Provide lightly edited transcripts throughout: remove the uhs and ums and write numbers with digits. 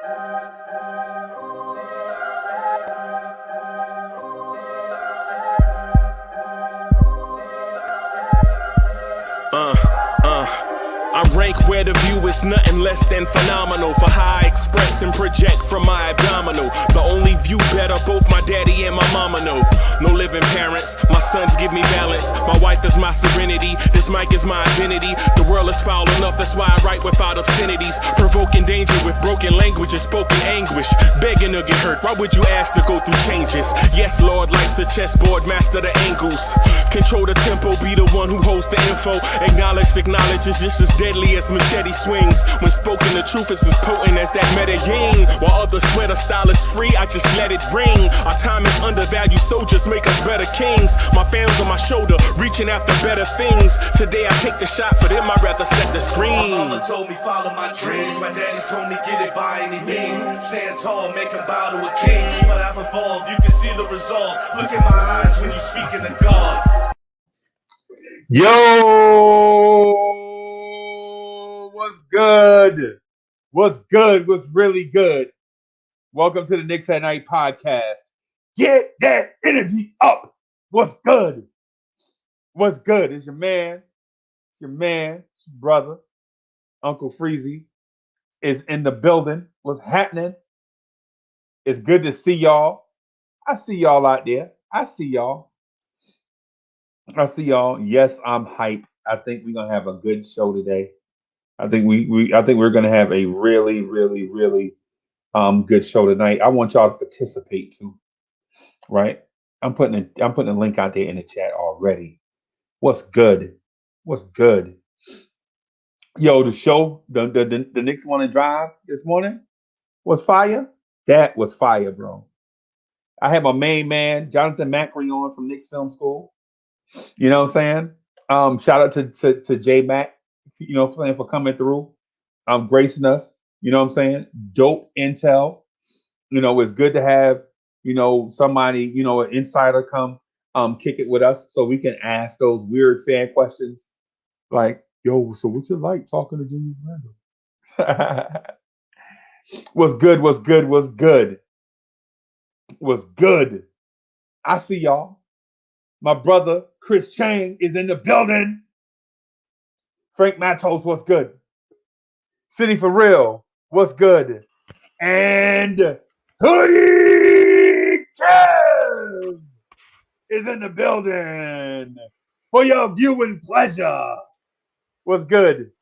I rank where the view is nothing less than phenomenal. For how I express and project from my abdominal. The only view better, both my daddy and my mama know. No living parents, my sons give me balance. My wife is my serenity, this mic is my identity. The world is foul enough, that's why I write without obscenities. Provoking danger with broken language and spoken anguish. Begging to get hurt, why would you ask to go through changes? Yes, Lord, life's a chessboard, master the angles. Control the tempo, be the one who holds the info. Acknowledge is just as deadly as machete swings. When spoken, the truth is as potent as that Medellin. While others swear the style is free, I just let it ring. Our time is undervalued, soldiers make us better kings. My fam's on my shoulder, reaching after better things. Today I take the shot, for them I'd rather set the screen. My mama told me follow my dreams. My daddy told me get it by any means. Stand tall, make him bow to a king. But I've evolved, you can see the resolve. Look in my eyes when you speaking to God. Yo, what's good? What's good? What's really good? Welcome to the Knicks at Night podcast. Get that energy up. What's good? What's good? It's your man. It's your brother. Uncle Freezy is in the building. What's happening? It's good to see y'all. I see y'all out there. I see y'all. Yes, I'm hyped. I think we're gonna have a good show today. I think we're gonna have a really good show tonight. I want y'all to participate too. Right? I'm putting a link out there in the chat already. What's good? What's good? Yo, the show, the Knicks want to drive this morning was fire. That was fire, bro. I had my main man, Jonathan Macri, on from Knicks Film School. You know what I'm saying? Shout out to J Mac, you know what I'm saying, for coming through, gracing us, you know what I'm saying? Dope intel. You know, it's good to have, you know, somebody, you know, an insider come kick it with us so we can ask those weird fan questions like, yo, so what's it like talking to Jimmy Randall? What's good? I see y'all. My brother Chris Chang is in the building. Frank Matos, what's good? City for Real, what's good? And Hoodie Kev is in the building for your viewing pleasure. What's good?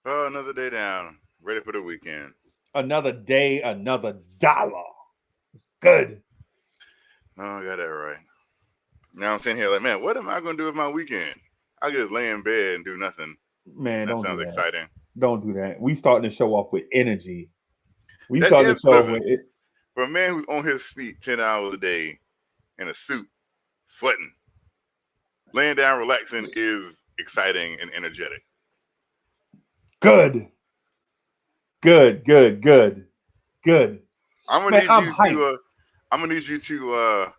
Oh, another day down. Ready for the weekend. Another day, another dollar. It's good. Oh, I got that right. Now I'm sitting here like, man, what am I going to do with my weekend? I just lay in bed and do nothing. Man, that don't sounds do that. exciting. Don't do that. We starting the show off with energy. For a man who's on his feet 10 hours a day in a suit, sweating, laying down, relaxing is exciting and energetic. Good. I'm gonna need you to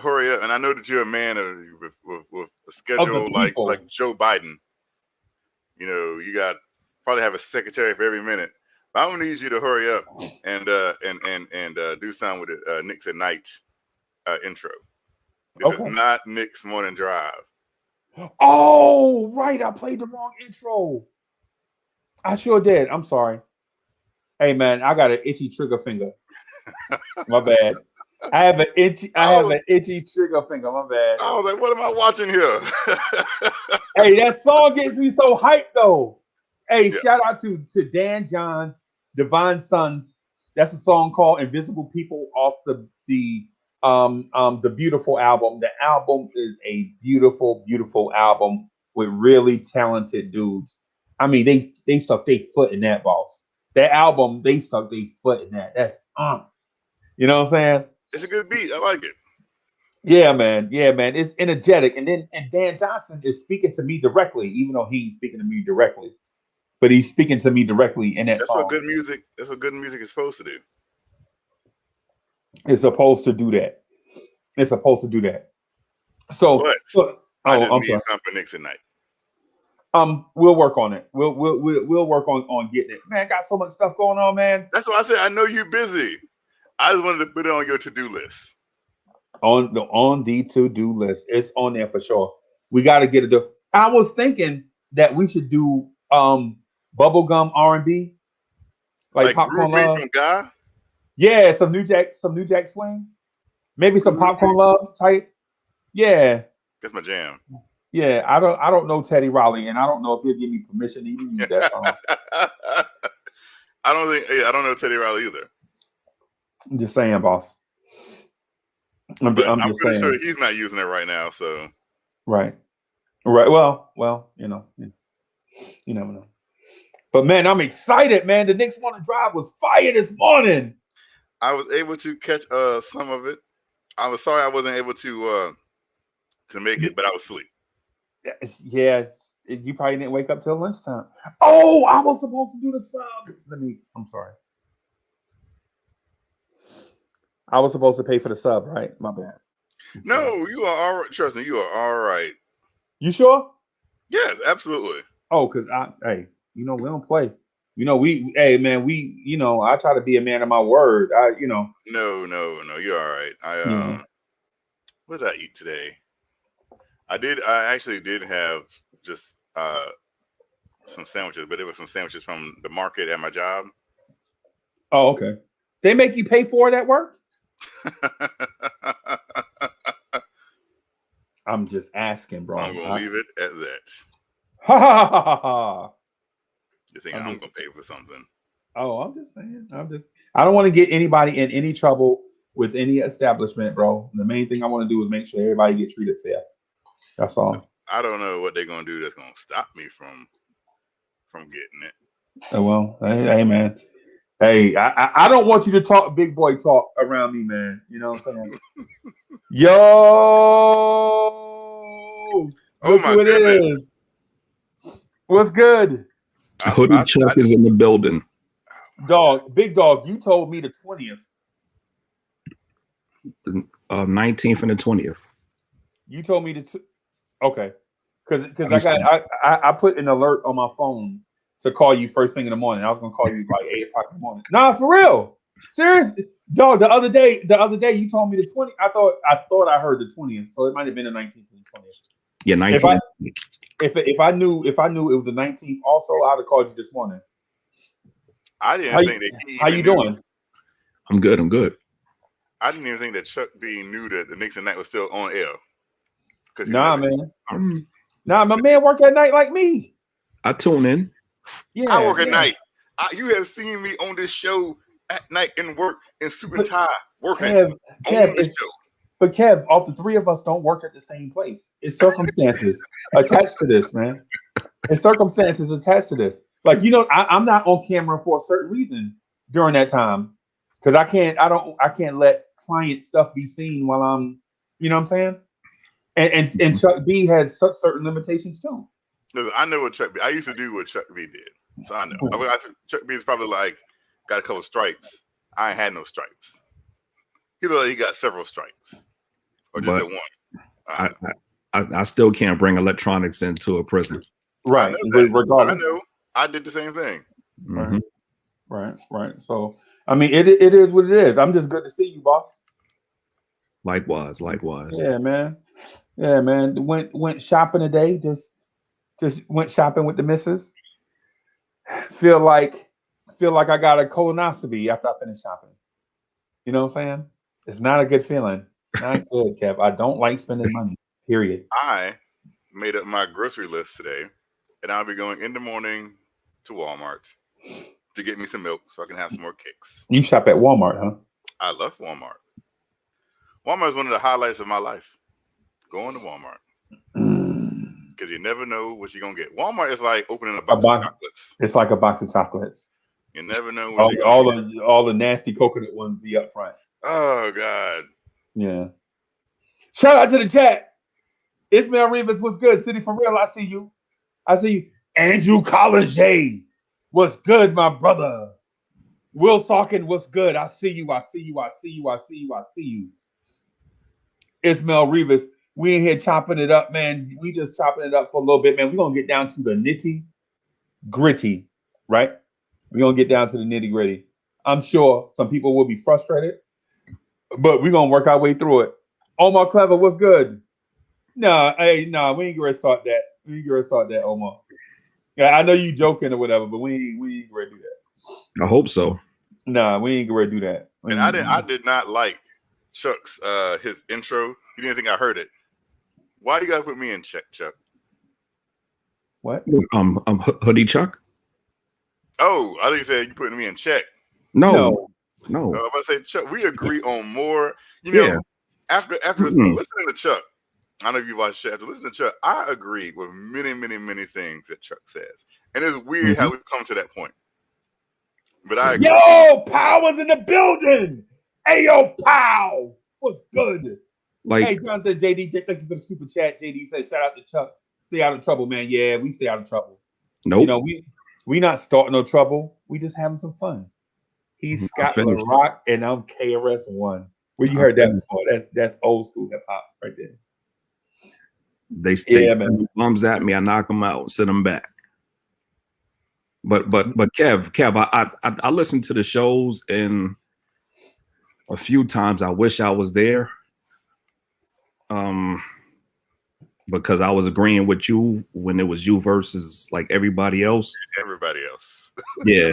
hurry up, and I know that you're a man with a schedule like Joe Biden. You know, you got probably have a secretary for every minute. But I'm gonna need you to hurry up and do something with the Knicks at Night intro. This is not Knicks Morning Drive. Oh, right. I played the wrong intro. I sure did. I'm sorry. Hey, man, I got an itchy trigger finger. My bad. I have an itchy trigger finger. My bad. I was like, what am I watching here? Hey, that song gets me so hyped, though. Hey, Shout out to Dan Johns, Divine Sons. That's a song called "Invisible People" off the Beautiful album. The album is a beautiful album with really talented dudes. I mean, they stuck their foot in that, boss. That album, they stuck their foot in that. That's you know what I'm saying? It's a good beat. I like it. Yeah, man. It's energetic. And Dan Johnson is speaking to me directly, even though he's speaking to me directly. But he's speaking to me directly in that song. That's what good music is supposed to do. It's supposed to do that. So I just need something for Knicks at Night. We'll work on it. We'll work on getting it. Man, got so much stuff going on, man. That's why I said I know you're busy. I just wanted to put it on your to-do list. On the to-do list. It's on there for sure. We got to get it done. I was thinking that we should do bubblegum R&B. Like Popcorn Love. From Guy? Yeah, some New Jack Swing. Maybe some Popcorn Love type. Yeah. That's my jam. Yeah, I don't know Teddy Riley, and I don't know if he'll give me permission to even use that song. I don't know Teddy Riley either. I'm just saying, boss. I'm just saying. Sure he's not using it right now, so. Right. Well, you never know. But man, I'm excited, man. The Knicks Want to Drive was fire this morning. I was able to catch some of it. I was sorry I wasn't able to make it, but I was asleep. Yeah, you probably didn't wake up till lunchtime. Oh, I was supposed to do the sub. I'm sorry. I was supposed to pay for the sub, right? My bad. No, you are all right. Trust me, you are all right. You sure? Yes, absolutely. Oh, because we don't play. I try to be a man of my word. No, you're all right. What did I eat today? I actually did have just some sandwiches, but it was some sandwiches from the market at my job. Oh, okay. They make you pay for it at work? I'm just asking, bro. I'm gonna leave it at that. Ha ha ha ha! You think I'm gonna pay for something? Oh, I'm just saying. I don't want to get anybody in any trouble with any establishment, bro. The main thing I want to do is make sure everybody get treated fair. That's all. I don't know what they're gonna do that's gonna stop me from getting it. Oh, well, hey man. Hey, I don't want you to talk big boy talk around me, man. You know what I'm saying? Yo, look who it is. What's good? Hoodie Chuck is in the building. Big dog, you told me the 20th. The 19th and the 20th. You told me okay. Because I put an alert on my phone to call you first thing in the morning. I was gonna call you like 8 o'clock in the morning. Nah, for real. Seriously. Dog, the other day you told me the 20th. I thought I heard the 20th, so it might have been the 19th and the 20th. Yeah, 19th. If I knew it was the 19th also, I'd have called you this morning. I didn't think that he How you doing? I'm good. I didn't even think that Chuck B knew that the Knicks and Night was still on air. Nah, man. My man work at night like me. I tune in. Yeah, I work at night. You have seen me on this show at night and work in suit and tie working on the show. But Kev, all the three of us don't work at the same place. It's circumstances attached to this, man. It's circumstances attached to this. Like, I'm not on camera for a certain reason during that time because I can't let client stuff be seen while I'm, you know what I'm saying? And Chuck B has certain limitations too. I know what Chuck B. I used to do what Chuck B did, so I know. Chuck B is probably like got a couple stripes. I ain't had no stripes. He looked like he got several stripes, or just at one. I still can't bring electronics into a prison. Right. Regardless. I know. I did the same thing. Mm-hmm. Right. So, I mean, it is what it is. I'm just good to see you, boss. Likewise. Yeah, man. Went shopping today. Just went shopping with the missus. Feel like I got a colonoscopy after I finished shopping. You know what I'm saying? It's not a good feeling. It's not good, Kev. I don't like spending money. Period. I made up my grocery list today, and I'll be going in the morning to Walmart to get me some milk so I can have some more kicks. You shop at Walmart, huh? I love Walmart. Walmart is one of the highlights of my life. Going to Walmart. Because you never know what you're going to get. Walmart is like opening a box of chocolates. It's like a box of chocolates. You never know what you're going to get. All the nasty coconut ones be up front. Oh, God. Yeah. Shout out to the chat. Ismail Rivas, what's good? City for real, I see you. Andrew Collinger, what's good, my brother? Will Salkin, what's good? I see you. Ismail Rivas, We in here chopping it up, man. We just chopping it up for a little bit, man. We're gonna get down to the nitty gritty, right? We're gonna get down to the nitty gritty. I'm sure some people will be frustrated, but we're gonna work our way through it. Omar Clever, what's good? We ain't gonna start that. We ain't gonna start that, Omar. Yeah, I know you joking or whatever, but we ain't gonna do that. I hope so. Nah, we ain't gonna do that. And I did not like Chuck's his intro. You didn't think I heard it. Why you gotta put me in check, Chuck? What? Hoodie Chuck? Oh, I think you said you putting me in check. No. I'm about to say, Chuck, we agree on more. You know, after listening to Chuck, I don't know if you watched Chuck. After listening to Chuck, I agree with many things that Chuck says. And it's weird how we've come to that point. But I agree. Yo, Pow was in the building. Hey, yo, Pow. What's good? Like, hey, Jonathan, JD, thank you for the super chat. JD said, shout out to Chuck. Stay out of trouble, man. Yeah, we stay out of trouble. nope. You know, we not starting no trouble. We just having some fun. He's Scott LaRock, and I'm KRS-One. Where you heard that before? That's old school hip hop right there. They send bums at me. I knock them out, send them back. But Kev, I listened to the shows, and a few times I wish I was there. Because I was agreeing with you when it was you versus like everybody else. Everybody else. Yeah.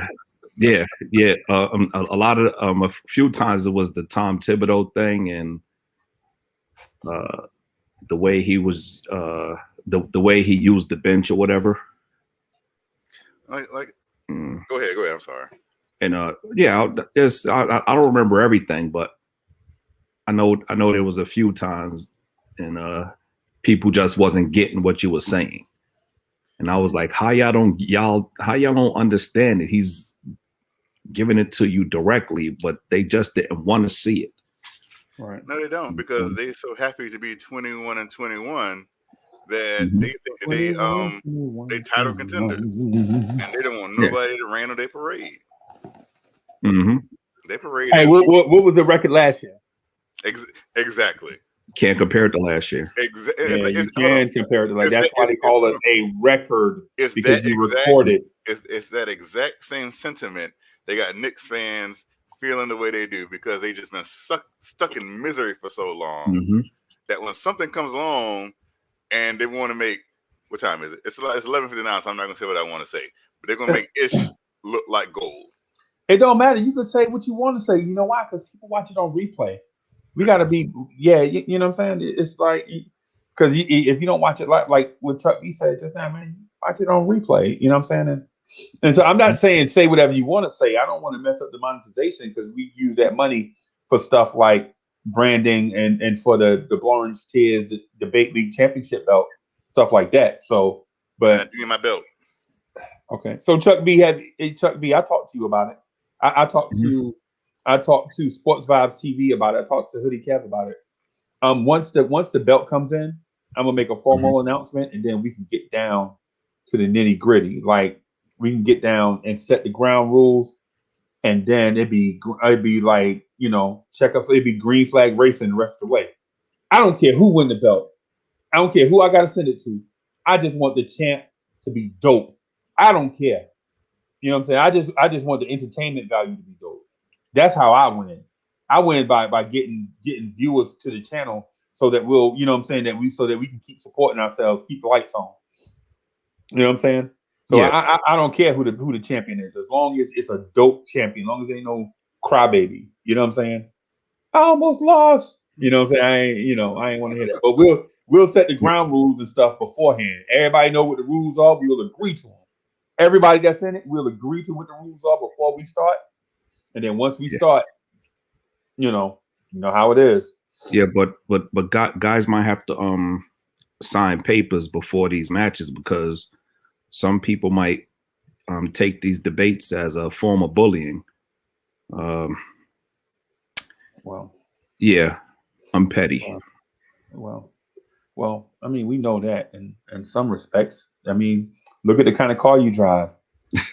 A lot of a few times it was the Tom Thibodeau thing, and the way he was the way he used the bench or whatever. Go ahead. I'm sorry. And I don't remember everything, but I know there was a few times, and people just wasn't getting what you were saying, and I was like, how y'all don't understand it? He's giving it to you directly, but they just didn't want to see it. Right? No, they don't, because they're so happy to be 21-21 that they think that they title contenders, and they don't want nobody to rain on their parade. They parade. Hey, what was the record last year? Exactly. Can't compare it to last year. You can compare it to that's why they call it a record, because you recorded. It's that exact same sentiment. They got Knicks fans feeling the way they do because they just been stuck in misery for so long that when something comes along and they want to make, what time is it? It's 11:59, so I'm not gonna say what I want to say, but they're gonna make Ish look like gold. It don't matter. You can say what you want to say. You know why? Because people watch it on replay. We got to be, you know what I'm saying? It's like, because if you don't watch it like what Chuck B said just now, man, watch it on replay. You know what I'm saying? And so I'm not saying say whatever you want to say. I don't want to mess up the monetization, because we use that money for stuff like branding and for the Blorange tiers, the debate league championship belt, stuff like that. So, but give me my belt. Okay. So Chuck B, I talked to you about it. I talked to Sports Vibes TV about it. I talked to Hoodie Kev about it. Once the belt comes in, I'm gonna make a formal announcement, and then we can get down to the nitty gritty. Like, we can get down and set the ground rules, and then it'd be like, it'd be green flag racing the rest of the way. I don't care who win the belt. I don't care who I gotta send it to. I just want the champ to be dope. I don't care. You know what I'm saying? I just want the entertainment value to be dope. That's how I win. I win by getting viewers to the channel, so that we'll, you know what I'm saying, so that we can keep supporting ourselves, keep the lights on. You know what I'm saying? So yeah. I don't care who the champion is, as long as it's a dope champion, as long as they ain't no crybaby. You know what I'm saying? I almost lost. You know what I'm saying? I ain't want to hear that. But we'll set the ground rules and stuff beforehand. Everybody know what the rules are. We will agree to them. Everybody that's in it, we'll agree to what the rules are before we start. And then once we start, you know how it is. Yeah, but guys might have to sign papers before these matches, because some people might take these debates as a form of bullying. Well, yeah, I'm petty. Well, I mean, we know that in some respects. I mean, look at the kind of car you drive.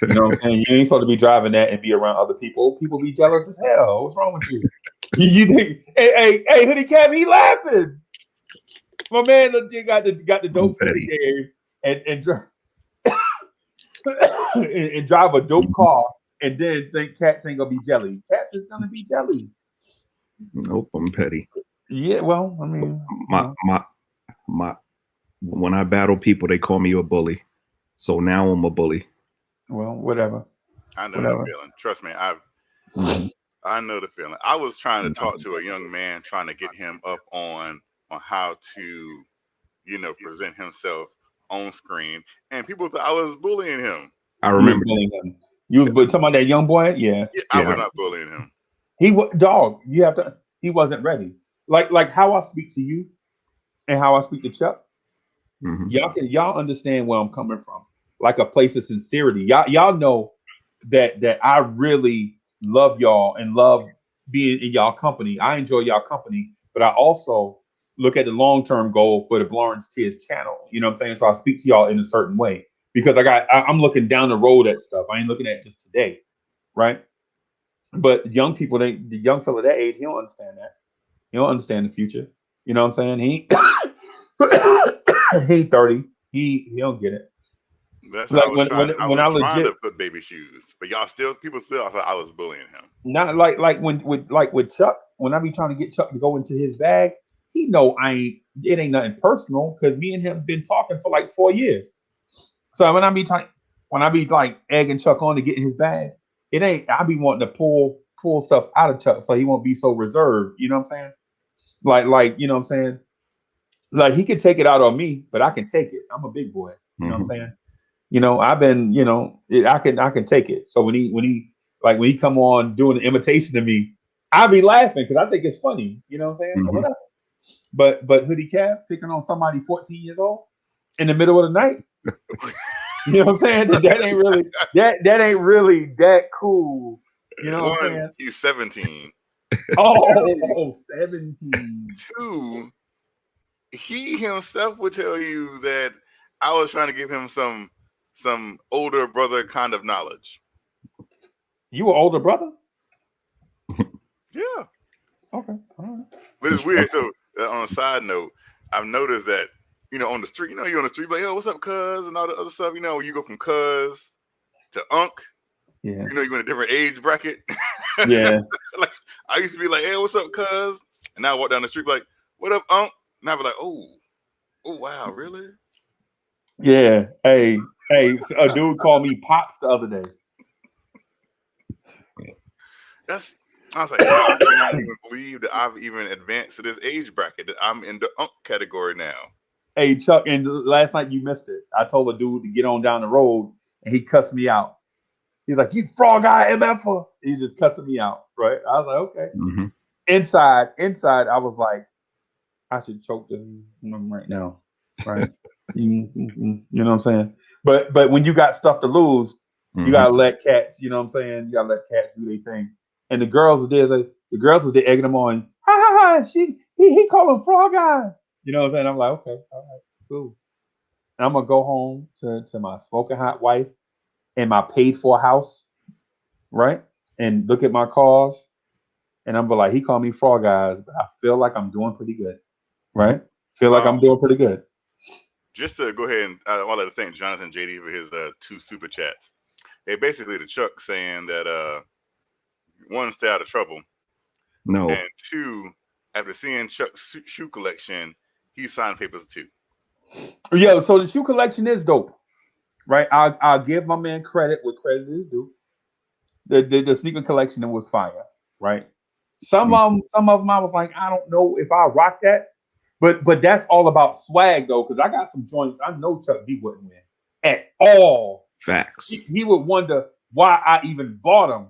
You know what I'm saying? You ain't supposed to be driving that and be around other people. People be jealous as hell. What's wrong with you? You think, hey, Hoodie Cab, he laughing. My man legit got the dope suit he gave and drive a dope car and then think cats ain't gonna be jelly. Cats is gonna be jelly. Nope, I'm petty. Yeah, well, I mean, my when I battle people, they call me a bully. So now I'm a bully. Well, whatever. I know the feeling. Trust me, I know the feeling. I was trying to talk to a young man, trying to get him up on how to, present himself on screen, and people thought I was bullying him. I remember bullying him. You was talking about that young boy, yeah. I was not bullying him. He you have to. He wasn't ready. Like how I speak to you, and how I speak to Chuck. Mm-hmm. Y'all understand where I'm coming from. Like a place of sincerity. Y'all know that I really love y'all and love being in y'all company. I enjoy y'all company, but I also look at the long-term goal for the Blorange Tears channel. You know what I'm saying? So I speak to y'all in a certain way because I'm looking down the road at stuff. I ain't looking at just today, right? But young people, the young fella that age, he don't understand that. He don't understand the future. You know what I'm saying? He 30. He don't get it. That's like when I was trying to put baby shoes, but people still thought I was bullying him. Not like with Chuck, when I be trying to get Chuck to go into his bag, he know it ain't nothing personal because me and him been talking for like 4 years. So when I be like egging Chuck on to get in his bag, it ain't. I be wanting to pull stuff out of Chuck so he won't be so reserved. You know what I'm saying? Like you know what I'm saying? Like he can take it out on me, but I can take it. I'm a big boy. You know what I'm saying? I've been, I can take it. So when he come on doing the imitation of me, I'll be laughing because I think it's funny. You know what I'm saying? Mm-hmm. But Hoodie Cab picking on somebody 14 years old in the middle of the night. You know what I'm saying? That ain't really that cool. You know what I'm saying? He's 17. Oh, 17. 2, he himself would tell you that I was trying to give him some older brother kind of knowledge. You an older brother? Yeah. Okay. All right. But it's weird. So on a side note, I've noticed that, on the street, you're on the street, like, yo, what's up, cuz? And all the other stuff, when you go from cuz to unk, yeah. you're in a different age bracket. Yeah. Like, I used to be like, hey, what's up, cuz? And now I walk down the street, like, what up, unk? And I be like, oh, wow, really? Yeah. Hey, a dude called me Pops the other day. I was like, wow, I cannot even believe that I've even advanced to this age bracket, that I'm in the unk category now. Hey, Chuck, and last night you missed it. I told a dude to get on down the road, and he cussed me out. He's like, you frog eye MFer. He just cussing me out, right? I was like, okay. Mm-hmm. Inside, I was like, I should choke this right now, right? You know what I'm saying? But when you got stuff to lose, you gotta let cats. You know what I'm saying? You gotta let cats do their thing. And the girls was there egging them on. Ha ha ha! He called them frog eyes. You know what I'm saying? I'm like, okay, all right, cool. And I'm gonna go home to my smoking hot wife and my paid for house, right? And look at my cars, and I'm like, he called me frog eyes, but I feel like I'm doing pretty good, right? Feel like I'm doing pretty good. Just to go ahead and I want to thank Jonathan JD for his 2 super chats. They basically the Chuck saying that 1, stay out of trouble. No. And 2, after seeing Chuck's shoe collection, he signed papers too. Yo, so the shoe collection is dope, right? I'll give my man credit where credit is due. The sneaker collection was fire, right? Some of them I was like, I don't know if I rock that, but that's all about swag though, because I got some joints I know Chuck D wouldn't win at all. Facts. He would wonder why I even bought them,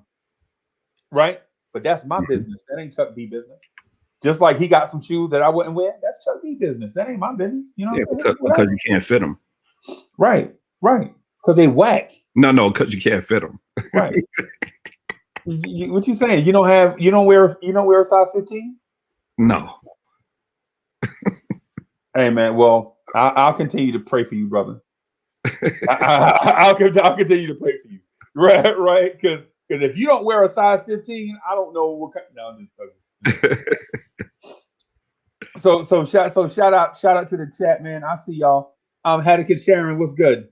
right? But that's my business. That ain't Chuck D business. Just like he got some shoes that I wouldn't wear. That's Chuck D business. That ain't my business. You know what I'm saying? Because you can't fit them. Right. Because they whack. No, because you can't fit them. Right. What you saying? You don't wear a size 15? No. Hey man, well, I'll continue to pray for you, brother. I'll continue to pray for you. Right? Because if you don't wear a size 15, I don't know what kind. No, I'm just talking. shout out to the chat, man. I see y'all. Haddock Sharon, what's good?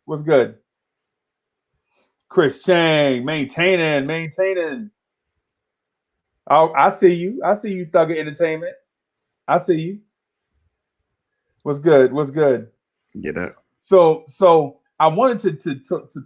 What's good? Chris Chang, maintaining. Oh, I see you. I see you, Thugger Entertainment. I see you. What's good? What's good? Get that. So I wanted to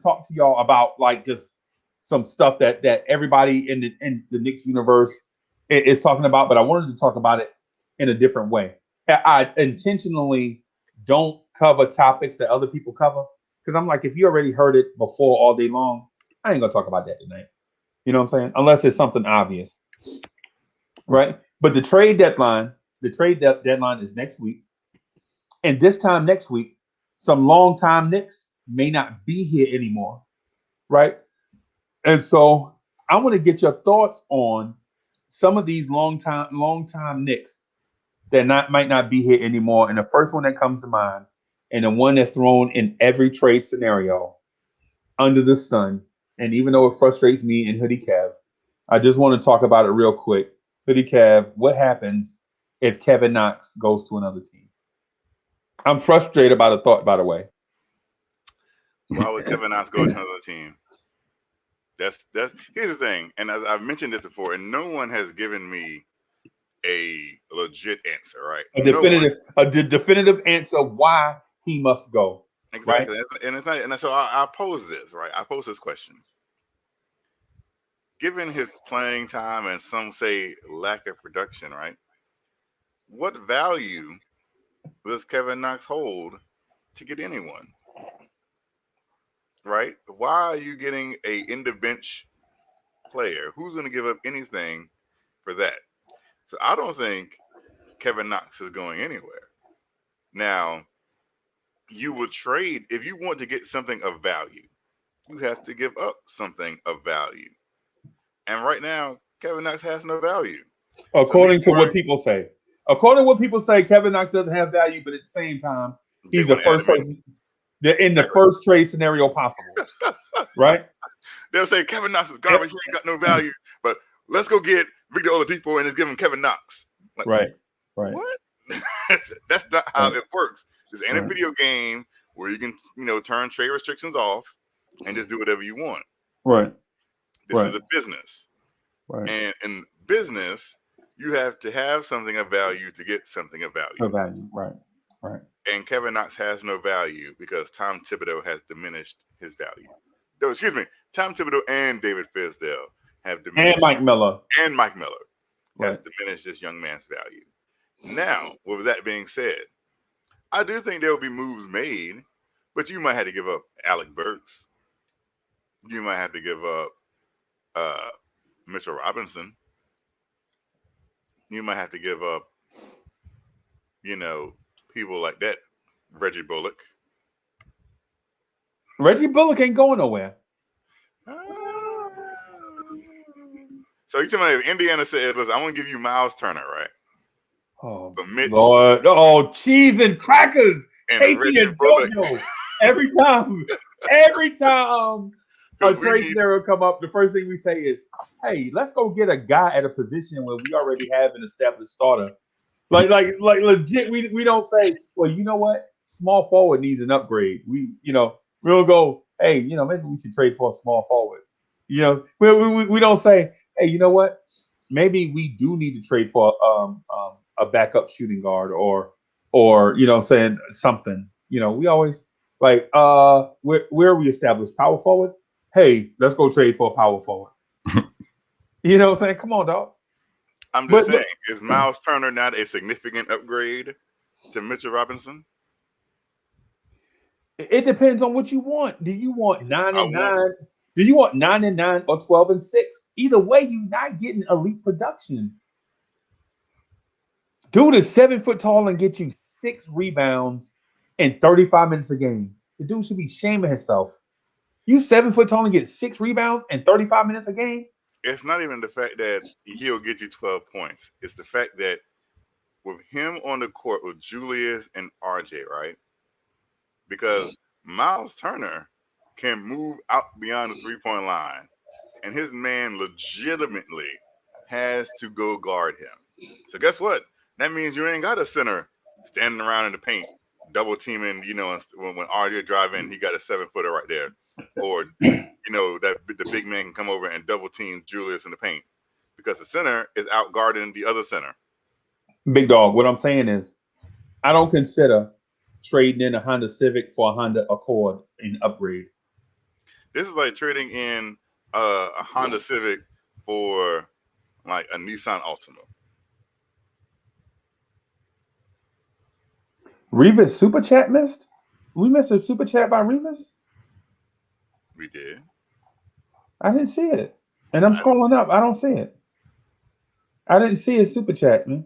talk to y'all about like just some stuff that everybody in the Knicks universe is talking about, but I wanted to talk about it in a different way. I intentionally don't cover topics that other people cover because I'm like, if you already heard it before all day long, I ain't gonna talk about that tonight. You know what I'm saying? Unless it's something obvious, right? But the deadline is next week, and this time next week, some longtime Knicks may not be here anymore, right? And so I want to get your thoughts on some of these longtime Knicks that might not be here anymore. And the first one that comes to mind, and the one that's thrown in every trade scenario under the sun, and even though it frustrates me and Hoodie Cav, I just want to talk about it real quick. Hoodie Cav, what happens if Kevin Knox goes to another team? I'm frustrated about a thought, by the way. Why would Kevin Knox go to another team? That's here's the thing, and as I've mentioned this before, and no one has given me a legit answer, right? A definitive answer why he must go. Exactly, right? and it's not, and so I pose this, right? I pose this question: given his playing time and some say lack of production, right? What value does Kevin Knox hold to get anyone? Right? Why are you getting a in the bench player? Who's going to give up anything for that? So I don't think Kevin Knox is going anywhere. Now, you will trade if you want to get something of value. You have to give up something of value. And right now, Kevin Knox has no value. According to what people say. Kevin Knox doesn't have value, but at the same time, he's the first person in the first trade scenario possible. Right? They'll say Kevin Knox is garbage, he ain't got no value, but let's go get Victor Oladipo and just give him Kevin Knox. Like, right. What? That's not how it works. There's any video game where you can, turn trade restrictions off and just do whatever you want. Right. This is a business. Right. And in business, you have to have something of value to get something of value. Right. And Kevin Knox has no value because Tom Thibodeau has diminished his value. No, excuse me. Tom Thibodeau and David Fizdale have diminished. And Mike Miller has diminished this young man's value. Now, with that being said, I do think there will be moves made, but you might have to give up Alec Burks. You might have to give up Mitchell Robinson. You might have to give up, people like that. Reggie Bullock. Reggie Bullock ain't going nowhere. So you tell me if Indiana said, "Listen, I want to give you Miles Turner, right?" Oh, but Mitch, Lord! Oh, cheese and crackers, and Casey and JoJo. Every time a trade scenario come up, the first thing we say is, "Hey, let's go get a guy at a position where we already have an established starter." Like legit, we don't say, "Well, you know what? Small forward needs an upgrade." We'll go, "Hey, maybe we should trade for a small forward." We don't say, "Hey, you know what? Maybe we do need to trade for a backup shooting guard or saying something." We always like where are we established? Power forward? Hey, let's go trade for a power forward. You know what I'm saying? Come on, dog. I'm just saying, is Miles Turner not a significant upgrade to Mitchell Robinson? It depends on what you want. Do you want 9-9? Do you want 9-9 or 12-6? Either way, you're not getting elite production. Dude is 7 foot tall and get you 6 rebounds in 35 minutes a game. The dude should be shaming himself. You 7 foot tall and get 6 rebounds in 35 minutes a game? It's not even the fact that he'll get you 12 points. It's the fact that with him on the court with Julius and RJ, right? Because Miles Turner can move out beyond the three-point line, and his man legitimately has to go guard him. So guess what? That means you ain't got a center standing around in the paint, double teaming. You know, when Ardia drive in, he got a 7-footer right there, or you know that the big man can come over and double team Julius in the paint because the center is out guarding the other center. Big dog. What I'm saying is, I don't consider trading in a Honda Civic for a Honda Accord and upgrade. This is like trading in a Honda Civic for like a Nissan Altima. Revis super chat missed? We missed a super chat by Revis? We did. I didn't see it. And I'm scrolling up. I don't see it. I didn't see a super chat, man.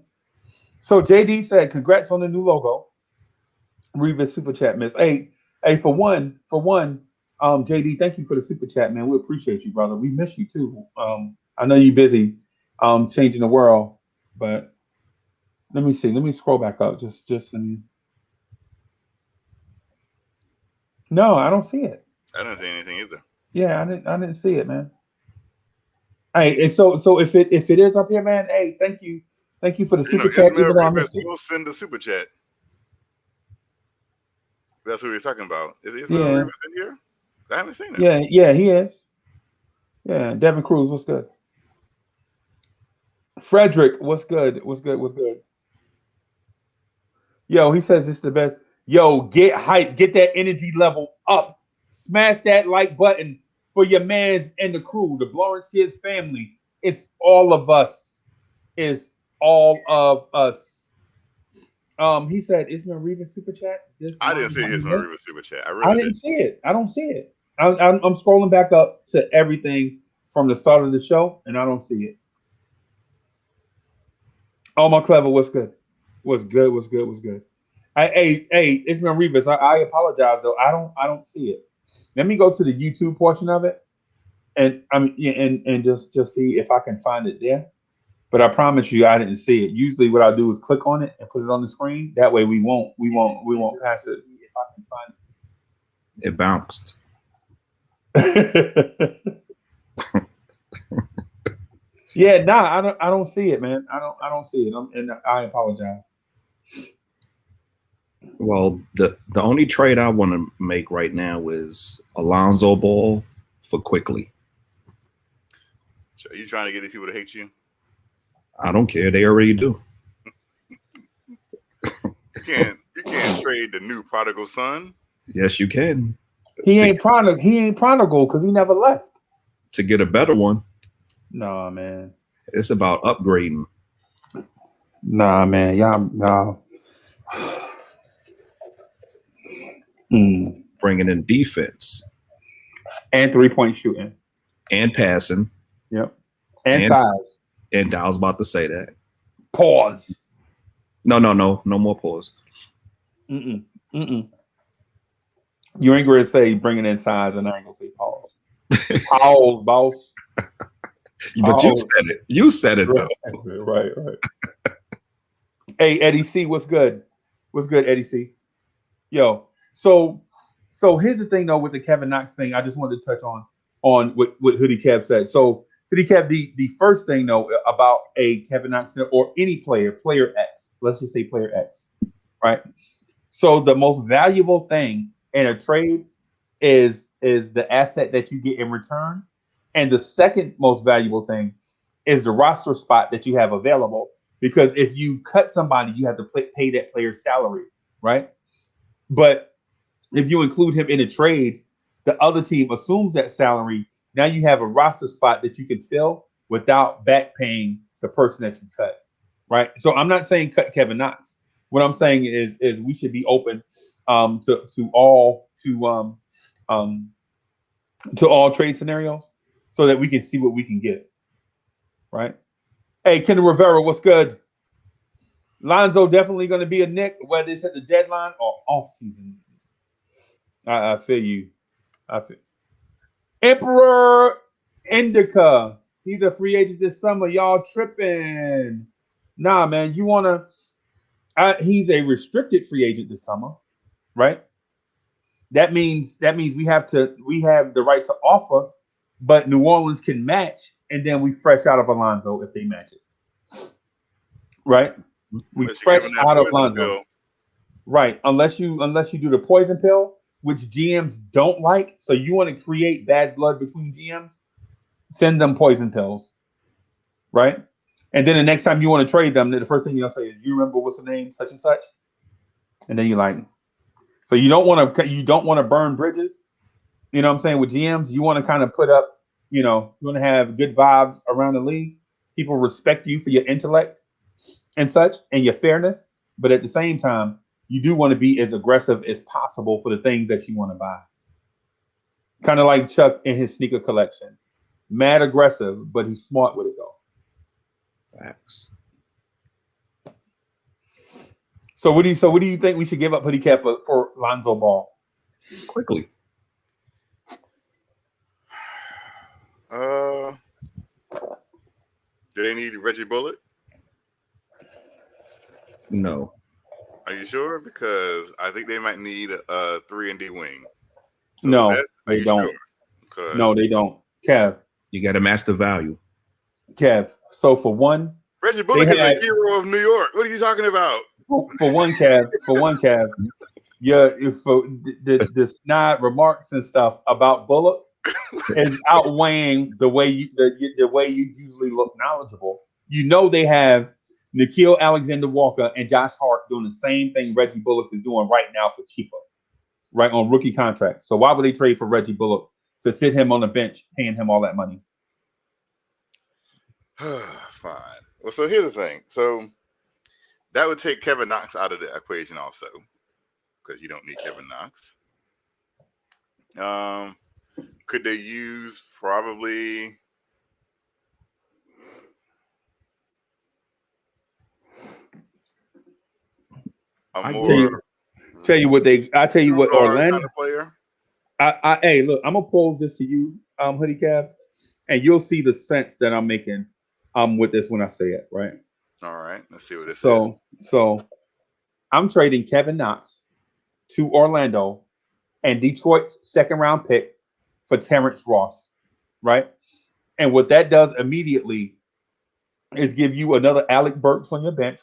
So JD said, congrats on the new logo. Revis super chat missed. Hey, for one, JD, thank you for the super chat, man. We appreciate you, brother. We miss you too. I know you're busy changing the world, but let me see. Let me scroll back up. No, I don't see it. I didn't see anything either. Yeah, I didn't see it, man. Hey, and so if it is up here, man, hey, thank you for the super chat. Even though I missed it. We'll send the super chat. That's what we're talking about. Is Revis in here? I haven't seen it. Yeah, he is. Yeah, Devin Cruz, what's good? Frederick, what's good? What's good? Yo, he says it's the best. Yo, get hype, get that energy level up. Smash that like button for your mans and the crew, the Blorange family. It's all of us. It's all of us. He said, "Ismail Revis super chat." I didn't see Ismail Revis super chat. I didn't see it. I don't see it. I'm scrolling back up to everything from the start of the show, and I don't see it. Oh, my clever, what's good? What's good? Hey, Ismail Revis. I apologize though. I don't see it. Let me go to the YouTube portion of it, and and just see if I can find it there. But I promise you, I didn't see it. Usually, what I'll do is click on it and put it on the screen. That way, we won't pass it. If I can find it, it bounced. Yeah, I don't see it, man. I don't see it, and I apologize. Well, the only trade I want to make right now is Alonzo Ball for Quickly. So are you trying to get these people to hate you? I don't care. They already do. You can't trade the new prodigal son. Yes, you can. He ain't prodigal because he never left. To get a better one. Nah, man. It's about upgrading. Nah, man. Y'all. Bringing in defense. And 3-point shooting. And passing. Yep. And size. And I was about to say that. Pause. No more pause. You ain't going to say bringing in size, and I ain't going to say pause. Pause, boss. But you said it. You said it, though. Right. Hey, Eddie C, what's good? What's good, Eddie C? Yo, so here's the thing, though, with the Kevin Knox thing. I just wanted to touch on what Hoodie Kev said. So, Hoodie Kev, the first thing, though, about a Kevin Knox or any player X, let's just say player X, right? So the most valuable thing in a trade is the asset that you get in return. And the second most valuable thing is the roster spot that you have available. Because if you cut somebody, you have to pay that player's salary, right? But if you include him in a trade, the other team assumes that salary. Now you have a roster spot that you can fill without back paying the person that you cut, right? So I'm not saying cut Kevin Knox. What I'm saying is we should be open to all trade scenarios so that we can see what we can get, right? Hey, Kendall Rivera, what's good? Lonzo definitely going to be a Knick, whether it's at the deadline or off season. I feel you. Emperor Indica. He's a free agent this summer. Y'all tripping. Nah, man. You want to... he's a restricted free agent this summer, right? That means we have the right to offer, but New Orleans can match, and then we fresh out of Alonzo if they match it, right? We Unless you're fresh giving that out of poison Lonzo. pill. Right. Unless you do the poison pill, which GMs don't like. So you want to create bad blood between GMs, send them poison pills. Right. And then the next time you want to trade them, the first thing you'll say is, you remember what's the name, such and such? And then you're like, so you don't want to burn bridges. You know what I'm saying? With GMs, you want to kind of put up, you want to have good vibes around the league. People respect you for your intellect and such and your fairness. But at the same time, you do want to be as aggressive as possible for the things that you want to buy. Kind of like Chuck in his sneaker collection. Mad aggressive, but he's smart with it though. Facts. So what do you think we should give up Hoodie Cat for Lonzo Ball? Quickly. Do they need Reggie Bullock? No. Are you sure? Because I think they might need a 3-and-D wing. So No, they don't. Sure? No, they don't. Kev. You got to match the value. Kev. So for one, Reggie Bullock is a hero of New York. What are you talking about? For one, Kev. For the snide remarks and stuff about Bullock is outweighing the way you usually look knowledgeable. They have Nickeil Alexander-Walker and Josh Hart doing the same thing Reggie Bullock is doing right now for cheaper, right, on rookie contracts. So why would they trade for Reggie Bullock to sit him on the bench, paying him all that money? Fine. Well, so here's the thing. So that would take Kevin Knox out of the equation also, because you don't need Kevin Knox. Could they use probably a more tell you what Orlando kind of player? Hey, look, I'm gonna pose this to you, Hoodie Cab, and you'll see the sense that I'm making with this when I say it, right? All right, let's see what this is. So I'm trading Kevin Knox to Orlando and Detroit's second round pick for Terrence Ross, right? And what that does immediately is give you another Alec Burks on your bench.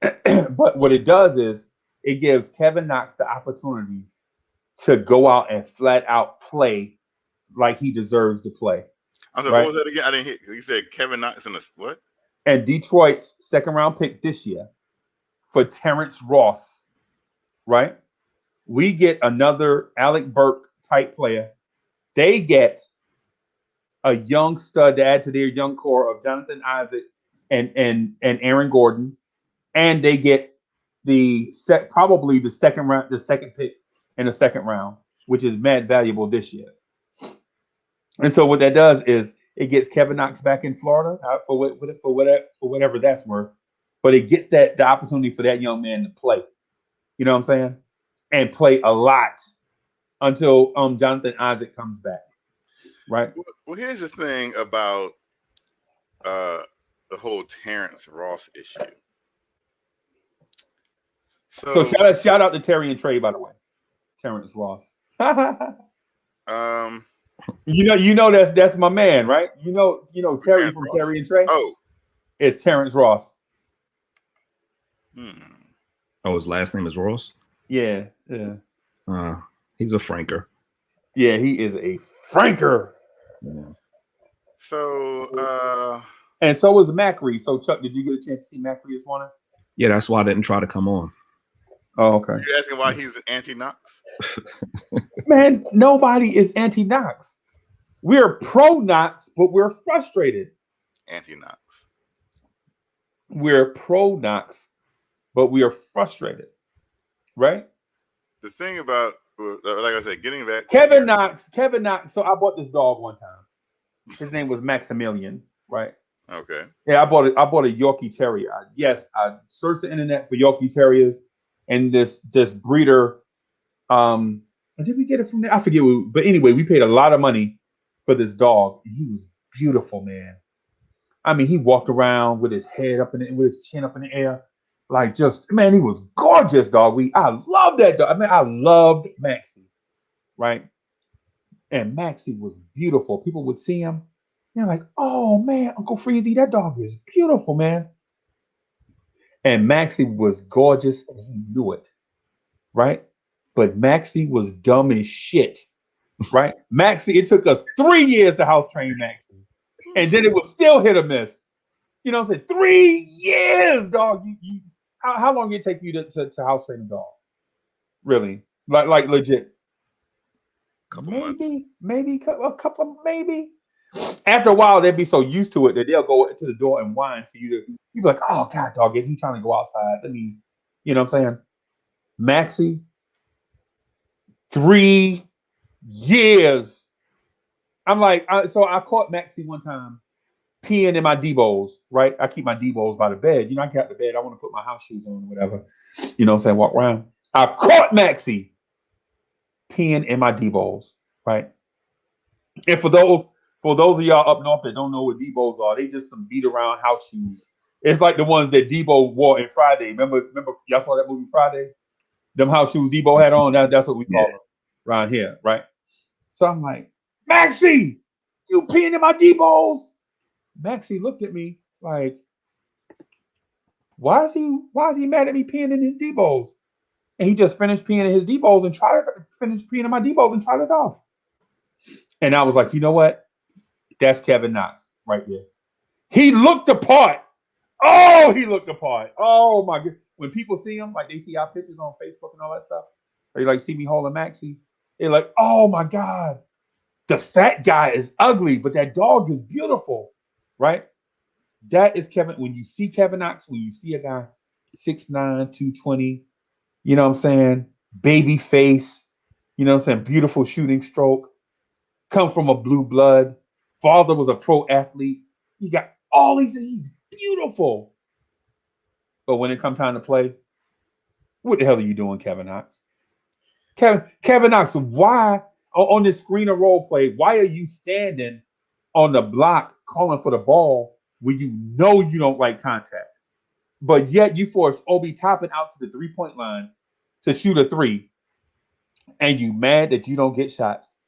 But what it does is it gives Kevin Knox the opportunity to go out and flat out play like he deserves to play. I'm sorry, what was that again? I didn't hear. You said Kevin Knox in the what? And Detroit's second round pick this year for Terrence Ross, right? We get another Alec Burke type player. They get a young stud to add to their young core of Jonathan Isaac and Aaron Gordon, and they get probably the second pick in the second round, which is mad valuable this year. And so what that does is it gets Kevin Knox back in Florida for whatever that's worth, but it gets the opportunity for that young man to play. You know what I'm saying? And play a lot until Jonathan Isaac comes back. Right. Well, here's the thing about the whole Terrence Ross issue. So shout out to Terry and Trey, by the way. Terrence Ross. You know that's my man, right? You know Terry from Ross. Terry and Trey. Oh, it's Terrence Ross. Oh, his last name is Ross. Yeah. He's a franker. Yeah, he is a franker. Yeah. So and so was Macri. So Chuck, did you get a chance to see Macri this morning? Yeah, that's why I didn't try to come on. Oh, okay. You're asking why he's anti-Knox? Man, nobody is anti-Knox. We're pro-Knox, but we're frustrated. Anti-Knox. We're pro-Knox, but we are frustrated. Right? The thing about, like I said, getting back to Kevin Knox. So I bought this dog one time. His name was Maximilian, right? Okay. Yeah, I bought a Yorkie Terrier. Yes, I searched the internet for Yorkie Terriers, and this breeder. Did we get it from there? I forget. But anyway, we paid a lot of money for this dog. He was beautiful, man. I mean, he walked around with his head up with his chin up in the air, like he was gorgeous, dog. I love that dog. I mean, I loved Maxie, right? And Maxie was beautiful. People would see him. They're like, oh, man, Uncle Freezy, that dog is beautiful, man. And Maxie was gorgeous and he knew it, right? But Maxie was dumb as shit, right? Maxie, it took us 3 years to house train Maxie. And then it was still hit or miss. You know what I'm saying? 3 years, dog. How long did it take you to house train a dog? Really? Like legit? Maybe a couple of maybe. After a while, they'd be so used to it that they'll go to the door and whine for you to. You'd be like, "Oh God, dog, is he trying to go outside? Let me," you know what I'm saying? Maxie, 3 years. I'm like, so I caught Maxie one time peeing in my D-bowls, right? I keep my D-bowls by the bed. You know, I got the bed. I want to put my house shoes on or whatever. You know what I'm saying? Walk around. I caught Maxie peeing in my D-bowls, right? And for those of y'all up north that don't know what D-bowls are, they just some beat around house shoes. It's like the ones that Debo wore in Friday. Remember y'all saw that movie Friday? Them house shoes Debo had on. That's what we call them around here, right? So I'm like, Maxie, you peeing in my D-bowls? Maxie looked at me like, why is he mad at me peeing in his D-bowls? And he just finished peeing in his D-bowls and tried to finish peeing in my D-bowls and tried it off. And I was like, you know what? That's Kevin Knox right there. He looked the part. Oh, he looked the part. Oh my God. When people see him, like they see our pictures on Facebook and all that stuff, or you like see me holding Maxie, they're like, oh my God, the fat guy is ugly, but that dog is beautiful, right? That is Kevin. When you see Kevin Knox, when you see a guy 6'9", 220, you know what I'm saying? Baby face, you know what I'm saying? Beautiful shooting stroke, come from a blue blood. Father was a pro athlete. He got all these, he's beautiful. But when it comes time to play, what the hell are you doing, Kevin Knox? Kevin Knox, why on this screen or role play, why are you standing on the block calling for the ball when you know you don't like contact? But yet you forced Obi Toppin out to the 3-point line to shoot a 3, and you mad that you don't get shots.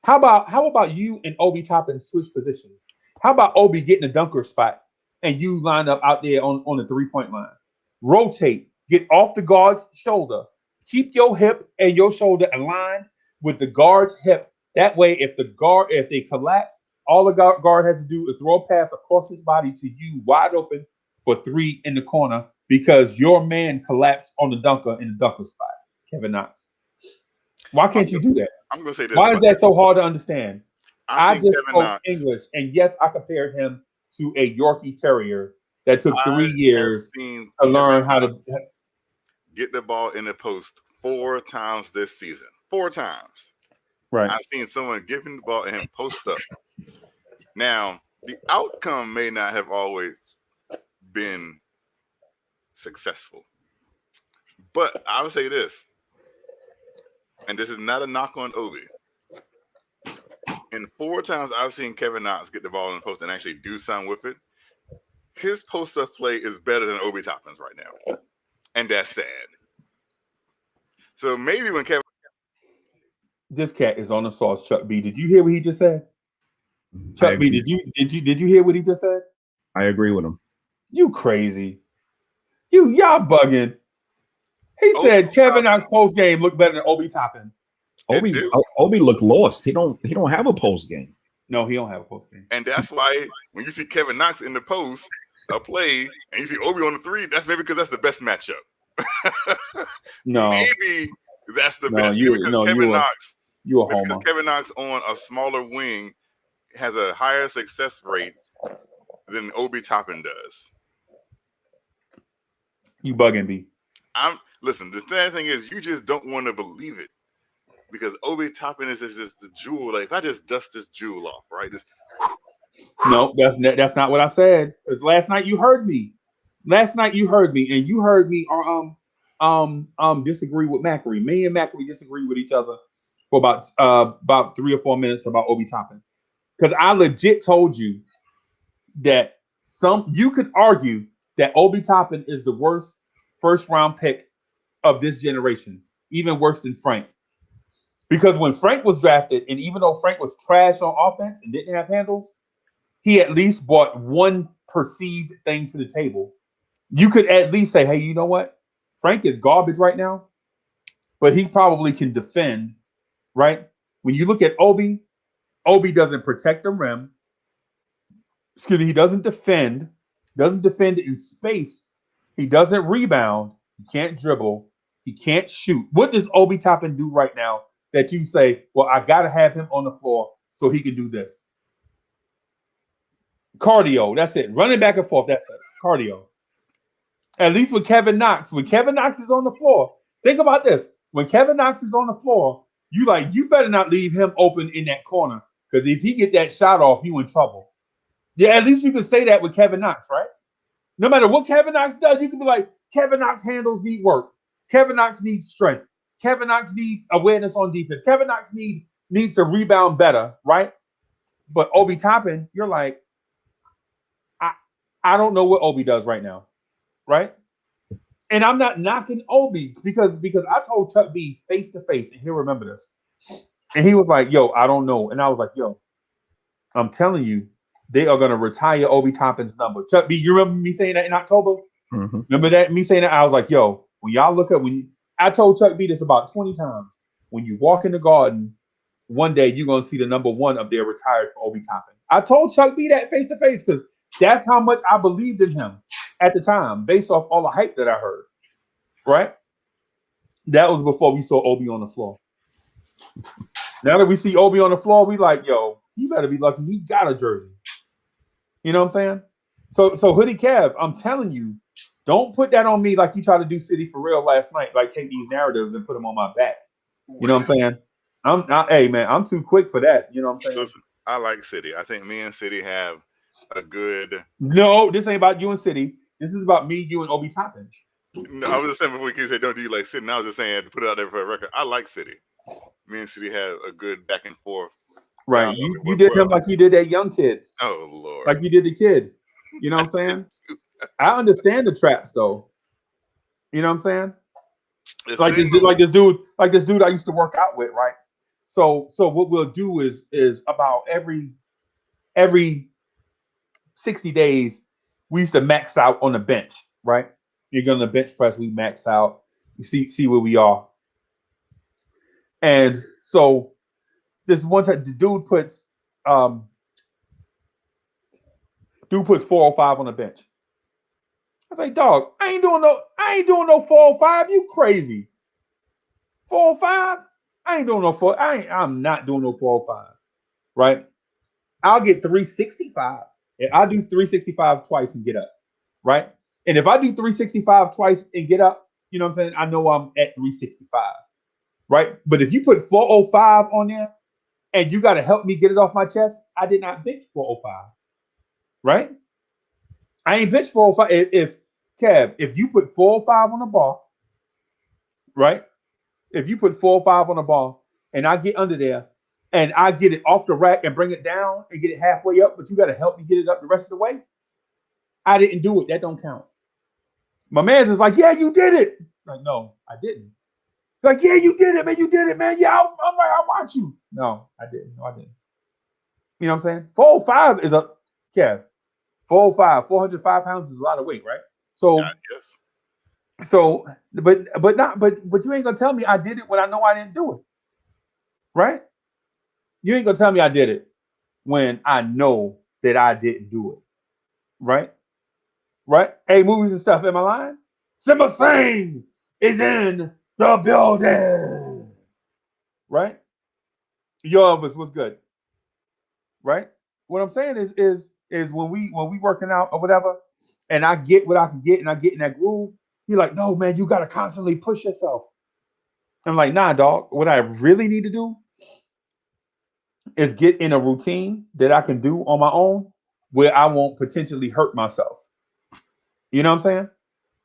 How about you and Obi Toppin switch positions? How about Obi getting a dunker spot and you line up out there on the 3-point line? Rotate, get off the guard's shoulder. Keep your hip and your shoulder aligned with the guard's hip. That way, if they collapse, all the guard has to do is throw a pass across his body to you wide open for 3 in the corner because your man collapsed on the dunker in the dunker spot, Kevin Knox. Why can't you do that? I'm going to say this. Why is that so hard to understand? I just spoke Knox. English, and yes, I compared him to a Yorkie Terrier that took 3 years to learn how to get the ball in the post 4 times this season. 4 times. Right. I've seen someone giving the ball and him post up. Now, the outcome may not have always been successful, but I would say this, and this is not a knock on Obi. In 4 times I've seen Kevin Knox get the ball in the post and actually do something with it, his post-up play is better than Obi Toppin's right now. And that's sad. So maybe when Kevin... This cat is on the sauce, Chuck B. Did you hear what he just said? Chuck B, did you hear what he just said? I agree with him. You crazy. Y'all bugging. He said Kevin Knox post game looked better than Obi Toppin. Obi looked lost. He don't have a post game. No, he don't have a post game. And that's why when you see Kevin Knox in the post a play and you see Obi on the 3, that's maybe because that's the best matchup. No, maybe that's the best. Kevin Knox. You a homer. Kevin Knox on a smaller wing has a higher success rate than Obi Toppin does. You bugging me. Listen, the sad thing is you just don't want to believe it. Because Obi Toppin is just the jewel. Like if I just dust this jewel off, right? No, that's not what I said. Because last night you heard me. And you heard me disagree with Macri. Me and Macri disagree with each other for about 3 or 4 minutes about Obi Toppin. Because I legit told you that you could argue that Obi Toppin is the worst first-round pick of this generation, even worse than Frank. Because when Frank was drafted, and even though Frank was trash on offense and didn't have handles, he at least brought one perceived thing to the table. You could at least say, hey, you know what? Frank is garbage right now, but he probably can defend, right? When you look at Obi, Obi doesn't protect the rim. Excuse me, he doesn't defend in space. He doesn't rebound. He can't dribble. He can't shoot. What does Obi Toppin do right now that you say, well, I got to have him on the floor so he can do this? Cardio. That's it. Running back and forth. That's it. Cardio. At least with Kevin Knox. When Kevin Knox is on the floor, think about this. When Kevin Knox is on the floor, you better not leave him open in that corner, because if he get that shot off, you in trouble. Yeah, at least you can say that with Kevin Knox, right? No matter what Kevin Knox does, you can be like, Kevin Knox handles need work. Kevin Knox needs strength. Kevin Knox needs awareness on defense. Kevin Knox needs to rebound better, right? But Obi Toppin, you're like, I don't know what Obi does right now, right? And I'm not knocking Obi because I told Chuck B face to face, and he'll remember this. And he was like, yo, I don't know. And I was like, yo, I'm telling you, they are going to retire Obi Toppin's number. Chuck B, you remember me saying that in October? Mm-hmm. Remember that? Me saying that? I was like, yo, when y'all look up, I told Chuck B this about 20 times. When you walk in the Garden, one day you're going to see the number one up there retired for Obi Toppin. I told Chuck B that face to face because that's how much I believed in him at the time, based off all the hype that I heard. Right? That was before we saw Obi on the floor. Now that we see Obi on the floor, we like, yo, he better be lucky he got a jersey. You know what I'm saying? So Hoodie Kev, I'm telling you, don't put that on me like you tried to do City for real last night. Like, take these narratives and put them on my back. You know what I'm saying? Hey man, I'm too quick for that. You know what I'm saying? Listen, I like City. I think me and City have a good. No, this ain't about you and City. This is about me, you, and Obi Toppin. No, I was just saying before you say, don't do you like City? And I was just saying to put it out there for a record. I like City. Me and City have a good back and forth. Right. You did him like you did that young kid. Oh Lord. Like you did the kid. You know what I'm saying? I understand the traps though. You know what I'm saying? Like this dude I used to work out with, right? So what we'll do is about every 60 days, we used to max out on the bench, right? You're gonna bench press, we max out, you see where we are. And so this one time the dude puts 405 on the bench. I was like, dog, I ain't doing no 405. You crazy. 405? I ain't doing no 4. I'm not doing no 405. Right? I'll get 365. I'll do 365 twice and get up. Right? And if I do 365 twice and get up, you know what I'm saying? I know I'm at 365. Right? But if you put 405 on there and you got to help me get it off my chest, I did not bench 405. Right? I ain't bench 405. If you put 405 on the ball, right? If you put 405 on the ball and I get under there and I get it off the rack and bring it down and get it halfway up, but you got to help me get it up the rest of the way, I didn't do it. That don't count. My man's is like, yeah, you did it. Like, no, I didn't. Like, yeah, you did it, man. You did it, man. Yeah, I'm right. I watch you. No, I didn't. No, I didn't. You know what I'm saying? 405 is a, 405 pounds is a lot of weight, right? So, yes. So, but you ain't gonna tell me I did it when I know I didn't do it, right? You ain't gonna tell me I did it when I know that I didn't do it, right? Right? Hey, movies and stuff. Am I lying? Simba Singh is in the building, right? Yo, Elvis, what's good, right? What I'm saying is when we working out or whatever, and I get what I can get, and I get in that groove. You're like, no, man, you got to constantly push yourself. I'm like, nah, dog. What I really need to do is get in a routine that I can do on my own where I won't potentially hurt myself. You know what I'm saying?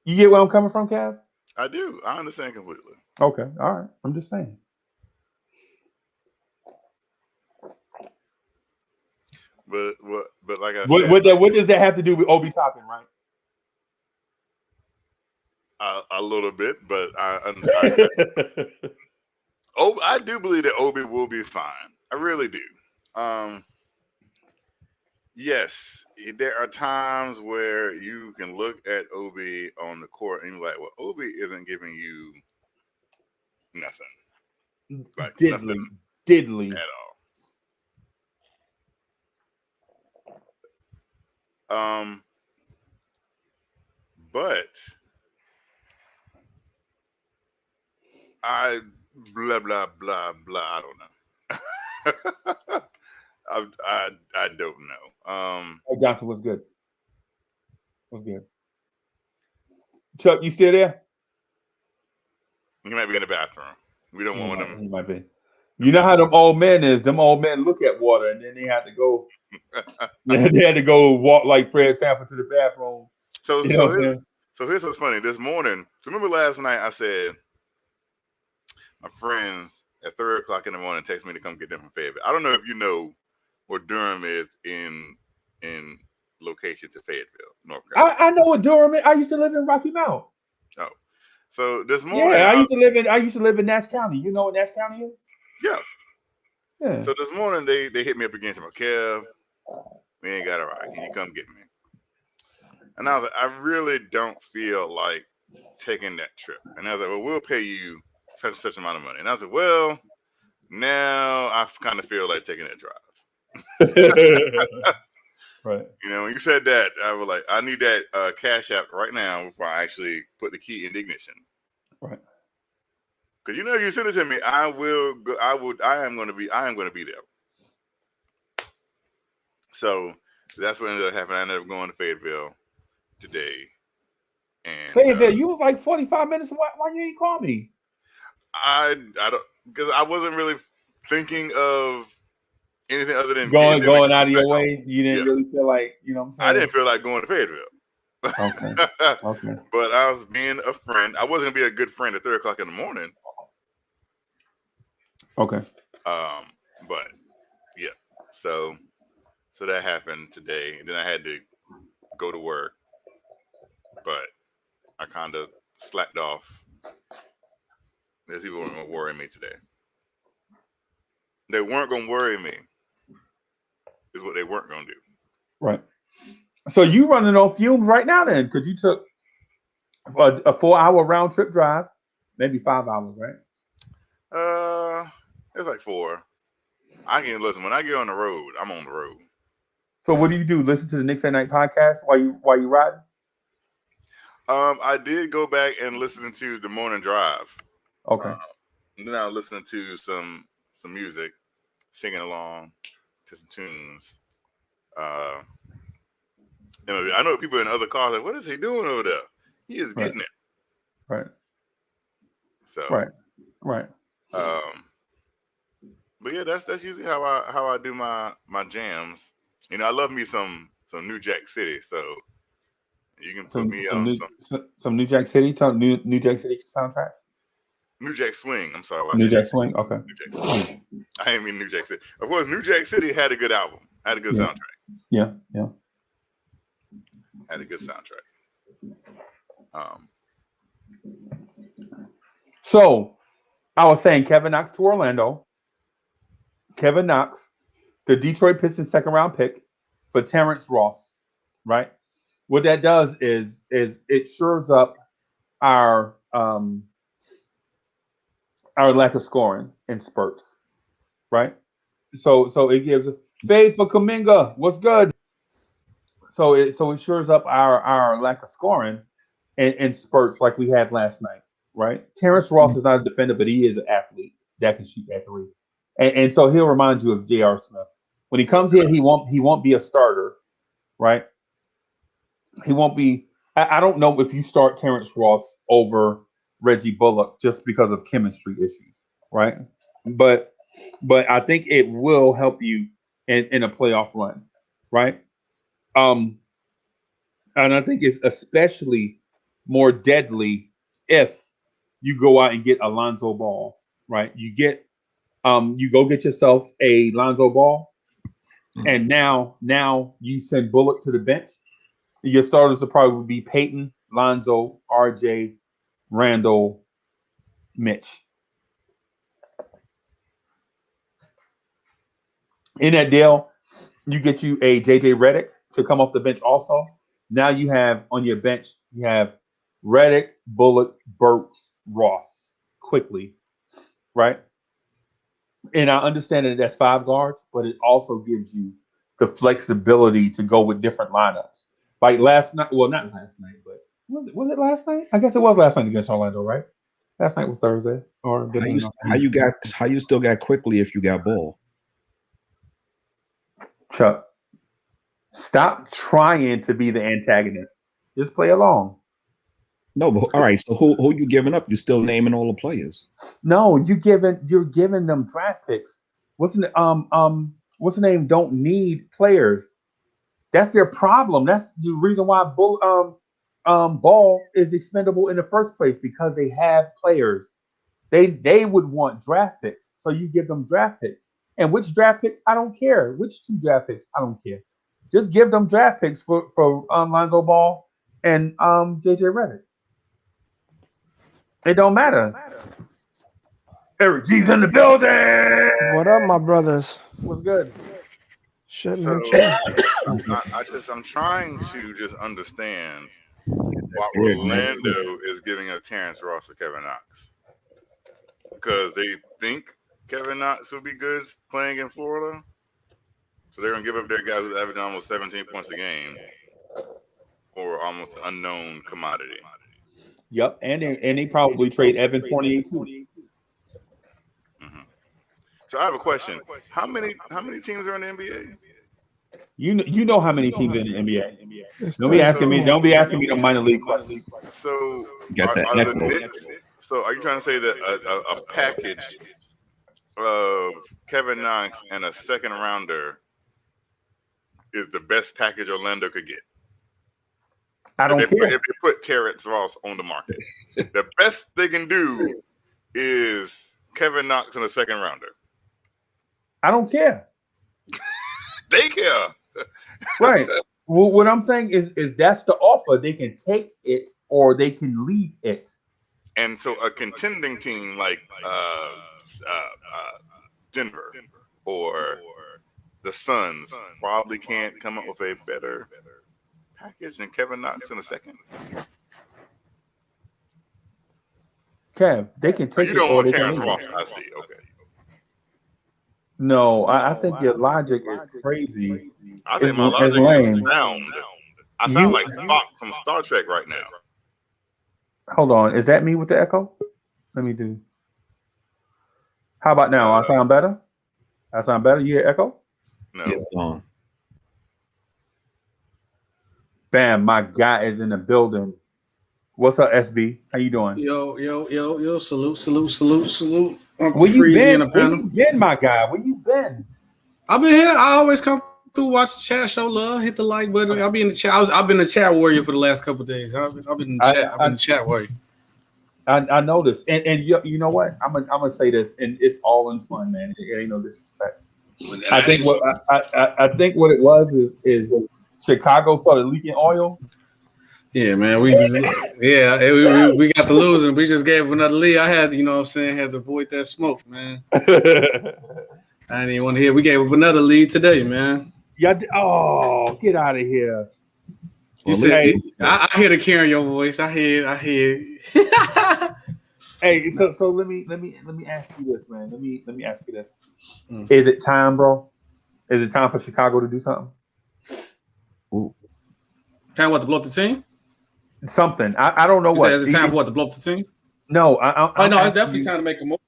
You get where I'm coming from, Cav? I do. I understand completely. Okay. All right. I'm just saying. But like I said, what does that have to do with Obi Toppin, right? A little bit, but I do believe that Obi will be fine. I really do. yes, there are times where you can look at Obi on the court and you're like, well, Obi isn't giving you nothing. Like diddly at all. But I blah blah blah blah. I don't know. I don't know. Hey, Johnson, what's good? What's good? Chuck, you still there? He might be in the bathroom. We don't want him. He might be. You know how them old men is. Them old men look at water and then they have to go. They had to go walk like Fred Sanford to the bathroom. So here's what's funny. This morning, so remember last night I said my friends at 3:00 in the morning text me to come get them from Fayetteville. I don't know if you know where Durham is in location to Fayetteville, North Carolina. I know what Durham is. I used to live in Rocky Mount. Oh, so this morning, I used to live in Nash County. You know what Nash County is? Yeah. So this morning they hit me up again. About Kev, we ain't got a ride. Can you come get me? And I was like, I really don't feel like taking that trip. And I was like, well, we'll pay you such amount of money. And I was like, well, now I kind of feel like taking that drive. Right. You know, when you said that, I was like, I need that Cash App right now before I actually put the key in the ignition. Right. Because you know, if you send it to me, I am going to be there. So that's what ended up happening. I ended up going to Fayetteville today. And Fayetteville, you was like 45 minutes away. Why you ain't call me? I don't, because I wasn't really thinking of anything other than going out of your way. You didn't really feel like, you know what I'm saying? I didn't feel like going to Fayetteville. Okay. But I was being a friend. I wasn't gonna be a good friend at 3:00 in the morning. Okay. But yeah. So that happened today. And then I had to go to work. But I kind of slacked off. There's people weren't gonna worry me today. They weren't gonna worry me. Is what they weren't gonna do. Right. So you running on fumes right now then? Because you took a 4-hour round trip drive, maybe 5 hours, right? It's like 4. I can listen when I get on the road. I'm on the road. So what do? Listen to the Knicks at Night podcast while you riding? I did go back and listen to the morning drive. Okay. And then I was listening to some music, singing along to some tunes. I know people in other cars like, what is he doing over there? He is getting it. Right. So Right. But yeah, that's usually how I do my jams. You know, I love me some New Jack City, so you can put me on some New Jack City, New Jack City soundtrack. New Jack Swing. I'm sorry. New Jack Swing. Okay. New Jack Swing. I didn't mean New Jack City. Of course, New Jack City had a good album. Had a good soundtrack. Yeah. Had a good soundtrack. So I was saying Kevin Knox to Orlando. Kevin Knox, the Detroit Pistons 2nd round pick for Terrence Ross, right? What that does is it shores up our lack of scoring in spurts, right? So it gives fade for Kuminga. What's good? So it shores up our lack of scoring in spurts like we had last night, right? Terrence Ross is not a defender, but he is an athlete that can shoot that 3. And so he'll remind you of J.R. Smith. When he comes here, he won't be a starter, right? He won't be. I don't know if you start Terrence Ross over Reggie Bullock just because of chemistry issues, right? But I think it will help you in a playoff run, right? And I think it's especially more deadly if you go out and get Alonzo Ball, right? You go get yourself a Lonzo Ball, and now you send Bullock to the bench. Your starters will probably be Peyton, Lonzo, RJ, Randall, Mitch. In that deal, You get you a JJ Redick to come off the bench also. Now you have on your bench, you have Redick, Bullock, Burks, Ross, quickly, right? And I understand that that's 5 guards, but it also gives you the flexibility to go with different lineups. Like last night, well, not last night, but was it last night? I guess it was last night against Orlando, right? Last night was Thursday, or how you still got quickly if you got ball? Chuck, stop trying to be the antagonist. Just play along. No, but all right. So who you giving up? You're still naming all the players. No, you're giving them draft picks. What's the name? Don't need players. That's their problem. That's the reason why Ball is expendable in the first place, because they have players. They would want draft picks, so you give them draft picks. And which draft pick? I don't care. Which 2 draft picks? I don't care. Just give them draft picks for Lonzo Ball and JJ Redick. It don't matter. Eric G's in the building. What up, my brothers? What's good? Shit, So, man. I'm trying to just understand why Orlando is giving up Terrence Ross or Kevin Knox, because they think Kevin Knox will be good playing in Florida, so they're gonna give up their guy who's averaging almost 17 points a game for almost an unknown commodity. Yep, and they probably trade Evan Fournier too. Mm-hmm. So I have a question: How many teams are in the NBA? You know how many teams in the NBA? Don't be asking me no minor league questions. So are the Knicks? So are you trying to say that a package of Kevin Knox and a second rounder is the best package Orlando could get? I don't care. If they put Terrence Ross on the market, the best they can do is Kevin Knox and a second rounder. I don't care. They care. Right. Well, what I'm saying is that's the offer. They can take it or they can leave it. And so a contending team like Denver or the Suns probably can't come up with a better package than Kevin Knox in a second. Kev, they can take it. You don't want Terrence Ross, I see. Okay. No, I think your logic is crazy. I think my logic is sound. I sound like Spock from Star Trek right now. Hold on. Is that me with the echo? Let me do. How about now? I sound better? I sound better? You hear echo? No. Bam, my guy is in the building. What's up, SB? How you doing? Yo. Salute. Uncle Where you Freezy been? in the panel. Where you been, my guy? Where you been? I've been here. I always come through, watch the chat, show love, hit the like button. I'll be in the chat. I've been a chat warrior for the last couple of days. I've been in the chat. I've been a chat warrior. I noticed, and you know what? I'm gonna say this, and it's all in fun, man. It ain't no disrespect. I think what it was is Chicago started leaking oil. Yeah, man. We got the losing. We just gave another lead. I had, had to avoid that smoke, man. I didn't even want to hear. We gave up another lead today, man. Yeah. Oh, get out of here. You said, I hear the care in your voice. I hear. Hey, so let me ask you this, man. Let me ask you this. Is it time, bro? Is it time for Chicago to do something? Ooh. Time what, to blow up the team? Something. I don't know what. Is it time for what, to blow up the team? No, it's definitely time to make a move.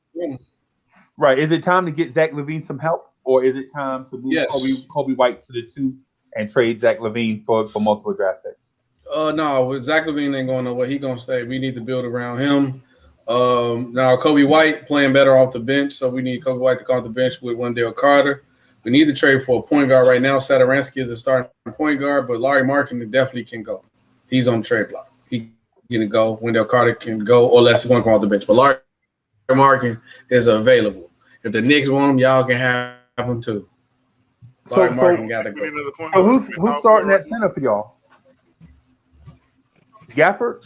Right. Is it time to get Zach LaVine some help, or is it time to move Kobe White to the 2 and trade Zach LaVine for multiple draft picks? No, Zach LaVine ain't going nowhere. He gonna stay. We need to build around him. Now Kobe White playing better off the bench, so we need Kobe White to come off the bench with Wendell Carter. We need to trade for a point guard right now. Saturansky is a starting point guard, but Larry Markin definitely can go. He's on the trade block. He can go. Wendell Carter can go, or unless he's going to come off the bench. But Larry Markin is available. If the Knicks want him, y'all can have him too. Larry Markin got to go. So who's starting at center for y'all? Gafford?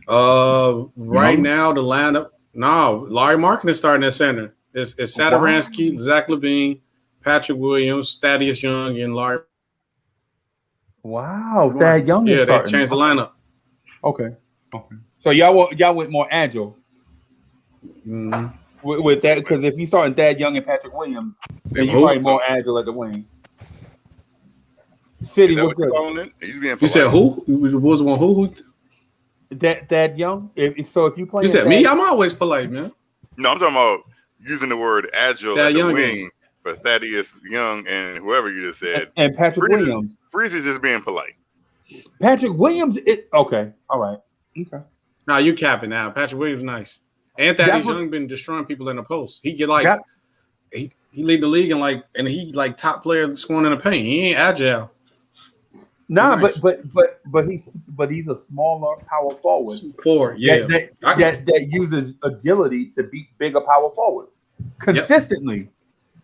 Right now the lineup. No, Larry Markin is starting at center. It's Saturansky, Zach LaVine, Patrick Williams, Thaddeus Young, and Larry. Wow, Thad Young is starting. They changed the lineup. Okay. So y'all went more agile with that, because if you starting Thad Young and Patrick Williams, then you're probably more agile at the wing. City, what's good? You said who? What was the one who? Thad Young. If you play, you said me. I'm always polite, man. No, I'm talking about using the word agile Thad at the Young wing for Thaddeus Young and whoever you just said. And Patrick Williams. Freeze is just being polite. Patrick Williams. Okay. All right. Okay. Now you capping now. Patrick Williams nice. And Thaddeus Young been destroying people in the post. He get like he lead the league and he like top player scoring in the paint. He ain't agile. Nah, nice. but he's a smaller power forward. Forward, yeah. That uses agility to beat bigger power forwards consistently.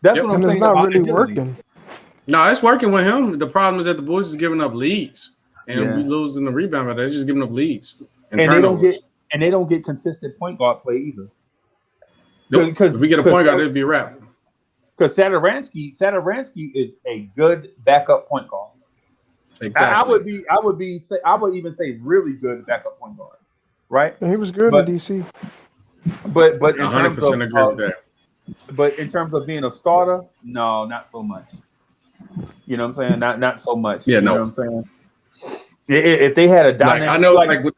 That's what I'm saying. It's not really working. No, it's working with him. The problem is that the boys is giving up leads, and we losing the rebound. But they're just giving up leads, and they don't get consistent point guard play either. Because if we get a point guard, it'd be a wrap. Because Satoransky is a good backup point guard. Exactly. I would even say really good backup point guard, right? And he was good in DC. But in 100% agree with that. But in terms of being a starter, no, not so much. You know what I'm saying? Not so much. Yeah, you know what I'm saying? If they had a dynamic, I know, like with,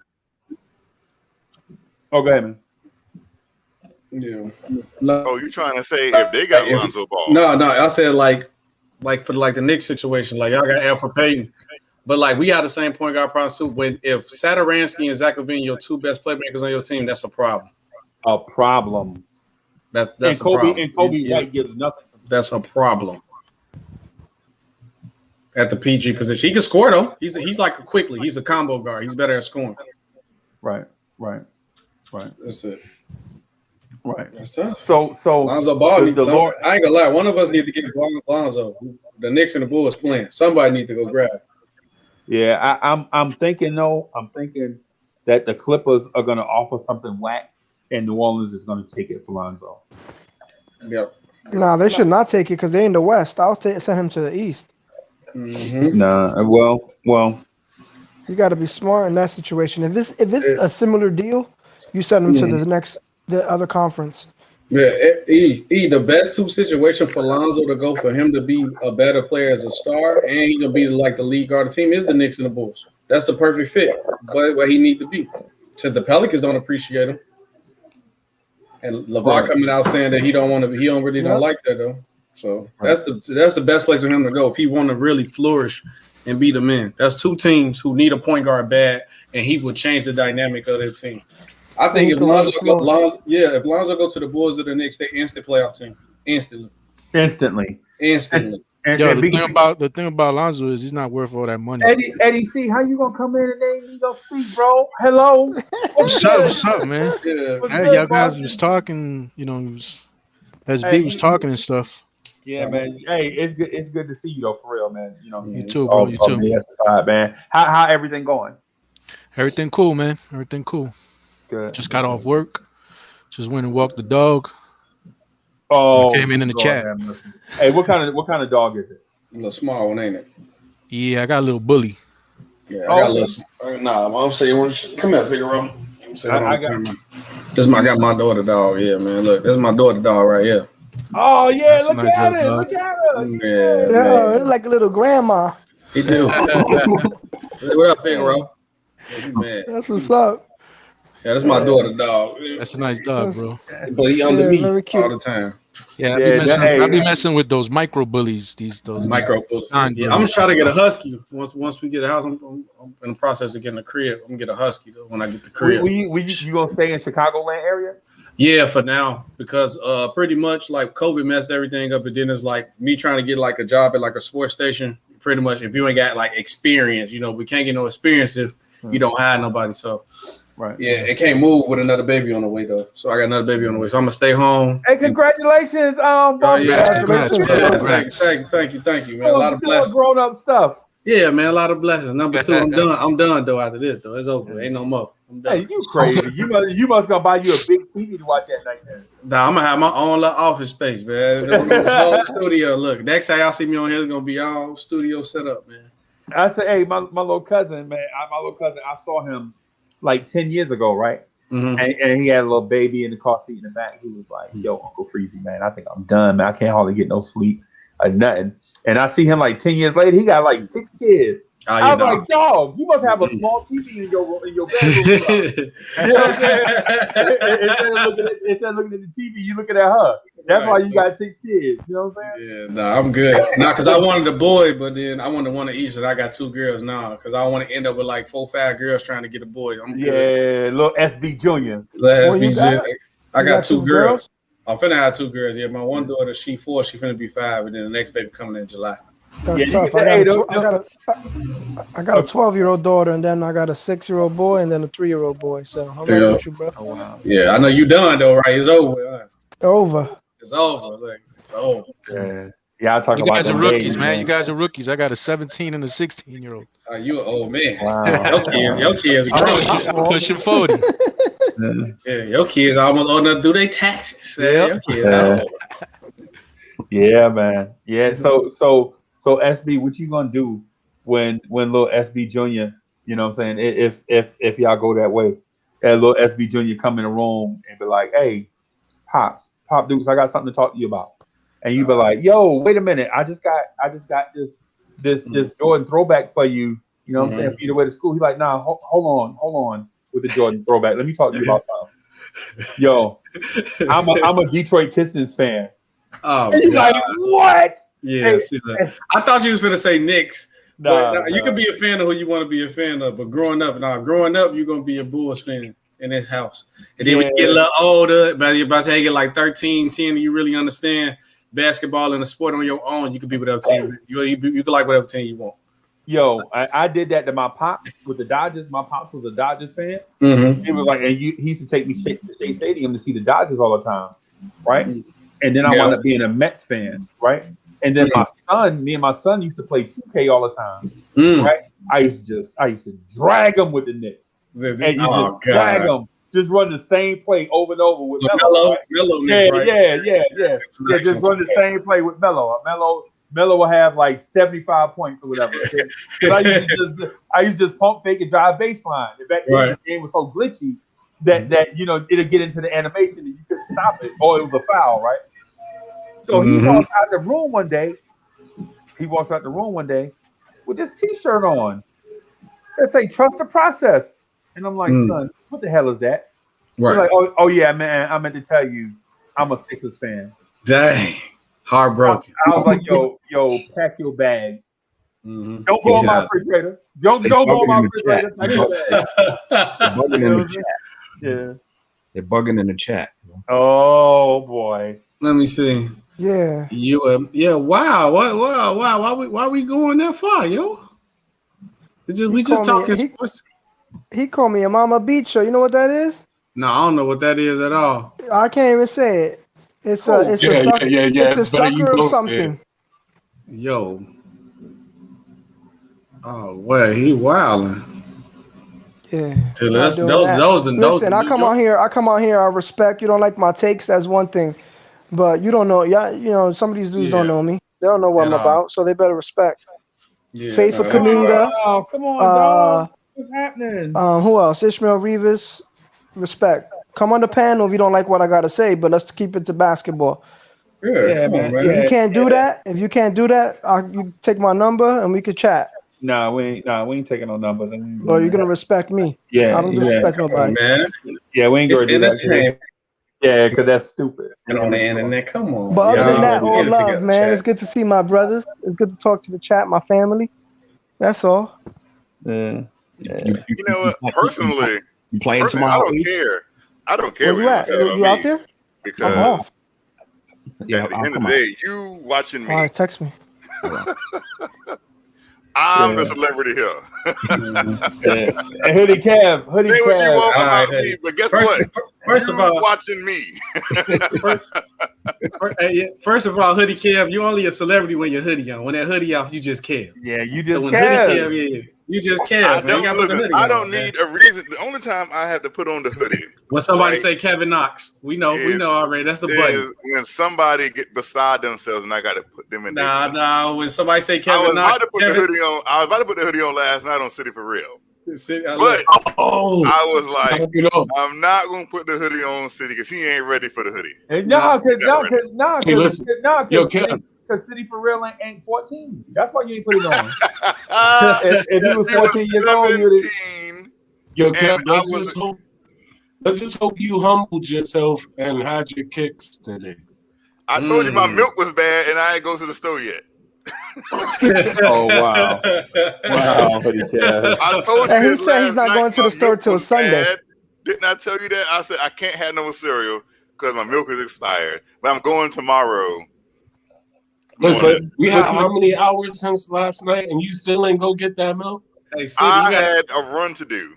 go ahead, man. Yeah. Oh, you trying to say if they got Lonzo Ball? No, I said like for the Knicks situation, like y'all got Alfred Payton. But like we got the same point guard problem too. When if Satoransky and Zach LaVine, your two best playmakers on your team, that's a problem. A problem. That's and a problem. And Kobe White gives nothing. That's a problem. At the PG position, he can score though. He's like a quickly. He's a combo guard. He's better at scoring. Right. That's it. Right. That's tough. So Lonzo Ball needs to. I ain't gonna lie. One of us need to get Lonzo. The Knicks and the Bulls playing. Somebody need to go grab. Yeah, I'm thinking that the Clippers are going to offer something whack, and New Orleans is going to take it for Lonzo. Yep. Nah, they should not take it because they're in the West. I'll send him to the East. Mm-hmm. Nah, well, you got to be smart in that situation. If it's a similar deal, you send him to the other conference. Yeah, the best two situation for Lonzo to go for him to be a better player as a star, and he gonna be like the lead guard of the team is the Knicks and the Bulls. That's the perfect fit, but where he need to be. So the Pelicans don't appreciate him, and LeVar coming out saying that he don't like that though. So that's the best place for him to go if he want to really flourish and be the man. That's two teams who need a point guard bad, and he would change the dynamic of their team. I think if Lonzo go to the Bulls or the Knicks, they instant playoff team. Instantly. And the thing about Lonzo is he's not worth all that money. Eddie C, how you gonna come in and they ain't even gonna speak, bro? Hello. What's up, man? Yeah. Hey, y'all guys was talking, as B was talking and stuff. Yeah, man. Hey, it's good to see you though, for real, man. You know, you too, bro. You too. Yes, man. How everything going? Everything cool, man. Everything cool. Good. Just got off work. Just went and walked the dog. Oh, came in the chat. Hey, what kind of dog is it? A little small one, ain't it? Yeah, I got a little bully. Yeah, I got a little. Nah, I'm saying, come here, Figaro. I got my daughter dog. Yeah, man. Look, this is my daughter dog right here. Oh yeah, look at it. Look at her. Yeah, it's like a little grandma. He do. What up, Figaro? That's what's up. Yeah, that's my daughter dog. That's a nice dog, bro. But he under me all the time. Yeah, I be messing with those micro bullies. Those micro bullies. Yeah, I'm gonna try to get a husky once we get a house. I'm in the process of getting a crib. I'm gonna get a husky though when I get the crib. You gonna stay in Chicagoland area? Yeah, for now, because pretty much like COVID messed everything up, and then it's like me trying to get like a job at like a sports station. Pretty much, if you ain't got like experience, we can't get no experience if you don't hire nobody. So. Right. Yeah, it can't move with another baby on the way though. So I got another baby on the way. So I'm gonna stay home. Hey, congratulations, Thank you, man. A lot of blessings. Grown up stuff. Yeah, man, a lot of blessings. Number 2, I'm done. I'm done though. After this, though, it's over. Ain't no more. I'm done. Hey, you crazy? You must gonna buy you a big TV to watch that night. Nah, I'm gonna have my own little office space, man. This whole studio. Look, next time y'all see me on here, it's gonna be all studio set up, man. I said, hey, my little cousin, man. I saw him like 10 years ago, right? Mm-hmm. And he had a little baby in the car seat in the back. He was like, yo, Uncle Freezy, man, I think I'm done, man. I can't hardly get no sleep or nothing. And I see him like 10 years later, he got like 6 kids. I was like, dog, you must have a small TV in your bedroom. You know what I'm saying? Instead of looking at the TV, you looking at her. That's why you got 6 kids. You know what I'm saying? Yeah, nah, I'm good. Nah, because I wanted a boy, but then I wanted one of each, and I got 2 girls now. Because I want to end up with like 4, 5 girls trying to get a boy. I'm good. Yeah, little SB Junior. I got 2 girls. I'm finna have 2 girls. Yeah, my one daughter, she 4, she finna be 5, and then the next baby coming in July. I got a 12-year-old daughter, and then I got a 6-year-old boy, and then a 3-year-old boy. So I'm ready with you, bro. Oh, wow. Yeah, I know you done though, right? It's over. Over. It's over. Look, it's over. Yeah. I talk You about guys are them rookies, babies, man. You guys are rookies. I got a 17 and a 16-year-old. You an old man. Wow. Your kids are grown. Pushing 40. Yeah, your kids are almost old enough to do their taxes. Yeah, your kids are old. Yeah, man. Yeah. So SB, what you gonna do when little SB Junior, you know what I'm saying? If y'all go that way, and little SB Junior come in the room and be like, hey, Pop Dukes, I got something to talk to you about. And you be like, yo, wait a minute, I just got this Jordan throwback for you. You know what I'm saying? For you to wear to school. He's like, nah, hold on with the Jordan throwback. Let me talk to you about something. Yo, I'm a Detroit Pistons fan. Oh, and he's like, what? Yeah, I thought you was gonna say Knicks. Nah, you can be a fan of who you want to be a fan of, but growing up, you're gonna be a Bulls fan in this house. And then when you get a little older, by the time you get like 13, 10, and you really understand basketball and the sport on your own, you can be whatever team you can like whatever team you want. Yo, I did that to my pops with the Dodgers. My pops was a Dodgers fan. Mm-hmm. It was like, and he used to take me to State Stadium to see the Dodgers all the time, right? And then I wound up being a Mets fan, right? And then me and my son used to play 2K all the time, right? I used to drag them with the Knicks, and you drag them, just run the same play over and over with Melo. Right? Yeah. Just run the same play with Melo. Melo will have like 75 points or whatever. I used to just pump fake and drive baseline. In fact, the game was so glitchy that it'll get into the animation and you couldn't stop it, or it was a foul, right? So he walks out the room one day. With this T-shirt on that say "Trust the process," and I'm like, "Son, what the hell is that?" Right? Like, oh yeah, man. I meant to tell you, I'm a Sixers fan. Dang, heartbroken. I was like, yo, pack your bags. Don't go on my refrigerator. Don't go on my refrigerator. Pack your bags. They're bugging in the chat. Oh boy. Let me see. Yeah. Wow. Why we going that far, yo? We just talking sports. He called me a Mama Beach. You know what that is? No, I don't know what that is at all. I can't even say it. It's a sucker or something. Yo. Oh, wait, he wilding. Yeah. Listen, I come out here, I respect. You don't like my takes, that's one thing. But you don't know, some of these dudes don't know me. They don't know what I'm about, so they better respect. Yeah, Faith for Kaminga. Oh, come on, dog. What's happening? Who else? Ishmael Rivas. Respect. Come on the panel if you don't like what I gotta say, but let's keep it to basketball. Yeah, man. If you can't do that, you take my number and we could chat. Nah, we ain't taking no numbers. But you're gonna respect me. Yeah, I don't disrespect nobody. Man. Yeah, we ain't gonna do that. Yeah, because that's stupid. And on the internet, come on. But other than that, all love, man. It's good to see my brothers. It's good to talk to the chat, my family. That's all. Yeah. You know what? Personally, you playing tomorrow? I don't care. Where you at? You out there? Because I'm off. at the end of the day, you watching me. All right, text me. I'm the celebrity here. And Hoodie Cab. Say what you want about me, but guess what? First of all, watching me. First of all, Hoodie Kev, you only a celebrity when your hoodie on. When that hoodie off, you just Kev. Yeah, you just so when Kev. Hoodie Kev, yeah, you just Kev. I don't need a reason. The only time I have to put on the hoodie when somebody say Kevin Knox, we know already. That's the button. When somebody get beside themselves and I got to put them in. Nah. When somebody say Kevin Knox, I was about to put the hoodie on last night on City for Real. But I was like, I'm not gonna put the hoodie on City because he ain't ready for the hoodie. Because City for Real ain't 14. That's why you ain't put it on. if he was 14 years old, you would have. Yo, Kev, let's just hope you humbled yourself and had your kicks today. I told you my milk was bad and I ain't go to the store yet. Oh wow! Wow! I told you he said he's not going to the store till Sunday. Bad. Didn't I tell you that? I said I can't have no cereal because my milk is expired. But I'm going tomorrow. Listen, we had how many hours since last night, and you still ain't go get that milk? Hey, City, I had a run to do.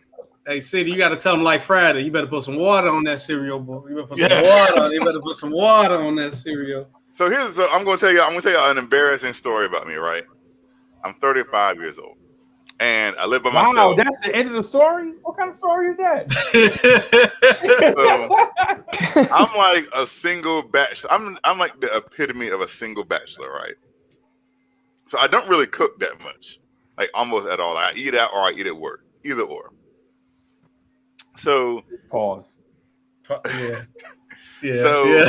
Hey, City, you got to tell them like Friday. You better put some water on that cereal, boy. You better put some water. You better put some water on that cereal. So I'm going to tell you an embarrassing story about me, right? I'm 35 years old, and I live by myself. Wow, that's the end of the story? What kind of story is that? So, I'm like a single bachelor. I'm like the epitome of a single bachelor, right? So I don't really cook that much, like almost at all. I eat out or I eat at work, either or. So pause. Yeah. So I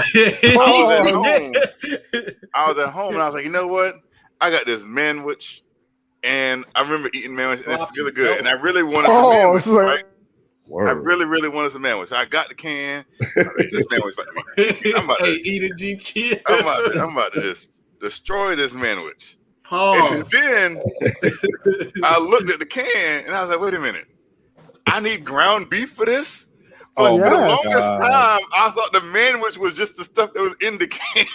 was at home and I was like, you know what? I got this manwich, and I remember eating manwich, and it's really good. And I really wanted some manwich, right? I really wanted some manwich. I got the can. I ate this manwich. I'm about to eat it, GQ. I'm about to just destroy this manwich. Oh. And then I looked at the can and I was like, wait a minute. I need ground beef for this? For the longest time, I thought the manwich was just the stuff that was in the can.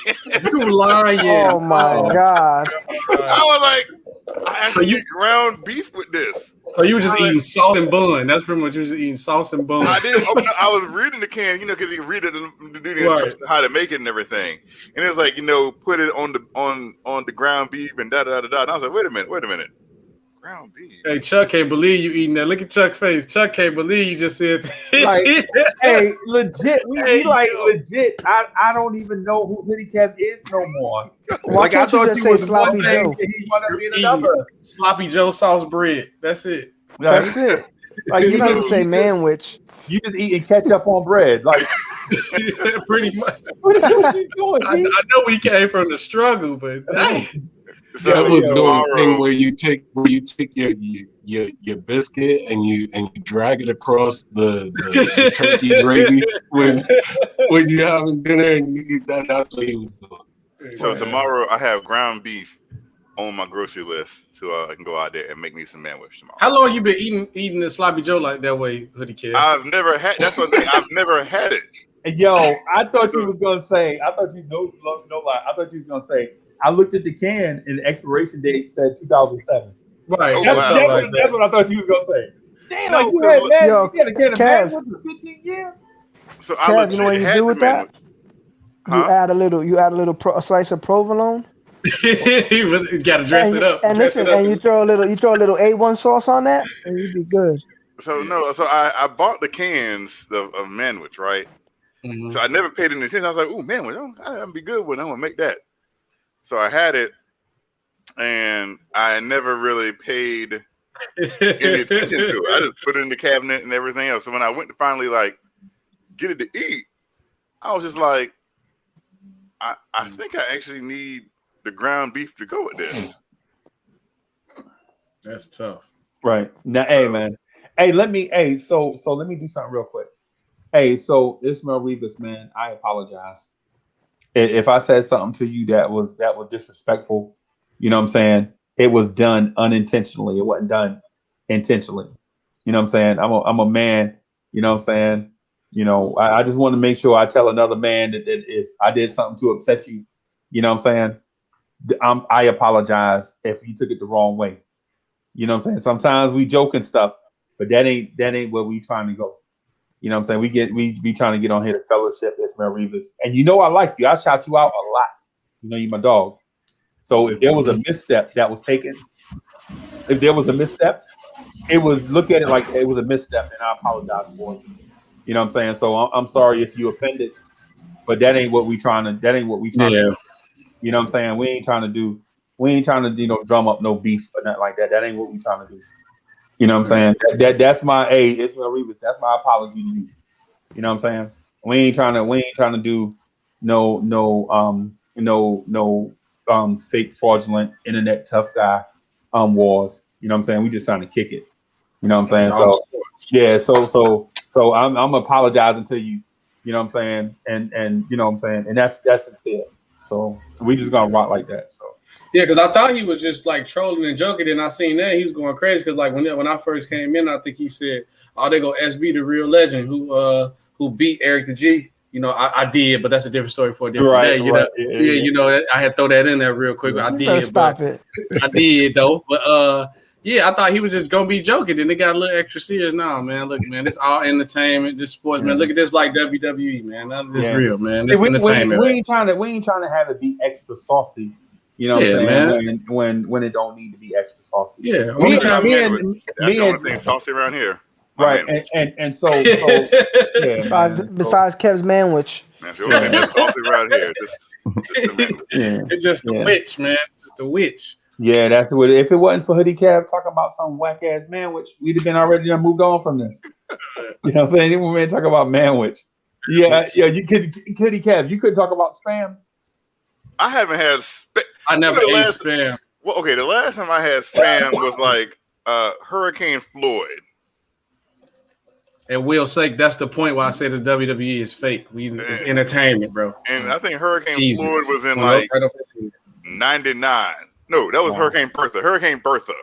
You lying. Oh my God. I was like, I actually need ground beef with this. So you were just eating sauce and bun. That's pretty much you were just eating sauce and bun. I didn't open up, I was reading the can, because you read it to do the instructions how to make it and everything. And it's like, put it on the ground beef and da-da-da-da. And I was like, wait a minute. Ground beef. Hey, Chuck can't believe you eating that. Look at Chuck's face. Chuck can't believe you just said like, hey, legit. We like legit. I don't even know who Hoodie Kev is no more. Why I thought you was Sloppy one thing Joe? and he wanted to be another. Sloppy Joe sauce bread. That's it. That's it. Like you don't say manwich. You just eating ketchup on bread, like pretty much. What you doing? I know we came from the struggle, but dang. So that was the thing where you take your biscuit and you drag it across the turkey gravy when you're having dinner and you eat that. That's what he was doing. So tomorrow I have ground beef on my grocery list, so I can go out there and make me some manwich tomorrow. How long you been eating the sloppy Joe like that way, Hoodie Kid? I've never had. That's what I've never had it. Yo, I thought you was gonna say. I thought you no lie. I thought you was gonna say. I looked at the can and the expiration date said 2007. Right. That's what I thought you was gonna say. Damn, you had a can of manwich for 15 years. So I legit you know what you do with that? You add a little slice of provolone. You gotta dress it up. And listen, and you throw a little A1 sauce on that, and you'd be good. So I bought the cans of manwich, right? Mm-hmm. So I never paid any attention. I was like, "Ooh, manwich, that'd be good when I'm gonna make that." So I had it, and I never really paid any attention to it. I just put it in the cabinet and everything else. So when I went to finally get it to eat, I was just like, I think I actually need the ground beef to go with this. That's tough. Right. Now, hey man. Hey, let me do something real quick. Hey, so Ismail Rivas, man, I apologize. If I said something to you that was disrespectful, you know what I'm saying? It was done unintentionally. It wasn't done intentionally. You know what I'm saying? I'm a man, you know what I'm saying? I just want to make sure I tell another man that if I did something to upset you, you know what I'm saying? I apologize if you took it the wrong way. You know what I'm saying? Sometimes we joke and stuff, but that ain't where we trying to go. You know what I'm saying? We be trying to get on here to fellowship, Ismail Rivas. And you know I like you. I shout you out a lot. You know, you my dog. So if there was a misstep that was taken, it was look at it like it was a misstep, and I apologize for it. You know what I'm saying? So I'm sorry if you offended, but that ain't what we trying to do. You know what I'm saying? We ain't trying to drum up no beef or nothing like that. That ain't what we trying to do. You know what I'm saying? That's my Ismail Rivas. That's my apology to you. You know what I'm saying? We ain't trying to do no fake fraudulent internet tough guy wars. You know what I'm saying? We just trying to kick it. You know what I'm saying? So yeah, so I'm apologizing to you. You know what I'm saying? And you know what I'm saying? And that's sincere. So we just gonna rock like that. So yeah, because I thought he was just like trolling and joking, and I seen that he was going crazy. Because like when I first came in, I think he said, "Oh, they go SB, the real legend, who beat Eric the G." You know, I did, but that's a different story for a different day. You know, you know, I had to throw that in there real quick. But I did, I did though. But yeah, I thought he was just gonna be joking. Then it got a little extra serious now, man. Look, man, it's all entertainment, this sports, man. Look at this like WWE, man. None of this real, man. This entertainment. We ain't trying to have it be extra saucy. You know what I'm saying? Man. When it don't need to be extra saucy. Yeah, that's the only thing saucy around here. Right, and so yeah, besides Kev's manwich. That's the only thing that's saucy around here. It's just the witch, man. It's just the witch. Yeah, that's what. If it wasn't for Hoodie Cav talking about some whack ass manwich, we'd have been already moved on from this. You know what I'm saying? We ain't talking about manwich. Yeah. You could Hoodie Cav. You could talk about spam. I haven't had spam. I never ate spam. Well, okay, the last time I had spam was like Hurricane Floyd. And Will Sake, that's the point why I say this WWE is fake. It's entertainment, bro. And I think Hurricane Floyd was in like 99. No, that was Hurricane Bertha. Hurricane Bertha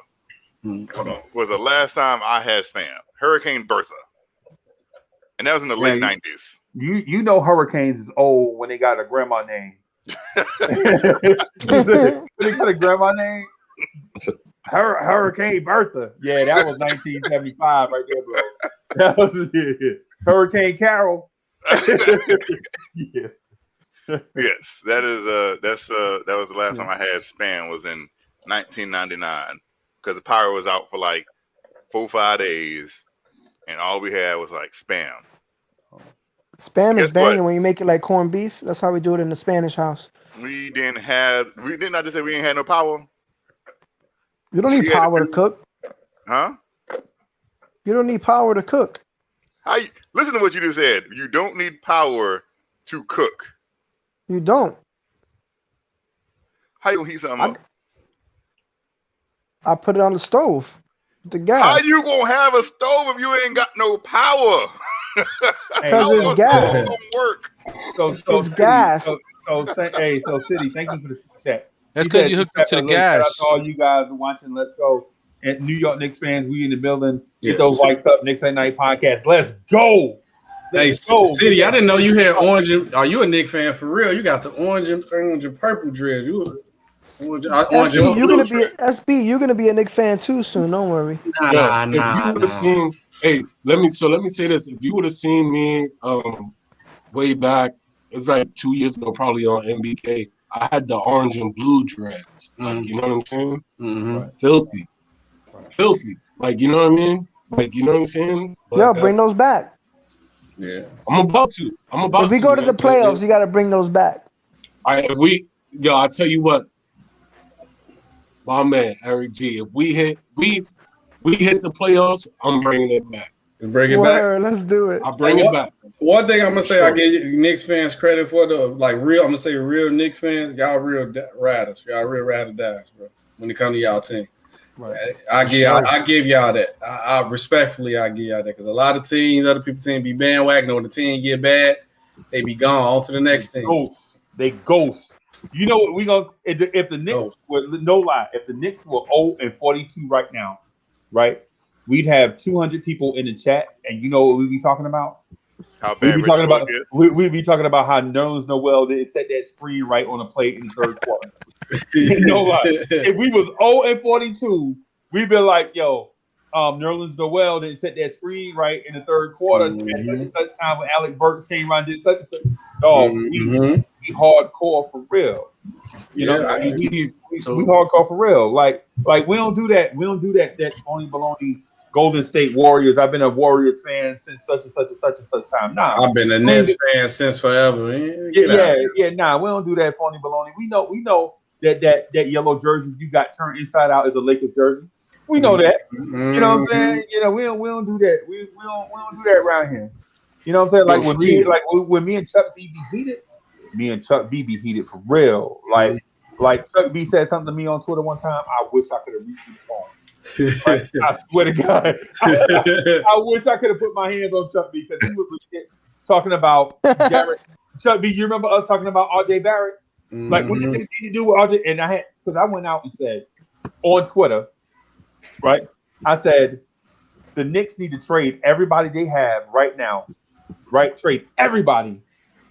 was the last time I had spam. Hurricane Bertha. And that was in the late 90s. You know hurricanes is old when they got a grandma name. They got a grandma name? Hurricane Bertha. Yeah, that was 1975 right there, bro. That was Hurricane Carol. Yeah. Yes, that was the last time I had spam was in 1999 because the power was out for like 4-5 days, and all we had was like spam. Spam is banging when you make it like corned beef. That's how we do it in the Spanish house. We didn't I just say we ain't had no power? You don't need power to cook. Huh? You don't need power to cook. Listen to what you just said. You don't need power to cook. You don't. How you gonna heat something up? I put it on the stove. The gas. How you gonna have a stove if you ain't got no power? Because it's gas. Work. So it's gas. So City, thank you for the chat. That's because you hooked up to the gas. Shout out to all you guys watching. Let's go. And New York Knicks fans, we in the building. Get those likes up. Knicks at Night podcast. Let's go. City, I didn't know you had orange. Are you a Knicks fan for real? You got the orange and purple dress. You're gonna be a Knicks fan too soon. Don't worry. Nah. Hey, let me say this. If you would have seen me way back, it was like 2 years ago, probably on MBK. I had the orange and blue dreads. Like, you know what I'm saying? Mm-hmm. Filthy. Like, you know what I mean? Like, you know what I'm saying? But bring those back. Yeah, I'm about to. If we go to the playoffs, you got to bring those back. All right, I'll tell you what, my man Eric G. If we hit the playoffs, I'm bringing it back. Bring it back. Let's do it. I'll bring it back. One thing I'm gonna say, I give Knicks fans credit for real. I'm gonna say real Knicks fans, y'all real riders, y'all real ride or dies, bro. When it comes to y'all team. Right. I give y'all that. I respectfully give y'all that because a lot of teams, other people's team be bandwagon. When the team get bad, they be gone on to the next team. They ghost. You know what we gonna if the Knicks were no lie, if the Knicks were 0-42 right now, right? We'd have 200 people in the chat, and you know what we'd be talking about? How bad we'd be talking about how Nerlens Noel did set that screen right on a plate in the third quarter. You know what? If we was 0-42, we'd be like, yo, Nerlens Noel didn't set that screen right in the third quarter at such and such time when Alec Burks came around and did such and such. Dog, we hardcore for real. You know, we hardcore for real. Like we don't do that. We don't do that phony baloney Golden State Warriors. I've been a Warriors fan since such and such and such and such time. Nah, I've been a Nets fan since forever. Nah, we don't do that phony baloney. We know that yellow jersey you got turned inside out is a Lakers jersey. We know that. You know what I'm saying? You know, we don't do that. We don't do that around here. You know what I'm saying? Like when me and Chuck B be heated, me and Chuck B be heated for real. Like Chuck B said something to me on Twitter one time. I wish I could have reached the phone. Like, I swear to God, I wish I could have put my hands on Chuck B because he was legit talking about Jarrett. Chuck B, you remember us talking about RJ Barrett? Like, what you think he need to do with RJ? And I went out and said on Twitter, right? I said the Knicks need to trade everybody they have right now, right? Trade everybody,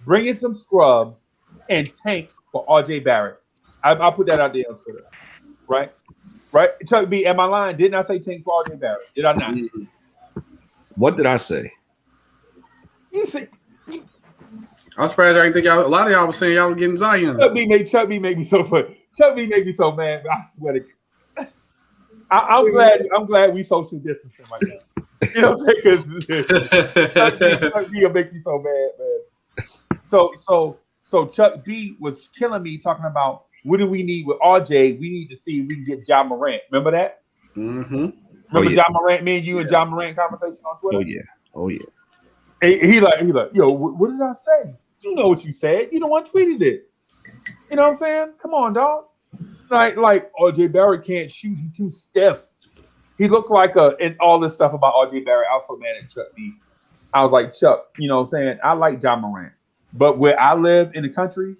bring in some scrubs, and tank for RJ Barrett. I put that out there on Twitter, right? Right? Chuck B, am I lying? Didn't I say tank for RJ Barrett? Did I not? What did I say? You said. I'm surprised I didn't think y'all. A lot of y'all was saying y'all was getting Zion. Chuck B made me so funny. Chuck B made me so mad. I swear to God. I'm glad we social distancing right now. You know what I'm saying? Because Chuck B will make me so mad, man. So Chuck B was killing me talking about what do we need with RJ? We need to see if we can get John Morant. Remember that? Remember John Morant? Me and you and John Morant conversation on Twitter. Oh yeah. He like, yo, what did I say? You know what you said. You the one tweeted it. You know what I'm saying? Come on, dog. Like RJ Barrett can't shoot. He too stiff. He looked like and all this stuff about RJ Barrett. I was so mad at Chuck B. I was like, Chuck, you know what I'm saying? I like John Morant. But where I live in the country,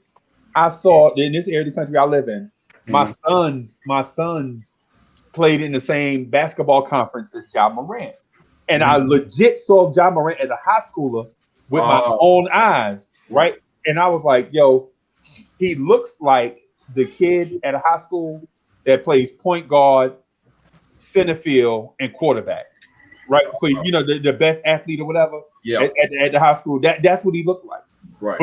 I saw in this area of the country I live in, my sons played in the same basketball conference as John Morant. And I legit saw John Morant as a high schooler with my own eyes, right? And I was like, yo, he looks like the kid at a high school that plays point guard, center field, and quarterback, right? For the best athlete or whatever at the high school. That's what he looked like. Right.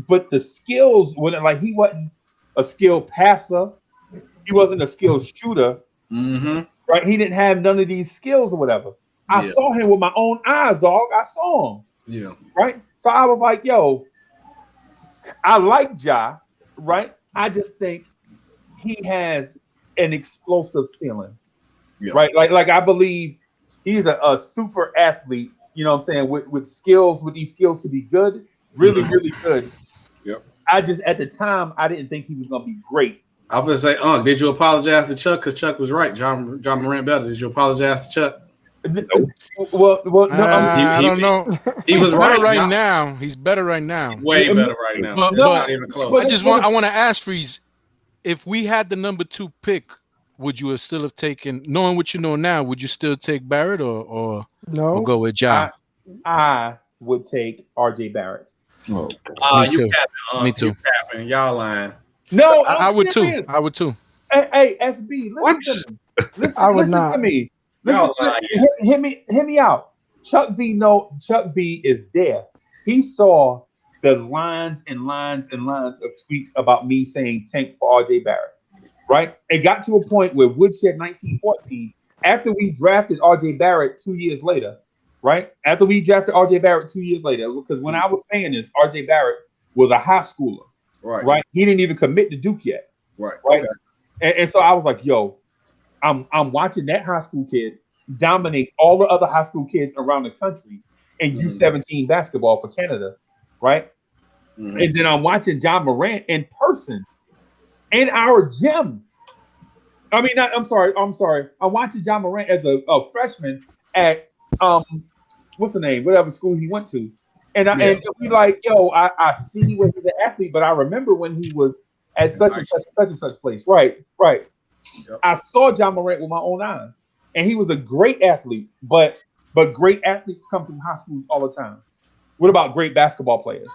But the skills, he wasn't a skilled passer. He wasn't a skilled shooter. Right? He didn't have none of these skills or whatever. I saw him with my own eyes, dog. I saw him. Yeah. Right? So I was like, yo, I like Ja, right? I just think he has an explosive ceiling. Yeah. Right? Like I believe he's a super athlete, you know what I'm saying, with skills, with these skills to be good, really good. Yep. I just at the time I didn't think he was gonna be great. I was gonna say, did you apologize to Chuck? Because Chuck was right. John Morant better. Did you apologize to Chuck? Well, no, I don't know. He was right now. He's better right now. Way better right now. But not even close. I want to ask Freeze, if we had the number 2 pick, would you still have taken, knowing what you know now, would you still take Barrett or no? Or go with Ja? I would take RJ Barrett. Oh, you capping? Me too. You capping? Y'all lying? No, I would too. I would too. Hey, SB, listen to me. Listen to me. Hear me out. Chuck B is there. He saw the lines and lines and lines of tweets about me saying tank for RJ Barrett. Right? It got to a point where Woodshed 1914, after we drafted RJ Barrett 2 years later, right? After we drafted RJ Barrett 2 years later, because when I was saying this, RJ Barrett was a high schooler. Right? He didn't even commit to Duke yet. Right? Okay. And so I was like, yo, I'm watching that high school kid dominate all the other high school kids around the country in U17 basketball for Canada, right? And then I'm watching John Morant in person in our gym. I'm sorry. I'm watching John Morant as a freshman at what's the name? Whatever school he went to. And we like, yo, I see when he's an athlete, but I remember when he was at such and such place. Right. Yep. I saw John Morant with my own eyes, and he was a great athlete. But great athletes come through high schools all the time. What about great basketball players,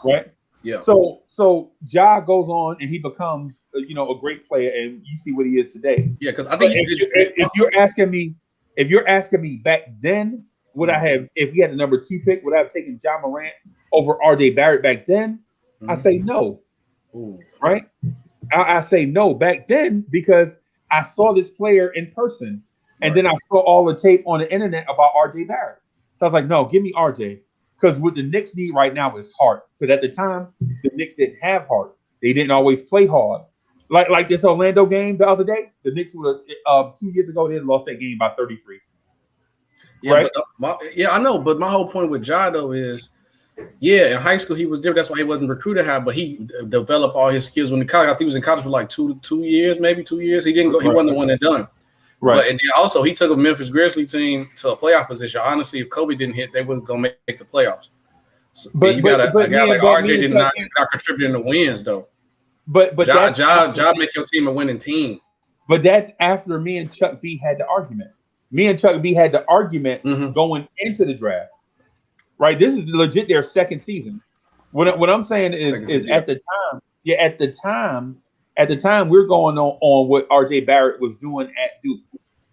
right? Yeah. So Ja goes on and he becomes a great player, and you see what he is today. Yeah, because I think if you're asking me if you're asking me back then, would I have, if we had the number 2 pick, would I have taken John Morant over RJ Barrett back then? I say no. Ooh. Right? I say no back then because I saw this player in person, and then I saw all the tape on the internet about RJ Barrett. So I was like, no, give me RJ. Because what the Knicks need right now is heart. Because at the time, the Knicks didn't have heart. They didn't always play hard. Like this Orlando game the other day, the Knicks would have 2 years ago, they had lost that game by 33. Yeah, right? But I know. But my whole point with Ja though is, yeah, in high school he was different. That's why he wasn't recruited high. But he developed all his skills when he college. I think he was in college for like two years, maybe 2 years. He didn't go. He wasn't the one that done. Right. But and then also he took a Memphis Grizzlies team to a playoff position. Honestly, if Kobe didn't hit, they wouldn't go make the playoffs. So, but you got a guy like RJ did not contributing to wins though. But Ja make your team a winning team. But that's after me and Chuck B had the argument. Me and Chuck B had the argument going into the draft. Right? This is legit their second season. What I'm saying is at the time, at the time we're going on what RJ Barrett was doing at Duke.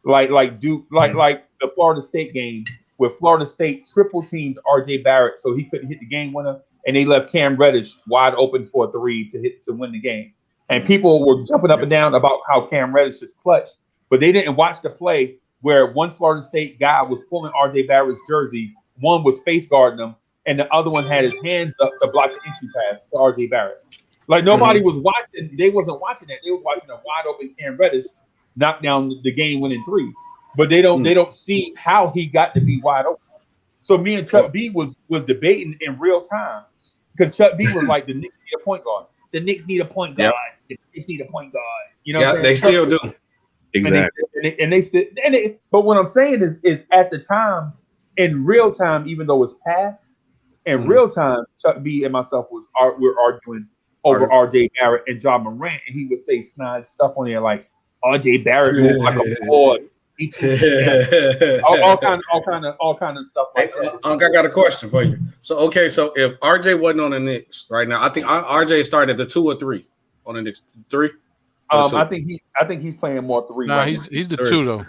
Like the Florida State game where Florida State triple teamed RJ Barrett so he couldn't hit the game winner, and they left Cam Reddish wide open for a 3 to win the game. And people were jumping up and down about how Cam Reddish is clutch, but they didn't watch the play where one Florida State guy was pulling RJ Barrett's jersey, one was face guarding him, and the other one had his hands up to block the entry pass to RJ Barrett. Like nobody was watching, they wasn't watching that. They was watching a wide open Cam Reddish knock down the game winning 3. But they don't see how he got to be wide open. So me and Chuck B was debating in real time because Chuck B was like, the Knicks need a point guard. The Knicks need a point guard. The Knicks need a point guard. You know what I'm saying? They still do. Exactly. But what I'm saying is at the time, in real time, even though it's past, in real time, Chuck B and myself we're arguing over RJ Barrett and John Morant, and he would say snide stuff on there like RJ Barrett moves like a board. all kind of stuff like that. I got a question for you. So if RJ wasn't on the Knicks right now, I think RJ started the 2 or 3 on the Knicks. 3. I think he's playing more 3. Nah, he's the 2 though.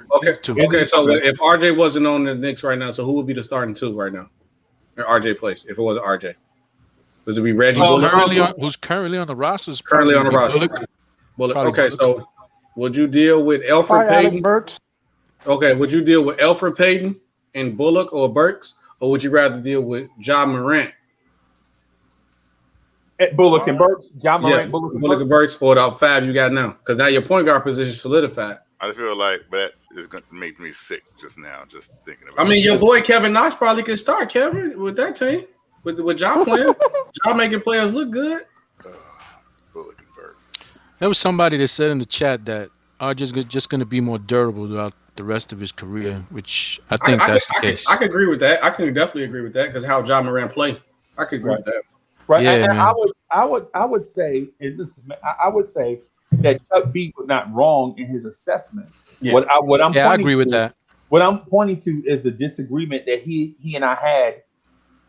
Okay, so if RJ wasn't on the Knicks right now, so who would be the starting 2 right now? Or RJ plays if it wasn't RJ. Does it be Reggie Bullock? Who's currently on the roster? Currently on the roster. Bullock. Okay, so would you deal with Elfrid Payton? Okay, would you deal with Elfrid Payton and Bullock or Burks, or would you rather deal with Ja Morant? Bullock and Burks, Ja Morant, Bullock and Burks, or the 5 you got now? Because now your point guard position solidified. I feel like that is going to make me sick just now, just thinking about it. I mean, your boy Kevin Knox probably could start, Kevin, with that team. With Ja playing. Ja making players look good. Bullock and Burks. There was somebody that said in the chat that RJ's just going to be more durable throughout the rest of his career, which I think that's the case. I can agree with that. I can definitely agree with that because how Ja Morant play. I could agree with that. Right. Yeah, and I would say, and this is, I would say that Chuck B was not wrong in his assessment. Yeah. I agree with that. What I'm pointing to is the disagreement that he and I had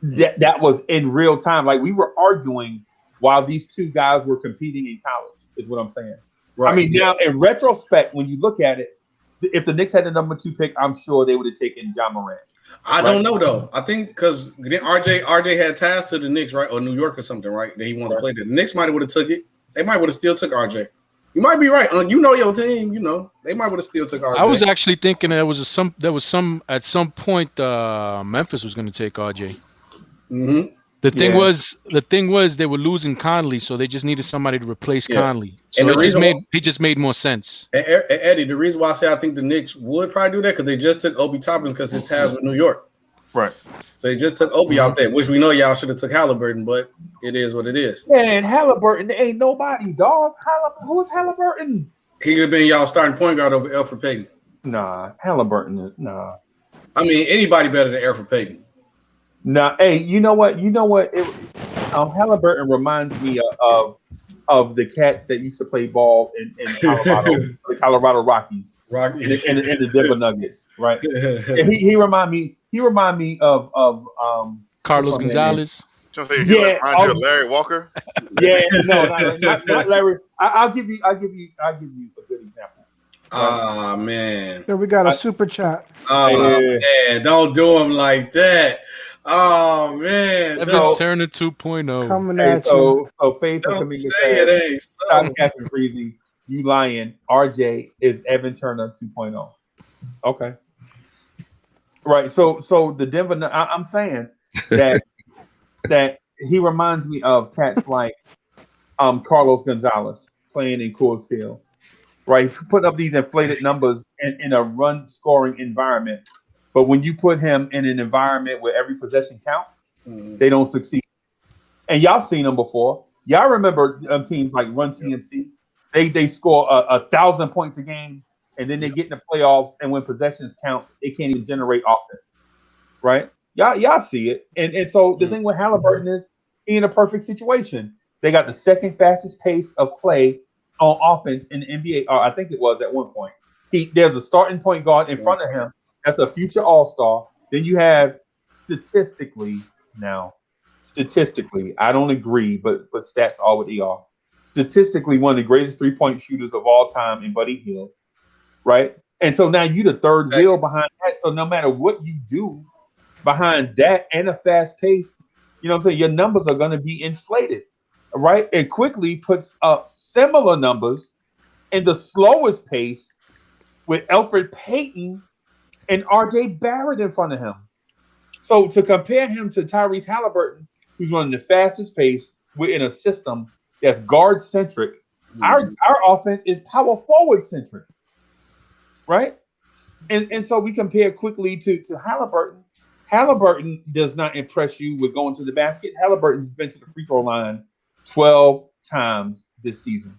that was in real time. Like we were arguing while these two guys were competing in college, is what I'm saying. Right. I mean, now in retrospect, when you look at it, if the Knicks had the number 2 pick, I'm sure they would have taken Ja Morant. I don't know though. I think because RJ had ties to the Knicks, right, or New York or something, right? That he wanted to play there. The Knicks might have would have took it. They might would have still took RJ. You might be right. You know your team. You know they might would have still took RJ. I was actually thinking at some point Memphis was going to take RJ. Mm-hmm. The thing was they were losing Conley, so they just needed somebody to replace Conley. So he just made more sense. And Eddie, the reason why I say I think the Knicks would probably do that because they just took Obi Toppin because his ties with New York. Right. So they just took Obi out there, which we know y'all should have took Halliburton, but it is what it is. Man, Halliburton ain't nobody, dog. Who's Halliburton? He could have been y'all starting point guard over Elfrid Payton. Nah, Halliburton is nah. I mean, anybody better than Elfrid Payton. Nah, hey, you know what? Halliburton reminds me of the cats that used to play ball in Colorado, the Colorado Rockies, and the Denver Nuggets, right? he remind me of Carlos Gonzalez. Yeah, Larry Walker. Yeah, no, not Larry. I'll give you a good example. Ah, man. Here we got a super chat. Oh, man. Don't do him like that. Oh, man. Evan Turner 2.0. Coming at you. So Faithful Don't Kaminga say said, it ain't stop so. Captain Freezy. You lying. RJ is Evan Turner 2.0. Okay. Right. So the Denver, I'm saying that that he reminds me of cats like Carlos Gonzalez playing in Coors Field. Right. Put up these inflated numbers in a run scoring environment. But when you put him in an environment where every possession counts, they don't succeed. And y'all seen them before. Y'all remember teams like Run TMC? They score 1,000 points a game, and then they get in the playoffs, and when possessions count, they can't even generate offense. Right? Y'all see it. And so the thing with Halliburton is he in a perfect situation. They got the second fastest pace of play on offense in the NBA, or I think it was at one point. There's a starting point guard in front of him. That's a future all-star. Then you have statistically, I don't agree, but stats are what they are. Statistically, one of the greatest three-point shooters of all time in Buddy Hield, right? And so now you're the third wheel behind that. So no matter what you do behind that and a fast pace, you know what I'm saying, your numbers are going to be inflated, right? It quickly puts up similar numbers in the slowest pace with Elfrid Payton and RJ Barrett in front of him. So to compare him to Tyrese Halliburton, who's running the fastest pace within a system that's guard centric, our offense is power forward centric, right? And so we compare quickly to Halliburton. Halliburton does not impress you with going to the basket. Halliburton's been to the free throw line 12 times this season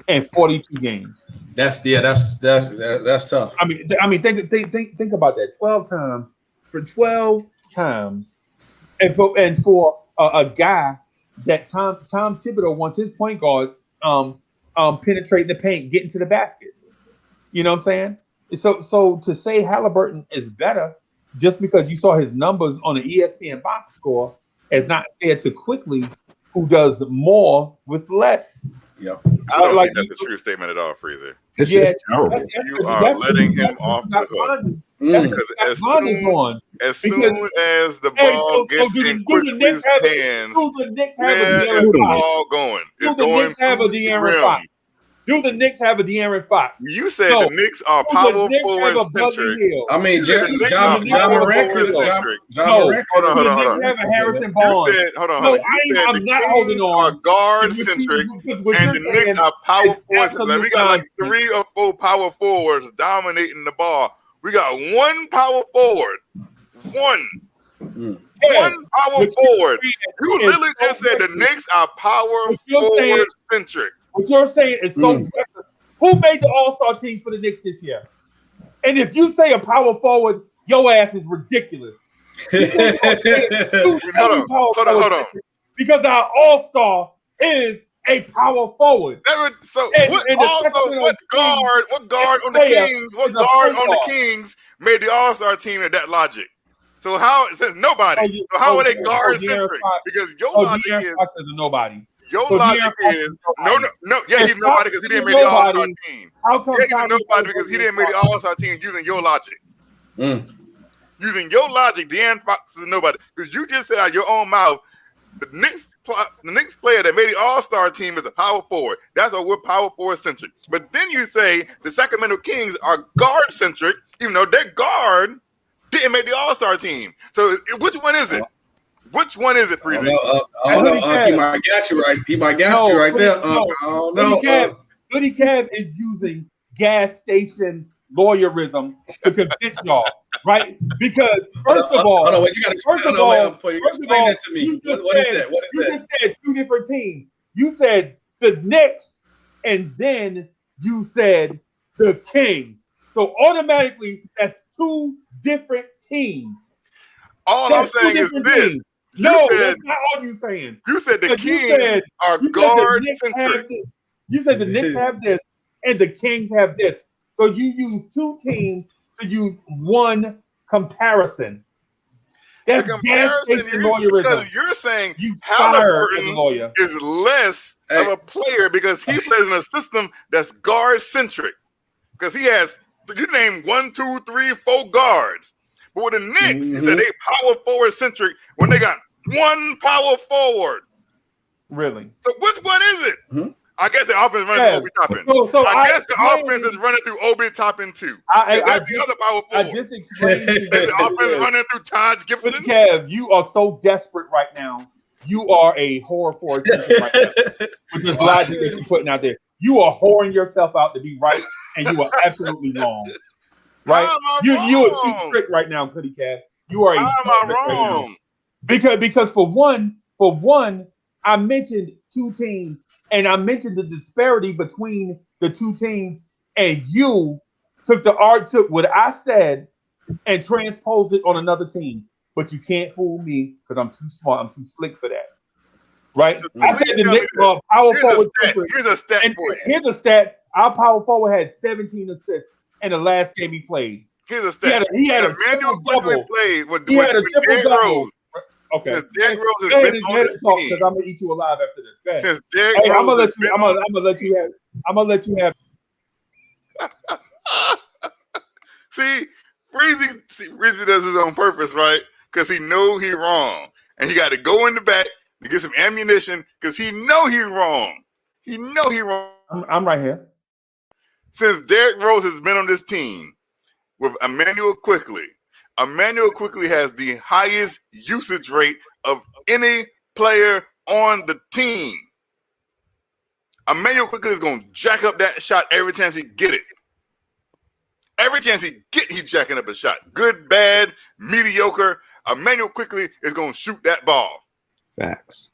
and 42 games. That's tough. I mean, think about that. 12 times for 12 times, and for a guy that Tom Thibodeau wants his point guards penetrating the paint, getting to the basket. You know what I'm saying? So to say Halliburton is better just because you saw his numbers on the ESPN box score is not fair to Quickly, who does more with less. Yep. I don't think that's a true statement at all, Freezer. It's terrible. You are letting him off the hook. Because as soon as the ball gets in Quickly's hands, where is the ball going? It's going to the rim. Do the Knicks have a De'Aaron Fox? You said the Knicks are power forward centric. I mean, John Morant could have. Hold on. The Knicks have a Harrison Barnes. Hold on. I'm not holding on. Are guard centric, and the Knicks are power forward. Like we got like 3 or 4 power forwards dominating the ball. We got one power forward. One power forward. You literally just said the Knicks are power forward centric. What you're saying is so impressive. Who made the All-Star team for the Knicks this year? And if you say a power forward, your ass is ridiculous. Hold on. Because our All-Star is a power forward. What guard on the Kings made the All-Star team in that logic? So since nobody, how are they guard centric? Because your logic is Fox is a nobody. Your logic is he's nobody because he didn't make the All-Star team. He's nobody because he didn't make the All-Star team using your logic. Using your logic, De'Aaron Fox is nobody because you just said out your own mouth the Knicks player that made the All-Star team is a power forward. That's why we're power forward centric. But then you say the Sacramento Kings are guard centric, even though their guard didn't make the All-Star team. So which one is it? Which one is it, Freezy? He might got you right. He might got you right there. I don't know. Goody Cab is using gas station lawyerism to convince y'all, right? Because first of all, hold on, you got to explain that to me. What is that? You just said 2 different teams. You said the Knicks, and then you said the Kings. So automatically, that's 2 different teams. All I'm saying is this. That's not all you're saying. You said the Kings are guard centric. You said the Knicks have this and the Kings have this. So you use 2 teams to use one comparison. That's gas station lawyerism. Because you're saying Halliburton is less of a player because he plays in a system that's guard centric. because he has. You name 1, 2, 3, 4 guards. But with the Knicks, he said they power forward centric when they got one power forward. Really? So which one is it? I guess the offense is running through Obi Toppin. So I guess the offense is running through Obi Toppin too. That's the other power forward. I just explained to you the offense is running through Taj Gibson. Kev, you are so desperate right now. You are a horror for attention right now. With this logic that you're putting out there. You are whoring yourself out to be right, and you are absolutely wrong. Right? You a cheap trick right now, Hoodie Cav. You are a How am I wrong? Right, because for one, I mentioned two teams, and I mentioned the disparity between the two teams, and you took what I said and transposed it on another team. But you can't fool me because I'm too smart. I'm too slick for that. Right? So I said the Knicks are power forward. Here's a stat for you. Here's a stat. Our power forward had 17 assists in the last game he played. Here's a stat. He had a Emmanuel triple-double. Played with He had a triple-double. Okay. Since Derrick Rose has been on this team, because I'm gonna eat you alive after this. Since Derrick Rose, I'm gonna let you have. See, Breezy does this on purpose, right? Because he know he wrong, and he got to go in the back to get some ammunition because he know he wrong. He know he wrong. I'm right here. Since Derrick Rose has been on this team with Emmanuel Quickley has the highest usage rate of any player on the team. Emmanuel Quickley is going to jack up that shot every chance he get it. Every chance he get, he's jacking up a shot. Good, bad, mediocre. Emmanuel Quickley is going to shoot that ball. Facts.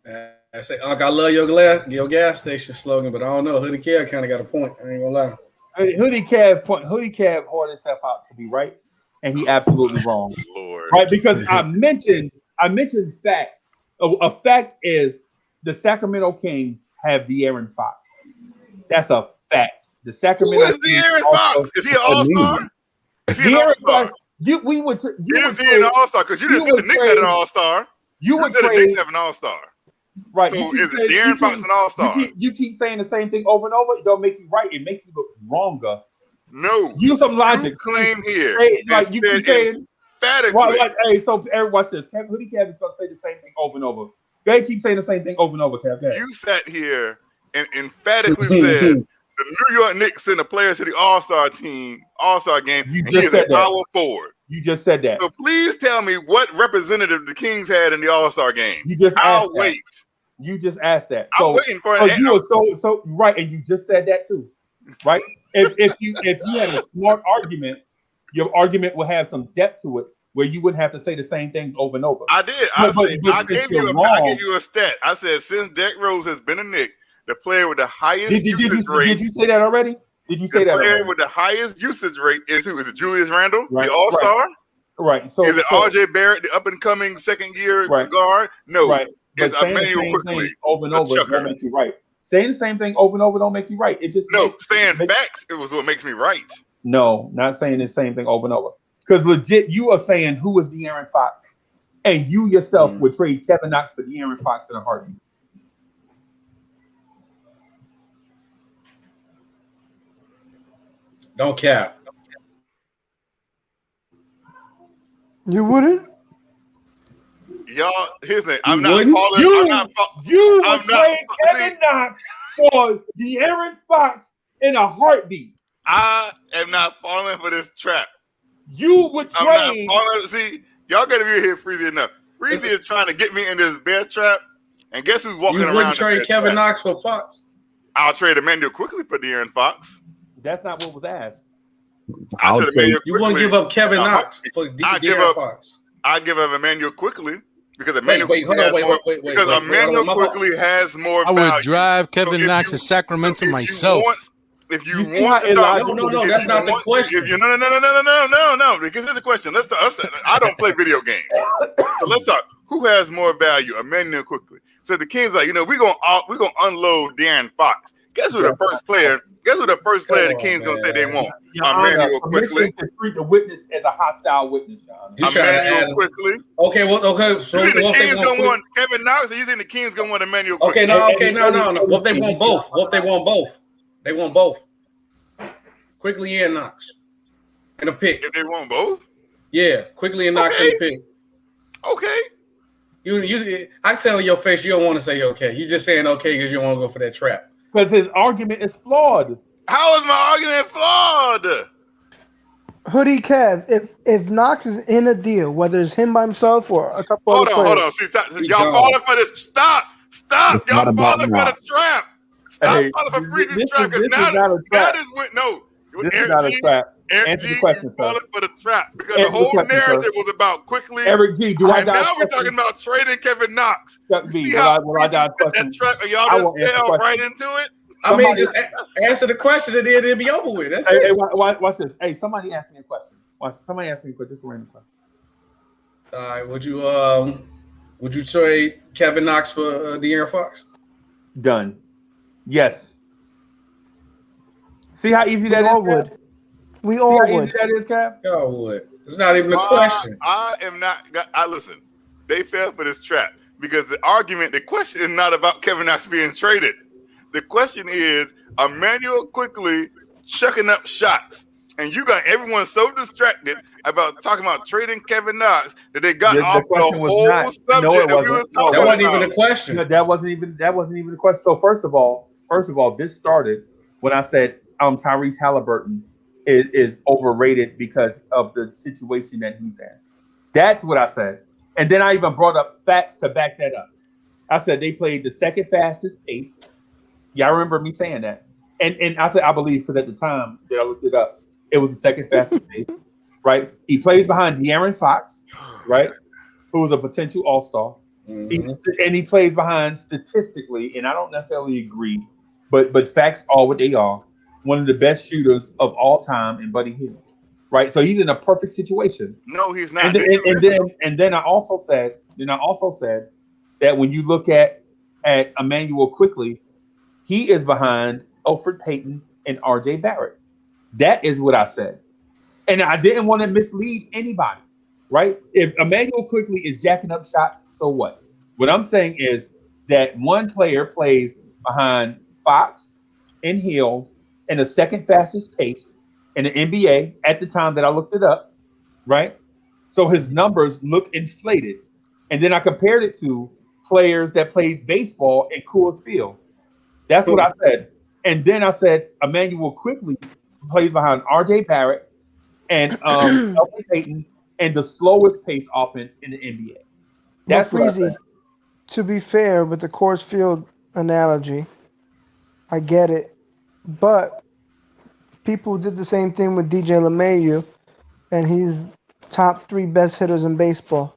I say, Unc, I love your gas station slogan, but I don't know. Hoodie Cav kind of got a point. I ain't gonna lie. Hoodie Cav whored himself out to be right, and he absolutely wrong. Lord. Right? Because I mentioned facts. A fact is the Sacramento Kings have De'Aaron Fox. That's a fact. The Sacramento Who is De'Aaron Fox? Is he an all-star? Is he an all-star? We would trade an all-star because you didn't say the Knicks had an all-star. You would say trade the Knicks have an all-star. Right. So is it De'Aaron Fox an all-star? You keep saying the same thing over and over. It don't make you right. It makes you look wronger. No. Use some logic. You claim here. Like you keep saying emphatically. Hey, so watch this. Hoodie Cav is gonna say the same thing over and over. They keep saying the same thing over and over, Cav. You sat here and emphatically said the New York Knicks sent a player to the All-Star team, All-Star game. You just said that. Power forward. You just said that. So please tell me what representative the Kings had in the All-Star game. You just I'll wait. You just asked that. I'm waiting for it. You were so right, and you just said that too, right? if you had a smart argument, your argument will have some depth to it, where you wouldn't have to say the same things over and over. I did. I gave you a stat. I said since Derrick Rose has been a Knick, the player with the highest usage rate. Did you say that already? Did you say that? The player already? with the highest usage rate is who? Is it Julius Randle, right, the All-Star? Right. So is it RJ Barrett, the up-and-coming second-year guard? No. Right. It's Emmanuel Quickley. Over and over don't make you right. Saying the same thing over and over don't make you right. It just saying facts. It was what makes me right. No, not saying the same thing over and over. Because legit, you are saying who is De'Aaron Fox, and you yourself would trade Kevin Knox for De'Aaron Fox in a heartbeat. Don't cap. You wouldn't? Y'all, here's the thing. I'm not falling. You would trade Kevin Knox for De'Aaron Fox in a heartbeat. I am not falling for this trap. You would trade. I'm not falling. See, y'all got to be here freezy enough. Freezy is trying to get me in this bear trap, and guess who's walking around? You wouldn't trade Kevin Knox for Fox? I'll trade Emmanuel Quickley for De'Aaron Fox. That's not what was asked. You wouldn't give up Kevin Knox for De'Aaron Fox. I give up Emmanuel Quickley because Emmanuel Quickley has more value. I would drive Kevin Knox to Sacramento myself. If you want to talk, no, that's not the question. No, because here's the question. Let's talk. I don't play video games, so let's talk. Who has more value, Emmanuel Quickley? So the Kings like, we're gonna unload De'Aaron Fox. Guess who the first player? Guess who the first player the Kings gonna say they want? Emmanuel Quickley. To treat the witness as a hostile witness, Sean. Emmanuel Quickley. Okay. So you think the Kings gonna want Kevin Knox, or you think the Kings gonna want Emmanuel Quickley? No. What if they want both? What if they want both? They want both. Quickly and Knox. And a pick. If they want both? Yeah, Quickly and Knox and a pick. Okay. I tell in your face you don't want to say okay. You're just saying okay because you don't want to go for that trap. Because his argument is flawed. How is my argument flawed? Hoodie Kev, if Knox is in a deal, whether it's him by himself or a couple other players. Hold on. See, stop. Y'all falling for this. Stop. It's Y'all not about falling for the trap. Stop falling for freezing trap. Because now this went no. This is not a trap. Answer the question, sir. Falling for the trap because the whole narrative was about quickly. Eric G, do I dodge? Now we're talking about trading Kevin Knox. B, will I dodge question? That trap, y'all just fell right into it. I mean, just answer the question and then it'll be over with. That's it. Hey, watch this. Hey, somebody ask me a question. Somebody ask me a question. Just a random question. All right, would you trade Kevin Knox for De'Aaron Fox? Done. Yes. See how easy that is? Would. We all would. See how easy that is, Cap? Y'all would. It's not even a question. I am not. I listen. They fell for this trap because the question is not about Kevin Knox being traded. The question is Emmanuel quickly chucking up shots. And you got everyone so distracted about talking about trading Kevin Knox that they got off the whole subject that we was talking about. That wasn't even a question. No, that wasn't even a question. So first of all, this started when I said Tyrese Halliburton is overrated because of the situation that he's in. That's what I said. And then I even brought up facts to back that up. I said they played the second fastest pace. Y'all remember me saying that. And I said I believe because at the time that I looked it up, it was the second fastest pace, right? He plays behind De'Aaron Fox, right? Who is a potential all-star. And he plays behind statistically, and I don't necessarily agree, but facts are what they are. One of the best shooters of all time in Buddy Hield, right? So he's in a perfect situation. No, he's not. And then I also said that when you look at Emmanuel quickly, he is behind Elfrid Payton and R.J. Barrett. That is what I said. And I didn't want to mislead anybody, right? If Emmanuel quickly is jacking up shots, so what? What I'm saying is that one player plays behind Fox and Hield in the second fastest pace in the NBA at the time that I looked it up, right? So his numbers look inflated. And then I compared it to players that played baseball at Coors Field. That's what I said. And then I said Emmanuel quickly plays behind R.J. Barrett and Elfrid Payton and the slowest pace offense in the NBA. That's what I said. To be fair, with the Coors Field analogy, I get it. But people did the same thing with DJ LeMahieu, and he's top 3 best hitters in baseball.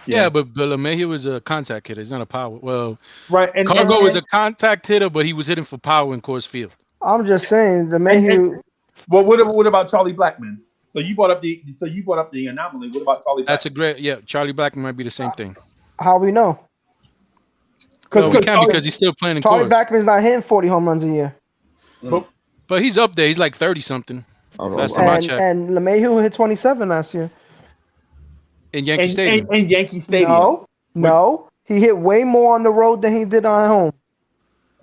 Yeah, but LeMahieu is a contact hitter. He's not a power. Well, right. And Cargo is a contact hitter, but he was hitting for power in Coors Field. I'm just saying, LeMahieu. Well, what about Charlie Blackmon? So you brought up the anomaly. What about Charlie Blackmon? That's a great. Yeah, Charlie Blackmon might be the same thing. How we know? Because he's still playing in Charlie Coors. Blackmon's not hitting 40 home runs a year. But he's up there. He's like 30 something. Last time I checked. And LeMahieu hit 27 last year. In Yankee Stadium. In Yankee Stadium. No. He hit way more on the road than he did on home.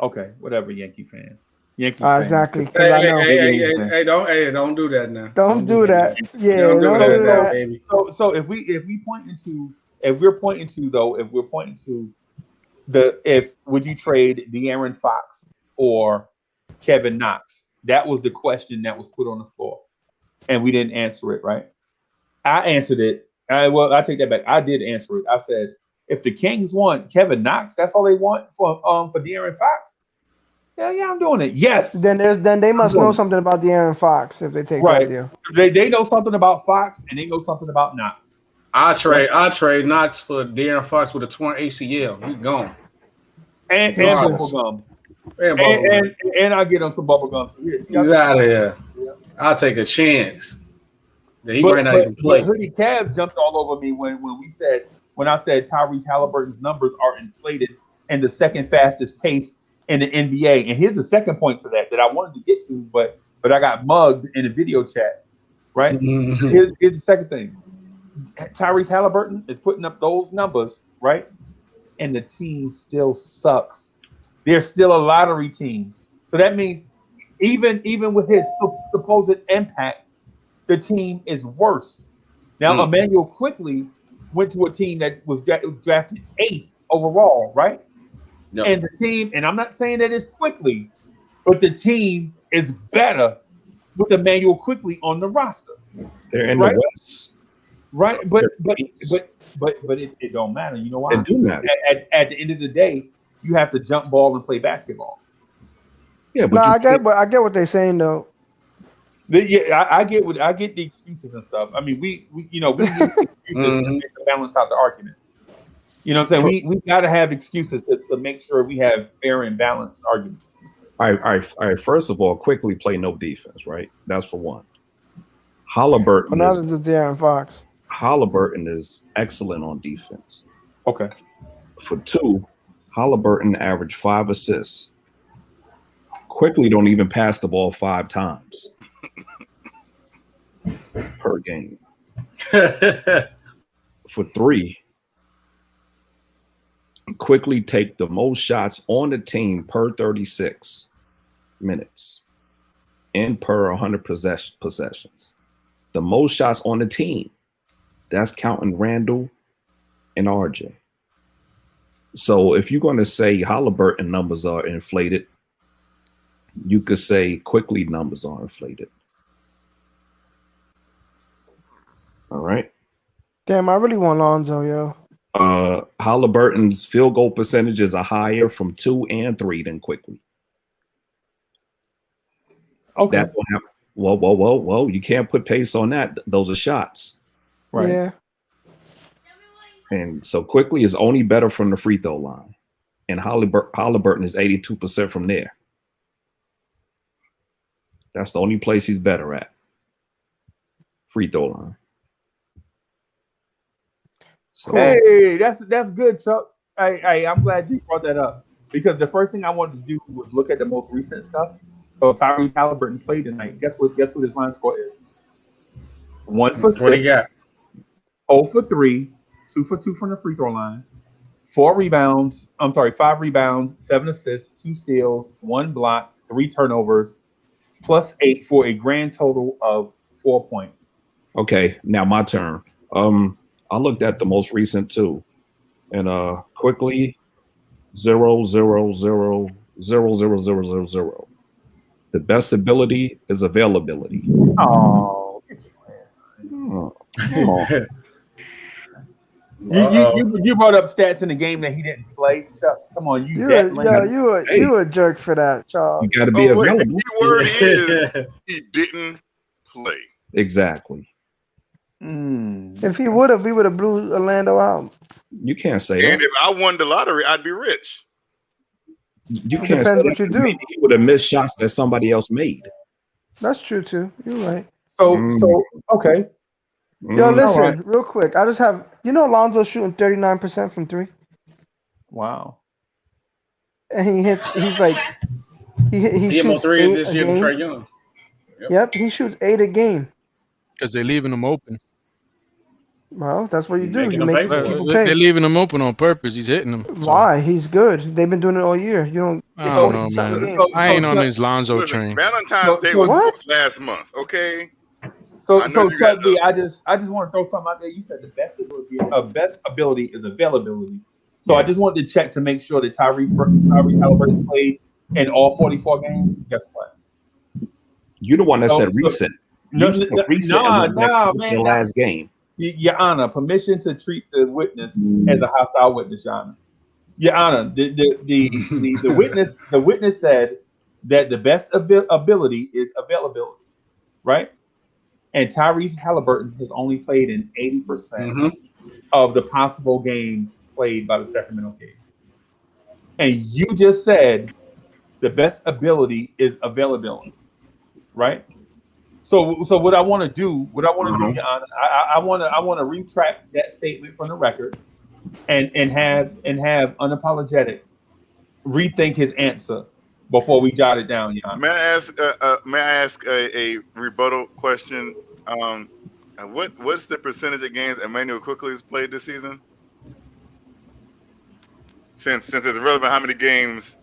Okay, whatever, Yankee fan. Fan. Exactly. Hey, don't do that now. Don't do that. Yeah, don't do that, baby. So if we're pointing to would you trade De'Aaron Fox or Kevin Knox? That was the question that was put on the floor, and we didn't answer it, right? I answered it. I take that back. I did answer it. I said, if the Kings want Kevin Knox, that's all they want for De'Aaron Fox. Yeah, I'm doing it. Yes. Then they must know something about De'Aaron Fox if they take that deal. They know something about Fox and they know something about Knox. I trade Knox for De'Aaron Fox with a torn ACL. He's gone. And bubble gum. And I get him some bubble gum. So he's out of here. Yeah. I'll take a chance that he might not even play. But Hoodie Cab jumped all over me when I said Tyrese Halliburton's numbers are inflated and the second fastest pace in the NBA. And here's the second point to that I wanted to get to, but I got mugged in a video chat. Right? Here's the second thing. Tyrese Halliburton is putting up those numbers, right? And the team still sucks. They're still a lottery team. So that means even with his supposed impact, the team is worse. Now, Emmanuel quickly went to a team that was drafted 8th overall, right? Yep. And the team, and I'm not saying that it's quickly, but the team is better with Emmanuel quickly on the roster. They're in the West, right? But it don't matter. You know why? It do matter. At the end of the day, you have to jump ball and play basketball. Yeah, but I get what they're saying though. I get the excuses and stuff. I mean, we give excuses to balance out the argument. You know what I'm saying? We got to have excuses to make sure we have fair and balanced arguments. All right. First of all, quickly play no defense, right? That's for one. Halliburton. Another is De'Aaron Fox. Halliburton is excellent on defense. Okay. For two, Halliburton averaged 5 assists. Quickly don't even pass the ball 5 times per game. For 3, quickly take the most shots on the team per 36 minutes and per 100 possessions. The most shots on the team. That's counting Randall and RJ. So if you're going to say Halliburton numbers are inflated, you could say quickly numbers are inflated. All right. Damn, I really want Lonzo, yo. Halliburton's field goal percentages are higher from 2 and 3 than quickly. Okay. That will happen. Whoa. You can't put pace on that. Those are shots. Right. Yeah. And so quickly is only better from the free throw line. And Halliburton is 82% from there. That's the only place he's better at. Free throw line. So, hey, that's good, Chuck. Hey, I'm glad you brought that up because the first thing I wanted to do was look at the most recent stuff. So Tyrese Halliburton played tonight. Guess what his line score is? 1 for 6. What he got? 0 for 3, 2 for 2 from the free throw line, 5 rebounds, 7 assists, 2 steals, 1 block, 3 turnovers, plus 8 for a grand total of 4 points. Okay, now my turn. I looked at the most recent too, and quickly 0, 0, 0, 0, 0, 0, 0, 0. The best ability is availability. Oh. You brought up stats in the game that he didn't play. Chuck, come on, you a jerk for that, Charles. You got to be available. The key word is he didn't play. Exactly. If he would have, we would have blew Orlando out. You can't say and that. If I won the lottery, I'd be rich. You can't say what you do. He would have missed shots that somebody else made. That's true too. You're right. So okay. Yo, listen, real quick. I just have Alonzo's shooting 39% from 3. Wow. And he's like he shoots more threes this year than Trae Young. Yep, he shoots 8 a game. Because they're leaving them open. Well, that's what you do. You make people pay. They're leaving them open on purpose. He's hitting them. Why? He's good. They've been doing it all year. You don't. I don't know, man. I ain't on this Lonzo train. Valentine's Day was last month. Okay. So Chuck D, I just want to throw something out there. You said the best ability is availability. So I just wanted to check to make sure that Tyrese Halliburton played in all 44 games. Guess what? You're the one that said recent. No, the last game. Your Honor, permission to treat the witness as a hostile witness, Your Honor. Your Honor, the witness said that the best ability is availability, right? And Tyrese Halliburton has only played in 80% of the possible games played by the Sacramento Kings. And you just said the best ability is availability, right? So what I want to do, Your Honor, I want to retract that statement from the record, and have unapologetic rethink his answer before we jot it down, Your Honor. May I ask a rebuttal question? What's the percentage of games Emmanuel Quickly has played this season? Since it's relevant how many games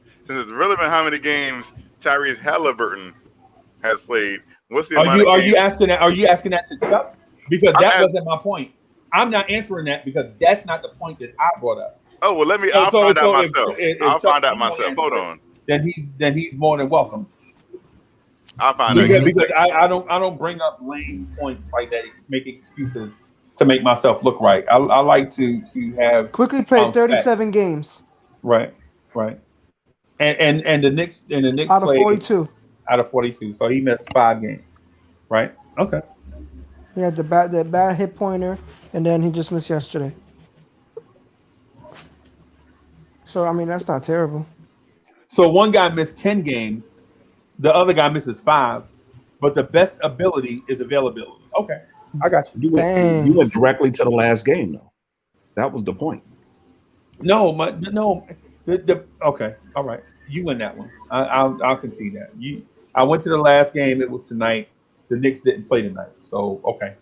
Tyrese Halliburton has played. What's the Are amount you of are games? you asking that? Are you asking that to Chuck? Because I'm that ask- wasn't my point. I'm not answering that because that's not the point that I brought up. Oh well, let me. So, I'll so, find out so myself. if I'll Chuck find out don't want to myself. Hold answer it, on. then he's more than welcome. I'll find out. Because I don't bring up lame points like that. Make excuses to make myself look right. I like to have Quickly played 37 facts. games. Right. And the Knicks Out of played 42. Out of 42, so he missed 5 games. Right. Okay. He had the bad hit pointer, and then he just missed yesterday. So I mean that's not terrible. So one guy missed 10 games, the other guy misses 5, but the best ability is availability. Okay, I got you. You went directly to the last game though. That was the point. No. Okay, all right. You win that one. I'll concede that. I went to the last game. It was tonight. The Knicks didn't play tonight, so okay.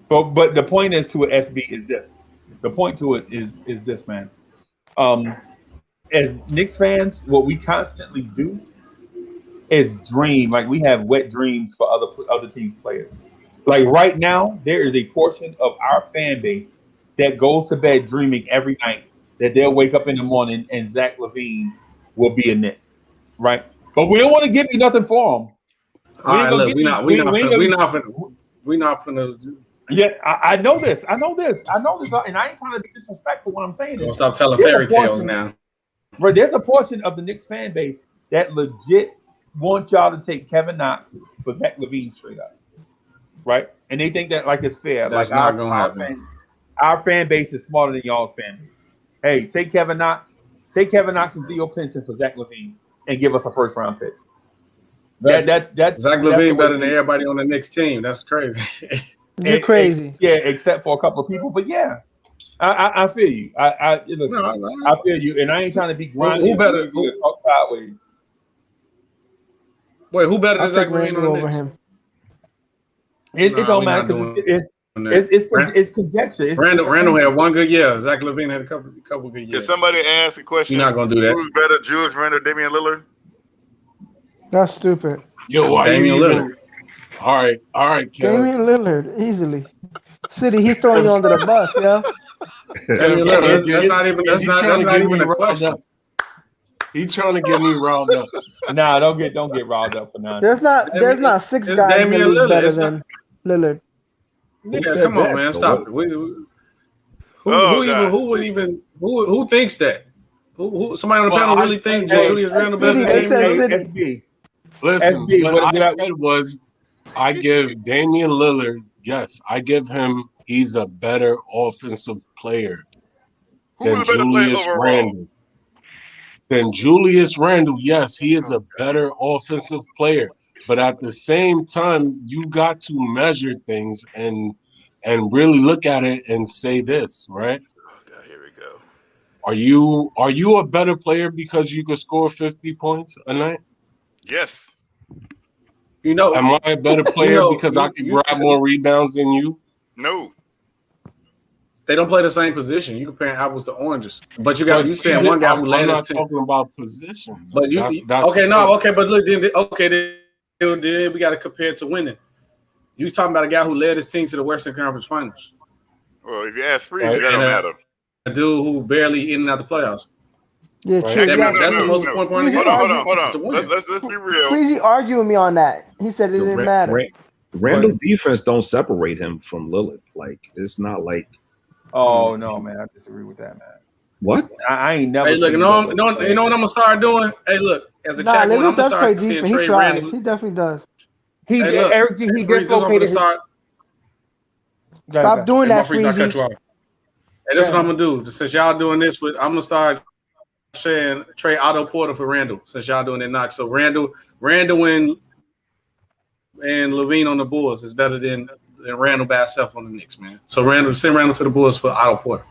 But the point is to it, SB is this. The point to it is this, man. As Knicks fans, what we constantly do is dream. Like we have wet dreams for other teams' players. Like right now, there is a portion of our fan base that goes to bed dreaming every night that they'll wake up in the morning and Zach LaVine will be a Knick, right? But we don't want to give you nothing for him. All right, look, we're not finna. Yeah, I know this. I know this, and I ain't trying to be disrespectful when I'm saying this. Stop telling fairy tales now. Bro, there's a portion of the Knicks fan base that legit want y'all to take Kevin Knox for Zach LaVine straight up, right? And they think that like it's fair. That's like not gonna happen. Our fan base is smarter than y'all's fan base. Hey, take Kevin Knox and Theo Pinson for Zach LaVine and give us a first round pick. That's Zach LaVine better than everybody on the Knicks team. That's crazy. You're crazy. Yeah, except for a couple of people, but yeah, I feel you. I feel you, and I ain't trying to be grimy. Who better to talk sideways? Wait, who better than Zach LaVine on the Knicks? Him. It don't matter because it's conjecture. Randall had one good year. Zach LaVine had a couple good years. Can somebody ask a question? You're not gonna do that. Who's better, Julius Randle, Damian Lillard? That's stupid. Yo, why Damian Lillard? All right, Damian Lillard, easily. City, he's throwing you under the bus, yeah. Damian Lillard, that's not even a question. He's trying to get me riled up. Nah, don't get riled up for nonsense. There's not 6 guys in the league better than Lillard. Yeah, come on, man, stop it. Who thinks that? Who somebody on the panel really think Julius Randle better than SB? Listen, what I said was I give Damian Lillard, yes, I give him, he's a better offensive player than Julius Randle. Yes, he is a better offensive player. But at the same time, you got to measure things and really look at it and say this, right? Oh God, here we go. Are you a better player because you could score 50 points a night? Yes. Am I a better player because I can grab more rebounds than you? No. They don't play the same position. You comparing apples to oranges. But you saying one guy who led his team. I'm not talking about positions. But but look, then we got to compare it to winning. You talking about a guy who led his team to the Western Conference Finals. Well, if you ask Freeze, that don't matter. A dude who barely in and out the playoffs. Yeah, that's the most important point. Hold on. Let's be real. Freezy argued with me on that. He said it didn't matter. Randall defense don't separate him from Lillard. Like it's not like. Oh no, man! I disagree with that, man. What? I ain't never. Hey, look, you know what I'm gonna start doing? Hey, look, as a chat, I'm gonna start seeing Trey Randall. He definitely does. He dislocated. Stop doing that, Freezy. Hey, this is what I'm gonna do. Since y'all doing this, I'm gonna start saying trade Otto Porter for Randall. Since y'all doing that knock, so Randall and LaVine on the Bulls is better than Randall by himself on the Knicks, man. So send Randall to the Bulls for Otto Porter.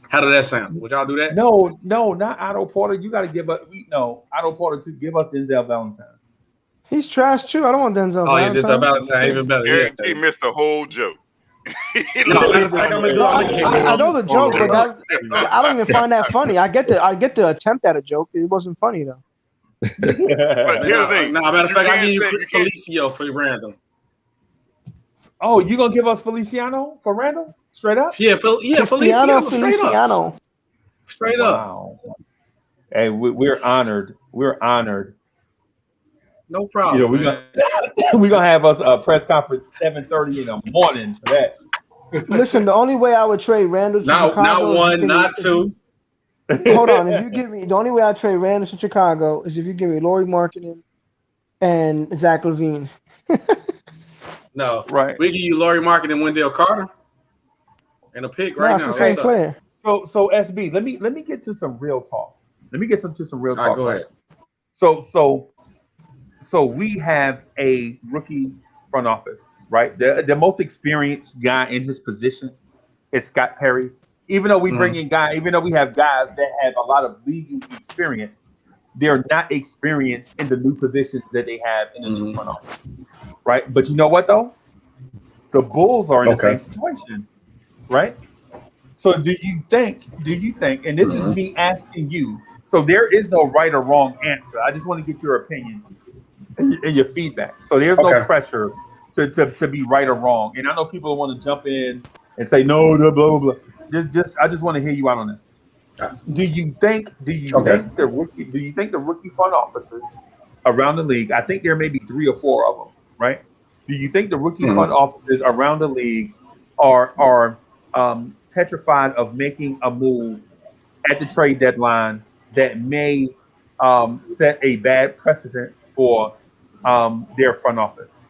How did that sound? Would y'all do that? No, not Otto Porter. You got to give us Otto Porter to give us Denzel Valentine. He's trash too. I don't want Denzel. Oh, yeah, Denzel Valentine even better. Eric T missed the whole joke. I know the joke, but I don't even find that funny. I get the attempt at a joke. It wasn't funny though. But here's the thing. Nah, matter of fact, I give you Felicio for Randall. Oh, you gonna give us Feliciano for Randall? Straight up? Yeah, Feliciano straight up. Straight up. Hey, we're honored. We're honored. No problem. We're gonna have us a press conference 7:30 in the morning for that. Listen, the only way I would trade Randall to Chicago, not one, not two. Hold on. If you give me the only way I trade Randall to Chicago is if you give me Lauri Markkanen and Zach LaVine. No, right. We give you Lauri Markkanen and Wendell Carter and a pick right now. The same player. So SB, let me get to some real talk. Let me get to some real talk. Right, go ahead. So we have a rookie front office, right? The most experienced guy in his position is Scott Perry. Even though we bring in guys, even though we have guys that have a lot of league experience, they're not experienced in the new positions that they have in the Knicks front office, right? But you know what though? The Bulls are in the same situation, right? So do you think, and this is me asking you, so there is no right or wrong answer. I just want to get your opinion and your feedback. So there's no pressure to be right or wrong. And I know people want to jump in and say, no, blah, blah, blah. I just want to hear you out on this. Do you think the rookie front offices around the league, I think there may be 3 or 4 of them, right? Do you think the rookie front offices around the league are petrified of making a move at the trade deadline that may set a bad precedent for their front office?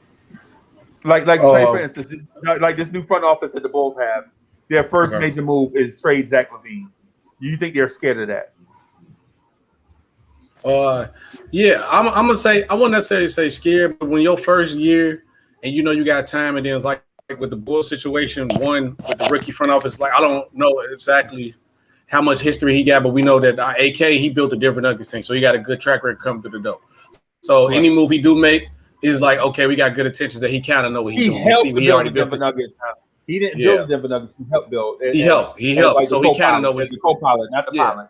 Like say for instance, like this new front office that the Bulls have, their first major move is trade Zach LaVine. Do you think they're scared of that? Yeah, I'm gonna say I wouldn't necessarily say scared, but when your first year and you know you got time, and then it's like with the Bulls situation, one with the rookie front office, like I don't know exactly how much history he got, but we know that AK he built a different Nuggets team, so he got a good track record coming through the door. So any move he do make is like, okay, we got good intentions that he kind of know what he's doing. He already built the Nuggets. He didn't build the Denver Nuggets. He helped build. He helped. Like so he kind of know what the co-pilot, not the pilot.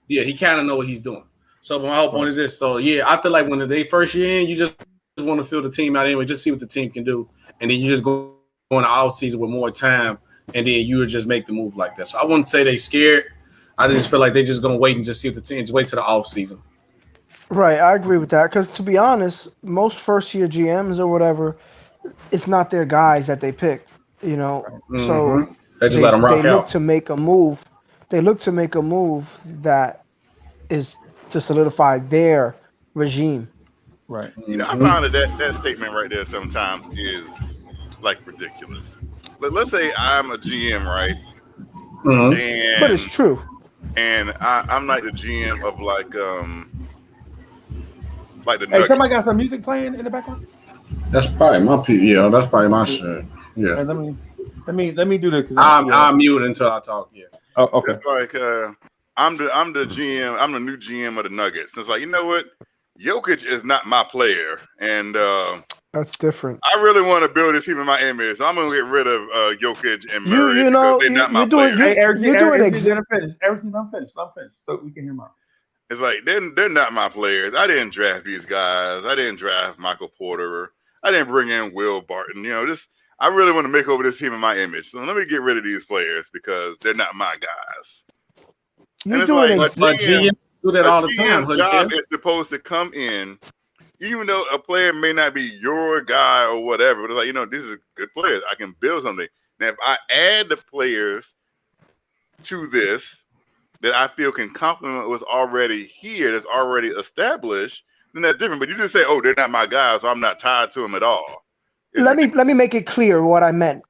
Yeah, he kind of know what he's doing. So my whole point is this. So yeah, I feel like when they first year in, you just want to fill the team out anyway, just see what the team can do, and then you just go in the off season with more time, and then you would just make the move like that. So I wouldn't say they scared. I just feel like they're just gonna wait and just see what the team. Just wait till the off season. Right, I agree with that. Because to be honest, most first-year GMs or whatever, it's not their guys that they picked. You know, so they just let them rock out. They look to make a move. They look to make a move that is to solidify their regime. Right. You know, I found that statement right there sometimes is like ridiculous. But let's say I'm a GM, right? And, but it's true. And I'm like the GM of like the. Hey, somebody got some music playing in the background? That's probably my yeah. That's probably my shit. Yeah. And let me do this. I'm mute until I talk. Yeah. Oh, okay. It's like I'm the GM. I'm the new GM of the Nuggets. It's like, you know what? Jokic is not my player, and that's different. I really want to build this team in my image, so I'm gonna get rid of Jokic and Murray because they're not my players. Hey, everything's unfinished. Everything's unfinished. So we can hear more. It's like they're not my players. I didn't draft these guys. I didn't draft Michael Porter. I didn't bring in Will Barton. You know, I really want to make over this team in my image. So let me get rid of these players because they're not my guys. You're doing like, but GM do that all the time. Job is supposed to come in, even though a player may not be your guy or whatever. But it's like, you know, this is good players. I can build something. Now, if I add the players to this that I feel can complement what's already here, that's already established, then that's different. But you just say, "Oh, they're not my guys, so I'm not tied to them at all." Let me make it clear what I meant.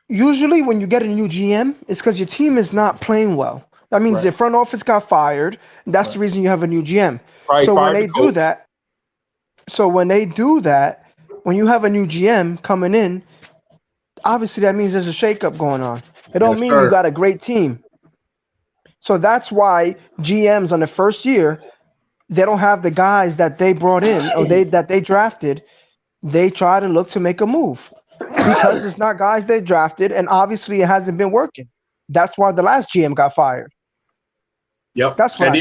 Usually, when you get a new GM, it's because your team is not playing well. That means the front office got fired. And that's the reason you have a new GM. So when they do that, when you have a new GM coming in, obviously that means there's a shakeup going on. It don't mean you got a great team. So that's why GMs on the first year, they don't have the guys that they brought in or that they drafted. They try to look to make a move because it's not guys they drafted, and obviously it hasn't been working. That's why the last GM got fired. Yep. That's what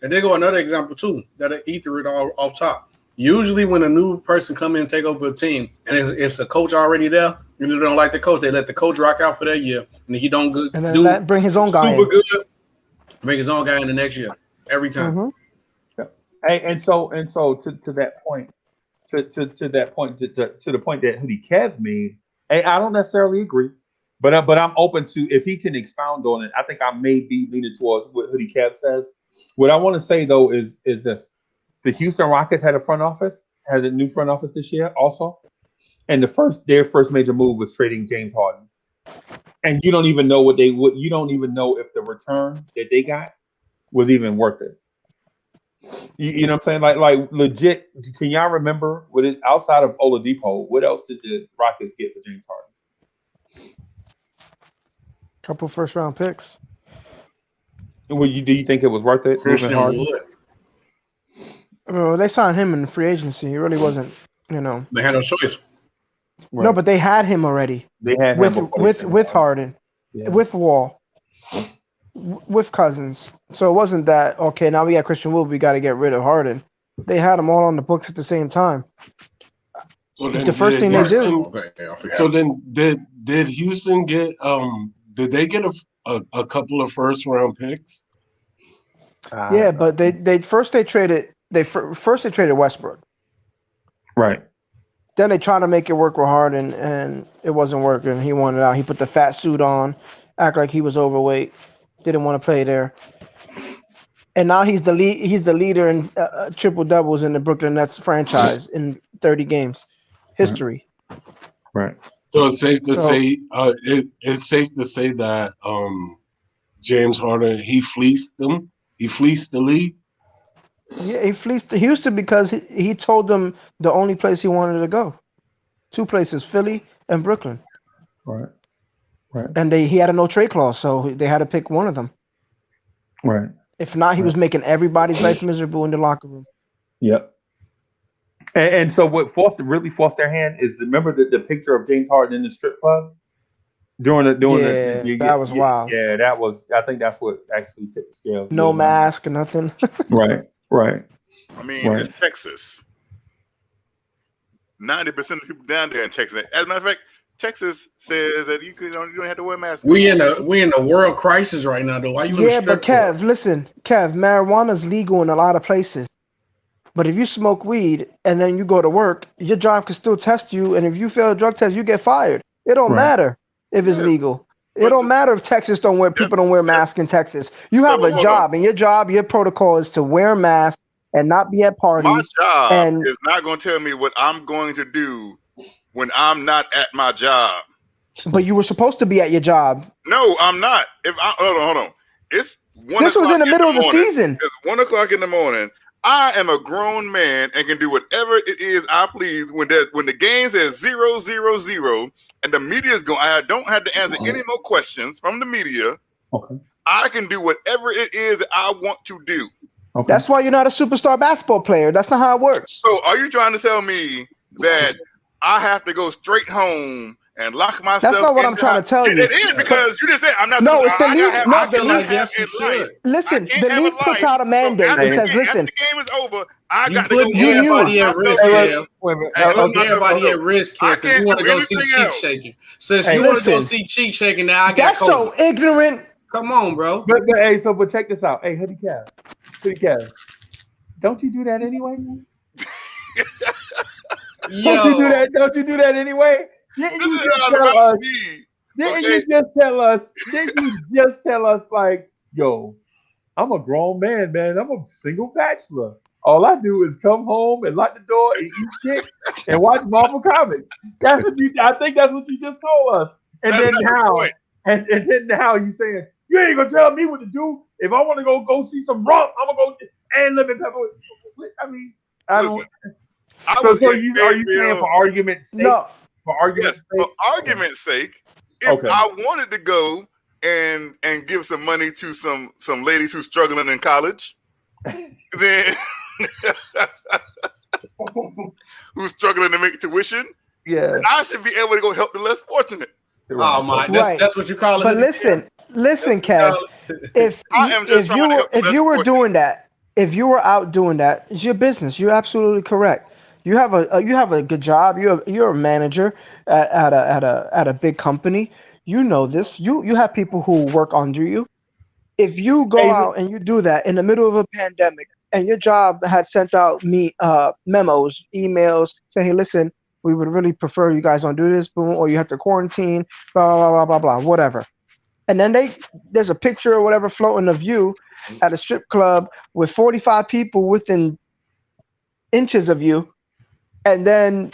And there go another example too. That'll ether it all off top. Usually, when a new person come in and take over a team, and it's a coach already there, and they don't like the coach, they let the coach rock out for that year, and if he don't good, and then bring his own guy super in. good, bring his own guy in the next year every time. Mm-hmm. Yeah. Hey, and so to that point, to the point that Hoodie Kev made, hey, I don't necessarily agree, but I'm open to if he can expound on it. I think I may be leaning towards what Hoodie Kev says. What I want to say though is this. The Houston Rockets had a new front office this year also. And their first major move was trading James Harden. And you don't even know you don't even know if the return that they got was even worth it. You know what I'm saying? Like legit, can y'all remember outside of Oladipo, what else did the Rockets get for James Harden? Couple first round picks. Do you think it was worth it? Christian Wood. Well, they signed him in free agency. He really wasn't, They had no choice. Right. No, but they had him already. They had him with Harden, with Wall, with Cousins. So it wasn't that okay. Now we got Christian Wood. We got to get rid of Harden. They had them all on the books at the same time. So then the first thing they do. So then did Houston get did they get a couple of first round picks? Yeah, but they traded Westbrook. Right. Then they tried to make it work with Harden, and it wasn't working. He wanted out. He put the fat suit on, act like he was overweight, didn't want to play there. And now he's the leader in triple doubles in the Brooklyn Nets franchise in 30 games history. Right. So it's safe to say it's safe to say that James Harden he fleeced them. He fleeced the league. Yeah, he fleeced Houston because he told them the only place he wanted to go. Two places, Philly and Brooklyn. Right. Right. And he had a no trade clause, so they had to pick one of them. Right. If not, he was making everybody's life miserable in the locker room. Yep. And so what really forced their hand is remember the picture of James Harden in the strip club that was wild. Yeah, that was. I think that's what actually tipped the scales. No mask or nothing. Right. I mean, it's Texas. 90% of the people down there in Texas. As a matter of fact, Texas says that you don't have to wear a mask. We in a world crisis right now, though. Why you? Yeah, but listen, marijuana's legal in a lot of places. But if you smoke weed and then you go to work, your job can still test you, and if you fail a drug test, you get fired. It don't matter if it's legal. It don't matter if people don't wear masks in Texas. You have a job, and your protocol is to wear a mask and not be at parties. My job is not going to tell me what I'm going to do when I'm not at my job. But you were supposed to be at your job. No, I'm not. Hold on. It's 1 This was in the middle of the season. It's 1 o'clock in the morning. I am a grown man and can do whatever it is I please when the game says 0-0-0 and the media is going. I don't have to answer any more questions from the media. Okay. I can do whatever it is that I want to do. Okay. That's why you're not a superstar basketball player. That's not how it works. So are you trying to tell me that I have to go straight home and lock myself? That's not what I'm trying to tell you. It is because you just said I'm not. No, it's the league. I feel like yes, you should. Listen, the league puts out a mandate that says, "Listen, the game is over. I got to put go. Everybody at risk, Kev. Everybody at risk, Kev, because you want to go see cheek shaking. Since you want to go see cheek shaking, now I got. That's so ignorant. Come on, bro. But check this out. Hey, Hoodie Kev, don't you do that anyway? Don't you do that anyway? Didn't you just tell us like, yo, I'm a grown man, I'm a single bachelor. All I do is come home and lock the door and eat chicks and watch Marvel comics. I think that's what you just told us. And then now you saying you ain't gonna tell me what to do. If I want to go see some rump, I'm gonna go and lemon pepper. I mean, I don't. So are you saying for argument's sake? No. For argument's sake, if I wanted to go and give some money to some ladies who's struggling in college, then who's struggling to make tuition, I should be able to go help the less fortunate. Oh my, that's what you call it. But listen, Kev. If you were doing that, if you were out doing that, it's your business. You're absolutely correct. You have a good job. You're a manager at a big company. You know this. You have people who work under you. If you go out and you do that in the middle of a pandemic, and your job had sent out memos, emails saying, "Hey, listen, we would really prefer you guys don't do this, boom, or you have to quarantine, blah blah blah blah blah, whatever." And then there's a picture or whatever floating of you at a strip club with 45 people within inches of you, and then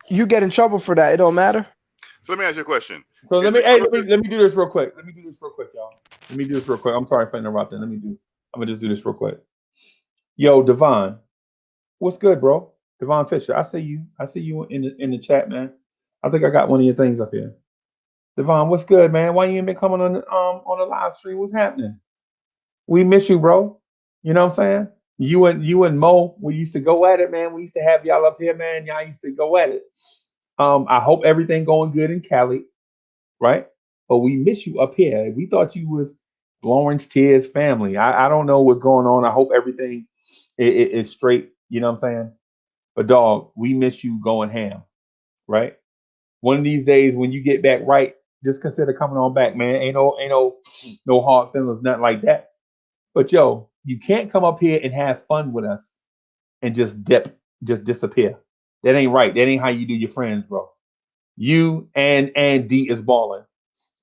you get in trouble for that. It don't matter. So let me ask you a question. So let me do this real quick. Let me do this real quick, y'all. Let me do this real quick. I'm sorry for interrupting. I'm gonna just do this real quick. Yo, Devon, what's good, bro? Devon Fisher, I see you. I see you in the chat, man. I think I got one of your things up here. Devon, what's good, man? Why you ain't been coming on the live stream? What's happening? We miss you, bro. You know what I'm saying? You and Mo, we used to go at it, man. We used to have y'all up here, man. Y'all used to go at it. I hope everything going good in Cali, right? But we miss you up here. We thought you was Blorange Tears family. I don't know what's going on. I hope everything is straight. You know what I'm saying? But dog, we miss you going ham, right? One of these days when you get back right, just consider coming on back, man. Ain't no hard feelings, nothing like that. But yo, you can't come up here and have fun with us and just disappear. That ain't right. That ain't how you do your friends, bro. You and D is balling.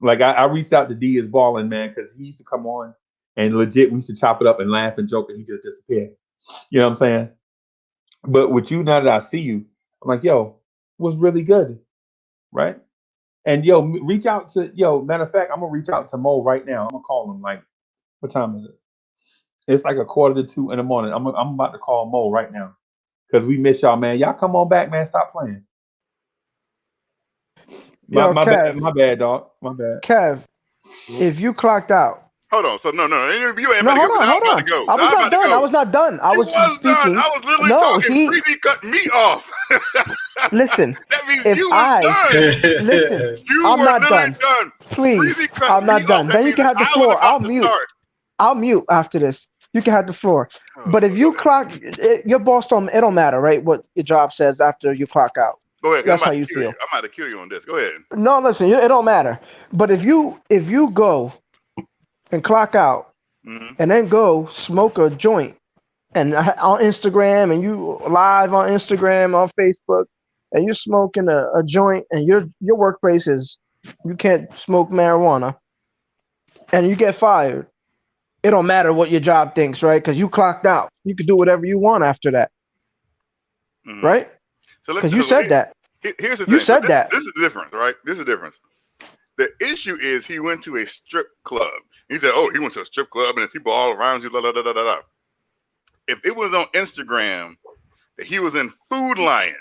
Like I reached out to D is balling, man, because he used to come on and legit we used to chop it up and laugh and joke and he just disappeared. You know what I'm saying? But with you, now that I see you, I'm like, yo, was really good, right? And yo, reach out to matter of fact, I'm gonna reach out to Mo right now. I'm gonna call him. Like, what time is it? It's like 1:45 in the morning. I'm about to call Mo right now because we miss y'all, man. Y'all come on back, man. Stop playing. My bad, dog. My bad. Kev, if you clocked out. Hold on. So no, you ain't hold on. I was not done. I was speaking. Done. I was literally talking. Breezy cut me off. Listen. That means you was done. Listen. I'm not done. Please. I'm not done. Then you can have the floor. I'll mute after this. You can have the floor. But if you clock, your boss it don't matter, right? What your job says after you clock out. Go ahead. That's how you feel. I'm about to kill you on this. Go ahead. No, listen. It don't matter. But if you go and clock out, and then go smoke a joint, and on Instagram, and you live on Instagram, on Facebook, and you're smoking a joint, and your workplace is you can't smoke marijuana, and you get fired. It don't matter what your job thinks, right? Because you clocked out. You can do whatever you want after that, right? Because you said that. Here's the thing. You said that. This is the difference, right? This is the difference. The issue is he went to a strip club. He said, "Oh, he went to a strip club and there's people all around you." Blah, blah, blah, blah, blah. If it was on Instagram that he was in Food Lion,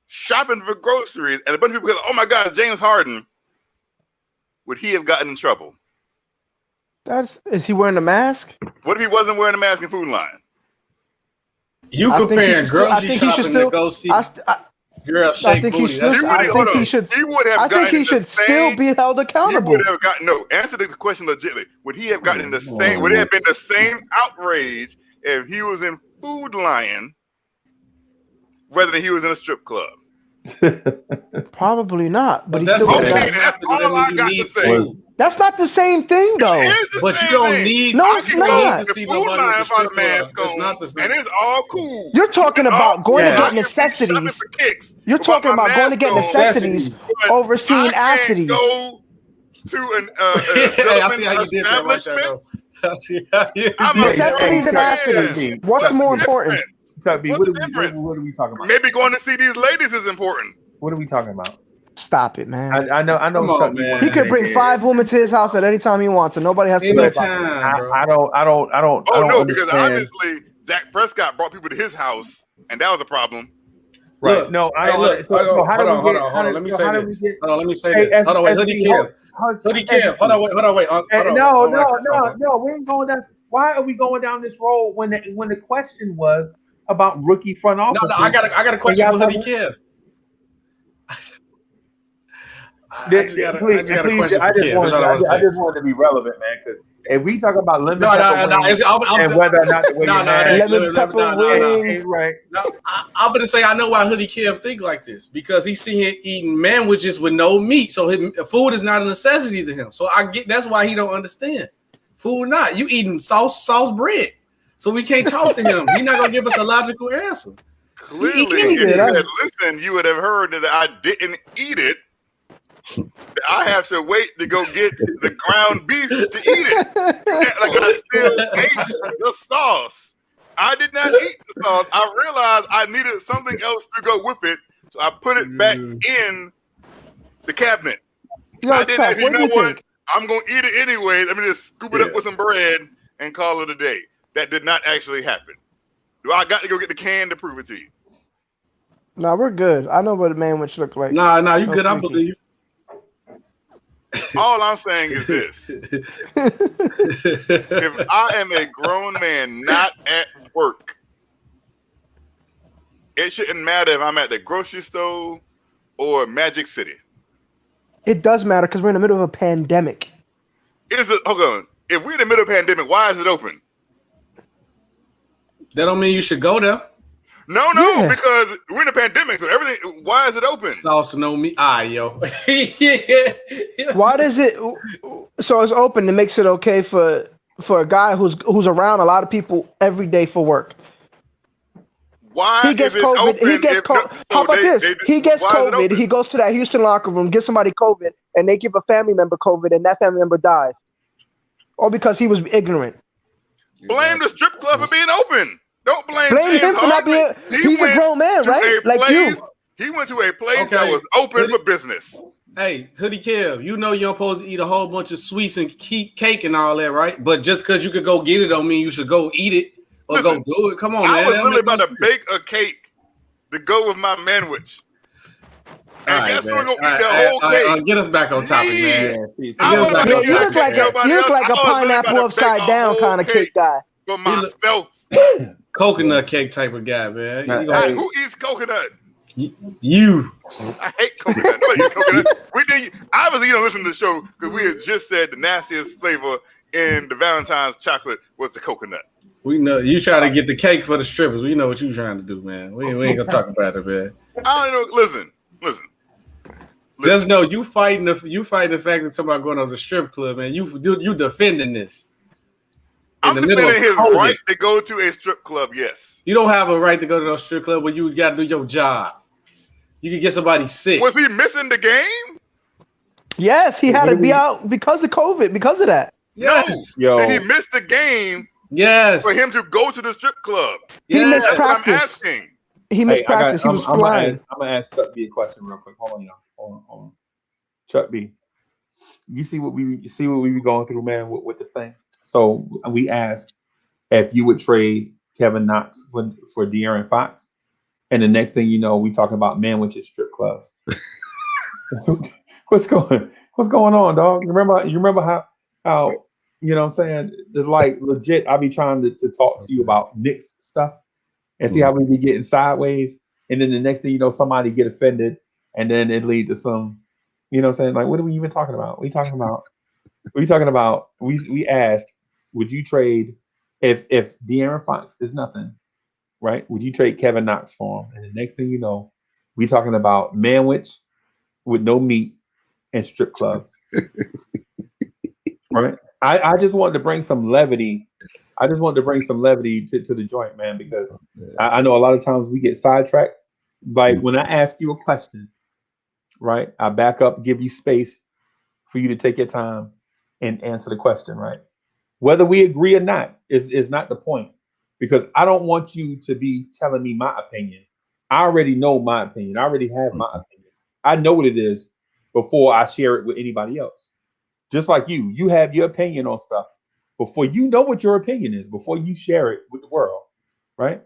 shopping for groceries, and a bunch of people go, "Oh my God, James Harden," would he have gotten in trouble? Is he wearing a mask? What if he wasn't wearing a mask in Food Lion? You comparing grocery shopping to go see girls shake booty. I think he should still be held accountable. He would have gotten answer the question legitimately. Would he have gotten the same? Would it have been the same outrage if he was in Food Lion rather than he was in a strip club? Probably not. But that's all I got to say. That's not the same thing, though. But you don't need. No, it's not. The Food Lion about a mask on, and it's all cool. You're talking about going to get necessities. You're talking about going to get necessities over seeing acidities. Go to an I see how you did that right there, though. Necessities and acidities. What's more important? What are we talking about? Maybe going to see these ladies is important. What are we talking about? Stop it, man. I know. Come on, man. He could bring 5 women to his house at any time he wants, and nobody has to know about it. I don't. Oh no, because obviously Dak Prescott brought people to his house, and that was a problem. Right? Look, no, I don't. Hold on. Let me say this. Hold on, wait, Hoodie Kim. Hold on, wait. No. We ain't going down. Why are we going down this road when the question was about rookie front office? No, I got a question for Hoodie Kim. I just wanted to be relevant, man, because If we talk about lemon No, pepper wings and whether or not the way you have lemon pepper wings. right. I'm gonna say I know why Hoodie Kev think like this because he's seen him eating sandwiches with no meat, so his food is not a necessity to him. So I get that's why he don't understand. Food or not, you eating sauce bread, so we can't talk to him. He's not gonna give us a logical answer. Clearly, if you had listened, you would have heard that I didn't eat it. I have to wait to go get the ground beef to eat it. Like I still ate the sauce. I did not eat the sauce. I realized I needed something else to go with it, so I put it back in the cabinet. I didn't. You know what? I'm gonna eat it anyway. Let me just scoop it up with some bread and call it a day. That did not actually happen. Do I got to go get the can to prove it to you? No, we're good. I know what a sandwich look like. Nah, you good. I believe you. All I'm saying is this. If I am a grown man not at work, it shouldn't matter if I'm at the grocery store or Magic City. It does matter because we're in the middle of a pandemic. Hold on. If we're in the middle of a pandemic, why is it open? That don't mean you should go there. No, because we're in a pandemic, so everything. Why is it open? Sauce no meat. Yo. Why does it? So it's open. It makes it okay for a guy who's around a lot of people every day for work. Why he gets is it COVID? Open he gets COVID. How about this? He gets COVID. He goes to that Houston locker room, gets somebody COVID, and they give a family member COVID, and that family member dies, all because he was ignorant. Blame the strip club for being open. Don't blame James him for not being. He's a grown man, right? Like you. He went to a place that was open for business. Hey, Hoodie Kev, you know you're supposed to eat a whole bunch of sweets and cake and all that, right? But just because you could go get it don't mean you should go eat it or go do it. Come on, man. I was literally about to bake a cake to go with my sandwich. And guess who's gonna eat the whole cake? Get us back on topic, man. You look like a pineapple upside down kind of cake guy. For myself. Coconut cake type of guy, man. Who eats coconut? You. I hate coconut. Nobody eats coconut. Obviously, you don't listen to the show because we had just said the nastiest flavor in the Valentine's chocolate was the coconut. We know you try to get the cake for the strippers. We know what you're trying to do, man. We ain't gonna talk about it, man. I don't know. Listen. Just know you fighting the fact that somebody going to the strip club, man. You defending this. I'm defending his right to go to a strip club, yes. You don't have a right to go to a strip club where you got to do your job. You can get somebody sick. Was he missing the game? Yes, he had to be out because of COVID, because of that. Yes. No. Did he miss the game? Yes. For him to go to the strip club? He mispracticed. That's what I'm asking. He mispracticed. He was flying. I'm going to ask Chuck B a question real quick. Hold on. Chuck B. You see what we be going through, man, with this thing? So we asked if you would trade Kevin Knox for De'Aaron Fox, and the next thing you know, we talking about sandwiches strip clubs. What's going on, dog? You remember how you know what I'm saying? Like legit, I be trying to talk to you about Knicks stuff and see how we be getting sideways, and then the next thing you know, somebody get offended, and then it lead to some, you know what I'm saying? Like, what are we even talking about? What are you talking about? We asked, would you trade if De'Aaron Fox is nothing, right? Would you trade Kevin Knox for him? And the next thing you know, we talking about manwich with no meat and strip clubs. Right? I just wanted to bring some levity. I just wanted to bring some levity to the joint, man, because I know a lot of times we get sidetracked. Like when I ask you a question, right? I back up, give you space for you to take your time and answer the question, right? Whether we agree or not is not the point, because I don't want you to be telling me my opinion. I already know my opinion. I already have my opinion. I know what it is before I share it with anybody else. Just like you have your opinion on stuff before you know what your opinion is, before you share it with the world, right?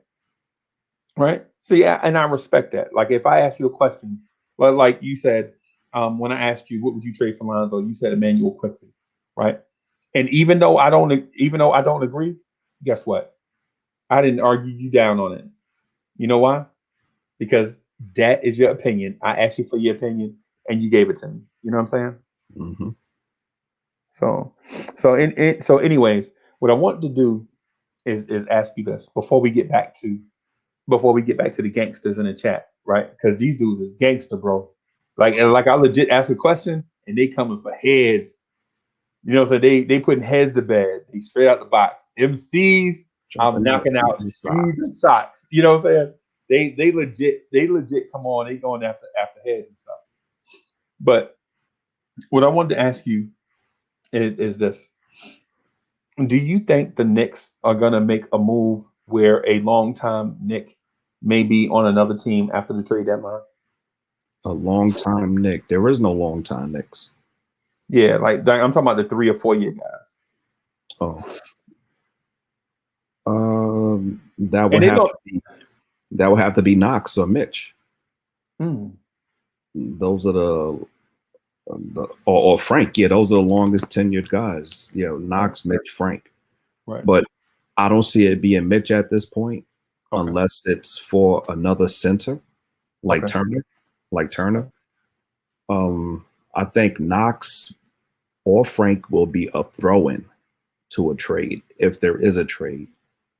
Right? So yeah, and I respect that. Like if I ask you a question, like you said, when I asked you what would you trade for Lonzo, you said Emmanuel quickly, right? And even though I don't agree, guess what? I didn't argue you down on it. You know why? Because that is your opinion. I asked you for your opinion, and you gave it to me. You know what I'm saying? Mm-hmm. So anyways, what I want to do is ask you this before we get back to the gangsters in the chat, right? Because these dudes is gangster, bro. Like I legit ask a question and they coming for heads. You know, so they putting heads to bed. They straight out the box. MCs, I'm knocking out C's and socks. You know what I'm saying? They legit come on. They going after heads and stuff. But what I wanted to ask you is this: do you think the Knicks are gonna make a move where a longtime Knick may be on another team after the trade deadline? A long time Knick. There is no long time Knicks. Yeah, like I'm talking about the 3 or 4 year guys. Oh. That would have to be Knox or Mitch. Those are the or Frank. Yeah, those are the longest tenured guys. Yeah, Knox, Mitch, Frank. Right. But I don't see it being Mitch at this point, unless it's for another center like Turner. I think Knox or Frank will be a throw-in to a trade if there is a trade.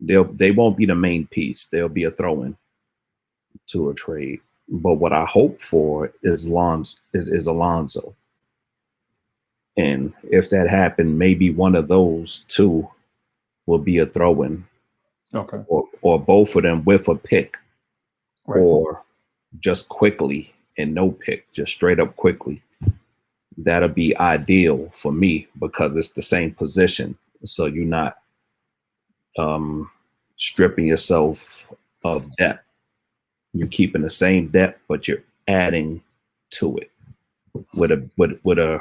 They won't be the main piece. They'll be a throw-in to a trade. But what I hope for is Alonzo. And if that happened, maybe one of those two will be a throw-in. Okay. Or both of them with a pick. Right. Or just quickly and no pick, just straight up quickly. That'll be ideal for me because it's the same position. So you're not stripping yourself of depth. You're keeping the same depth, but you're adding to it with a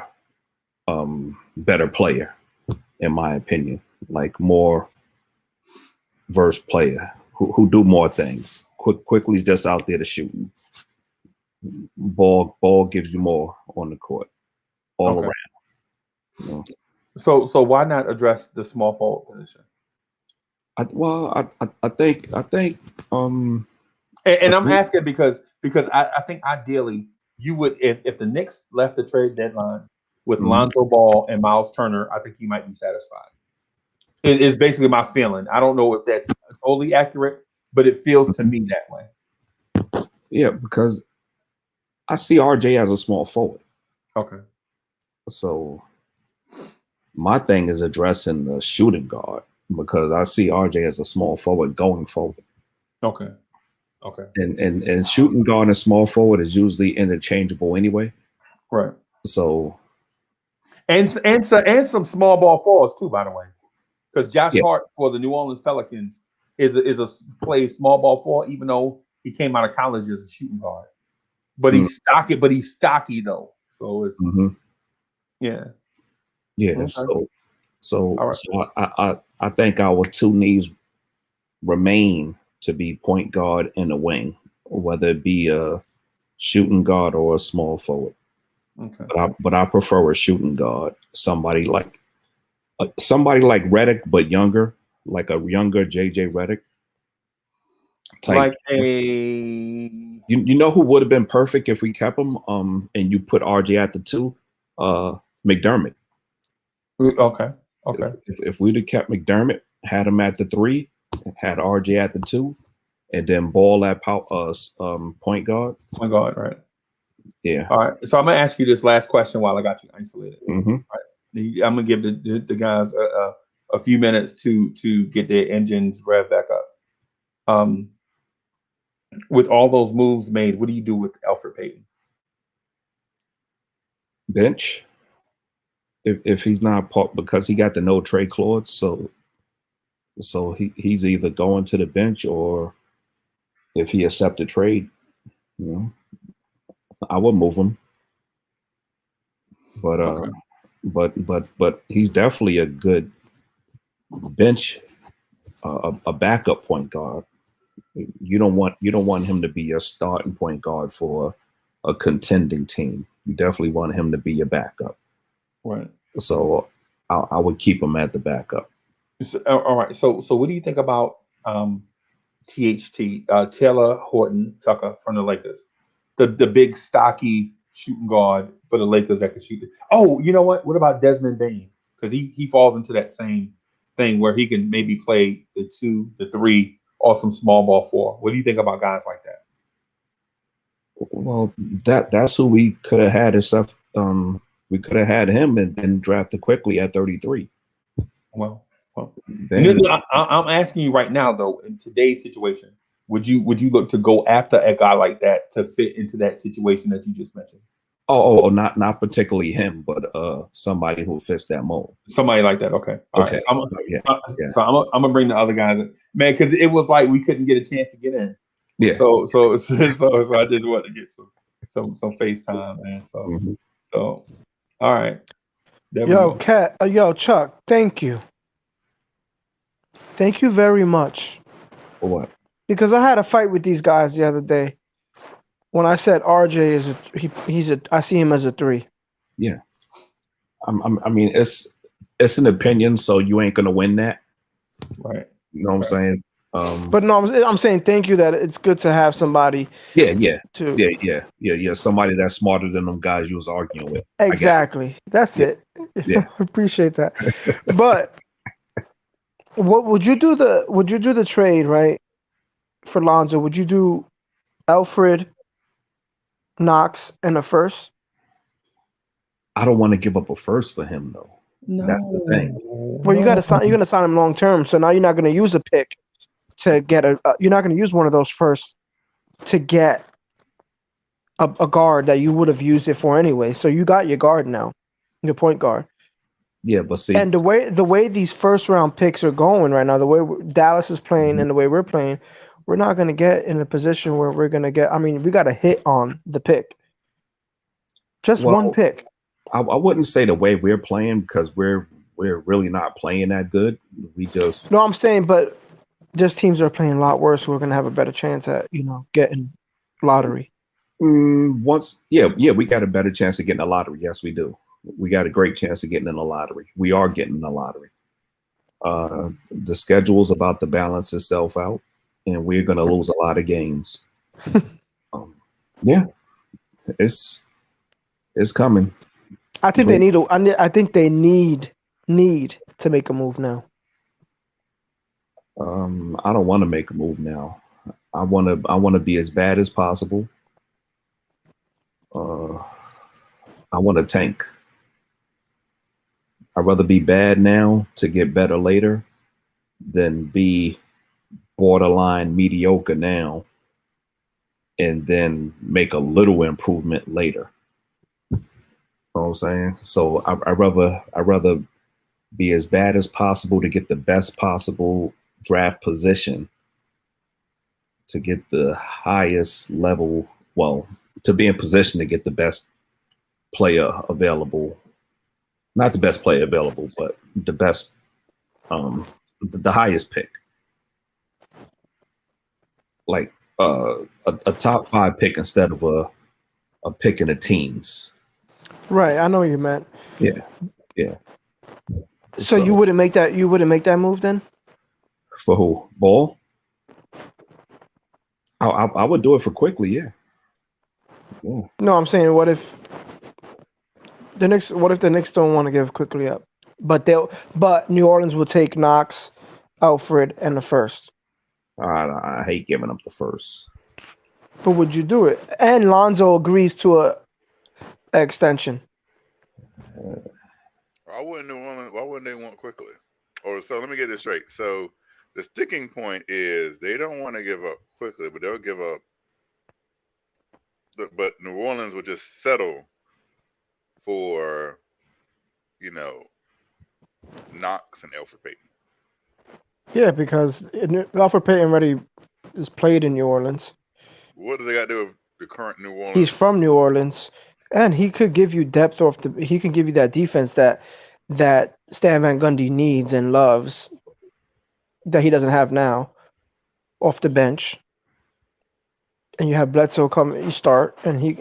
better player, in my opinion, like more verse player who do more things. Quickly's just out there to shooting. Ball gives you more on the court, all around. You know? So why not address the small forward position? I think. And I'm asking because I think ideally you would if the Knicks left the trade deadline with Lonzo Ball and Miles Turner, I think you might be satisfied. It's basically my feeling. I don't know if that's totally accurate, but it feels to me that way. Yeah, because I see RJ as a small forward. Okay. So my thing is addressing the shooting guard because I see RJ as a small forward going forward. Okay. And shooting guard and small forward is usually interchangeable anyway. Right. So and some small ball forwards too, by the way. Because Josh Hart for the New Orleans Pelicans is a plays small ball forward, even though he came out of college as a shooting guard. But he's stocky though. So it's yeah. Okay. So I think our two needs remain to be point guard and a wing, whether it be a shooting guard or a small forward. Okay. But I prefer a shooting guard, somebody like Redick, but younger, like a younger JJ Redick. Like you know who would have been perfect if we kept him and you put RJ at the 2, McDermott. Okay. If we'd have kept McDermott, had him at the 3, had RJ at the 2, and then Ball at point guard. Point guard, right? Yeah. All right. So I'm gonna ask you this last question while I got you isolated. Mm-hmm. All right. I'm gonna give the guys a few minutes to get their engines revved back up. With all those moves made, what do you do with Elfrid Payton? Bench. If he's not part because he got the no trade clause, so he's either going to the bench or if he accepted trade, you know, I would move him. But but he's definitely a good bench, a backup point guard. You don't want him to be your starting point guard for a contending team. You definitely want him to be your backup. Right. So I would keep him at the backup. So, all right. So what do you think about THT, Taylor Horton Tucker from the Lakers? The big stocky shooting guard for the Lakers that can shoot. Oh, you know what? What about Desmond Bain? because he falls into that same thing where he can maybe play the 2, the 3, or some small ball 4. What do you think about guys like that? Well, that's who we could have had except we could have had him and then drafted quickly at 33. Well, Then, I'm asking you right now though, in today's situation, would you look to go after a guy like that to fit into that situation that you just mentioned? Not particularly him, but somebody who fits that mold. Somebody like that. Okay. All okay. Right. So I'm gonna bring the other guys in, man, because it was like we couldn't get a chance to get in. Yeah. So I just wanted to get some FaceTime, man. So all right. Yo, Chuck, thank you. Thank you very much. For what? Because I had a fight with these guys the other day. When I said RJ I see him as a 3. Yeah. I mean, it's an opinion, so you ain't gonna win that. Right. You know what I'm saying? But no, I'm saying thank you that it's good to have somebody. Yeah. Somebody that's smarter than them guys you was arguing with. Exactly. That's it. Yeah. Appreciate that. But what would you do the trade, right? For Lonzo, would you do Alfred, Knox, and a first? I don't want to give up a first for him though. No. That's the thing. Well, you're gonna sign him long term, so now you're not gonna use a pick to get you're not gonna use one of those firsts to get a guard that you would have used it for anyway. So you got your guard now, your point guard. Yeah, but see, and the way these first round picks are going right now, the way Dallas is playing and the way we're playing, we're not going to get in a position where we're going to get. I mean, we got to hit on the pick. Just one pick. I wouldn't say the way we're playing because we're really not playing that good. We just no. I'm saying, but just teams are playing a lot worse. So we're going to have a better chance at getting lottery. We got a better chance of getting a lottery. Yes, we do. We got a great chance of getting in the lottery. We are getting in the lottery. The schedule's about to balance itself out, and we're going to lose a lot of games. It's coming. I think they need. I think they need to make a move now. I don't want to make a move now. I want to be as bad as possible. I want to tank. I'd rather be bad now to get better later than be borderline mediocre now and then make a little improvement later. You know what I'm saying? So I'd rather be as bad as possible to get the best possible draft position to get the highest level, to be in position to get the best player available. Not the best player available, but the best, the highest pick. Like a top 5 pick instead of a pick in the teens. Right, I know what you meant. Yeah. So you wouldn't make that. You wouldn't make that move then? For who? Ball? I would do it for quickly. Yeah. No, I'm saying, what if the Knicks don't want to give quickly up, but New Orleans will take Knox, Alfred, and the first. I hate giving up the first. But would you do it? And Lonzo agrees to a extension. Why wouldn't they want quickly? So let me get this straight. So the sticking point is they don't want to give up quickly, but they'll give up. But New Orleans would just settle for, Knox and Alfred Payton. Yeah, because Alfred Payton already is played in New Orleans. What do they got to do with the current New Orleans? He's from New Orleans, and he could give you depth he can give you that defense that Stan Van Gundy needs and loves that he doesn't have now off the bench. And you have Bledsoe you start, and he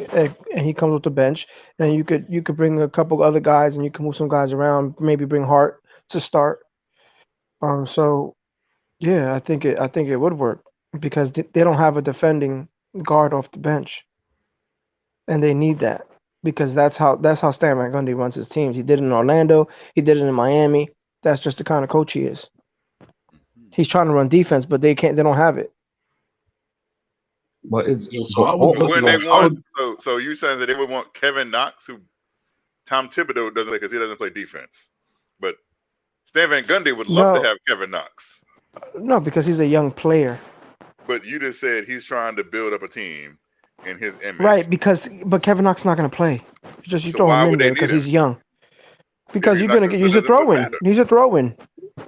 comes off the bench, and you could bring a couple other guys, and you can move some guys around, maybe bring Hart to start. So yeah, I think it would work because they don't have a defending guard off the bench, and they need that. because that's how Stan Van Gundy runs his teams. He did it in Orlando. He did it in Miami. That's just the kind of coach he is. He's trying to run defense, but they can't. They don't have it. But it's so I was looking at. So you saying that they would want Kevin Knox, who Tom Thibodeau doesn't because he doesn't play defense, but Stan Van Gundy would love to have Kevin Knox. No, because he's a young player. But you just said he's trying to build up a team in his image. Right, but Kevin Knox is not going to play. You throw him in there because he's young. Because you're going to get he's a throw-in. He's a throw-in.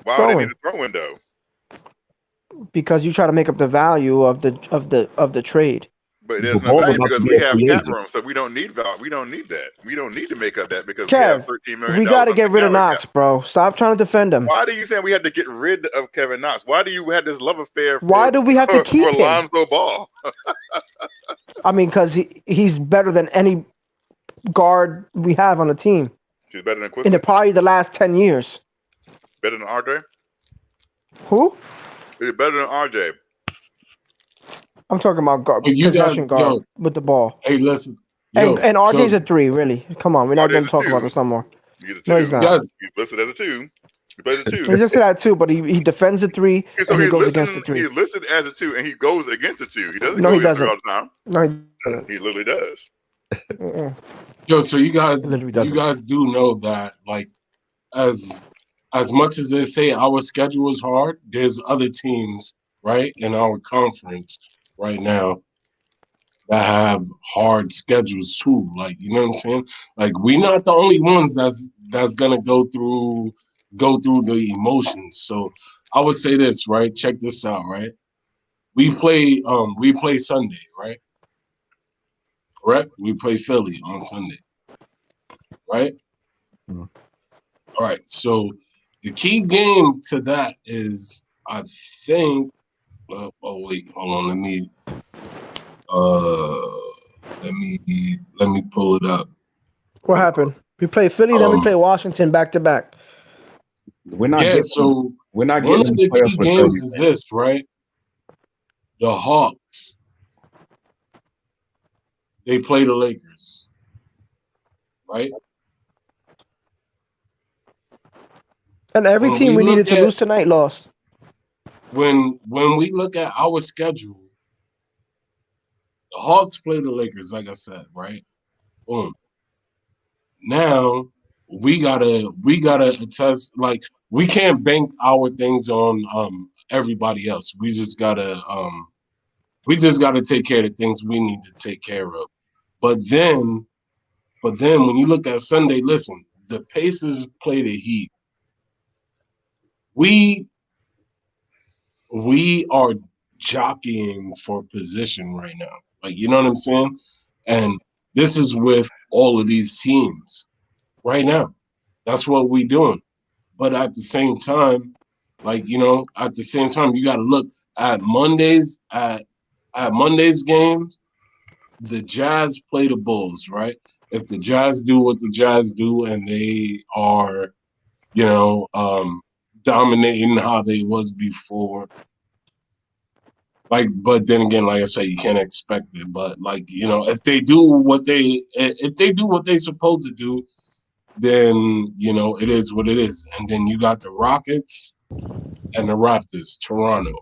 Why would they need a throw-in though? Because you try to make up the value of the trade. But there's no value because we have cap room, so we don't need value. We don't need that. We don't need to make up that because we have $13 million. We got to get rid of Knox, bro. Stop trying to defend him. Why do you say we had to get rid of Kevin Knox? Why do you have this love affair? Why do we have to keep him? Lonzo Ball. I mean, because he's better than any guard we have on the team. He's better than Quickly? In probably the last 10 years. Better than RJ? Who? He's better than RJ. I'm talking about possession guard with the ball. Hey, listen. And RJ's a 3, really. Come on, we're not going to talk about this no more. No, he's not. He's listed as a 2. He plays a 2. He's listed as a 2, but he defends the 3 and he goes against the 3. He's listed as a 2 and he goes against the 2. He doesn't go against the 3 all the time. No, he doesn't. He literally does. Yo, so you guys do know that, like, as much as they say our schedule is hard, there's other teams, right, in our conference right now that have hard schedules too. Like, you know what I'm saying? Like, we're not the only ones that's gonna go through the emotions. So I would say this, right? Check this out, right? We play Sunday, right? Correct? We play Philly on Sunday. Right? Mm-hmm. All right. So the key game to that is, I think. Oh wait, hold on. Let me pull it up. What happened? We play Philly, then we play Washington back to back. We're not getting one of the key games is this, right? The Hawks. They play the Lakers. Right? And every team we needed to lose tonight lost. When we look at our schedule, the Hawks play the Lakers, like I said, right? Boom. Now we gotta attest, like, we can't bank our things on everybody else. We just gotta take care of the things we need to take care of. But then when you look at Sunday, listen, the Pacers play the Heat. We are jockeying for position right now. Like, you know what I'm saying? And this is with all of these teams right now. That's what we're doing. But at the same time, like, you know, you got to look at Mondays games. The Jazz play the Bulls, right? If the Jazz do what the Jazz do and they are, you know, dominating how they was before, like, but then again, like I said, you can't expect it. But, like, you know, if they do what they're supposed to do, then, you know, it is what it is. And then you got the Rockets and the Raptors, Toronto.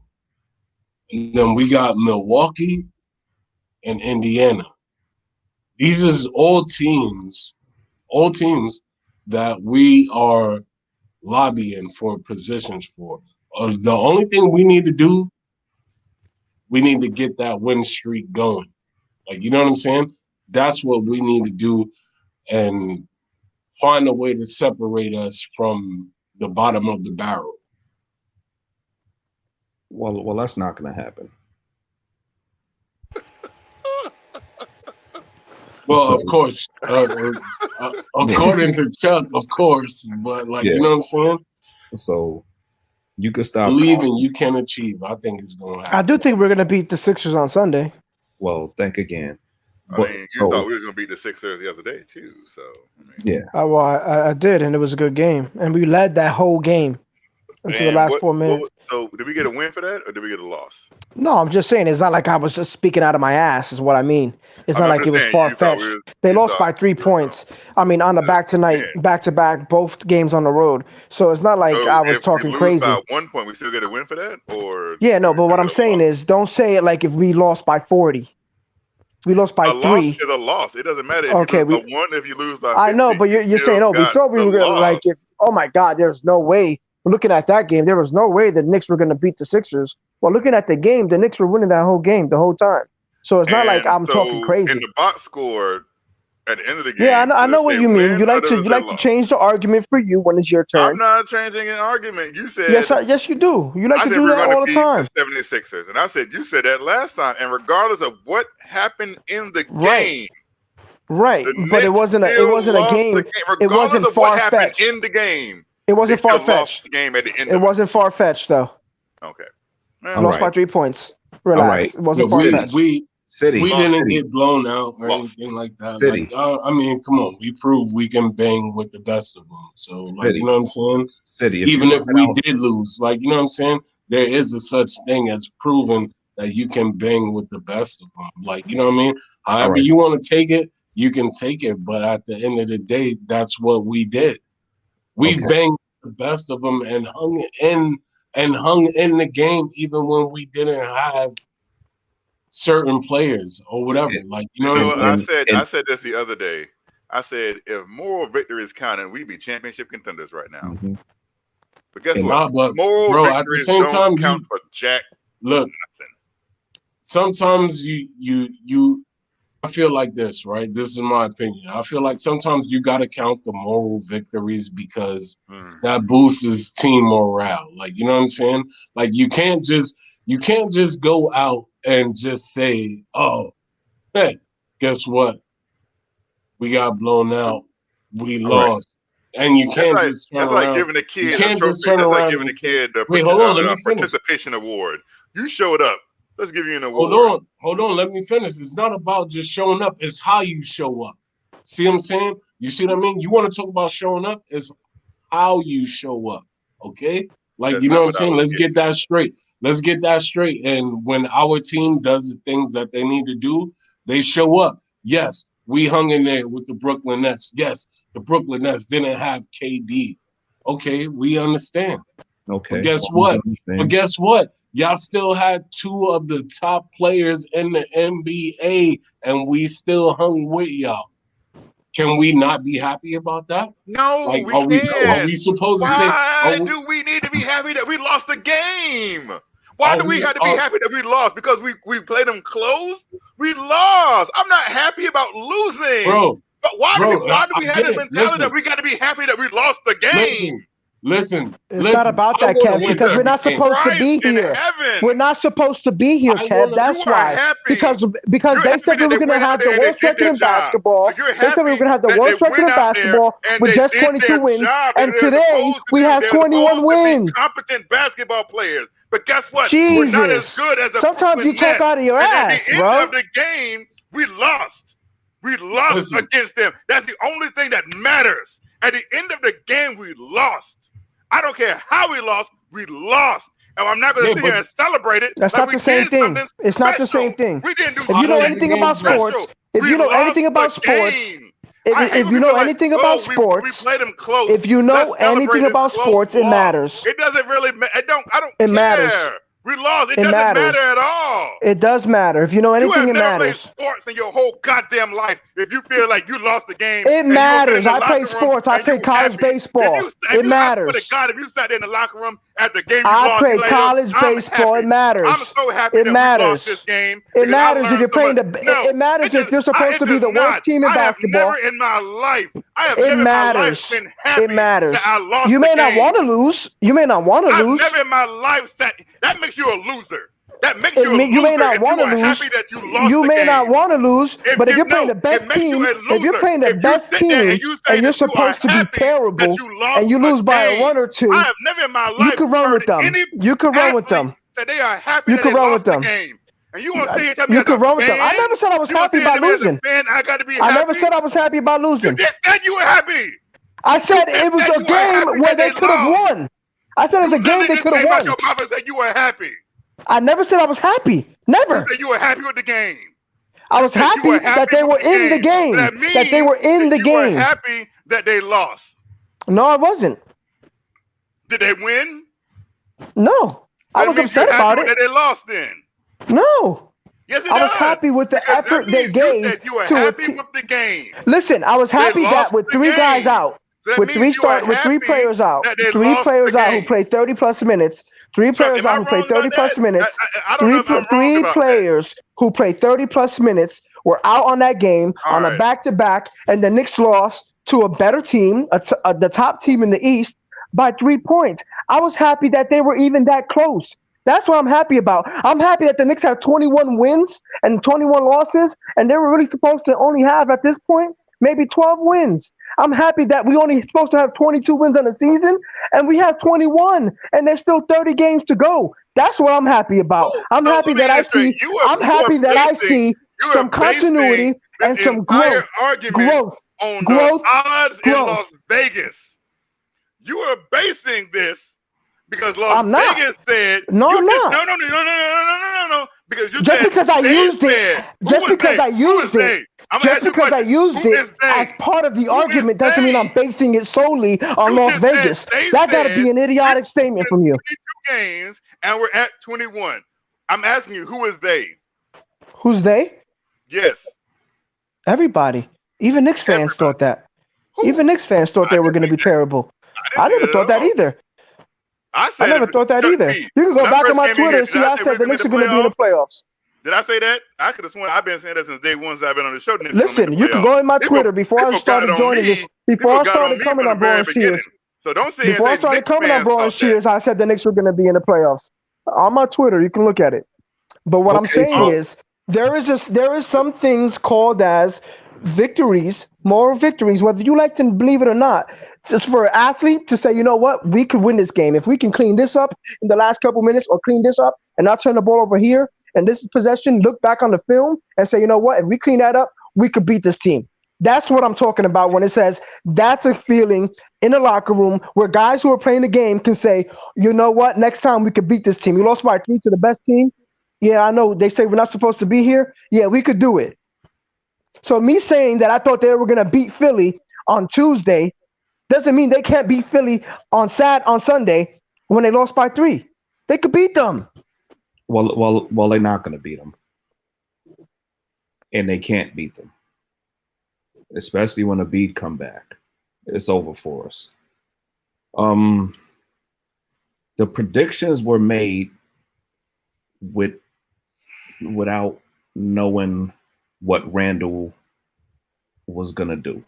And then we got Milwaukee and Indiana. These is all teams that we are lobbying for positions for. The only thing we need to do, we need to get that win streak going. Like, you know what I'm saying? That's what we need to do, and find a way to separate us from the bottom of the barrel. Well, that's not going to happen. Well, of course, according to Chuck, of course, but, like, you know what I'm saying? So you can stop believing you can achieve. I think it's going to happen. I do think we're going to beat the Sixers on Sunday. Well, think again. I mean, you thought we were going to beat the Sixers the other day too. So I mean. Yeah. I did, and it was a good game, and we led that whole game. until the last 4 minutes. So did we get a win for that, or did we get a loss? No, I'm just saying it's not like I was just speaking out of my ass. Is what I mean. It's not like it was far fetched. They lost by 3 points. I mean, on the back to back, both games on the road. So it's not like I was talking crazy. By 1 point, we still get a win for that, or yeah, no. But what I'm saying is, don't say it like if we lost by 40. We lost by 3. Loss is a loss. It doesn't matter if you lose by 1, if you lose by 50. I know, but you're saying, we thought we were going to, like, if, oh my God, there's no way. Looking at that game, there was no way the Knicks were going to beat the Sixers. Well, looking at the game, the Knicks were winning that whole game the whole time. So it's not like I'm talking crazy. In the box score at the end of the game. Yeah, I know what you mean. You like to change the argument for you when it's your turn. I'm not changing an argument. You said yes, you do. You like to do that all the time. The 76ers, and I said you said that last time. And regardless of what happened in the game, right, but it wasn't a game. It wasn't far fetched in the game. It wasn't far fetched. Game at the end. It wasn't far fetched though. Okay. Lost by 3 points. Relax. It wasn't far fetched. We didn't get blown out or anything like that. Like, I mean, come on, we proved we can bang with the best of them. So, like, you know what I'm saying? Even if we did lose, like, you know what I'm saying? There is a such thing as proving that you can bang with the best of them. Like, you know what I mean? However you want to take it, you can take it. But at the end of the day, that's what we did. We banged the best of them and hung in the game, even when we didn't have certain players or whatever. Like, you know what I'm saying? I said this the other day. I said if moral victories counted, we'd be championship contenders right now. Mm-hmm. But guess what? Moral victories at the same time, count for jack. Look, nothing. Sometimes you I feel like this, right? This is my opinion. I feel like sometimes you got to count the moral victories because that boosts team morale. Like, you know what I'm saying? Like, you can't just go out and just say, "Oh, hey, guess what? We got blown out. We lost." And you can't just turn around. That's like giving a kid a participation award. You showed up. Let's give you an award. Hold on. Let me finish. It's not about just showing up. It's how you show up. See what I'm saying? You see what I mean? You want to talk about showing up? It's how you show up. Okay? Like, you know what I'm saying? Let's get that straight. Let's get that straight. And when our team does the things that they need to do, they show up. Yes, we hung in there with the Brooklyn Nets. Yes, the Brooklyn Nets didn't have KD. Okay, we understand. Okay. But guess what? Y'all still had 2 of the top players in the NBA, and we still hung with y'all. Can we not be happy about that? No, like, we can't. Are we supposed to say? Why do we need to be happy that we lost the game? Why do we have to be happy that we lost? Because we played them close? We lost. I'm not happy about losing. Bro. But why do we have this mentality that we got to be happy that we lost the game? Listen. It's not about that, Kev, because we're not supposed to be here. We're not supposed to be here, Kev. That's why. Because they said we were going to have the worst record in basketball. They said we were going to have the worst record in basketball with just 22 wins. And today we have 21 wins. Competent basketball players. But guess what? Jesus. We're not as good as sometimes you talk out of your ass, bro. At the end of the game, we lost. We lost against them. That's the only thing that matters. At the end of the game, we lost. I don't care how we lost. And I'm not going to sit here and celebrate it. That's not the same thing. It's not the same thing. We didn't do if you know anything about sports, if you know anything about sports, if you know anything about sports, we played them close. If you know anything about sports, it matters. It doesn't really matter. I don't it care. Matters. We lost. It doesn't matter at all. It does matter. If you know anything, it matters. You have never played sports in your whole goddamn life. If you feel like you lost the game, it matters. I play sports. I play college baseball. It matters. If you sat in the locker room at the game, I play college baseball. It matters. I'm so happy that we lost this game. It matters if you're playing it matters if you're supposed to be the worst team in basketball. I have never in my life. It matters. It matters. You may not want to lose. You may not want to lose. I've never in my life said that makes you a loser. That makes you a loser. You may not want to lose. You may not want to lose, but if you're playing the best team, if you're playing the best team and you're supposed to be terrible and you lose by a 1 or 2, I have never in my life you can run with them. You can run with them. They are happy. You can run with them. And you want to say you can run with them. I never said I was happy about losing. I got to be happy. I never said I was happy about losing. You just said you were happy. I said it was a game where they could have won. I said it's a game they could have won. Your mouth and said you were happy. I never said I was happy. Never. You said you were happy with the game. I was happy that they were in the game. That they were in the game. You were happy that they lost. No, I wasn't. Did they win? No, I was upset about it. That they lost then. No. Yes, I was happy with the effort they gave. You said you were happy with the game. Listen, I was happy that with three guys out, with three players out, who played 30+ minutes, three players out who played 30+ minutes, three players who played 30+ minutes were out on that game on a back-to-back, and the Knicks lost to a better team, the top team in the East, by 3 points. I was happy that they were even that close. That's what I'm happy about. I'm happy that the Knicks have 21 wins and 21 losses, and they were really supposed to only have, at this point, maybe 12 wins. I'm happy that we only supposed to have 22 wins on the season, and we have 21, and there's still 30 games to go. That's what I'm happy about. I'm happy that I see. I'm happy that I see some continuity and some growth. Growth. Odds in Las Vegas. You are basing this. Because Las Vegas said no. Because you just said because I used it, just because I used it as part of the argument doesn't mean I'm basing it solely on Las Vegas. That got to be an idiotic statement from you. 22 games and we're at 21. I'm asking you, who is they? Who's they? Yes. Everybody. Even Knicks fans thought that. Even Knicks fans thought they were going to be terrible. I never thought that either. I never thought that either. You can go back on my Twitter and see I said the Knicks are going to be in the playoffs. Did I say that? I could have sworn I've been saying that since day one since I've been on the show. Listen, you can go in my Twitter before I started joining this. Before I started coming on Blorange Cheers. So don't say before I started coming on Blorange Cheers, I said the Knicks were going to be in the playoffs. On my Twitter, you can look at it. But what I'm saying is there is some things called as victories, moral victories, whether you like to believe it or not. Just for an athlete to say, you know what, we could win this game. If we can clean this up in the last couple minutes or clean this up and not turn the ball over here and this is possession, look back on the film and say, you know what, if we clean that up, we could beat this team. That's what I'm talking about when it says that's a feeling in the locker room where guys who are playing the game can say, you know what, next time we could beat this team. We lost by 3 to the best team. Yeah, I know they say we're not supposed to be here. Yeah, we could do it. So me saying that I thought they were going to beat Philly on Tuesday doesn't mean they can't beat Philly on Sunday when they lost by 3. They could beat them. Well, they're not going to beat them, and they can't beat them, especially when the beat come back. It's over for us. The predictions were made without knowing what Randall was going to do.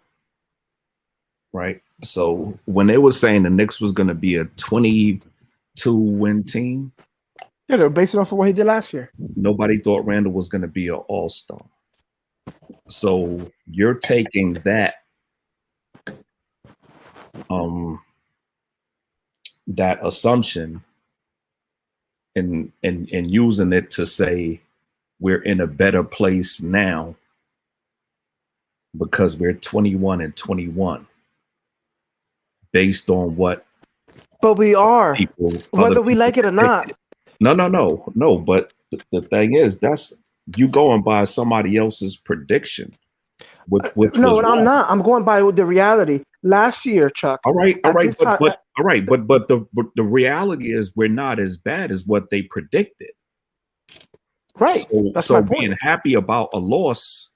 Right. So when they were saying the Knicks was going to be a 22-win team. Yeah, they're based off of what he did last year. Nobody thought Randall was going to be an all-star. So you're taking that that assumption and using it to say we're in a better place now because we're 21-21 based on what. But we are, whether we like it or not. No. But the thing is, that's you going by somebody else's prediction. Which no, and I'm not. I'm going by the reality. Last year, Chuck. All right. But the reality is we're not as bad as what they predicted. Right. So being happy about a loss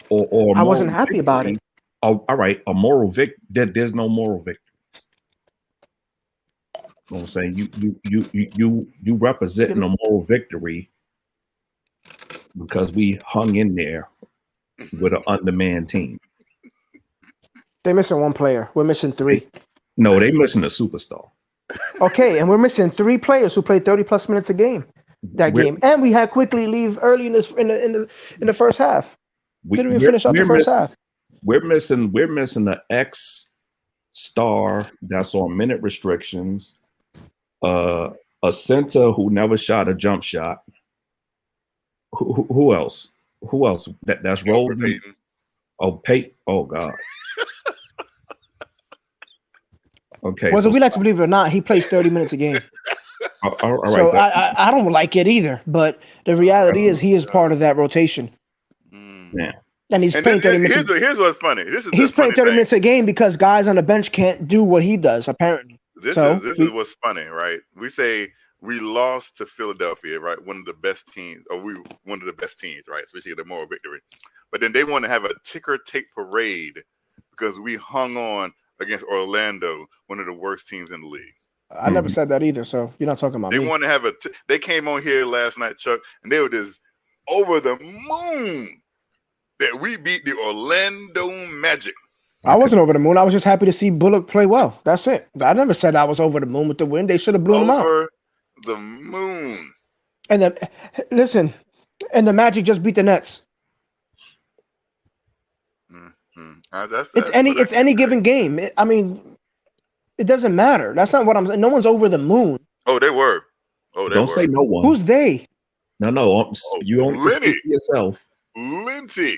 or I wasn't happy about it. All right, a moral there's no moral victories. You know what I'm saying? You representing a moral victory because we hung in there with an undermanned team. They're missing one player. We're missing 3. No, they're missing a superstar. Okay, and we're missing 3 players who played 30+ minutes a game. Game, and we had quickly leave early in the first half. Didn't even finish out the first half. We're missing the X star that's on minute restrictions. A center who never shot a jump shot. Who else? Who else? That's Rosen. Oh, Peyton. Oh God. Okay. Whether we like to believe it or not, he plays 30 minutes a game. All right. So I don't like it either. But the reality is he is part of that rotation. Yeah. And he's playing 30 minutes. Here's what's funny. He's playing 30 minutes a game because guys on the bench can't do what he does, apparently. This is what's funny, right? We say we lost to Philadelphia, right? One of the best teams, right? Especially the moral victory. But then they want to have a ticker tape parade because we hung on against Orlando, one of the worst teams in the league. I never said that either, so you're not talking about me. They want to have they came on here last night, Chuck, and they were just over the moon that we beat the Orlando Magic. I wasn't over the moon. I was just happy to see Bullock play well. That's it. I never said I was over the moon with the win. They should have blown him out. Over the moon. And the Magic just beat the Nets. It's any given game. It doesn't matter. That's not what I'm saying. No one's over the moon. Oh, they were. Oh, they Don't were. say no one. Who's they? No. You only speak for yourself. Lindsay.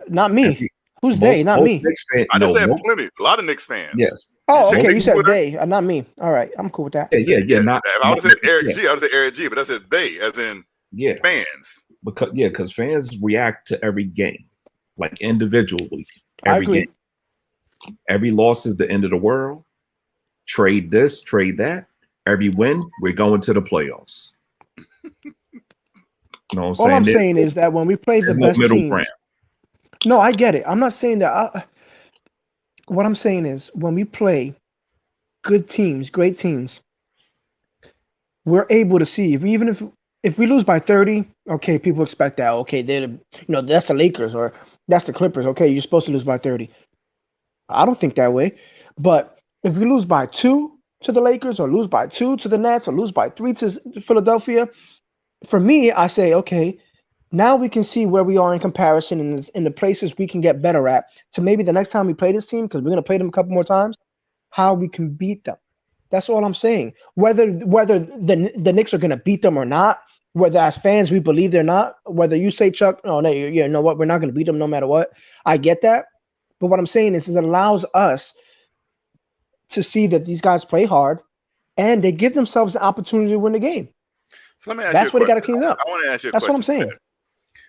Not me. Who's they? Not me. I just said plenty. A lot of Knicks fans. Yes. Oh, okay. You said they, not me. All right. I'm cool with that. Yeah. Not. I would have said Eric G. I would have said Eric G. But I said they, as in fans. Because fans react to every game, like individually. Every game. Every loss is the end of the world. Trade this, trade that. Every win, we're going to the playoffs. All I'm saying is that when we play the best teams, no, I get it. I'm not saying that. What I'm saying is when we play good teams, great teams, we're able to see. Even if we lose by 30, okay, people expect that. Okay, that's the Lakers or that's the Clippers. Okay, you're supposed to lose by 30. I don't think that way. But if we lose by 2 to the Lakers or lose by 2 to the Nets or lose by 3 to Philadelphia, for me, I say, okay, now we can see where we are in comparison in the places we can get better at. So maybe the next time we play this team, because we're going to play them a couple more times, how we can beat them. That's all I'm saying. Whether the Knicks are going to beat them or not, whether as fans we believe they're not, whether you say, Chuck, oh, no, you know what, we're not going to beat them no matter what. I get that. But what I'm saying is it allows us to see that these guys play hard and they give themselves the opportunity to win the game. So let me ask That's you what they got to clean up. I want to ask you a That's question. What I'm saying.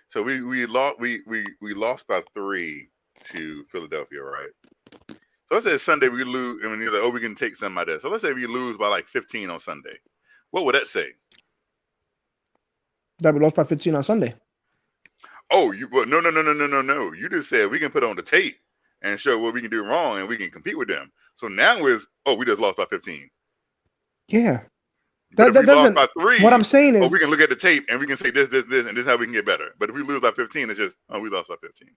So we lost by 3 to Philadelphia, right? So let's say Sunday we lose. I mean, you're like, we can take some out of that. So let's say we lose by like 15 on Sunday. What would that say? That we lost by 15 on Sunday. Oh, no. You just said we can put on the tape and show what we can do wrong and we can compete with them. So now we just lost by 15. Yeah. That doesn't. Lost by 3, what I'm saying is, we can look at the tape and we can say this, and this is how we can get better. But if we lose by 15, it's just, we lost by 15.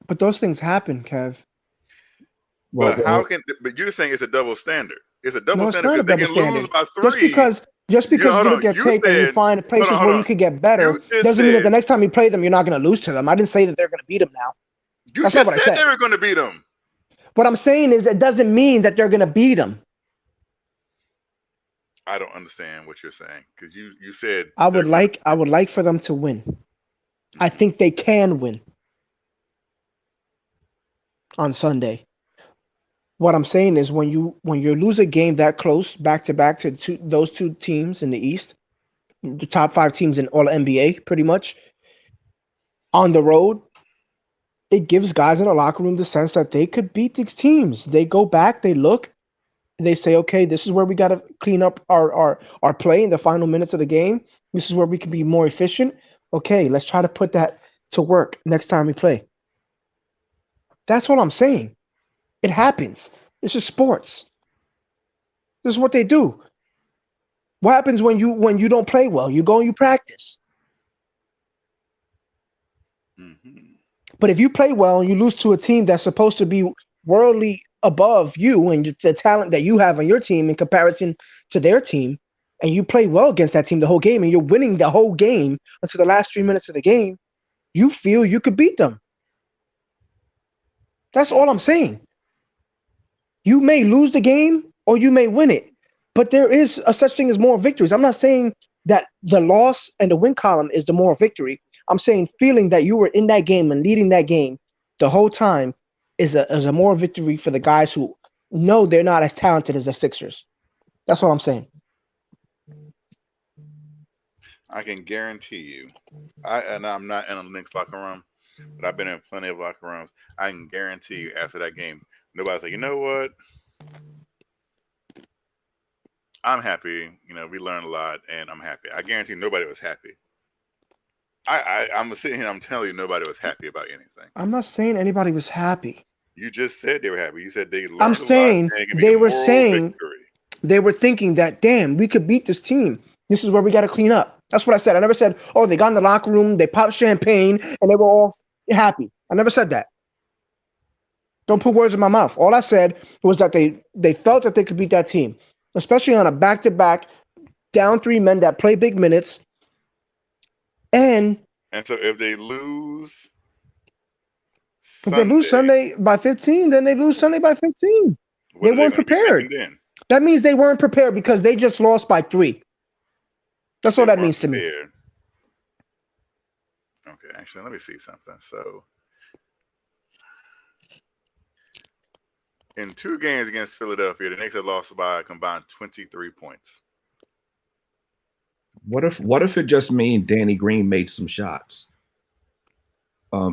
But those things happen, Kev. But but you're saying it's a double standard. It's a double standard because they can lose by 3. Just because you look at tape and you find places where you could get better doesn't mean that the next time you play them, you're not going to lose to them. I didn't say that they're going to beat them now. That's not what I said. They were going to beat them. What I'm saying is it doesn't mean that they're going to beat them. I don't understand what you're saying because you said I would like for them to win. I think they can win on Sunday. What I'm saying is when you lose a game that close back to back to those two teams in the East, the top 5 teams in all NBA, pretty much on the road, it gives guys in the locker room the sense that they could beat these teams. They go back, they look. They say, okay, this is where we got to clean up our play in the final minutes of the game. This is where we can be more efficient. Okay, let's try to put that to work next time we play. That's all I'm saying. It happens. It's just sports. This is what they do. What happens when you don't play well? You go and you practice. Mm-hmm. But if you play well and you lose to a team that's supposed to be worldly above you and the talent that you have on your team in comparison to their team, and you play well against that team the whole game and you're winning the whole game until the last 3 minutes of the game, you feel you could beat them. That's all I'm saying. You may lose the game or you may win it, but there is a such thing as moral victories. I'm not saying that the loss and the win column is the moral victory. I'm saying feeling that you were in that game and leading that game the whole time is a moral victory for the guys who know they're not as talented as the Sixers. That's all I'm saying. I can guarantee you, I'm not in a Knicks locker room, but I've been in plenty of locker rooms. I can guarantee you after that game, nobody's like, you know what? I'm happy. We learned a lot, and I'm happy. I guarantee nobody was happy. I'm sitting here. I'm telling you, nobody was happy about anything. I'm not saying anybody was happy. You just said they were happy. You said they learned I'm saying a lot. they were saying they were thinking that, damn, we could beat this team. This is where we got to clean up. That's what I said. I never said, oh, they got in the locker room, they popped champagne, and they were all happy. I never said that. Don't put words in my mouth. All I said was that they felt that they could beat that team, especially on a back-to-back down 3 men that play big minutes. And so if they lose Sunday by 15, then they lose Sunday by 15. They weren't prepared. That means they weren't prepared because they just lost by 3. That's all that means to me. Okay, actually, let me see something. So, in 2 games against Philadelphia, the Knicks have lost by a combined 23 points. What if it just means Danny Green made some shots?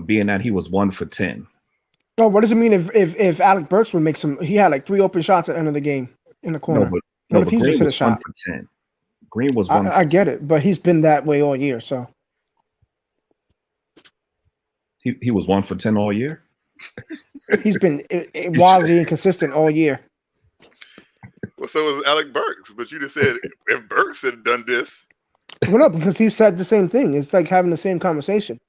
Being that he was 1 for 10. Oh, what does it mean if Alec Burks would make some? He had like 3 open shots at the end of the game in the corner. No, but Green was 1 for 10. Green was 1. I get it, but he's been that way all year. So he was 1 for 10 all year. He's been wildly inconsistent all year. Well, so was Alec Burks, but you just said if Burks had done this. Well, no, because he said the same thing. It's like having the same conversation.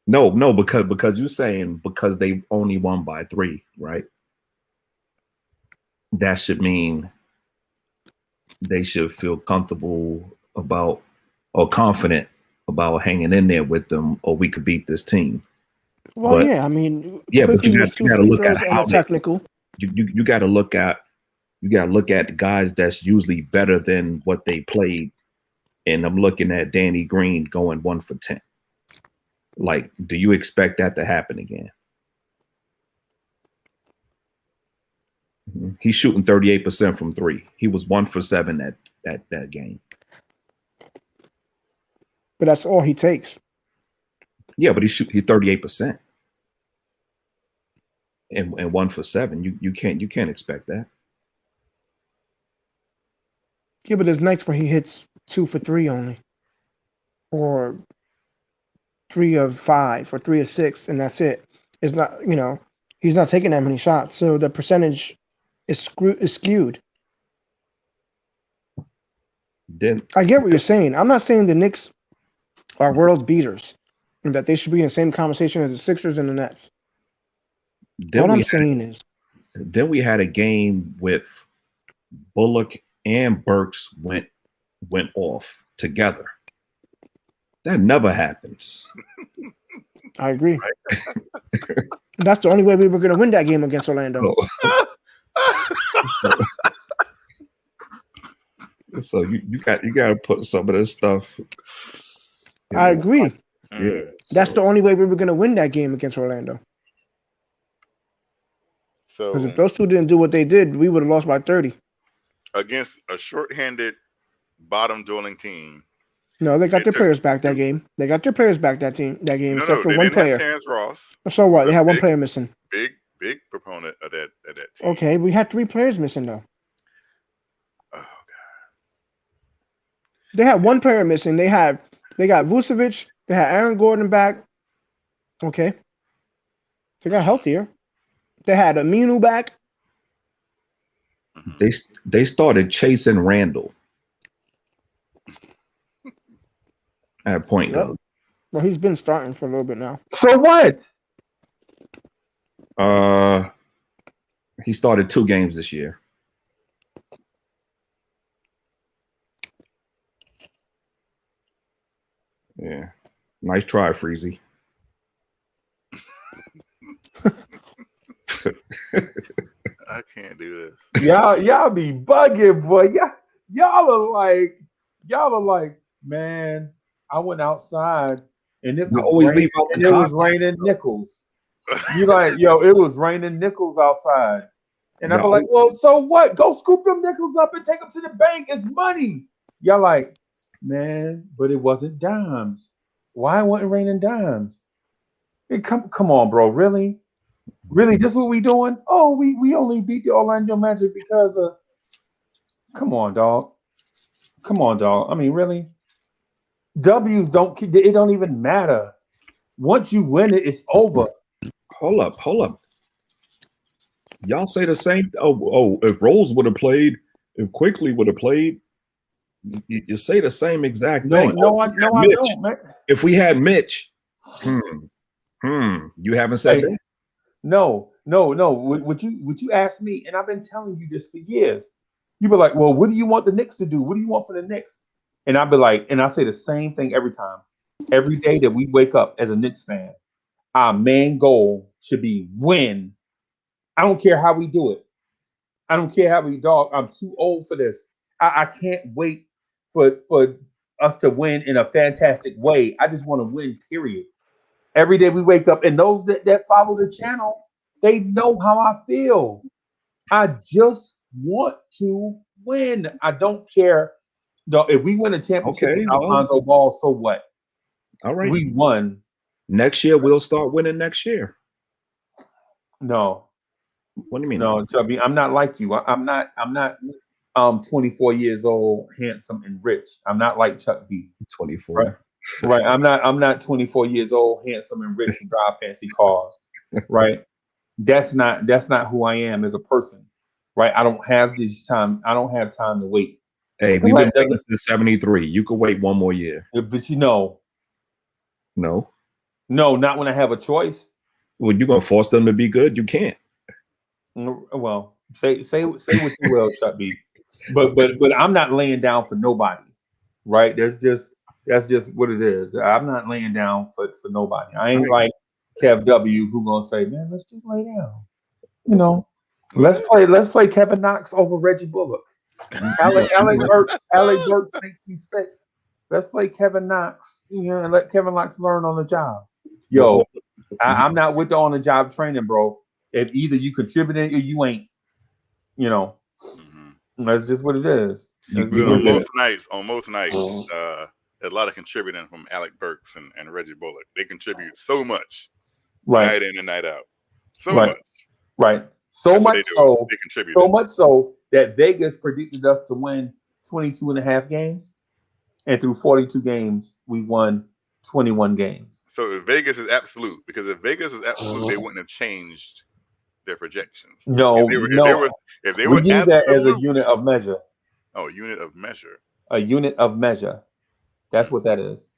No, because you're saying because they only won by 3, right? That should mean they should feel comfortable about or confident about hanging in there with them, or we could beat this team. Well, yeah, I mean, but you got to look at how technical. You got to look at the guys that's usually better than what they played, and I'm looking at Danny Green going 1 for 10. Like, do you expect that to happen again? He's shooting 38% from 3. He was 1 for 7 that game. But that's all he takes. Yeah, but he's 38%. And 1 for 7. You can't expect that. Yeah, but there's nights where he hits 2 for 3 only. Or 3 of 5 or 3 of 6, and that's it. It's not, he's not taking that many shots, so the percentage is skewed. Then I get what you're saying. I'm not saying the Knicks are world beaters and that they should be in the same conversation as the Sixers and the Nets. What I'm saying is, then we had a game with Bullock and Burks went off together. That never happens. I agree. Right? That's the only way we were going to win that game against Orlando. So you got to put some of this stuff. I agree. Yeah, that's the only way we were going to win that game against Orlando. So, because if those two didn't do what they did, we would have lost by 30 against a shorthanded, bottom-dwelling team. No, they got their players back that game. They got their players back that game, except for one player. Terrence Ross. So what? They had one player missing. Big proponent of that team. Okay, we had 3 players missing though. Oh God. They had one player missing. They got Vucevic. They had Aaron Gordon back. Okay. They got healthier. They had Aminu back. They started chasing Randall. At a point though. Well, he's been starting for a little bit now. So what? He started 2 games this year. Yeah. Nice try, Freezy. I can't do this. Y'all be bugging, boy. Y'all are like, man, I went outside and it was raining nickels. You like, yo, it was raining nickels outside. And I'm like, well, so what? Go scoop them nickels up and take them to the bank. It's money. Y'all like, man, but it wasn't dimes. Why wasn't it raining dimes? Come on, bro. Really? Really? This is what we doing? Oh, we only beat the Orlando Magic because of. Come on, dog. Come on, dog. I mean, really? W's don't even matter. Once you win it, it's over. Hold up. Y'all say the same. If Rose would have played, if Quickly would have played, you say the same exact thing. No, I don't, man. If we had Mitch, you haven't said that? No. Would you ask me? And I've been telling you this for years. You be like, well, what do you want the Knicks to do? What do you want for the Knicks? And I'd be like, and I say the same thing every time. Every day that we wake up as a Knicks fan, our main goal should be win. I don't care how we do it. I don't care how we dog. I'm too old for this. I can't wait for us to win in a fantastic way. I just want to win, period. Every day we wake up, and those that follow the channel, they know how I feel. I just want to win. I don't care. If we win a championship with Alfonso Ball, so what? All right. We won. Next year, we'll start winning next year. No. What do you mean? No, Chubby, I'm not like you. I'm not 24 years old, handsome, and rich. I'm not like Chuck B. 24. Right. I'm not 24 years old, handsome, and rich and drive fancy cars. Right. That's not who I am as a person. Right. I don't have time to wait. Hey, we've been doing this since 73. You could wait one more year. But No, not when I have a choice. Well, you're gonna force them to be good. You can't. Well, say what you will, Chuck B. But I'm not laying down for nobody, right? That's just what it is. I'm not laying down for nobody. I ain't like Kev W. who gonna say, man, let's just lay down. You know, let's play Kevin Knox over Reggie Bullock. Alec Burks makes me sick. Let's play Kevin Knox, and let Kevin Knox learn on the job. Yo, I'm not with the on the job training, bro. If either you contributing or you ain't, that's just what it is. On most nights, a lot of contributing from Alec Burks and Reggie Bullock. They contribute so much, night in and night out. So much. Right. So much so that Vegas predicted us to win 22 and a half games. And through 42 games, we won 21 games. So if Vegas is absolute, because if Vegas was absolute, they wouldn't have changed their projections. No. If they were use that as a unit of measure. Oh, a unit of measure. A unit of measure. That's what that is.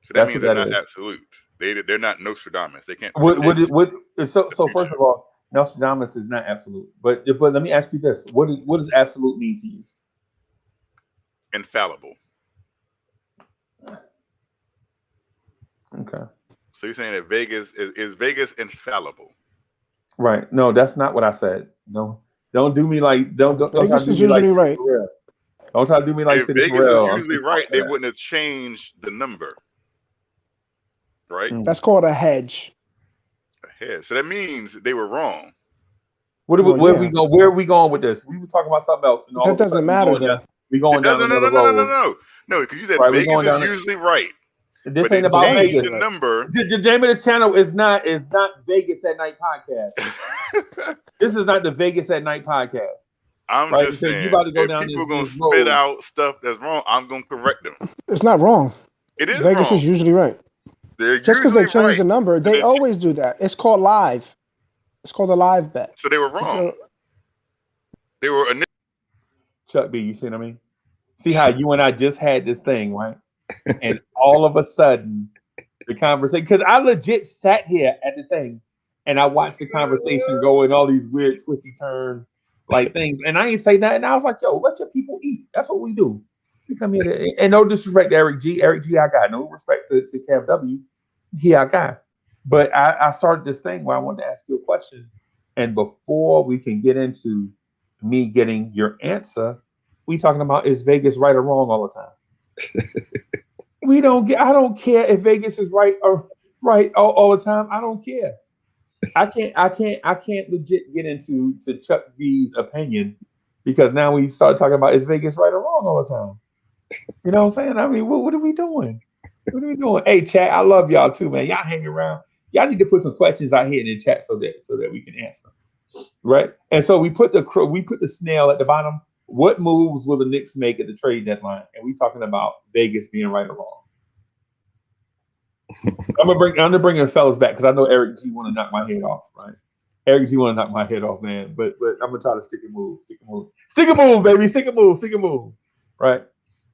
So that means they're not absolute. They're not Nostradamus. They can't. So first of all, Nostradamus is not absolute. But let me ask you this: what does absolute mean to you? Infallible. Okay. So you're saying that Vegas is Vegas infallible? Right. No, that's not what I said. No, don't do me like don't Vegas is usually right. Don't try to do me like if Vegas is usually right, they wouldn't have changed the number. Right? That's called a hedge. A hedge. So that means they were wrong. Where are we going with this? We were talking about something else. That doesn't matter though. We're going down another road. No, because you said Vegas is usually right. This ain't about Vegas. The number. The name of this channel is not Vegas at Night Podcast. This is not the Vegas at Night podcast. I'm just saying, you about to go down people gonna spit out stuff that's wrong, I'm gonna correct them. It's not wrong. It is Vegas wrong. Is usually right. They're just because they change the number, they always do that. It's called live. It's called a live bet. So they were wrong. They were. Chuck B, you see what I mean? See how you and I just had this thing, right? And all of a sudden, the conversation, because I legit sat here at the thing and I watched the conversation go in all these weird twisty turn like things. And I ain't say nothing. I was like, yo, let your people eat. That's what we do. We come here and no disrespect to Eric G. Eric G, I got no respect to Kev W. He our guy. But I started this thing where I wanted to ask you a question. And before we can get into me getting your answer, we talking about is Vegas right or wrong all the time? I don't care if Vegas is right or right all the time. I don't care. I can't legit get into Chuck B's opinion because now we start talking about is Vegas right or wrong all the time. You know what I'm saying? I mean, what are we doing? What are we doing? Hey, chat, I love y'all too, man. Y'all hang around. Y'all need to put some questions out here in the chat so that we can answer. Right? And so we put the snail at the bottom. What moves will the Knicks make at the trade deadline? And we talking about Vegas being right or wrong. I'm gonna bring the fellas back because I know Eric G want to knock my head off, right? Eric G want to knock my head off, man. But I'm gonna try to stick a move, baby, stick a move, right?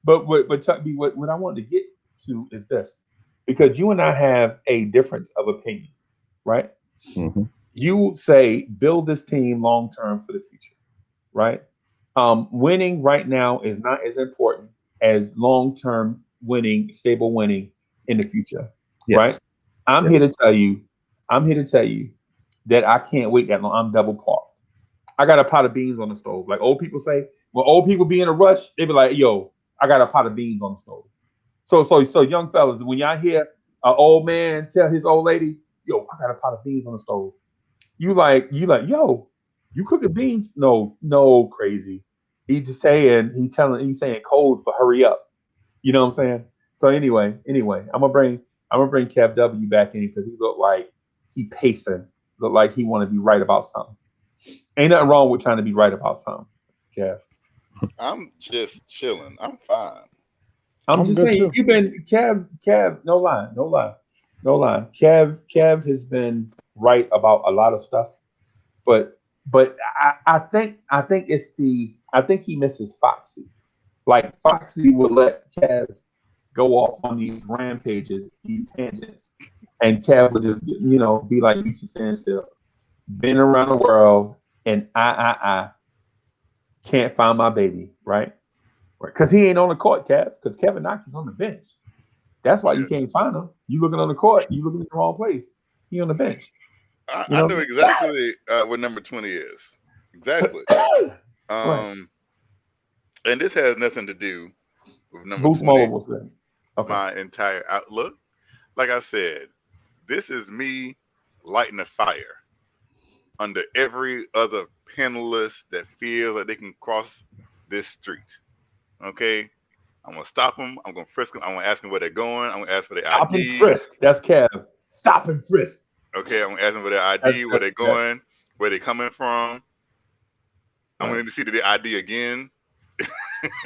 But Chuck B, what I wanted to get to is this, because you and I have a difference of opinion, right? Mm-hmm. You say build this team long term for the future, right? Winning right now is not as important as long term winning, stable winning in the future. Yes. Right? I'm here to tell you that I can't wait that long. I'm double parked. I got a pot of beans on the stove. Like old people say, when old people be in a rush, they be like, yo, I got a pot of beans on the stove. So young fellas, when y'all hear an old man tell his old lady, yo, I got a pot of beans on the stove. You like, yo, you cooking beans? No, crazy. He's saying code for hurry up. You know what I'm saying? So anyway, I'm gonna bring Kev W back in because he looked like he pacing, looked like he want to be right about something. Ain't nothing wrong with trying to be right about something, Kev. I'm just chilling. I'm fine. I'm just saying, you've been Kev. No lie. Kev has been right about a lot of stuff, but I think he misses Foxy. Like Foxy would let Kev go off on these rampages, these tangents, and Kev would just be like Lisa Sansfield, been around the world, and I can't find my baby, right? Because he ain't on the court, Kev. Because Kevin Knox is on the bench. That's why you can't find him. You looking on the court, you looking in the wrong place. He on the bench. I know exactly what number 20 is. Exactly. Right. And this has nothing to do with number Boost 20. Okay. My entire outlook. Like I said, this is me lighting a fire under every other penniless that feels like they can cross this street. Okay? I'm going to stop them. I'm going to frisk them. I'm going to ask them where they're going. I'm going to ask for their Stop ID. and frisk. That's Kev. Stop and frisk. Okay, I'm going to ask them for their ID, where they're going, where they're coming from. I'm going to see the ID again.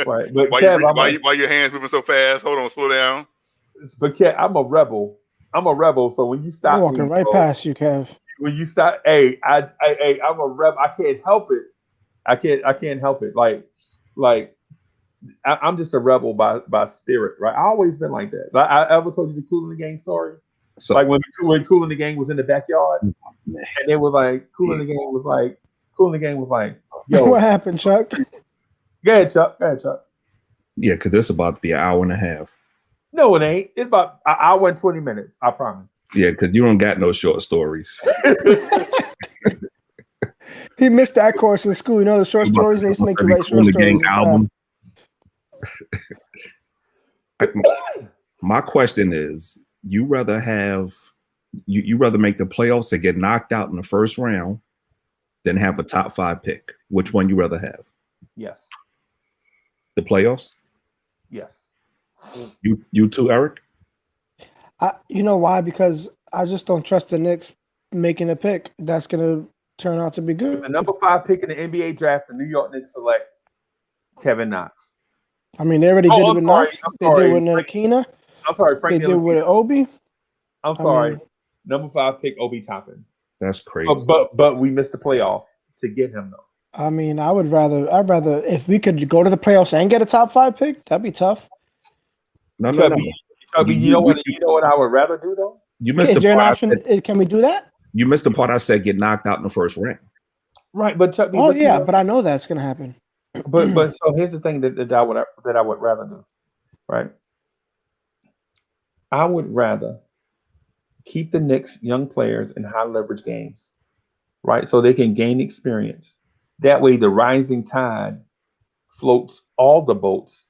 Right. But why your hands moving so fast? Hold on, slow down. But Kev, I'm a rebel. So when you stop, I'm walking right past you, Kev. When you stop, I'm a rebel. I can't help it. I can't help it. Like I'm just a rebel by spirit, right? I always been like that. I ever told you the Kool in the Gang story? So, like when Kool in the Gang was in the backyard, and it was like Kool in the Gang was like, yo, what happened, Chuck? Go ahead, Chuck. Yeah, because this is about to be an hour and a half. No, it ain't. It's about an hour and 20 minutes. I promise. Yeah, because you don't got no short stories. He missed that course in school. You know the short stories. They used to make you write short stories. Album. My question is: you rather make the playoffs and get knocked out in the first round than have a top 5 pick? Which one you rather have? Yes. The playoffs? Yes. You too, Eric? You know why? Because I just don't trust the Knicks making a pick that's going to turn out to be good. With the number 5 pick in the NBA draft, the New York Knicks select Kevin Knox. I mean, they already did it with Knox. They did it with Ntilikina. I'm sorry, Frank. They did it with Obi. I'm sorry. Number 5 pick, Obi Toppin. That's crazy. But we missed the playoffs to get him though. I mean, I'd rather if we could go to the playoffs and get a top 5 pick, that'd be tough. No. You know what I would rather do though? You missed the part. Can we do that? You missed the part I said get knocked out in the first round. Right, but Chuck. But I know that's gonna happen. But so here's the thing that I would rather do, right? I would rather keep the Knicks young players in high leverage games, right? So they can gain experience. That way, the rising tide floats all the boats,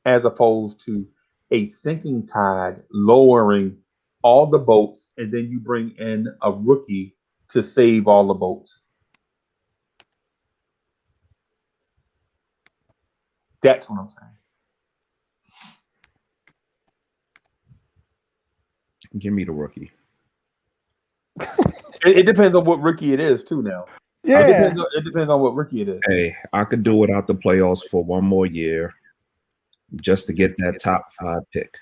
as opposed to a sinking tide lowering all the boats, and then you bring in a rookie to save all the boats. That's what I'm saying. Give me the rookie. It depends on what rookie it is too. Now, Yeah, it depends on what rookie it is. Hey, I could do without the playoffs for one more year, just to get that top 5 pick.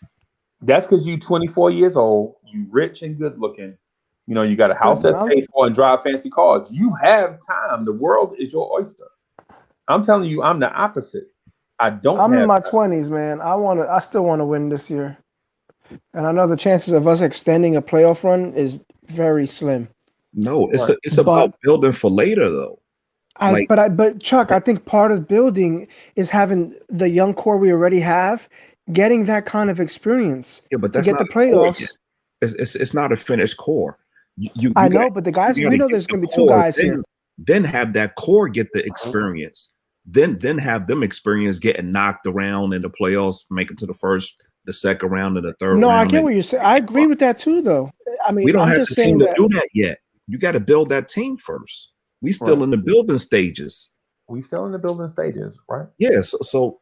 That's because you 24 years old, you rich and good looking. You know, you got a house that's paid for and drive fancy cars. You have time. The world is your oyster. I'm telling you, I'm the opposite. I'm in my 20s, man. I still want to win this year. And I know the chances of us extending a playoff run is very slim. No, it's about building for later though. But Chuck, I think part of building is having the young core we already have, getting that kind of experience. Yeah, but that's to get the playoffs. It's not a finished core. I know, but the guys, we know there's going to be 2 guys here. Then have that core get the experience. Then have them experience getting knocked around in the playoffs, make it to the first, the second round, and the third round. No, I get what you're saying. I agree with that too, though. I mean, we don't have the team to do that yet. You got to build that team first. We still in the building stages. We still in the building stages, right? Yes. So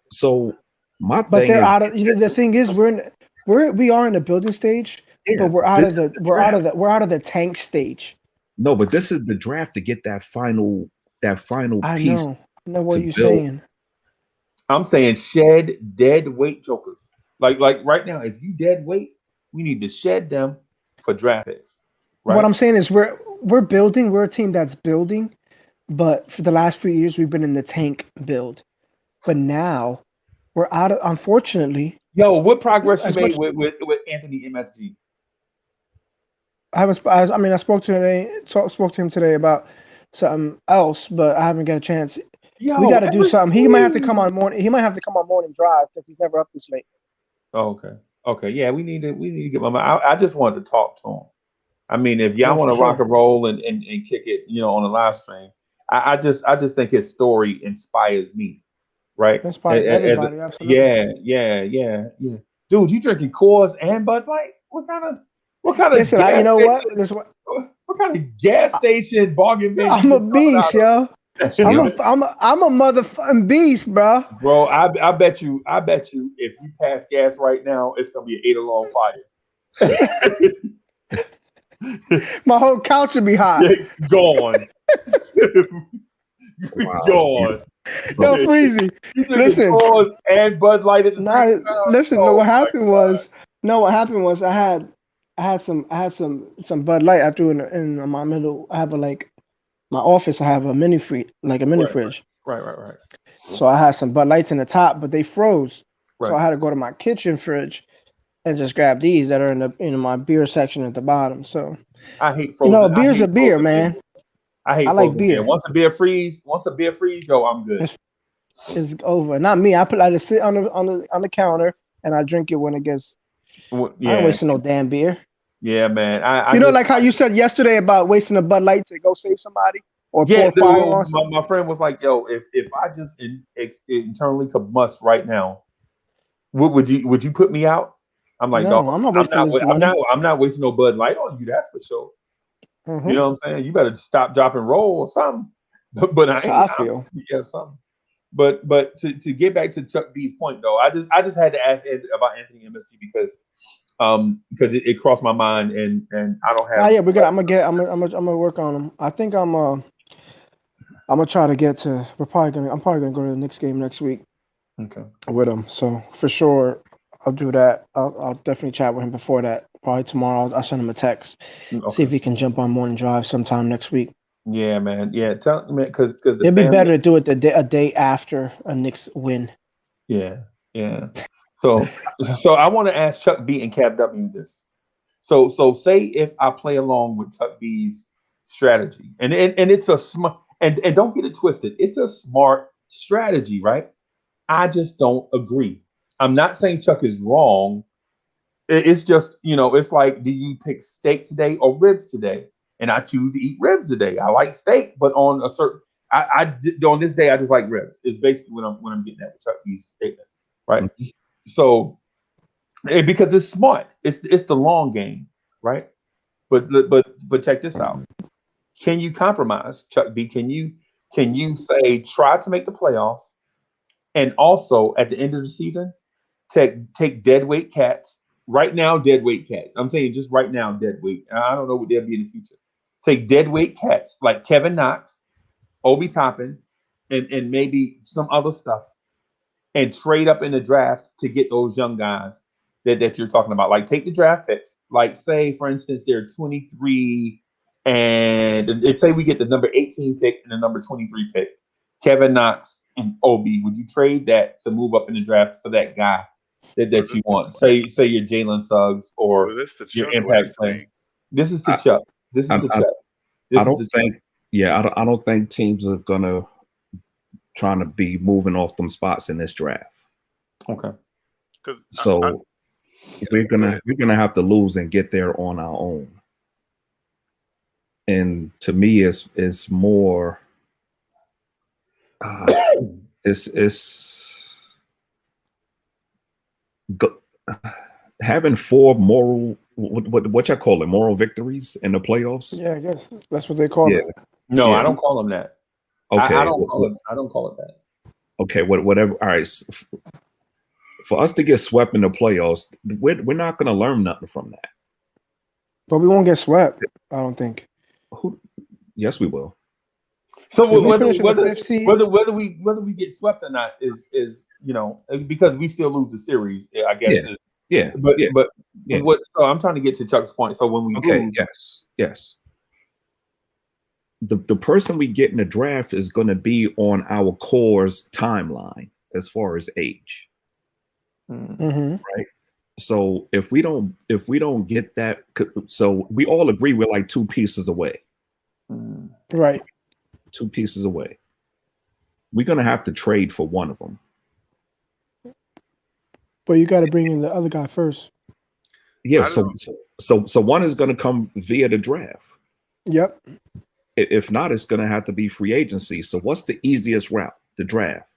my but thing they're is, out of. The thing is, we are in the building stage, but we're out of the tank stage. No, but this is the draft to get that final piece. I know what you're saying. I'm saying shed dead weight jokers. Like right now, if you dead weight, we need to shed them for draft picks. Right? What I'm saying is we're building. We're a team that's building, but for the last few years we've been in the tank build. But now we're out of. Unfortunately, what progress you made with Anthony MSG? I spoke to him today about something else, but I haven't got a chance. We got to do something. He might have to come on morning drive because he's never up this late. Oh, okay. Yeah, we need to get my mind. I just wanted to talk to him. I mean, if y'all want to rock and roll and kick it, on the live stream, I just think his story inspires me, right? Inspires everybody, absolutely. Yeah. Dude, you drinking Coors and Bud Light? What kind of Listen, gas you know station? What kind of gas station bargain bin? I'm a beast, yo. I'm a motherfucking beast, bro. Bro, I bet you if you pass gas right now, it's gonna be an 8 alarm fire. My whole couch would be hot. Gone. Gone. Yo, Freezy. Listen. Coors and Bud Light at the same time. Listen. What happened was I had some Bud Light. I threw in my middle. I have my office. I have a mini fridge. Right. So I had some Bud Lights in the top, but they froze. Right. So I had to go to my kitchen fridge and just grab these that are in my beer section at the bottom. So I hate frozen. Beer's a beer, man. I like beer. Once a beer freeze, yo, I'm good. It's over. Not me. I just sit on the counter and I drink it when it gets. I ain't wasting no damn beer. Yeah, man. Like how you said yesterday about wasting a Bud Light to go save somebody or pour fire on. My friend was like, "Yo, if I just internally combust right now, would you put me out?" I'm like, "No, I'm not wasting no Bud Light on you. That's for sure." Mm-hmm. You know what I'm saying? You better stop, drop, and roll or something. But I feel. Yeah, something. But to get back to Chuck D's point though, I just had to ask about Anthony MSG because it crossed my mind and I don't have. Yeah, I'm gonna work on him. I think I'm gonna try to get to. I'm probably gonna go to the Knicks game next week. Okay. With him, so for sure I'll do that. I'll definitely chat with him before that. Probably tomorrow. I'll send him a text. Okay. See if he can jump on morning drive sometime next week. Yeah, man. Yeah, tell me because it'd be better to do it a day after a Knicks win. Yeah. So I want to ask Chuck B and Cap W this. So say if I play along with Chuck B's strategy, and it's a smart and don't get it twisted, it's a smart strategy, right? I just don't agree. I'm not saying Chuck is wrong. It's just it's like, do you pick steak today or ribs today? And I choose to eat ribs today. I like steak, but on a certain, on this day I just like ribs. It's basically what I'm getting at with Chuck B's statement, right? Mm-hmm. So, because it's smart, it's the long game, right? But check this out. Can you compromise, Chuck B? Can you say try to make the playoffs, and also at the end of the season take dead weight cats right now, dead weight cats. I'm saying just right now, dead weight. I don't know what they'll be in the future. Take dead weight cats like Kevin Knox, Obi Toppin, and maybe some other stuff, and trade up in the draft to get those young guys that you're talking about. Like take the draft picks. Like say for instance they're 23 and say we get the number 18 pick and the number 23 pick. Kevin Knox and Obi, would you trade that to move up in the draft for that guy that you want? Say your Jalen Suggs or your impact player. This is to Chuck. This is to Chuck. I don't think. Yeah, I don't think teams are gonna trying to be moving off them spots in this draft. Okay. So we're gonna have to lose and get there on our own. And to me, it's more. Having 4 moral, what y'all call it, moral victories in the playoffs. Yeah, I guess that's what they call it. No, I don't call them that. Okay, I don't call it that. Okay, whatever. All right, for us to get swept in the playoffs, we're not going to learn nothing from that. But we won't get swept. I don't think. Yes, we will. So whether we get swept or not is because we still lose the series. I guess. But what? So I'm trying to get to Chuck's point. So when we lose, yes. The person we get in the draft is going to be on our core's timeline as far as age, right? So if we don't get that, so we all agree we're like 2 pieces away, right? 2 pieces away. We're going to have to trade for one of them. But you got to bring in the other guy first. Yeah. So one is going to come via the draft. Yep. If not, it's going to have to be free agency. So what's the easiest route? The draft.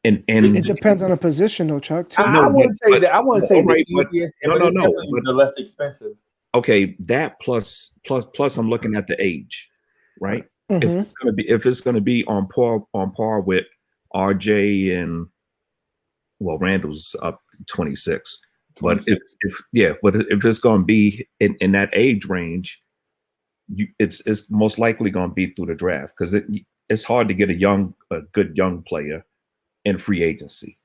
And it depends on the position, though, Chuck. Too. I wouldn't say that. I want to say the easiest, but the less expensive. Okay, that plus I'm looking at the age, right? If it's going to be on par with RJ and Randall's up 26. But if it's going to be in that age range, it's most likely going to be through the draft because it's hard to get a good young player in free agency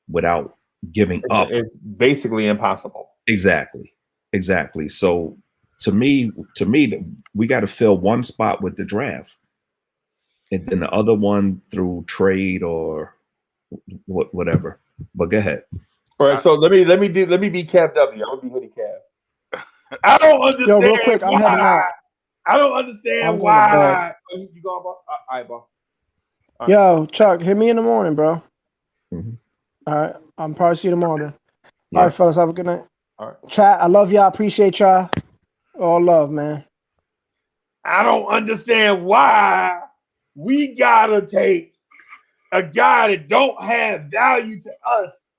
without giving up. It's basically impossible. Exactly. So to me, we got to fill one spot with the draft, and then the other one through trade or whatever. But go ahead. All right. So let me be Cav W. I'm gonna be Hoodie Cav. I don't understand. Yo, real quick, I'm heading out. I don't understand why. You going, boss? All right, boss. All right. Yo, Chuck, hit me in the morning, bro. Mm-hmm. All right, I'm probably see you tomorrow then. Yeah. All right, fellas, have a good night. All right. Chat, I love y'all. Appreciate y'all. All love, man. I don't understand why we gotta take a guy that don't have value to us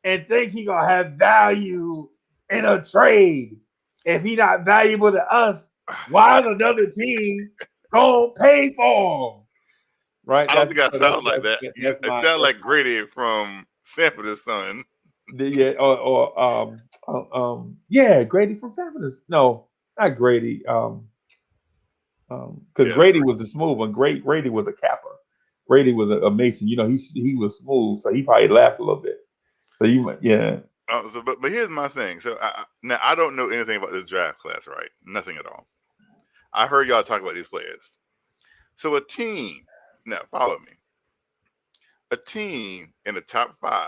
and think he gonna have value in a trade. If he not valuable to us, why is another team gonna pay for him? Right? I don't think I sound like that. It sounds like Grady from Sanford's son. Yeah, Grady from Sanford's. No, not Grady. Because Grady was the smooth one. Grady was a capper. Grady was a Mason. You know, he was smooth, so he probably laughed a little bit. So but here's my thing. So now I don't know anything about this draft class, right? Nothing at all. I heard y'all talk about these players. So a team, now follow me. A team in the top 5.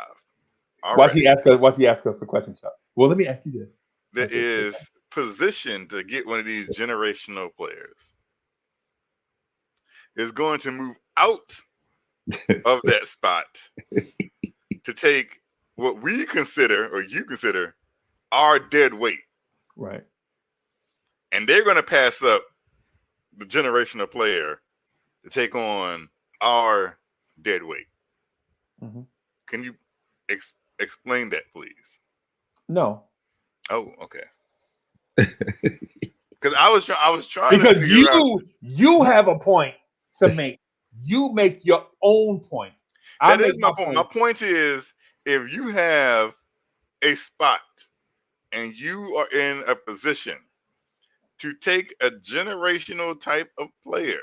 Why she ask us the question, Chuck? Well, let me ask you this. That is positioned to get one of these generational players is going to move out of that spot to take what we consider or you consider our dead weight. Right. And they're going to pass up the generational player to take on our dead weight. Mm-hmm. Can you explain that, please? No. Oh, okay. Because I was trying to because figure out. you have a point to make. You make your own point. I That make is my point. My point is, if you have a spot and you are in a position to take a generational type of player,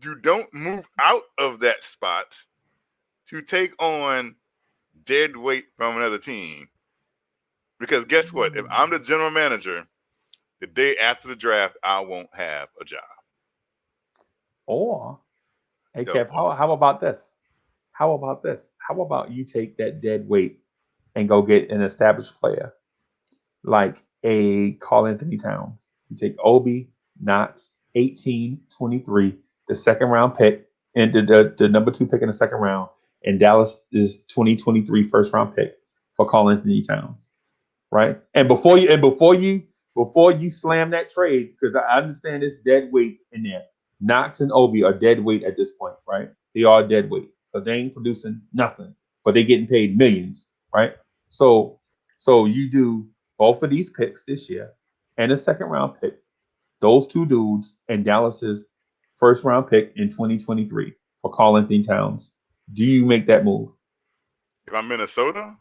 you don't move out of that spot to take on dead weight from another team. Because guess what? If I'm the general manager, the day after the draft, I won't have a job. Or, hey Kev, how about this? How about this? How about you take that dead weight and go get an established player like a Karl Anthony Towns? You take Obi, Knox, 18, 23, the second round pick, and the number 2 pick in the second round, and Dallas is 2023 first round pick for Karl Anthony Towns, right? And before you slam that trade, because I understand it's dead weight in there. Knox and Obi are dead weight at this point, right? They are dead weight because they ain't producing nothing, but they getting paid millions, right? So you do both of these picks this year and a second round pick, those 2 dudes, and Dallas's first round pick in 2023 for Karl Anthony Towns. Do you make that move? If I'm Minnesota?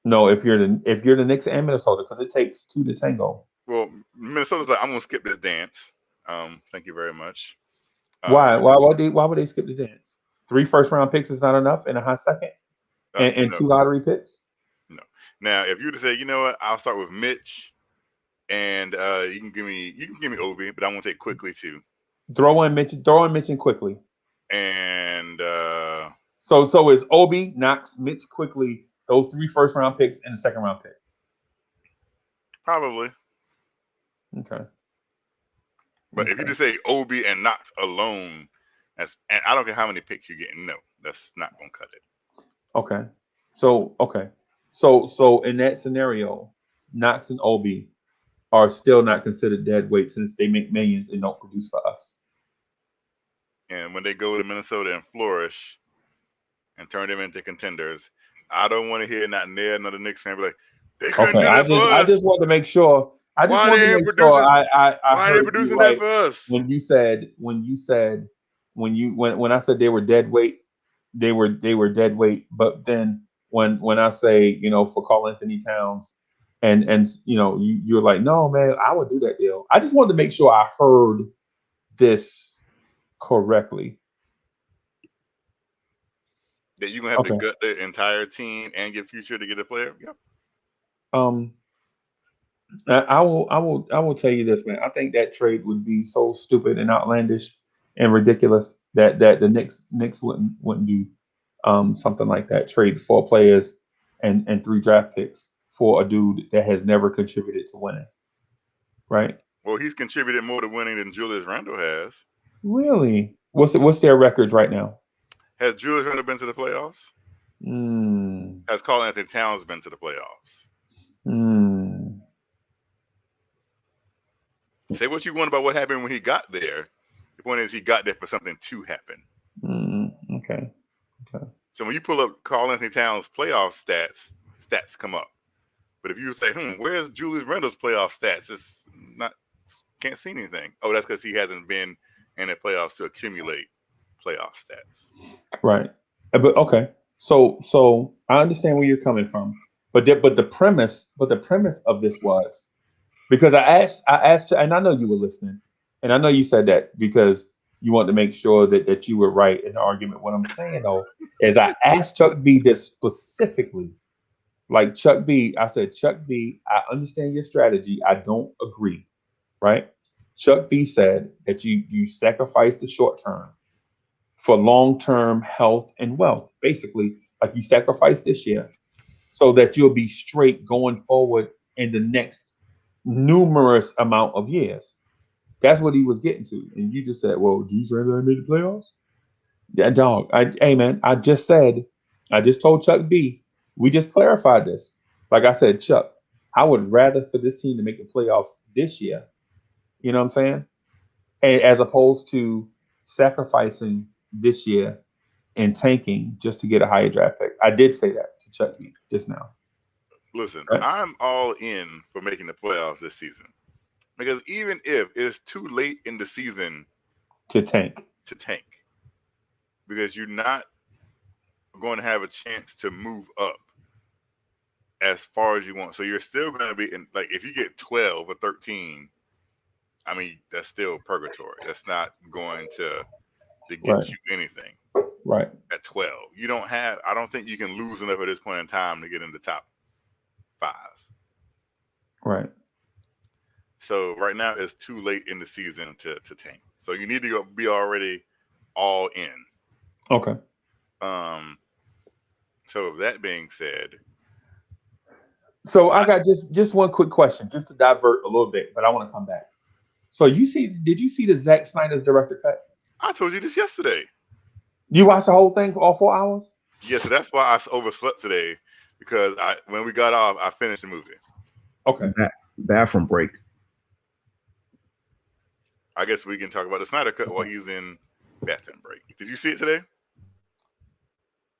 No, if you're the Knicks and Minnesota, because it takes 2 to tango. Well, Minnesota's like, I'm gonna skip this dance. Thank you very much. Why would they skip the dance? 3 first round picks is not enough and a high second, and no. 2 lottery picks. No. Now, if you were to say, you know what, I'll start with Mitch, and you can give me Obi, but I want to take quickly too. Throw in Mitch and quickly. And so is Obi, Knox, Mitch, quickly, those 3 first round picks and a second round pick. Probably. Okay. But if you just say Obi and Knox alone, and I don't care how many picks you're getting, no, that's not gonna cut it. Okay. So in that scenario, Knox and Obi are still not considered dead weight since they make millions and don't produce for us. And when they go to Minnesota and flourish and turn them into contenders, I don't want to hear not near another Knicks fan be like, they couldn't do that for us. I just want to make sure. I heard you right that for us. when I said they were dead weight, they were dead weight. But then when I say, for Karl Anthony Towns, and you're like, no man, I would do that deal. I just wanted to make sure I heard this correctly. That you're gonna have to gut the entire team and get future to get a player. Yep. I will tell you this, man. I think that trade would be so stupid and outlandish and ridiculous that the Knicks wouldn't do something like that. Trade 4 players and 3 draft picks for a dude that has never contributed to winning. Right? Well, he's contributed more to winning than Julius Randle has. Really? What's their records right now? Has Julius Randle been to the playoffs? Has Karl Anthony Towns been to the playoffs? Say what you want about what happened when he got there. The point is he got there for something to happen. Okay. So when you pull up Karl Anthony Towns' playoff stats come up. But if you say, where's Julius Randle's playoff stats? It's not, can't see anything. Oh, that's because he hasn't been in the playoffs to accumulate playoff stats. Right. But okay. So I understand where you're coming from. But the premise of this was, because I asked, and I know you were listening, and I know you said that because you want to make sure that you were right in the argument. What I'm saying though is I asked Chuck B this specifically. Like Chuck B, I said, Chuck B, I understand your strategy. I don't agree. Right? Chuck B said that you sacrifice the short term for long-term health and wealth. Basically, like you sacrifice this year so that you'll be straight going forward in the next numerous amount of years. That's what he was getting to. And you just said, well, do you really made the playoffs? Yeah, dog. Hey, man, I just told Chuck B, we just clarified this. Like I said, Chuck, I would rather for this team to make the playoffs this year. You know what I'm saying? And as opposed to sacrificing this year and tanking just to get a higher draft pick. I did say that to Chuck B just now. Listen, right? I'm all in for making the playoffs this season. Because even if it's too late in the season to tank, because you're not going to have a chance to move up as far as you want. So you're still going to be in, like, if you get 12 or 13, I mean, that's still purgatory. That's not going to get you anything. Right. At 12, you don't have. I don't think you can lose enough at this point in time to get in the top 5. Right. So right now it's too late in the season to tank. So you need to go be already all in. Okay. So that being said, so I got just one quick question, just to divert a little bit, but I want to come back. So did you see the Zack Snyder's director cut? I told you this yesterday. You watched the whole thing for all 4 hours? Yeah, so that's why I overslept today, because when we got off, I finished the movie. Okay. Bathroom break. I guess we can talk about the Snyder cut while he's in bathroom break. Did you see it today?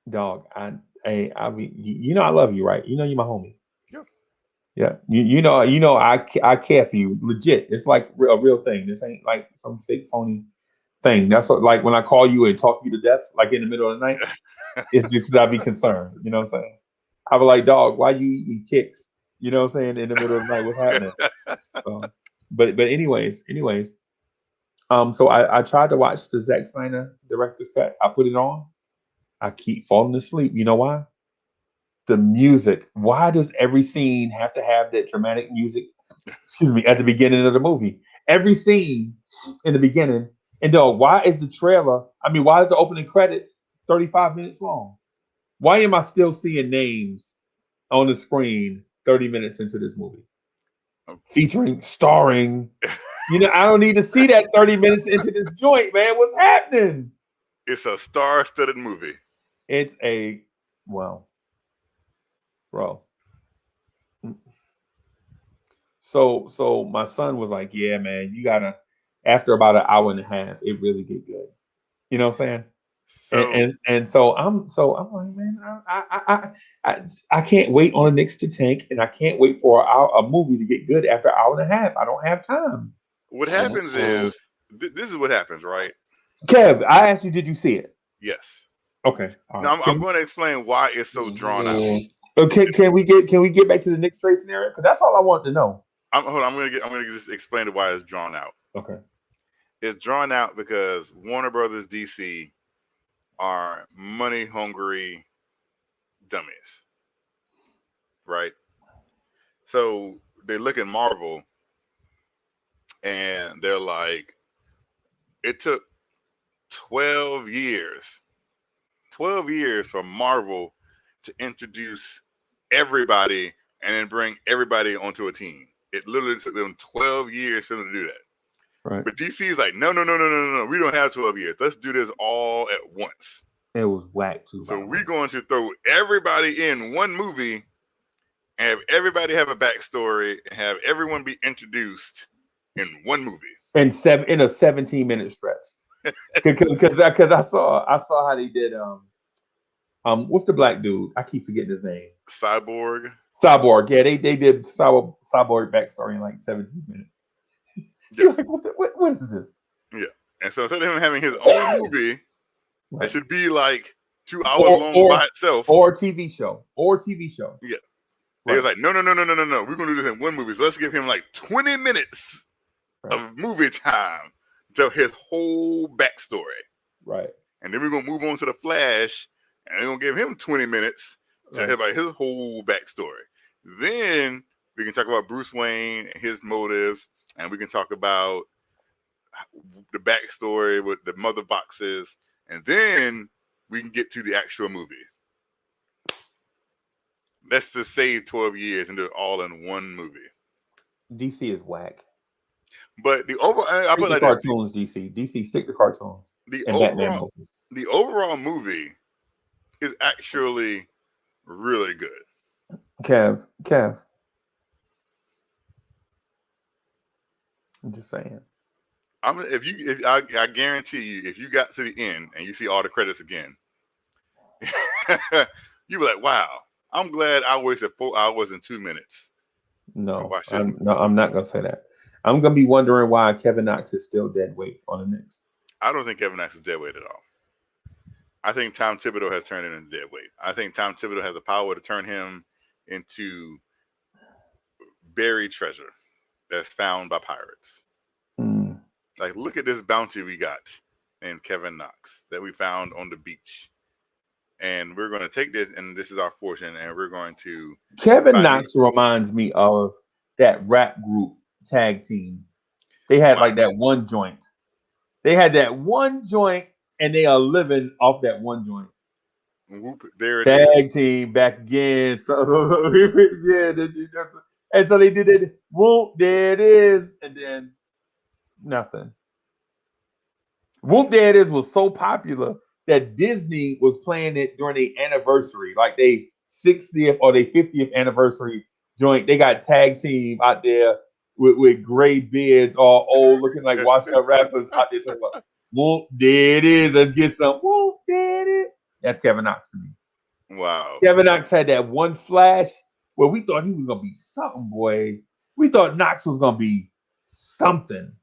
Dog, I mean, you know I love you, right? You know you're my homie. Yeah. Yeah. You know I care for you, legit. It's like a real thing. This ain't like some fake phony thing. That's what, like when I call you and talk you to death, like in the middle of the night, it's just because I be concerned. You know what I'm saying? I be like, dog, why you eating kicks? You know what I'm saying? In the middle of the night, what's happening? But anyways. So I tried to watch the Zack Snyder director's cut. I put it on. I keep falling asleep. You know why? The music. Why does every scene have to have that dramatic music? Excuse me, at the beginning of the movie. Every scene in the beginning. And dog, why is the trailer? I mean, why is the opening credits 35 minutes long? Why am I still seeing names on the screen 30 minutes into this movie? Starring. You know, I don't need to see that 30 minutes into this joint, man. What's happening? It's a star-studded movie. It's bro. So my son was like, yeah, man, you gotta, after about an hour and a half, it really get good. You know what I'm saying? So I'm like, man, I can't wait on the Knicks to tank, and I can't wait for a movie to get good after an hour and a half. I don't have time. What happens is, this is what happens, right? Kev, I asked you, did you see it? Yes. Okay. Now I'm going to explain why it's so drawn out. Okay, can we get back to the Knicks trade scenario? Because that's all I want to know. I'm gonna just explain why it's drawn out. Okay. It's drawn out because Warner Brothers DC are money hungry dummies, right? So they look at Marvel and they're like, it took 12 years for Marvel to introduce everybody and then bring everybody onto a team. It literally took them 12 years for them to do that. Right. But DC is like, no. We don't have 12 years. Let's do this all at once. It was whack too. So we're going to throw everybody in one movie and have everybody have a backstory and have everyone be introduced in one movie. In a 17-minute stretch. Because I saw how they did what's the black dude? I keep forgetting his name. Cyborg. Yeah, they did Cyborg backstory in like 17 minutes. Yeah. Like, what is this? Yeah. And so instead of him having his own movie, that should be like 2 hours long by itself. Or TV show. Yeah. They was like, no. We're gonna do this in one movie. So let's give him like 20 minutes of movie time to tell his whole backstory. Right. And then we're gonna move on to the Flash, and we're gonna give him 20 minutes to tell about his whole backstory. Then we can talk about Bruce Wayne and his motives, and we can talk about the backstory with the mother boxes, and then we can get to the actual movie. Let's just save 12 years and do it all in one movie. DC is whack. But the overall, I put like cartoons. DC stick to cartoons. The overall movie is actually really good. Kev. I'm just saying. I guarantee you, if you got to the end and you see all the credits again, you be like, "Wow, I'm glad I wasted 4 hours and 2 minutes." No, I'm not gonna say that. I'm gonna be wondering why Kevin Knox is still dead weight on the Knicks. I don't think Kevin Knox is dead weight at all. I think Tom Thibodeau has turned him into dead weight. I think Tom Thibodeau has the power to turn him into buried treasure that's found by pirates. Mm. Like, look at this bounty we got named Kevin Knox that we found on the beach. And we're going to take this, and this is our fortune, and we're going to... Kevin Knox reminds me of that rap group tag team. They had like that one joint. They had that one joint, and they are living off that one joint. Whoop, there it tag is. team back again. So yeah, and so they did it. Whoop, there it is, and then nothing. Whoop, there it is was so popular that Disney was playing it during the anniversary, like they 60th or they 50th anniversary joint. They got tag team out there with gray beards, all old, looking like washed up rappers out there talking about whoop, there it is. Let's get some whoop, there it is. That's Kevin Knox to me. Wow. Kevin Knox had that one flash where we thought he was gonna be something, boy. We thought Knox was gonna be something.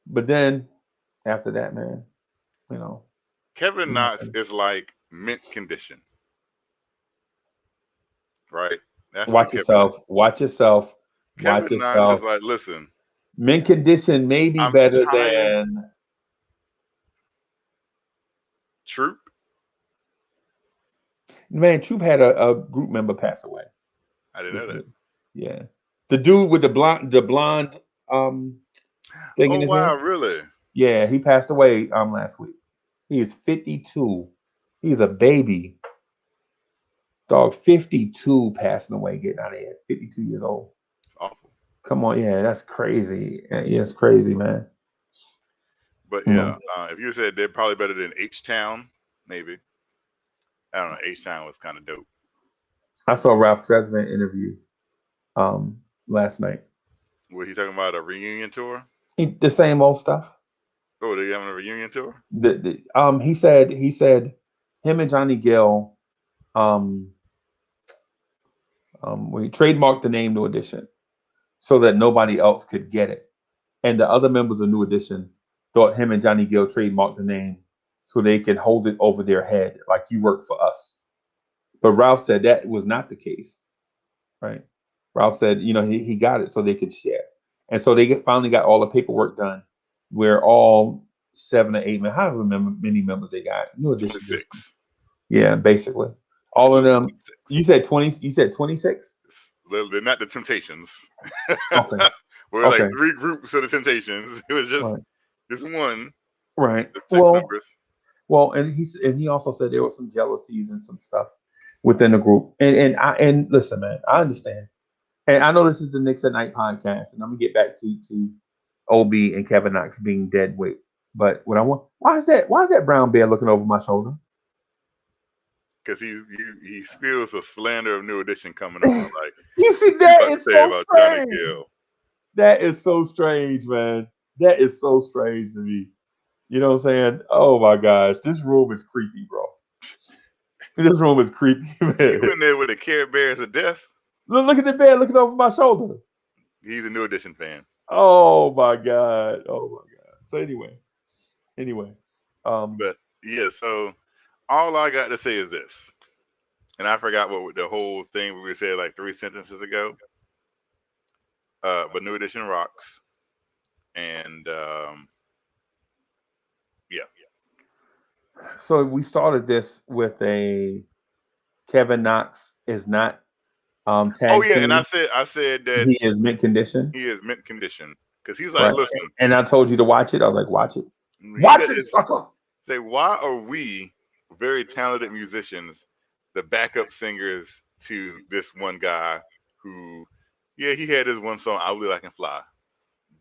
But then after that, man, you know. Kevin Knox is like mint condition. Right? That's watch yourself. Watch yourself. Kevin Watch Knox yourself. is like, listen. Mint condition may be better than Troop. Man, Troop had a group member pass away. I didn't know that. Yeah. The dude with the blonde thing in his wow, head. Really? Yeah, he passed away last week. He is 52. He's a baby. Dog, 52 passing away, getting out of here. 52 years old. Awful. Come on, yeah, that's crazy. Yeah, it's crazy, man. But yeah, if you said they're probably better than H-Town, maybe. I don't know. H-Town was kind of dope. I saw Ralph Tresvant interview last night. Was he talking about a reunion tour? The same old stuff. Oh, they having a reunion tour? He said him and Johnny Gill we trademarked the name New Edition so that nobody else could get it. And the other members of New Edition thought him and Johnny Gill trademarked the name so they could hold it over their head like you work for us. But Ralph said that was not the case, right? Ralph said, he got it so they could share. And so they finally got all the paperwork done where all 7 or 8 men, however many members they got. New Edition. 26. Yeah, basically. All of them. 26. You said 20. You said 26. They're not the Temptations. Okay. We're like 3 groups of the Temptations. It was just one. Right. Well, and he also said there was some jealousies and some stuff within the group. And listen, man, I understand. And I know this is the Knicks at Night podcast, and I'm gonna get back to OB and Kevin Knox being dead weight. But what I want, why is that brown bear looking over my shoulder? Because he spills a slander of New Edition coming on. Like you see, that is so strange. That is so strange, man. That is so strange to me. You know what I'm saying? Oh my gosh, this room is creepy, bro. This room is creepy, man. You in there with the Care Bears of death? Look at the bear looking over my shoulder. He's a New Edition fan. Oh my god. So anyway. But yeah, so all I got to say is this, and I forgot what the whole thing we said like 3 sentences ago. But New Edition rocks, and yeah. So we started this with a Kevin Knox is not tag team. And I said that he is mint condition. He is mint condition because he's like, listen. And I told you to watch it. I was like, watch it. Watch it, sucker. Say, why are we very talented musicians, the backup singers to this one guy who, he had this one song, I Believe I Can Fly.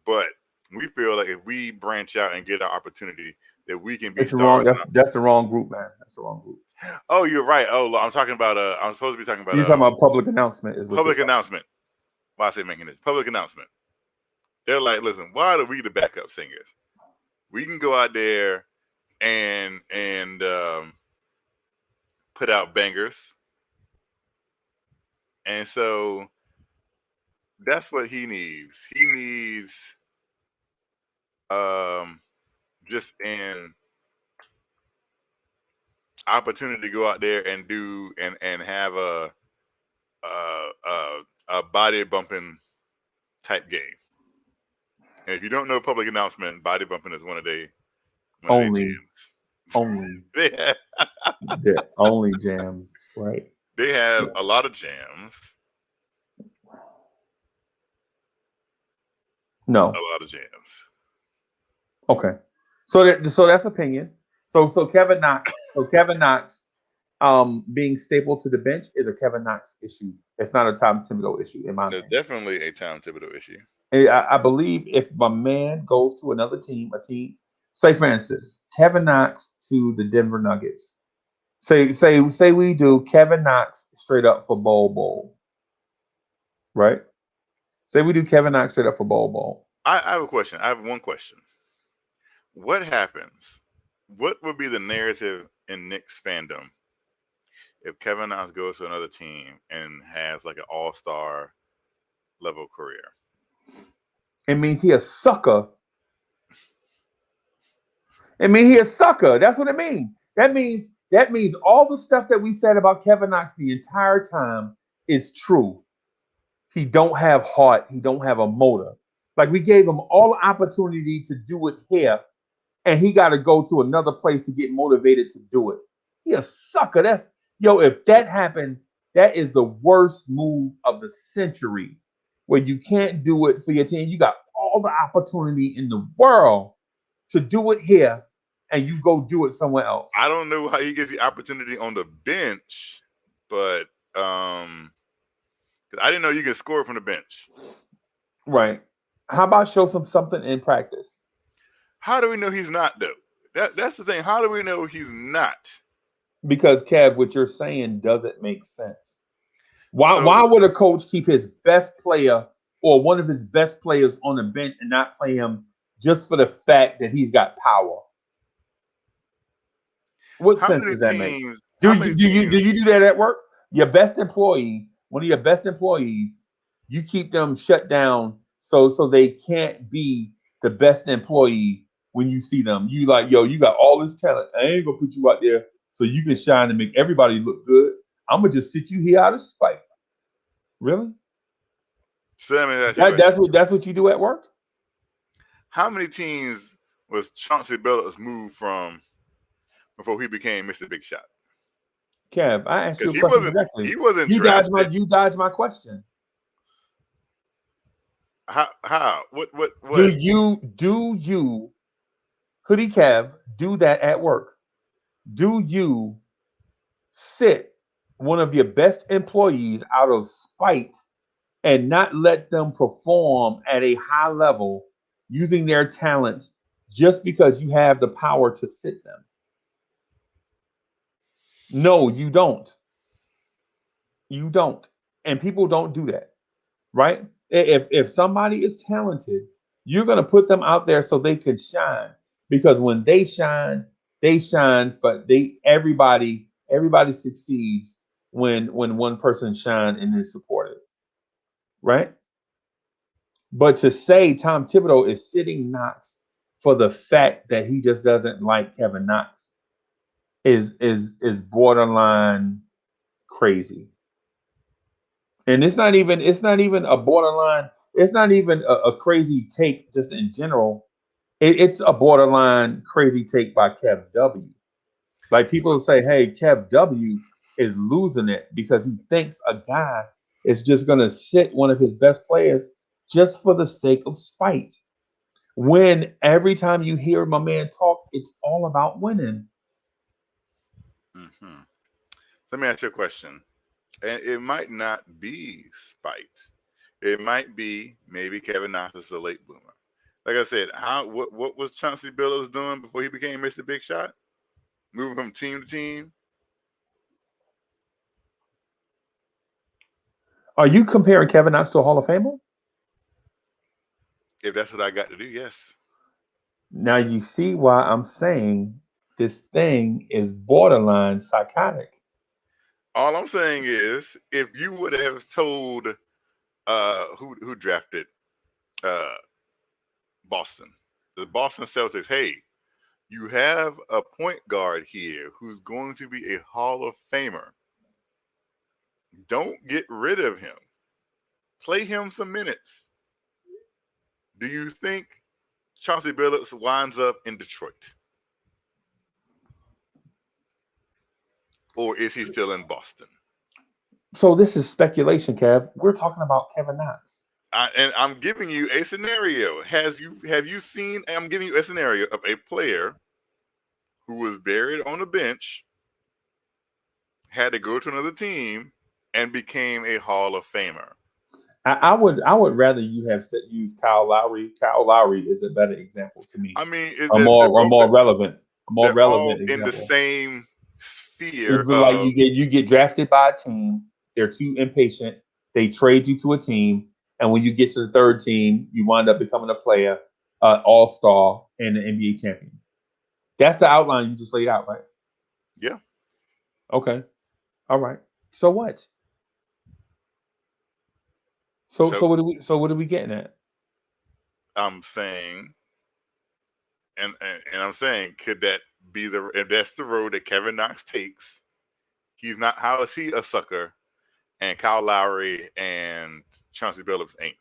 But we feel like if we branch out and get our opportunity, that we can be stars. That's the wrong group, man. That's the wrong group. Oh, you're right. Oh, I'm talking about. I'm supposed to be talking about. You're talking about public announcement. Is what public announcement. Why I say making this public announcement? They're like, listen, why are we the backup singers? We can go out there and put out bangers, and so That's what he needs. He needs just an opportunity to go out there and do and have a body bumping type game. And if you don't know public announcement, body bumping is one of their jams. Only Yeah. the only jams, right? They have a lot of jams. No. A lot of jams. Okay. So that's opinion. So Kevin Knox. So Kevin Knox being stapled to the bench is a Kevin Knox issue. It's not a Tom Thibodeau issue in my opinion. It's definitely a Tom Thibodeau issue. I believe if my man goes to another team, say for instance, Kevin Knox to the Denver Nuggets. Say we do Kevin Knox straight up for Bowl. Right? Say we do Kevin Knox straight up for Bowl. I have a question. I have one question. What happens? What would be the narrative in Knicks fandom if Kevin Knox goes to another team and has like an all-star level career? It means he a sucker. He a sucker. That's what it means. That means all the stuff that we said about Kevin Knox the entire time is true. He don't have heart. He don't have a motor. Like we gave him all the opportunity to do it here, and he got to go to another place to get motivated to do it. He a sucker. If that happens, that is the worst move of the century. Where you can't do it for your team. You got all the opportunity in the world to do it here, and you go do it somewhere else. I don't know how he gets the opportunity on the bench, but I didn't know you could score from the bench. Right. How about show something in practice? How do we know he's not, though? That's the thing. How do we know he's not? Because, Kev, what you're saying doesn't make sense. Why would a coach keep his best player or one of his best players on the bench and not play him just for the fact that he's got power? What sense does that make? Do you do that at work? Your best employee, one of your best employees, you keep them shut down so they can't be the best employee when you see them. You like, yo, you got all this talent. I ain't gonna put you out there so you can shine and make everybody look good. I'm gonna just sit you here out of spite. Really? That's what you do at work? How many teams was Chauncey Billups moved from before he became Mr. Big Shot? Kev, I asked you a question directly. He wasn't. You dodged my question. How? What? Do you, Hoodie Kev, do that at work? Do you sit one of your best employees out of spite and not let them perform at a high level using their talents just because you have the power to sit them? No, you don't. You don't. And people don't do that, right? If somebody is talented, you're going to put them out there so they can shine. Because when they shine for everybody succeeds when one person shines and is supported. Right? But to say Tom Thibodeau is sitting Knox for the fact that he just doesn't like Kevin Knox is borderline crazy. And it's not even a borderline, it's not even a crazy take just in general. It's a borderline crazy take by Kev W. Like people say, hey, Kev W is losing it because he thinks a guy is just going to sit one of his best players just for the sake of spite. When every time you hear my man talk, it's all about winning. Mm-hmm. Let me ask you a question. And it might not be spite. It might be maybe Kevin Knox is a late bloomer. Like I said, what was Chauncey Billups doing before he became Mr. Big Shot? Moving from team to team? Are you comparing Kevin Knox to a Hall of Famer? If that's what I got to do, yes. Now you see why I'm saying this thing is borderline psychotic. All I'm saying is, if you would have told who drafted Boston? The Boston Celtics. Hey, you have a point guard here who's going to be a Hall of Famer. Don't get rid of him. Play him some minutes. Do you think Chauncey Billups winds up in Detroit? Or is he still in Boston? So this is speculation, Kev. We're talking about Kevin Knox. And I'm giving you a scenario. Have you seen? I'm giving you a scenario of a player who was buried on a bench, had to go to another team, and became a Hall of Famer. I would rather you have used Kyle Lowry. Kyle Lowry is a better example to me. I mean, a more relevant example. In the same sphere. It's like you get drafted by a team. They're too impatient. They trade you to a team, and when you get to the third team, you wind up becoming a player, all-star, and an NBA champion. That's the outline you just laid out, right? Yeah. Okay. All right. So what? So what are we getting at? I'm saying, and I'm saying, could that be if that's the road that Kevin Knox takes? He's not. How is he a sucker? And Kyle Lowry and Chauncey Billups ain't.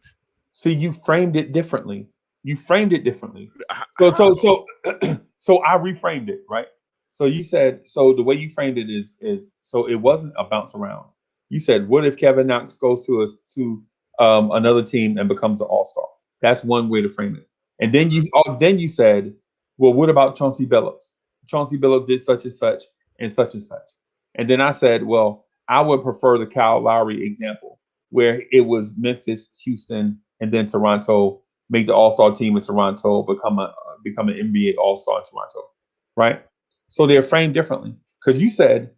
See, you framed it differently. So I reframed it, right? So you said, so the way you framed it is so it wasn't a bounce around. You said, what if Kevin Knox goes to another team and becomes an all-star? That's one way to frame it. And then you said, well, what about Chauncey Billups? Chauncey Billups did such and such and such and such. And then I said, well, I would prefer the Kyle Lowry example, where it was Memphis, Houston, and then Toronto, make the all-star team in Toronto, become an NBA all-star in Toronto, right? So they're framed differently. Because you said,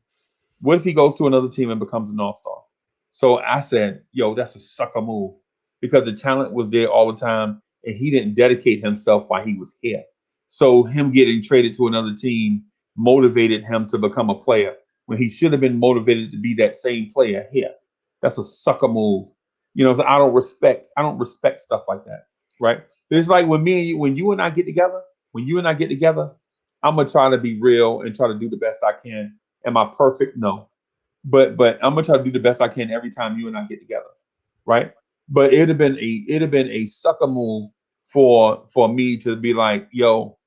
what if he goes to another team and becomes an all-star? So I said, yo, that's a sucker move, because the talent was there all the time, and he didn't dedicate himself while he was here. So him getting traded to another team motivated him to become a player when he should have been motivated to be that same player here. That's a sucker move. You know, I don't respect stuff like that, right? It's like when you and I get together, I'm gonna try to be real and try to do the best I can. Am I perfect? No. But I'm gonna try to do the best I can every time you and I get together, right? But it'd have been a sucker move for me to be like, yo,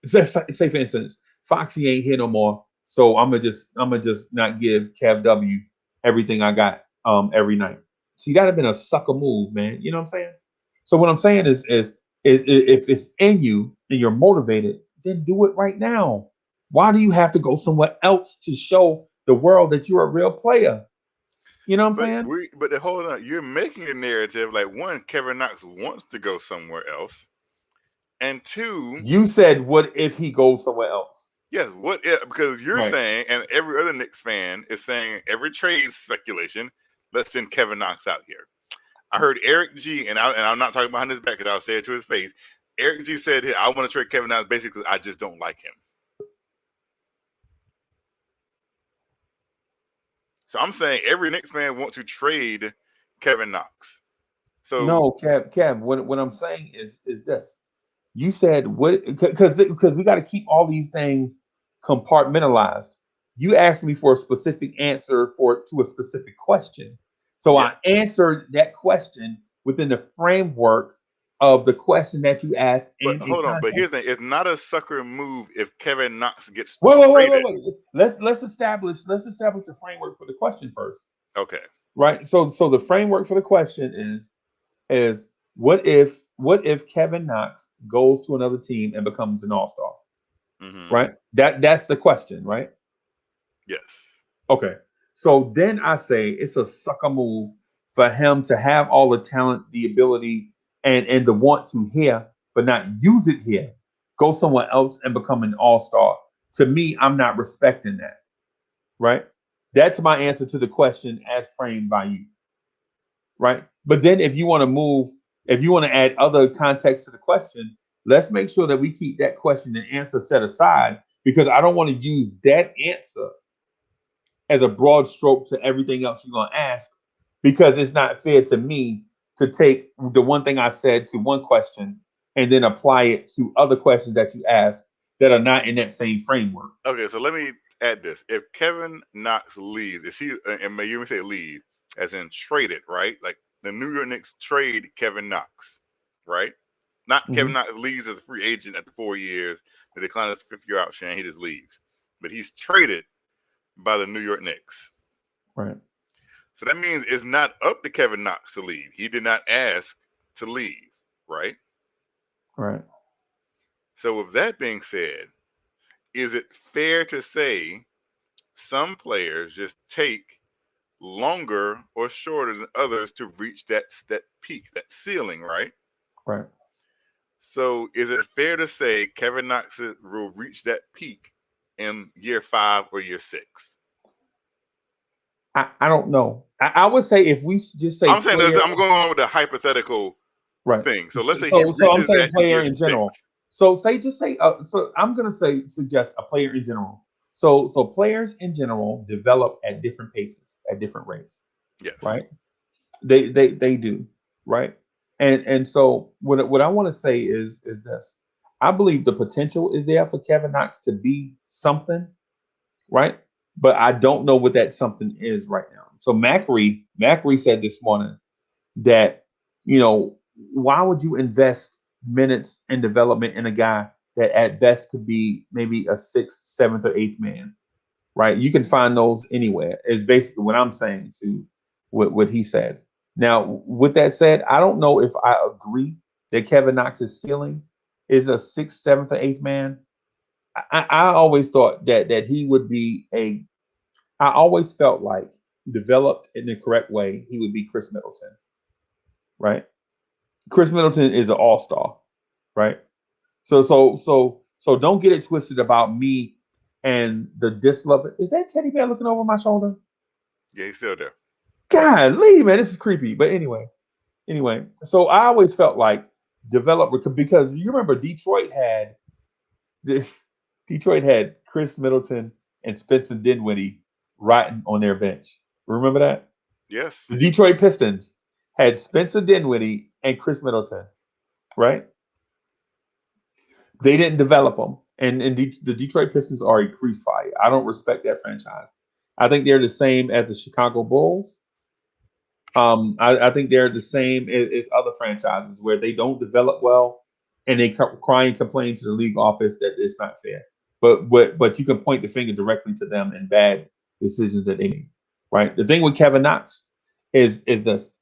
say for instance, Foxy ain't here no more, so I'm gonna just not give Kev W everything I got every night. See, that'd have been a sucker move, man. You know what I'm saying? So what I'm saying is if it's in you and you're motivated, then do it right now. Why do you have to go somewhere else to show the world that you're a real player? You know what I'm saying? But hold on, you're making a narrative like, one, Kevin Knox wants to go somewhere else, and two, you said, what if he goes somewhere else? Yes, what if? Because you're saying, and every other Knicks fan is saying, every trade speculation, let's send Kevin Knox out here. I heard Eric G, and I'm not talking behind his back because I'll say it to his face. Eric G said, hey, I want to trade Kevin Knox basically because I just don't like him. So I'm saying every Knicks fan wants to trade Kevin Knox. So no, Kev. What I'm saying is this. You said what? Because we got to keep all these things compartmentalized. You asked me for a specific answer to a specific question, so I answered that question within the framework of the question that you asked. But hold on. But here's the thing: it's not a sucker move if Kevin Knox gets wait. Let's establish the framework for the question first. Okay. Right. So the framework for the question is what if Kevin Knox goes to another team and becomes an all-star? Mm-hmm. Right? That's the question, right? Yes. Okay. So then I say it's a sucker move for him to have all the talent, the ability, and the want to here, but not use it here. Go somewhere else and become an all-star. To me, I'm not respecting that. Right? That's my answer to the question as framed by you. Right? But then if you want to add other context to the question, let's make sure that we keep that question and answer set aside, because I don't want to use that answer as a broad stroke to everything else you're going to ask, because it's not fair to me to take the one thing I said to one question and then apply it to other questions that you ask that are not in that same framework. Okay, so let me add this: if Kevin Knox leaves, is he? And you may say leave, as in traded, right? Like the New York Knicks trade Kevin Knox, right? Not Kevin Knox leaves as a free agent after 4 years. They decline his 5th-year option, and he just leaves. But he's traded by the New York Knicks. Right. So that means it's not up to Kevin Knox to leave. He did not ask to leave, right? Right. So with that being said, is it fair to say some players just take longer or shorter than others to reach that peak, that ceiling, right? Right. So is it fair to say Kevin Knox will reach that peak in year 5 or year 6? I don't know. I would say if we just say I'm saying player, I'm going on with the hypothetical right thing. So let's say he so I'm reaches saying that in player year in 6. general. So so I'm gonna suggest a player in general. So players in general develop at different paces, at different rates. Yes. Right. They do, right? And so what I want to say is this. I believe the potential is there for Kevin Knox to be something, right? But I don't know what that something is right now. So Macri said this morning that, why would you invest minutes in development in a guy that at best could be maybe a sixth, seventh, or eighth man, right? You can find those anywhere, is basically what I'm saying to what he said. Now, with that said, I don't know if I agree that Kevin Knox's ceiling is a sixth, seventh, or eighth man. I always thought that he would be I always felt like developed in the correct way, he would be Chris Middleton, right? Chris Middleton is an all-star, right? So don't get it twisted about me and the dislove. Is that teddy bear looking over my shoulder? Yeah, he's still there. Golly, man, this is creepy. But anyway, so I always felt like developer, because you remember Detroit had Chris Middleton and Spencer Dinwiddie riding on their bench. Remember that? Yes. The Detroit Pistons had Spencer Dinwiddie and Chris Middleton, right? They didn't develop them. And the Detroit Pistons are a crease fire. I don't respect that franchise. I think they're the same as the Chicago Bulls. I think they're the same as other franchises where they don't develop well, and they cry and complain to the league office that it's not fair. But you can point the finger directly to them and bad decisions that they made. Right. The thing with Kevin Knox is this: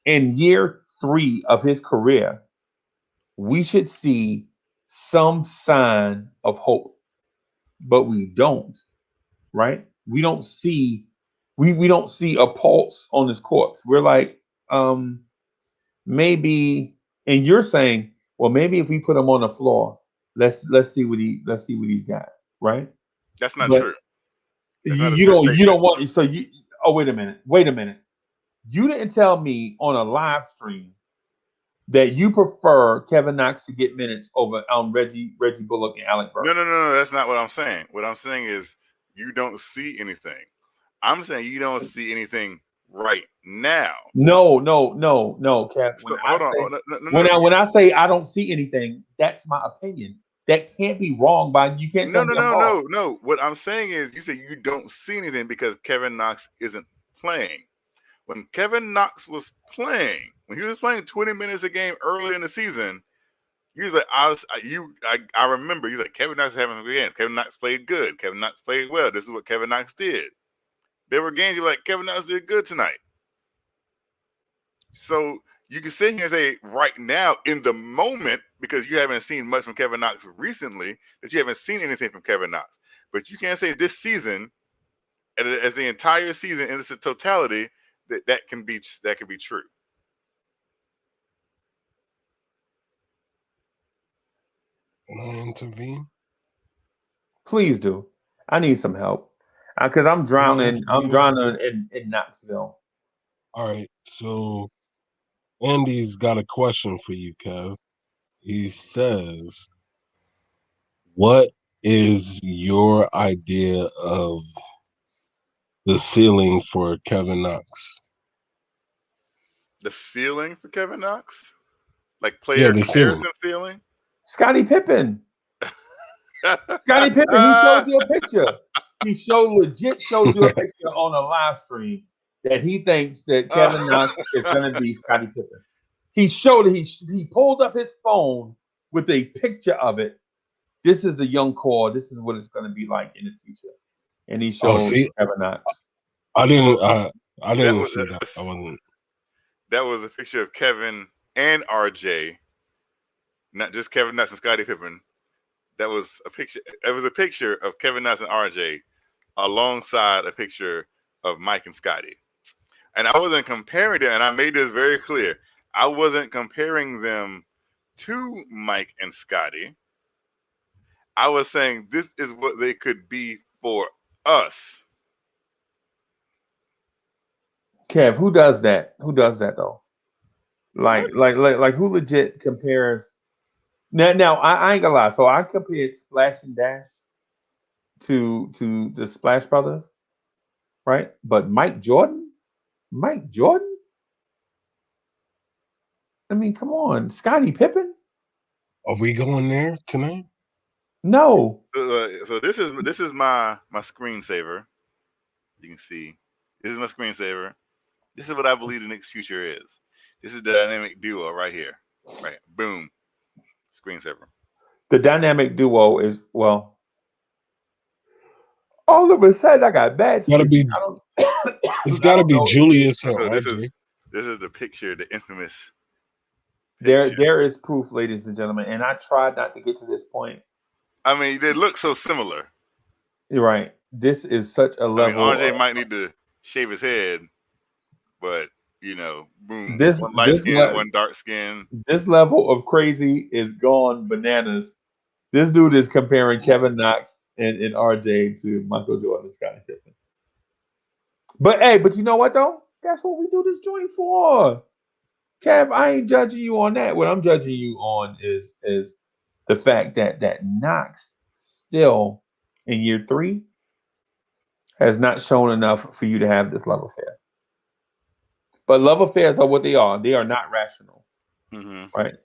in year 3 of his career, we should see some sign of hope, but we don't. Right? We don't see we don't see a pulse on his corpse. We're like, maybe, and you're saying, well, maybe if we put him on the floor, let's see what he's got, right? That's not But true. That's not a you true don't statement. want, so you, oh, wait a minute. You didn't tell me on a live stream that you prefer Kevin Knox to get minutes over Reggie Bullock and Alec Burks. No, that's not what I'm saying. What I'm saying is you don't see anything. I'm saying you don't see anything right now. No, Kev. When I say I don't see anything, that's my opinion. That can't be wrong. You can't tell me I'm wrong. No. What I'm saying is you say you don't see anything because Kevin Knox isn't playing. When Kevin Knox was playing, when he was playing 20 minutes a game early in the season, he was like, I remember, he's like, Kevin Knox is having some good games. Kevin Knox played good. Kevin Knox played well. This is what Kevin Knox did. There were games you were like, Kevin Knox did good tonight. So you can sit here and say right now, in the moment, because you haven't seen much from Kevin Knox recently, that you haven't seen anything from Kevin Knox. But you can't say this season, as the entire season in its totality, that can be true. Can I intervene? Please do. I need some help because I'm drowning. I'm drowning in Knoxville. All right. So Andy's got a question for you, Kev. He says, what is your idea of the ceiling for Kevin Knox? The ceiling for Kevin Knox? Like player comparison ceiling? Scottie Pippen. Scottie Pippen, he showed you a picture. He legit showed you a picture on a live stream that he thinks that Kevin Knox is going to be Scottie Pippen. He showed it. He pulled up his phone with a picture of it. This is the young core. This is what it's going to be like in the future. And he showed Kevin Knox. I didn't see that. I wasn't. That was a picture of Kevin and RJ, not just Kevin Knox and Scottie Pippen. That was a picture. It was a picture of Kevin Knox and RJ alongside a picture of Mike and Scottie. And I wasn't comparing them, and I made this very clear. I wasn't comparing them to Mike and Scottie. I was saying this is what they could be for us. Kev, who does that? Who does that though? Like who legit compares? Now I ain't gonna lie. So I compared Splash and Dash to the Splash Brothers, right? But Mike Jordan. I mean, come on, Scottie Pippen. Are we going there tonight? No. So this is my screensaver. You can see this is my screensaver. This is what I believe the Knicks' future is. This is the dynamic duo right here. Right, boom, screensaver. The dynamic duo is all of a sudden I got bad. It's got to be Julius and RJ. This is the picture, the infamous. There is proof, ladies and gentlemen, and I tried not to get to this point. I mean, they look so similar. You're right. This is such a level. I mean, RJ might need to shave his head, but boom. One light skin, one dark skin. This level of crazy is gone bananas. This dude is comparing Kevin Knox and RJ to Michael Jordan and Scottie Pippen. But you know what though? That's what we do this joint for. Kev, I ain't judging you on that. What I'm judging you on is the fact that Knox still in year 3 has not shown enough for you to have this love affair. But love affairs are what they are. They are not rational, right?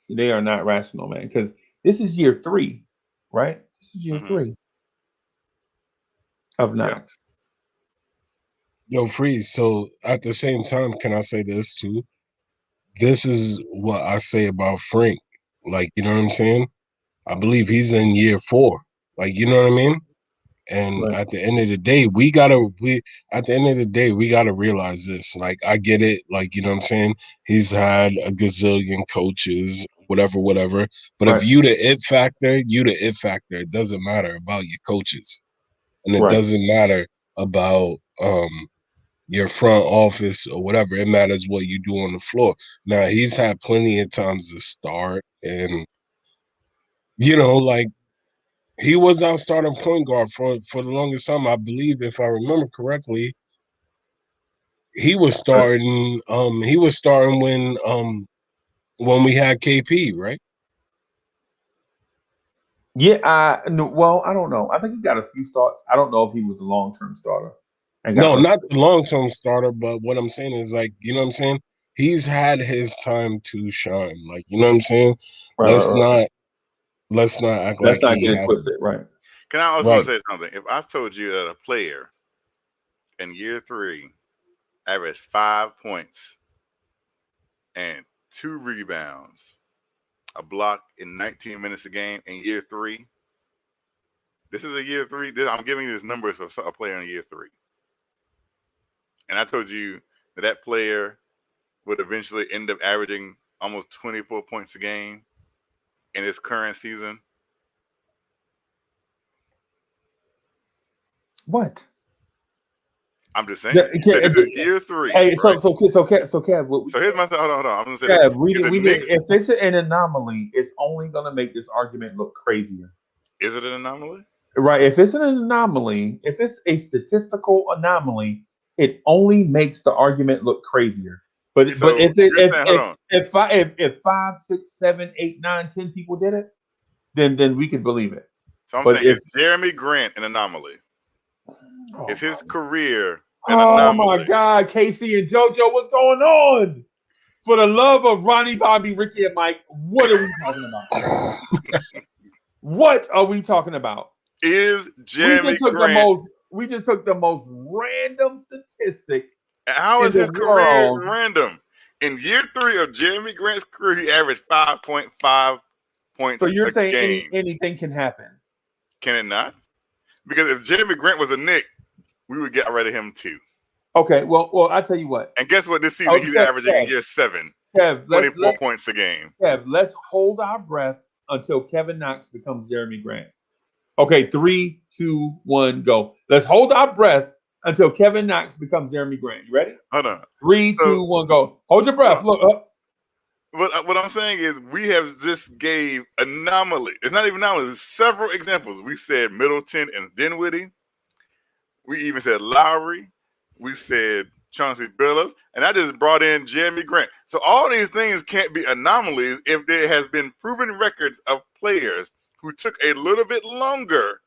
They are not rational, man. Because this is year 3, right? This is year 3 of Knox. Yo, Freeze. So at the same time, can I say this too? This is what I say about Frank. Like, you know what I'm saying? I believe he's in year 4. Like, you know what I mean? And at the end of the day, we gotta realize this. Like, I get it. Like, you know what I'm saying? He's had a gazillion coaches, whatever. But if you the it factor, It doesn't matter about your coaches. And it doesn't matter about your front office or whatever. It matters what you do on the floor. Now, he's had plenty of times to start, and like, he was our starting point guard for the longest time. I believe, if I remember correctly, he was starting. He was starting when we had KP, right? Yeah. Well, I don't know. I think he got a few starts. I don't know if he was the long-term starter. No, not the long-term starter. But what I'm saying is, like, you know what I'm saying? He's had his time to shine. Like, you know what I'm saying? Let's not act like he has twisted, right? Can I also say something? If I told you that a player in year 3 averaged 5 points and 2 rebounds, a block in 19 minutes a game in year 3, this is a year 3. I'm giving you this numbers for a player in year 3. And I told you that player would eventually end up averaging almost 24 points a game in his current season. What? I'm just saying. This is year 3. Hey, right? so Kev. So here's my thought. Hold on. I'm gonna say Kev, if it's an anomaly, it's only gonna make this argument look crazier. Is it an anomaly? Right. If it's an anomaly, if it's a statistical anomaly, it only makes the argument look crazier. But if 5, 6, 7, 8, 9, 10 people did it, then we could believe it. So I'm saying, is Jeremy Grant an anomaly? Is his career an anomaly? Oh my God, Casey and JoJo, what's going on? For the love of Ronnie, Bobby, Ricky, and Mike, what are we talking about? What are we talking about? Is Jeremy We just took the most random statistic. How is his career random? In year 3 of Jeremy Grant's career, he averaged 5.5 points. So you're saying game. anything can happen? Can it not? Because if Jeremy Grant was a Knick, we would get rid of him too. Okay, well, I tell you what. And guess what? This season he's averaging in year 7, 24 points a game. Kev, let's hold our breath until Kevin Knox becomes Jeremy Grant. Okay, 3, 2, 1, go. Let's hold our breath until Kevin Knox becomes Jeremy Grant. You ready? Hold on. 3, 2, 1, go. Hold your breath. Look up. What I'm saying is we have just gave anomaly. It's not even anomaly. It's several examples. We said Middleton and Dinwiddie. We even said Lowry. We said Chauncey Billups. And I just brought in Jeremy Grant. So all these things can't be anomalies if there has been proven records of players who took a little bit longer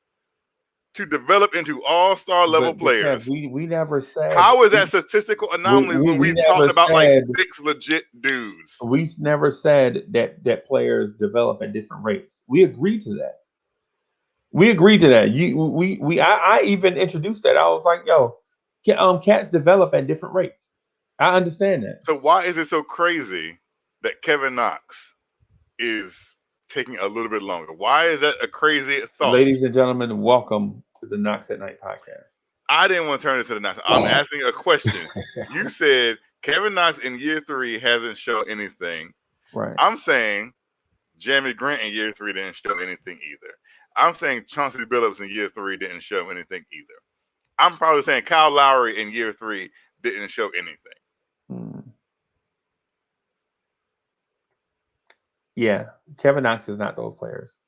to develop into all-star level players. We never said. How is that statistical anomaly when we talked about like 6 legit dudes? We never said that players develop at different rates. We agreed to that. I even introduced that. I was like, yo, cats develop at different rates. I understand that. So why is it so crazy that Kevin Knox is taking a little bit longer? Why is that a crazy thought? Ladies and gentlemen, welcome to the Knox at Night podcast. I didn't want to turn this to the Knox. I'm asking a question. You said Kevin Knox in year 3 hasn't shown anything. Right. I'm saying Jeremy Grant in year 3 didn't show anything either. I'm saying Chauncey Billups in year 3 didn't show anything either. I'm probably saying Kyle Lowry in year 3 didn't show anything. Yeah, Kevin Knox is not those players.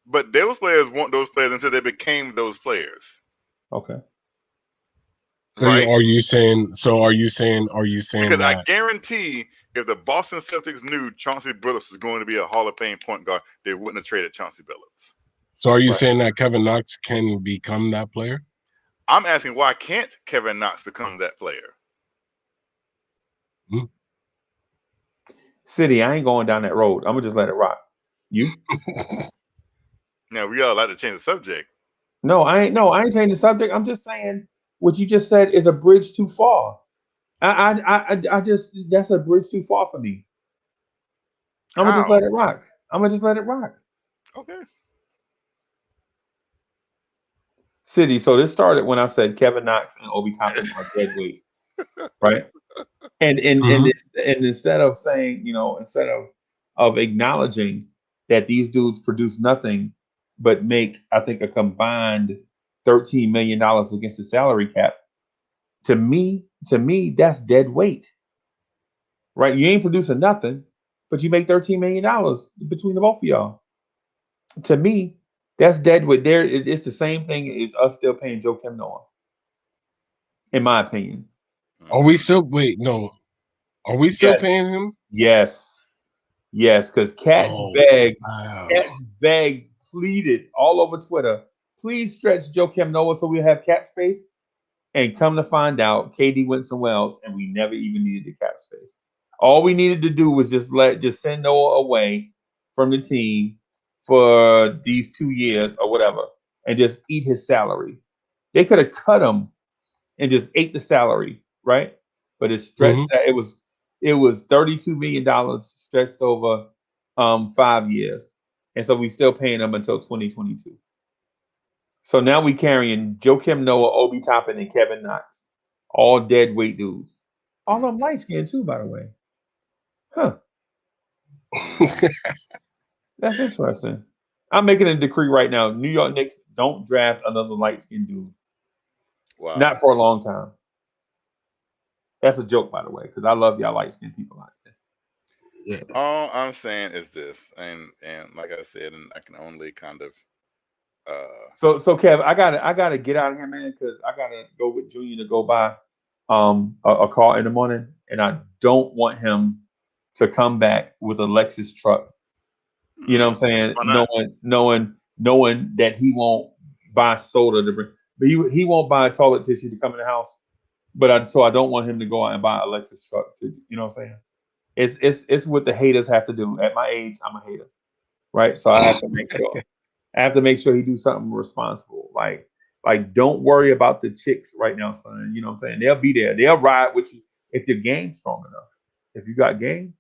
But those players weren't those players until they became those players. Okay. Right. Are you saying because that I guarantee if the Boston Celtics knew Chauncey Billups was going to be a Hall of Fame point guard, they wouldn't have traded Chauncey Billups. So are you saying that Kevin Knox can become that player? I'm asking why can't Kevin Knox become that player? City, I ain't going down that road. I'm gonna just let it rock. You? Now we all like to change the subject. No, I ain't changing the subject. I'm just saying what you just said is a bridge too far. I just that's a bridge too far for me. I'm gonna just let it rock. Okay. City. So this started when I said Kevin Knox and Obi Toppin are dead weight, right? And instead of saying, instead of acknowledging that these dudes produce nothing but make, I think, a combined $13 million against the salary cap. To me, that's dead weight, right? You ain't producing nothing, but you make $13 million between the both of y'all. To me, that's dead weight. It's the same thing as us still paying Joakim Noah, in my opinion. Are we still paying him? Yes, because Cats begged, pleaded all over Twitter, please stretch Joakim Noah so we have cap space. And come to find out, KD went somewhere else, and we never even needed the cap space. All we needed to do was just send Noah away from the team for these 2 years or whatever, and just eat his salary. They could have cut him and just ate the salary, right? But it's stretched. It was $32 million stretched over 5 years, and so we still paying him until 2022. So now we carrying Joakim Noah, Obi Toppin, and Kevin Knox, all dead weight dudes. All of them light skinned too, by the way. Huh? That's interesting. I'm making a decree right now. New York Knicks don't draft another light skinned dude. Wow. Not for a long time. That's a joke, by the way, because I love y'all light skinned people out there. Yeah. All I'm saying is this, and like I said, and I can only kind of. So Kev, I gotta get out of here, man, because I gotta go with Junior to go buy a car in the morning, and I don't want him to come back with a Lexus truck. You know what I'm saying? Knowing that he won't buy soda to bring, but he won't buy toilet tissue to come in the house. So I don't want him to go out and buy a Lexus truck. You know what I'm saying? it's what the haters have to do. At my age, I'm a hater, right? So I have to make sure. I have to make sure he do something responsible. Like don't worry about the chicks right now, son. You know what I'm saying? They'll be there. They'll ride with you if your game's strong enough. If you got game,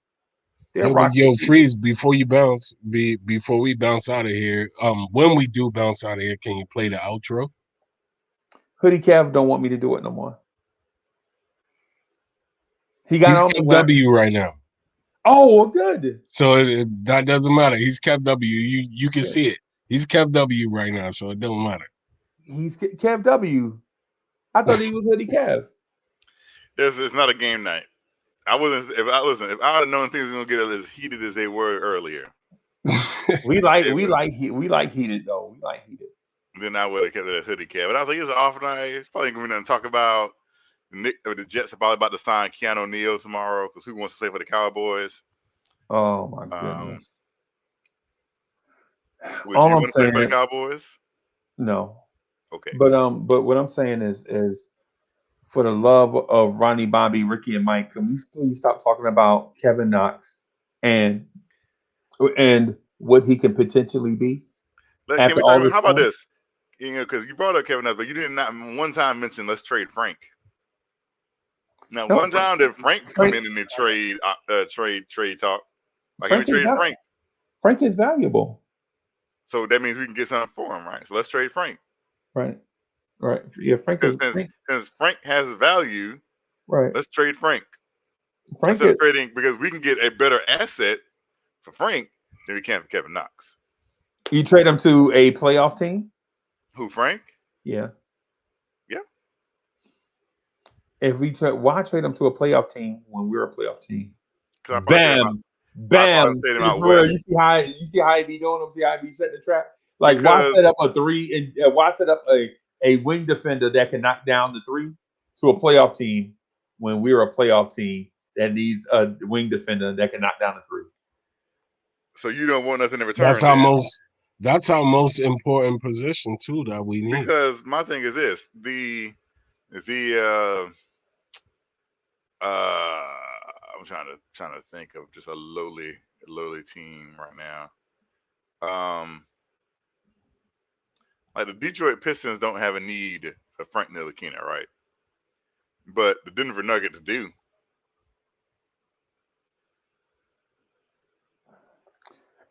they'll rock Yo, with you. Freeze, before you bounce, before we bounce out of here, when we do bounce out of here, can you play the outro? Hoodie Cav don't want me to do it no more. He got He's on kept me. W right now. Oh, well, good. So that doesn't matter. He's kept W. You can see it. He's kept W right now, so it don't matter. He's Cav W. I thought he was Hoodie Cav. It's not a game night. I wasn't. If I would have known things were gonna get as heated as they were earlier. we like heated though. We like heated. Then I would have kept it as Hoodie Cav. But I was like, it's an off night. It's probably gonna be nothing to talk about. The Jets are probably about to sign Keanu Neal tomorrow because who wants to play for the Cowboys? Oh my goodness! Would you want to play for the Cowboys? No. Okay. But what I'm saying is for the love of Ronnie, Bobby, Ricky, and Mike, can we please stop talking about Kevin Knox and what he can potentially be? How about this? You know, because you brought up Kevin Knox, but you did not one time mention let's trade Frank. Now, one time did Frank come in the trade talk? Like, can we trade Frank? Frank is valuable. So that means we can get something for him, right? So let's trade Frank. Right. Yeah, since Frank has value, right? Let's trade Frank. Instead of trading, because we can get a better asset for Frank than we can for Kevin Knox. You trade him to a playoff team? Who, Frank? Yeah. Yeah. If we why trade him to a playoff team when we're a playoff team? Bam. You see how he be doing them? See how he be setting the trap? Like, why set up a three and why set up a wing defender that can knock down the three to a playoff team when we're a playoff team that needs a wing defender that can knock down the three? So you don't want nothing in return. That's our most important position too that we need. Because my thing is this: I'm trying to think of just a lowly team right now. Like the Detroit Pistons don't have a need for Frank Ntilikina, right? But the Denver Nuggets do.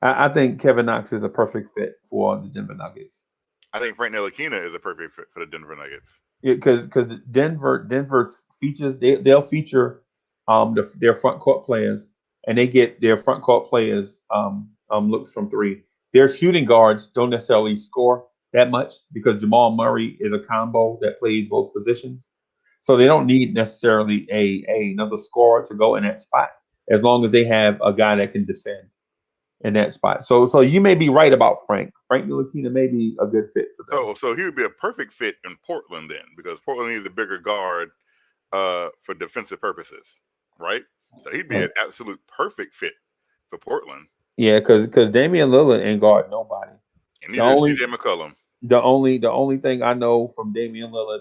I think Kevin Knox is a perfect fit for the Denver Nuggets. I think Frank Ntilikina is a perfect fit for the Denver Nuggets. Yeah, because Denver's features they'll feature their front court players, and they get their front court players looks from three. Their shooting guards don't necessarily score that much because Jamal Murray is a combo that plays both positions, so they don't need necessarily another scorer to go in that spot as long as they have a guy that can defend in that spot. So you may be right about Frank. Frank Ntilikina may be a good fit for them. So he would be a perfect fit in Portland then, because Portland needs a bigger guard for defensive purposes, right? So he'd be an absolute perfect fit for Portland. Yeah, because Damian Lillard ain't guard nobody. And neither is CJ McCollum. The only thing I know from Damian Lillard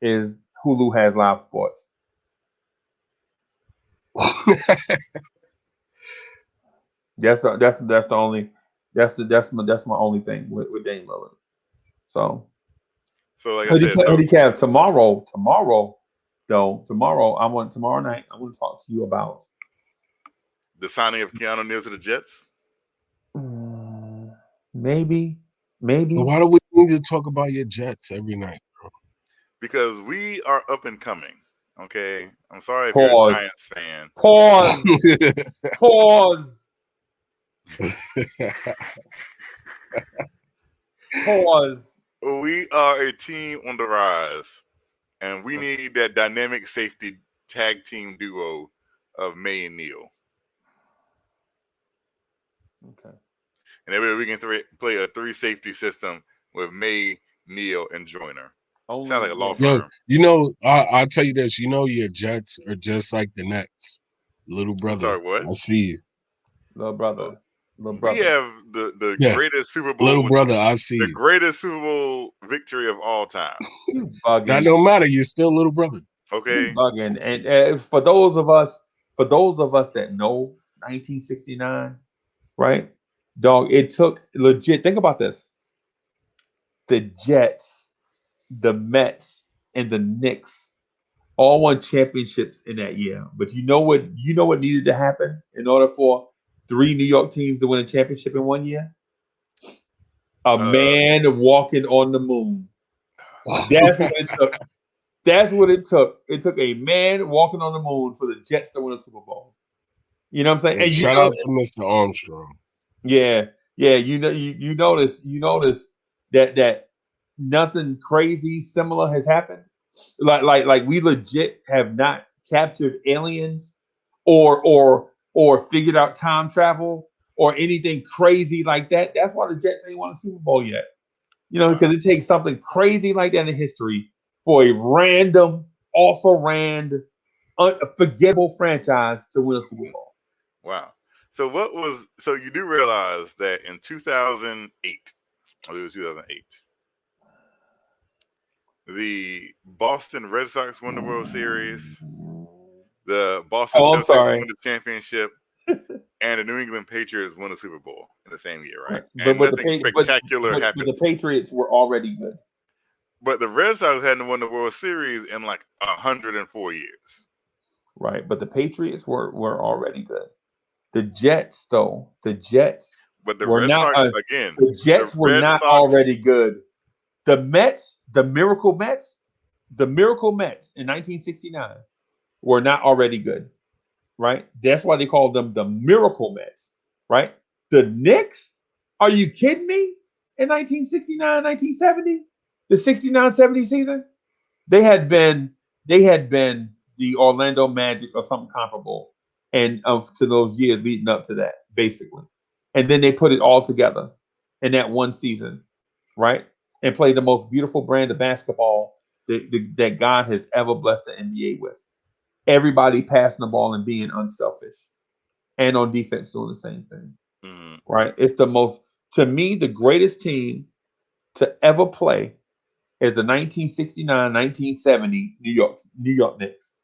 is Hulu has live sports. That's my only thing with Damian Lillard. So like I said, Hoodie Cav, tomorrow night I want to talk to you about the signing of Keanu Neal to the Jets. Maybe. Why do we need to talk about your Jets every night, bro? Because we are up and coming. Okay, I'm sorry if you're a Giants fan. Pause. We are a team on the rise, and we need that dynamic safety tag team duo of May and Neal. Okay. And that way we can play a 3 safety system with May, Neal, and Joyner. Sounds like a law firm. I'll tell you this. Your Jets are just like the Nets. Little brother. Sorry, what? I see you. Little brother. We have the greatest Super Bowl. Little brother, I see the greatest Super Bowl victory of all time. That don't matter. You're still little brother. Okay. Bugging. And for those of us for those of us that know 1969, right? Dog, it took legit. Think about this: the Jets, the Mets, and the Knicks all won championships in that year. But you know what? You know what needed to happen in order for 3 New York teams to win a championship in 1 year? A man walking on the moon. That's what it took. That's what it took. It took a man walking on the moon for the Jets to win a Super Bowl. You know what I'm saying? And And shout out to Mr. Armstrong. yeah. You know, you notice that nothing crazy similar has happened. Like we legit have not captured aliens or figured out time travel or anything crazy like that. That's why the Jets ain't won a Super Bowl yet. You know, because it takes something crazy like that in history for a random, also ran, unforgettable franchise to win a Super Bowl. Wow. So you do realize that in 2008, I believe it was 2008, the Boston Red Sox won the World Series, the Boston Celtics won the championship, and the New England Patriots won the Super Bowl in the same year, right? And nothing spectacular happened. But the Patriots were already good. But the Red Sox hadn't won the World Series in like 104 years. Right, but the Patriots were already good. The Jets, though, but the Red not. Sox, again, the Jets were not already good. The Mets, the Miracle Mets in 1969 were not already good. Right? That's why they called them the Miracle Mets. Right? The Knicks? Are you kidding me? In 1969, 1970, the 69-70 season, they had been the Orlando Magic or something comparable, and to those years leading up to that, basically. And then they put it all together in that one season, right? And played the most beautiful brand of basketball that God has ever blessed the NBA with. Everybody passing the ball and being unselfish, and on defense doing the same thing, right? It's to me, the greatest team to ever play is the 1969-1970 New York Knicks.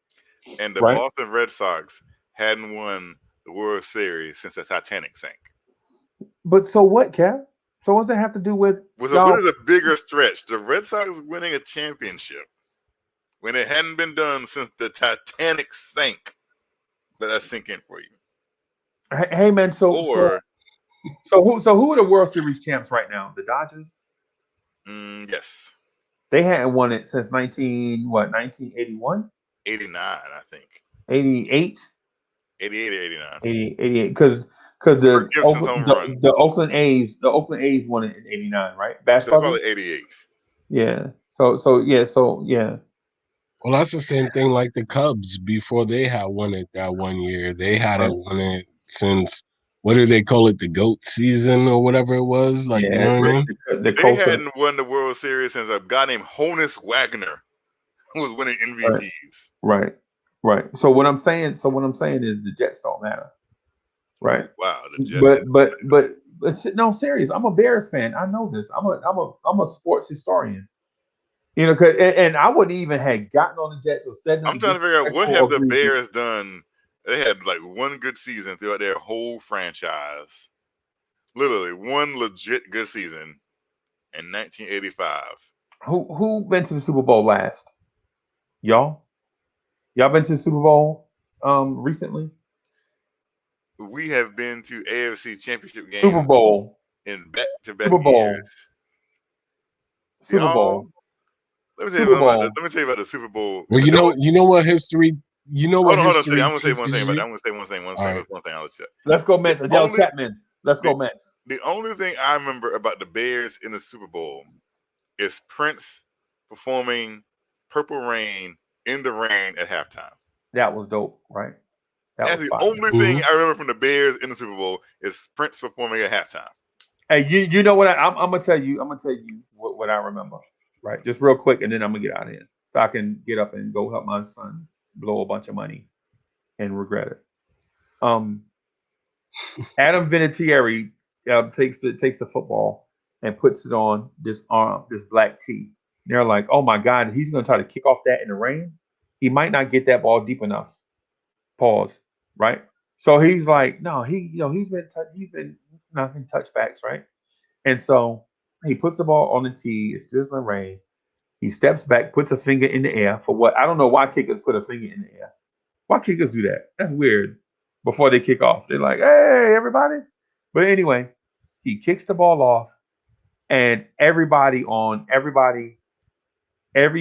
And the Boston Red Sox hadn't won the World Series since the Titanic sank. But so what, Kev? So what does that have to do with? What is a bigger stretch? The Red Sox winning a championship when it hadn't been done since the Titanic sank. Let that sink in for you. Hey man, so who are the World Series champs right now? The Dodgers? Yes. They hadn't won it since 1981? 89, I think. 88? 88 or 89. 88, because the Oakland A's won it in 89, right? Basketball. Probably 88. Yeah. So yeah. Well, that's the same thing like the Cubs before they had won it that 1 year. They hadn't won it since, what do they call it, the GOAT season or whatever it was? Like, you know what I mean? They hadn't won the World Series since a guy named Honus Wagner was winning MVPs. Right. So what I'm saying is the Jets don't matter. Right. Wow. The Jets but no, serious. I'm a Bears fan. I know this. I'm a sports historian. You know, and I wouldn't even have gotten on the Jets or said nothing. I'm trying to figure out what have the Bears done. They had like one good season throughout their whole franchise. Literally one legit good season in 1985. Who been to the Super Bowl last? Y'all been to the Super Bowl recently? We have been to AFC Championship games. Super Bowl in back-to-back years. Super Bowl. Let me tell you about the Super Bowl. Well, you know what history. You know what history. I'm gonna say one thing about that. I'm gonna say one thing. I'll check. Let's go Mets. Adele Chapman. Let's go Mets. The only thing I remember about the Bears in the Super Bowl is Prince performing "Purple Rain" in the rain at halftime. That was dope, right? That's the only thing I remember from the Bears in the Super Bowl is Prince performing at halftime. Hey, you know what? I'm gonna tell you. I'm gonna tell you what I remember. Right, just real quick, and then I'm gonna get out of here so I can get up and go help my son blow a bunch of money and regret it. Adam Vinatieri takes the football and puts it on this black tee. They're like, "Oh my God, he's gonna try to kick off that in the rain. He might not get that ball deep enough." Pause. right? So he's like, no, he's been knocking touchbacks, right? And so he puts the ball on the tee. It's drizzling rain. He steps back, puts a finger in the air for what? I don't know why kickers put a finger in the air. Why kickers do that? That's weird. Before they kick off, they're like, "Hey, everybody!" But anyway, he kicks the ball off, and every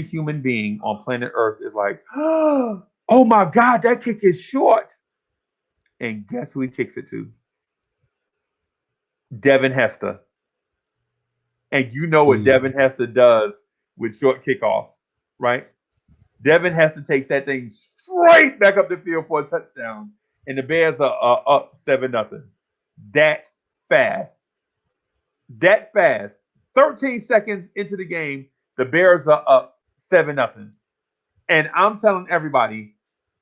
human being on planet Earth is like, "Oh my God, that kick is short!" And guess who he kicks it to? Devin Hester. And you know what Devin Hester does with short kickoffs, right? Devin Hester takes that thing straight back up the field for a touchdown, and the Bears are up 7-0. That fast. 13 seconds into the game, the Bears are up 7-0. And I'm telling everybody,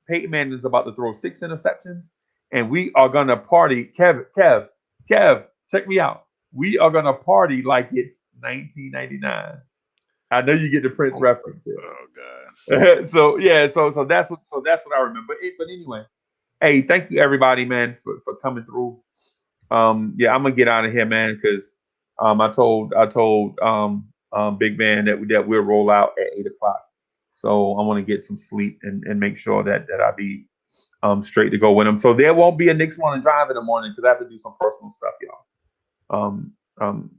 Peyton Manning is about to throw 6 interceptions, and we are gonna party. Kev, check me out. We are gonna party like it's 1999. I know you get the Prince reference here. Oh God. so that's what I remember. But anyway, hey, thank you everybody, man, for coming through. Yeah, I'm gonna get out of here, man, because I told Big Man that we'll roll out at 8:00. So I want to get some sleep and make sure that I be straight to go with him. So there won't be a Knicks Morning Drive in the morning because I have to do some personal stuff, y'all.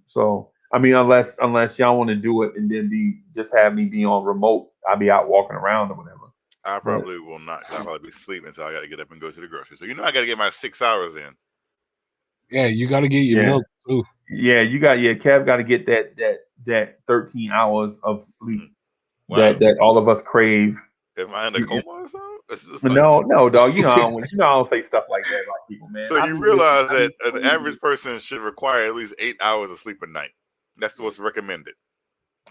So I mean, unless y'all want to do it and then just have me be on remote, I'll be out walking around or whatever. I probably will not. I'll probably be sleeping, so I got to get up and go to the grocery. So I got to get my 6 hours in. Yeah, you got to get your milk too. Yeah, Kev got to get that 13 hours of sleep that all of us crave. Am I in a coma or something? No, dog. I don't say stuff like that about people, man. So you realize that an average person should require at least 8 hours of sleep a night. That's what's recommended.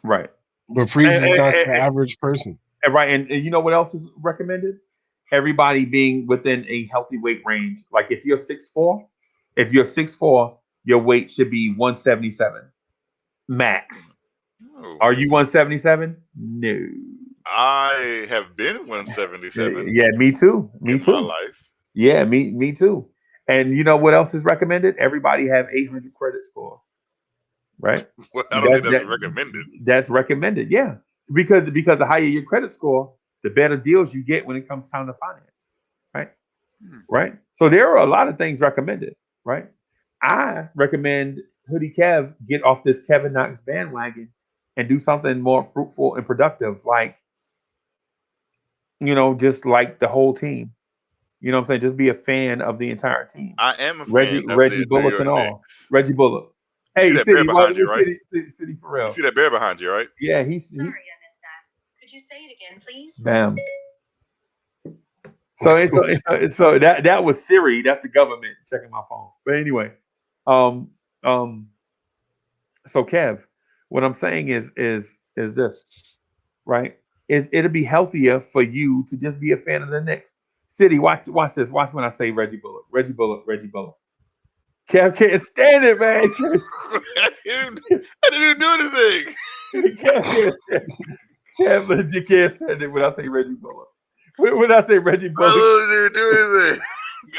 Right. But Freeze is not the average person. Right. And you know what else is recommended? Everybody being within a healthy weight range. Like if you're 6'4", your weight should be 177 max. Oh. Are you 177? No. I have been 177. Yeah, me too. Me too. My life. Yeah, me too. And you know what else is recommended? Everybody have 800 credit scores. Right? Well, I don't think that's recommended. That's recommended, yeah. Because the higher your credit score, the better deals you get when it comes time to finance. Right? Right? So there are a lot of things recommended, right? I recommend Hoodie Kev get off this Kevin Knox bandwagon and do something more fruitful and productive, like, just like the whole team. You know what I'm saying? Just be a fan of the entire team. I am a fan Reggie of Bullock and all. Knicks. Reggie Bullock. Hey, City, behind you, right? City for real. You see that bear behind you, right? Yeah, Sorry, I missed that. Could you say it again, please? Bam. So that was Siri. That's the government checking my phone. But anyway, so Kev, what I'm saying is this, right? It'll be healthier for you to just be a fan of the Knicks. City, watch this. Watch when I say Reggie Bullock. Reggie Bullock. Kev can't stand it, man. I didn't even do anything. Kev legit can't stand it when I say Reggie Bullock. When I say Reggie Bullock, I didn't do anything.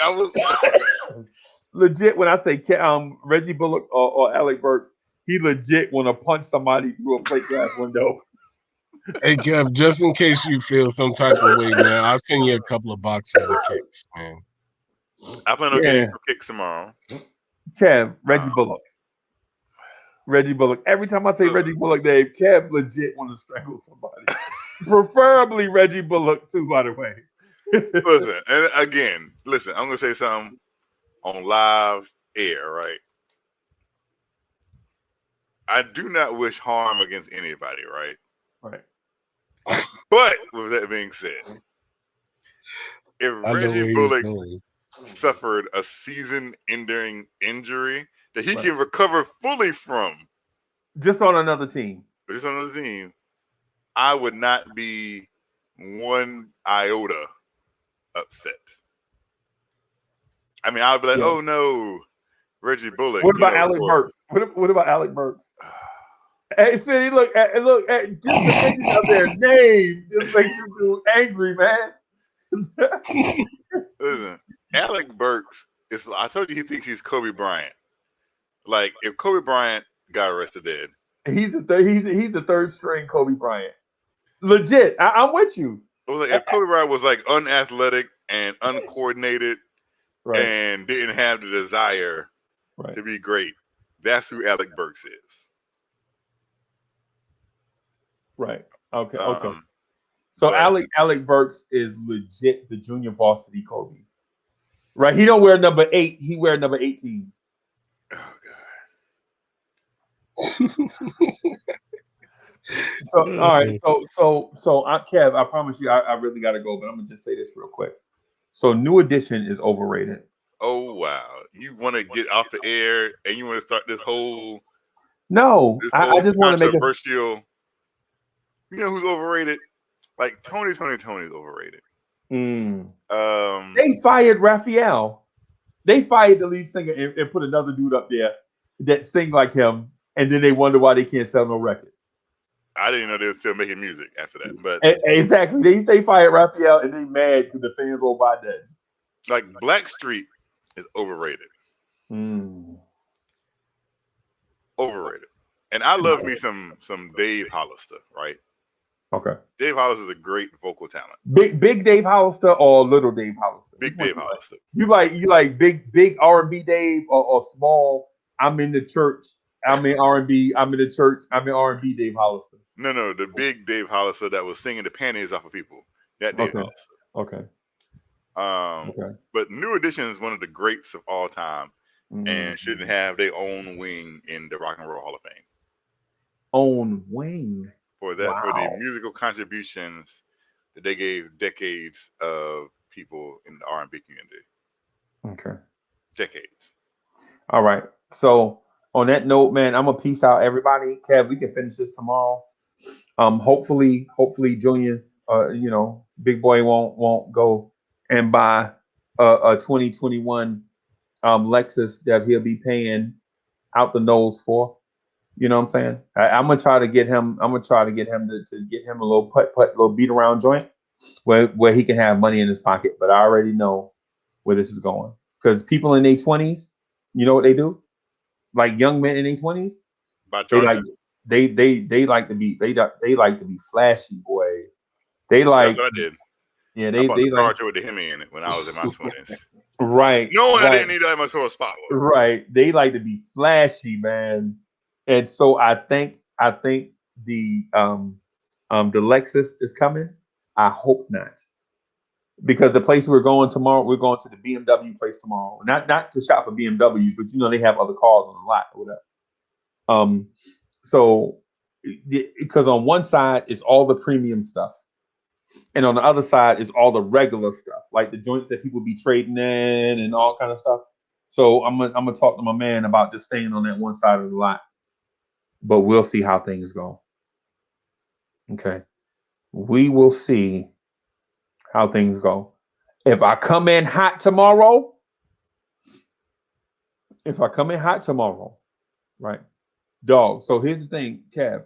I was legit when I say Reggie Bullock or Alec Burks, he legit want to punch somebody through a plate glass window. Hey, Kev, just in case you feel some type of way, man, I'll send you a couple of boxes of kicks, man. I plan on getting some kicks tomorrow. Kev, Reggie Bullock. Every time I say Reggie Bullock, Dave, Kev legit want to strangle somebody. Preferably Reggie Bullock, too, by the way. Listen, and again, I'm going to say something on live air, right? I do not wish harm against anybody, right? Right. But with that being said, if Reggie Bullock suffered a season-ending injury that he can recover fully from, just on another team, I would not be one iota upset. I mean, I would be like, oh no, Reggie Bullock. What about Alec Burks? What about Alec Burks? Hey, City, look at just the mention of their name just makes you angry, man. Listen, Alec Burks is. I told you he thinks he's Kobe Bryant. Like if Kobe Bryant got arrested dead, he's the third string Kobe Bryant. Legit, I'm with you. It was like if Kobe Bryant was like unathletic and uncoordinated Right. and didn't have the desire to be great, that's who Alec Burks is. Right. Okay. Okay. So Alec Burks is legit the junior varsity Kobe. Right. He don't wear number 8. He wear number 18. Oh God. So all right. So Kev, I promise you, I really gotta go, but I'm gonna just say this real quick. So New Edition is overrated. Oh wow! You want to get off the air and you want to start this whole? No, I just want to make controversial. You know who's overrated? Like Tony is overrated. They fired Raphael. They fired the lead singer and put another dude up there that sing like him, and then they wonder why they can't sell no records. I didn't know they were still making music after that, but exactly, they fired Raphael and they mad because the fans won't buy that. Like Blackstreet is overrated. Overrated, and I love me some Dave Hollister, right? Okay. Dave Hollister is a great vocal talent. Big Dave Hollister or little Dave Hollister? Big Dave Hollister. You like big R&B Dave or small? I'm in the church. I'm in R&B. I'm in the church. I'm in R&B Dave Hollister. No, the big Dave Hollister that was singing the panties off of people. That Dave Hollister. Okay. But New Edition is one of the greats of all time, and shouldn't have their own wing in the Rock and Roll Hall of Fame. Own wing. For the musical contributions that they gave decades of people in the R&B community. Okay. Decades. All right. So on that note, man, I'm gonna peace out everybody. Kev, we can finish this tomorrow. Hopefully, Junior, big boy won't go and buy a 2021 Lexus that he'll be paying out the nose for. You know what I'm saying? I'm gonna try to get him. I'm gonna try to get him to get him a little putt, little beat around joint where he can have money in his pocket. But I already know where this is going because people in their 20s, you know what they do? Like young men in their 20s, they like to be flashy, boy. They like. That's what I did. Yeah, I bought the car like with the Hemi in it when I was in my 20s. Right. No, I didn't need that much for a spot. Right. They like to be flashy, man. And so I think the Lexus is coming. I hope not, because the place we're going tomorrow, we're going to the BMW place tomorrow. Not to shop for BMWs, but they have other cars on the lot or whatever. So because on one side is all the premium stuff, and on the other side is all the regular stuff, like the joints that people be trading in and all kind of stuff. So I'm gonna talk to my man about just staying on that one side of the lot. But we'll see how things go. Okay. We will see how things go. If I come in hot tomorrow, right? Dog. So here's the thing, Kev.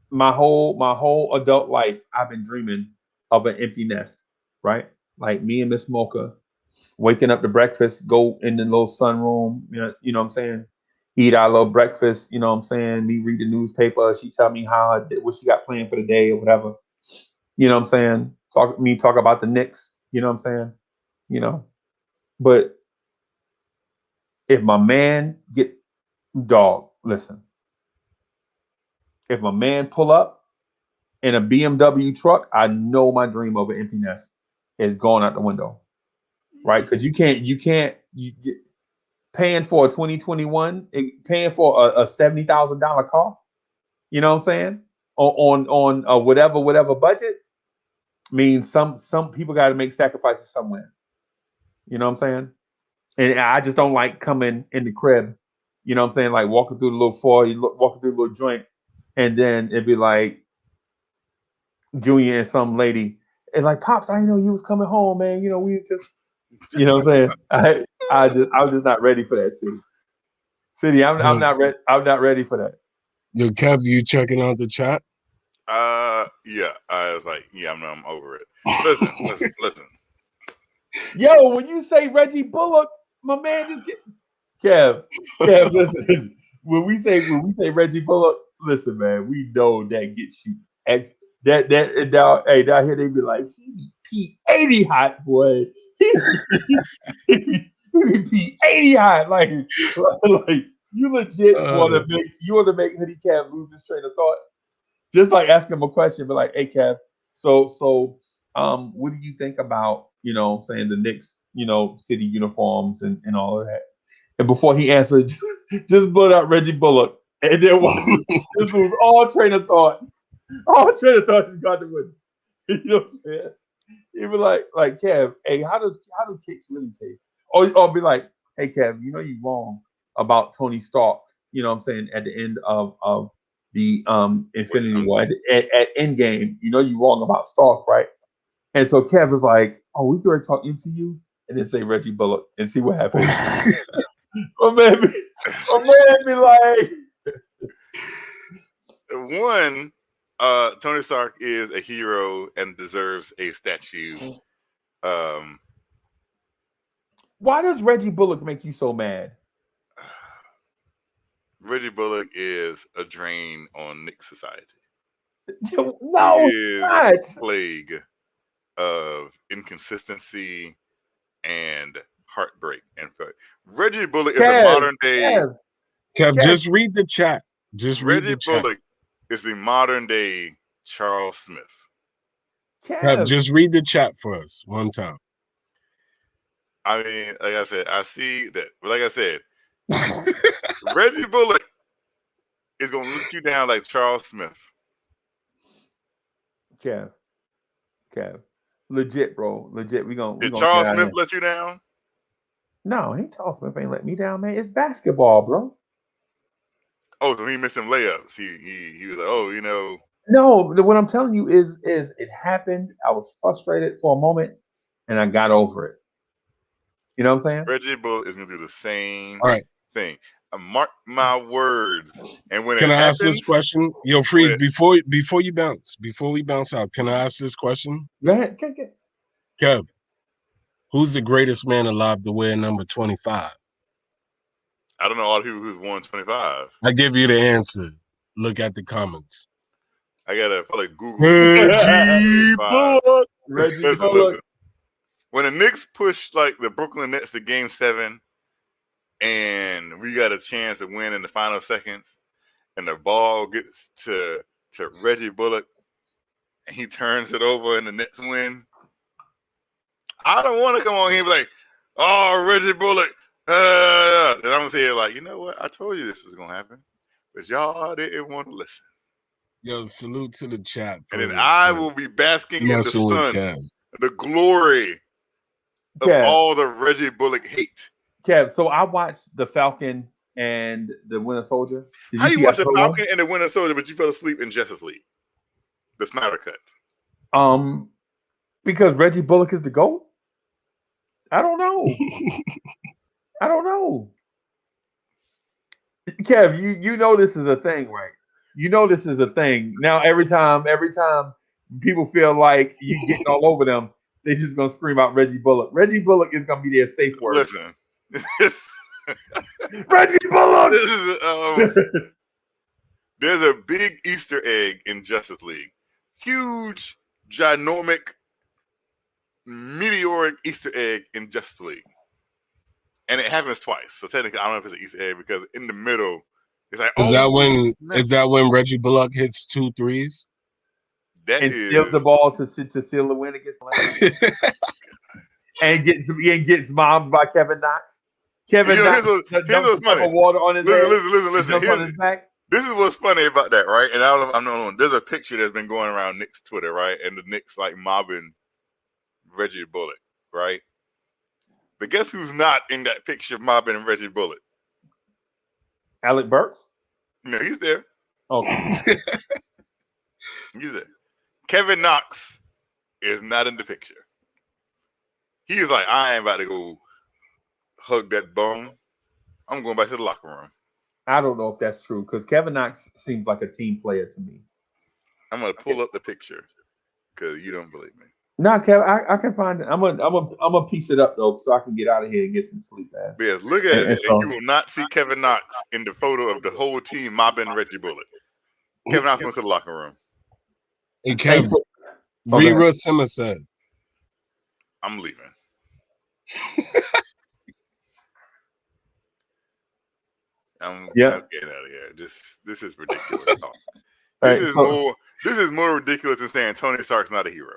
My whole adult life, I've been dreaming of an empty nest, right? Like me and Miss Mocha waking up to breakfast, go in the little sunroom, you know what I'm saying? Eat our little breakfast, you know what I'm saying? Me read the newspaper. She tell me what she got planned for the day or whatever. You know what I'm saying? Talk about the Knicks. You know what I'm saying? But if my man listen. If my man pull up in a BMW truck, I know my dream of an empty nest is going out the window, right? Because you paying for a 2021, paying for a $70,000 car, you know what I'm saying? On whatever budget means some people got to make sacrifices somewhere. You know what I'm saying? And I just don't like coming in the crib, you know what I'm saying? Like walking through the little foyer, walking through the little joint, and then it'd be like Junior and some lady, and like, Pops, I didn't know you was coming home, man. We just, you know what I'm saying? I was just not ready for that, City. I'm not ready. I'm not ready for that. Yo, Kev, you checking out the chat? Yeah. I was like, yeah, I'm over it. Listen. Yo, when you say Reggie Bullock, my man just get Kev. Listen. When we say Reggie Bullock, listen, man, we know that gets you that down. Hey, down here they be like he P80 hot boy. He be P80 hot like you legit want to make Hoodie Cav lose his train of thought. Just like ask him a question, but like, hey Cav, so what do you think about saying the Knicks city uniforms and all of that? And before he answered, just blurt out Reggie Bullock, and then watch him just lose all train of thought. All train of thought just got to win. You know what I'm saying? He'd be like Kev, hey, how do kicks really taste? Or be like, hey Kev, you're wrong about Tony Stark. You know what I'm saying? At the end of the Infinity War at Endgame, you're wrong about Stark, right? And so Kev is like, oh, we could talk into you, and then say Reggie Bullock and see what happens. Or maybe be like, one, Tony Stark is a hero and deserves a statue. Why does Reggie Bullock make you so mad? Reggie Bullock is a drain on Knicks society. No, he is not. a plague of inconsistency and heartbreak. And Reggie Bullock is a modern day. Kev, just read the chat. Reggie Bullock is the modern day Charles Smith. Kev, just read the chat for us one time. I mean, like I said, I see that. But like I said, Reggie Bullock is gonna look you down like Charles Smith. Kev, legit, bro, legit. We gonna. Did Charles Smith let you down? No, Charles Smith ain't let me down, man. It's basketball, bro. Oh, so he missed some layups. He was like, oh, No, what I'm telling you is it happened. I was frustrated for a moment, and I got over it. You know what I'm saying? Reggie Bullock is gonna do the same thing. Mark my words. And when can I happens, ask this question? Yo, Freeze, before you bounce, before we bounce out, can I ask this question? Go ahead. Kev, who's the greatest man alive to wear number 25? I don't know all the people who's worn 25. I give you the answer. Look at the comments. I gotta probably Google Reggie Bullock. Listen. When the Knicks pushed like the Brooklyn Nets to Game 7, and we got a chance to win in the final seconds, and the ball gets to Reggie Bullock, and he turns it over, and the Nets win. I don't want to come on here and be like, "Oh, Reggie Bullock," and I'm gonna say like, you know what? I told you this was gonna happen, but y'all didn't want to listen. Yo, salute to the chat. And then I will be basking in the sun, the glory of all the Reggie Bullock hate. Kev, so I watched The Falcon and The Winter Soldier. How you watch The Falcon and The Winter Soldier, but you fell asleep in Justice League? The Snyder Cut. Because Reggie Bullock is the GOAT? I don't know. Kev, you know this is a thing, right? You know this is a thing. Now every time people feel like you getting all over them, they're just gonna scream out Reggie Bullock. Reggie Bullock is gonna be their safe word. Listen. Reggie Bullock! There's a big Easter egg in Justice League. Huge, ginormic, meteoric Easter egg in Justice League. And it happens twice. So technically, I don't know if it's an Easter egg because in the middle, it's like, is that when Reggie Bullock hits 2 threes? Steals the ball to seal the win against the and gets mobbed by Kevin Knox. Kevin Knox dumps water on his head. Listen. On his back. This is what's funny about that, right? And I'm not alone. There's a picture that's been going around Knicks Twitter, right? And the Knicks like mobbing Reggie Bullock, right? But guess who's not in that picture mobbing Reggie Bullock? Alec Burks? No, he's there. Okay. He's there. Kevin Knox is not in the picture. He's like, I ain't about to go hug that bone. I'm going back to the locker room. I don't know if that's true because Kevin Knox seems like a team player to me. I'm going to pull up the picture because you don't believe me. Nah, Kev, I can find it. I'm gonna piece it up though, so I can get out of here and get some sleep, man. Yes, look at it, and so, you will not see Kevin Knox in the photo of the whole team mobbing Reggie Bullock. Kevin Knox went to the locker room. Hey, Kev, read what Simmons said. I'm leaving. I'm getting out of here. This is ridiculous talk. This is more ridiculous than saying Tony Stark's not a hero.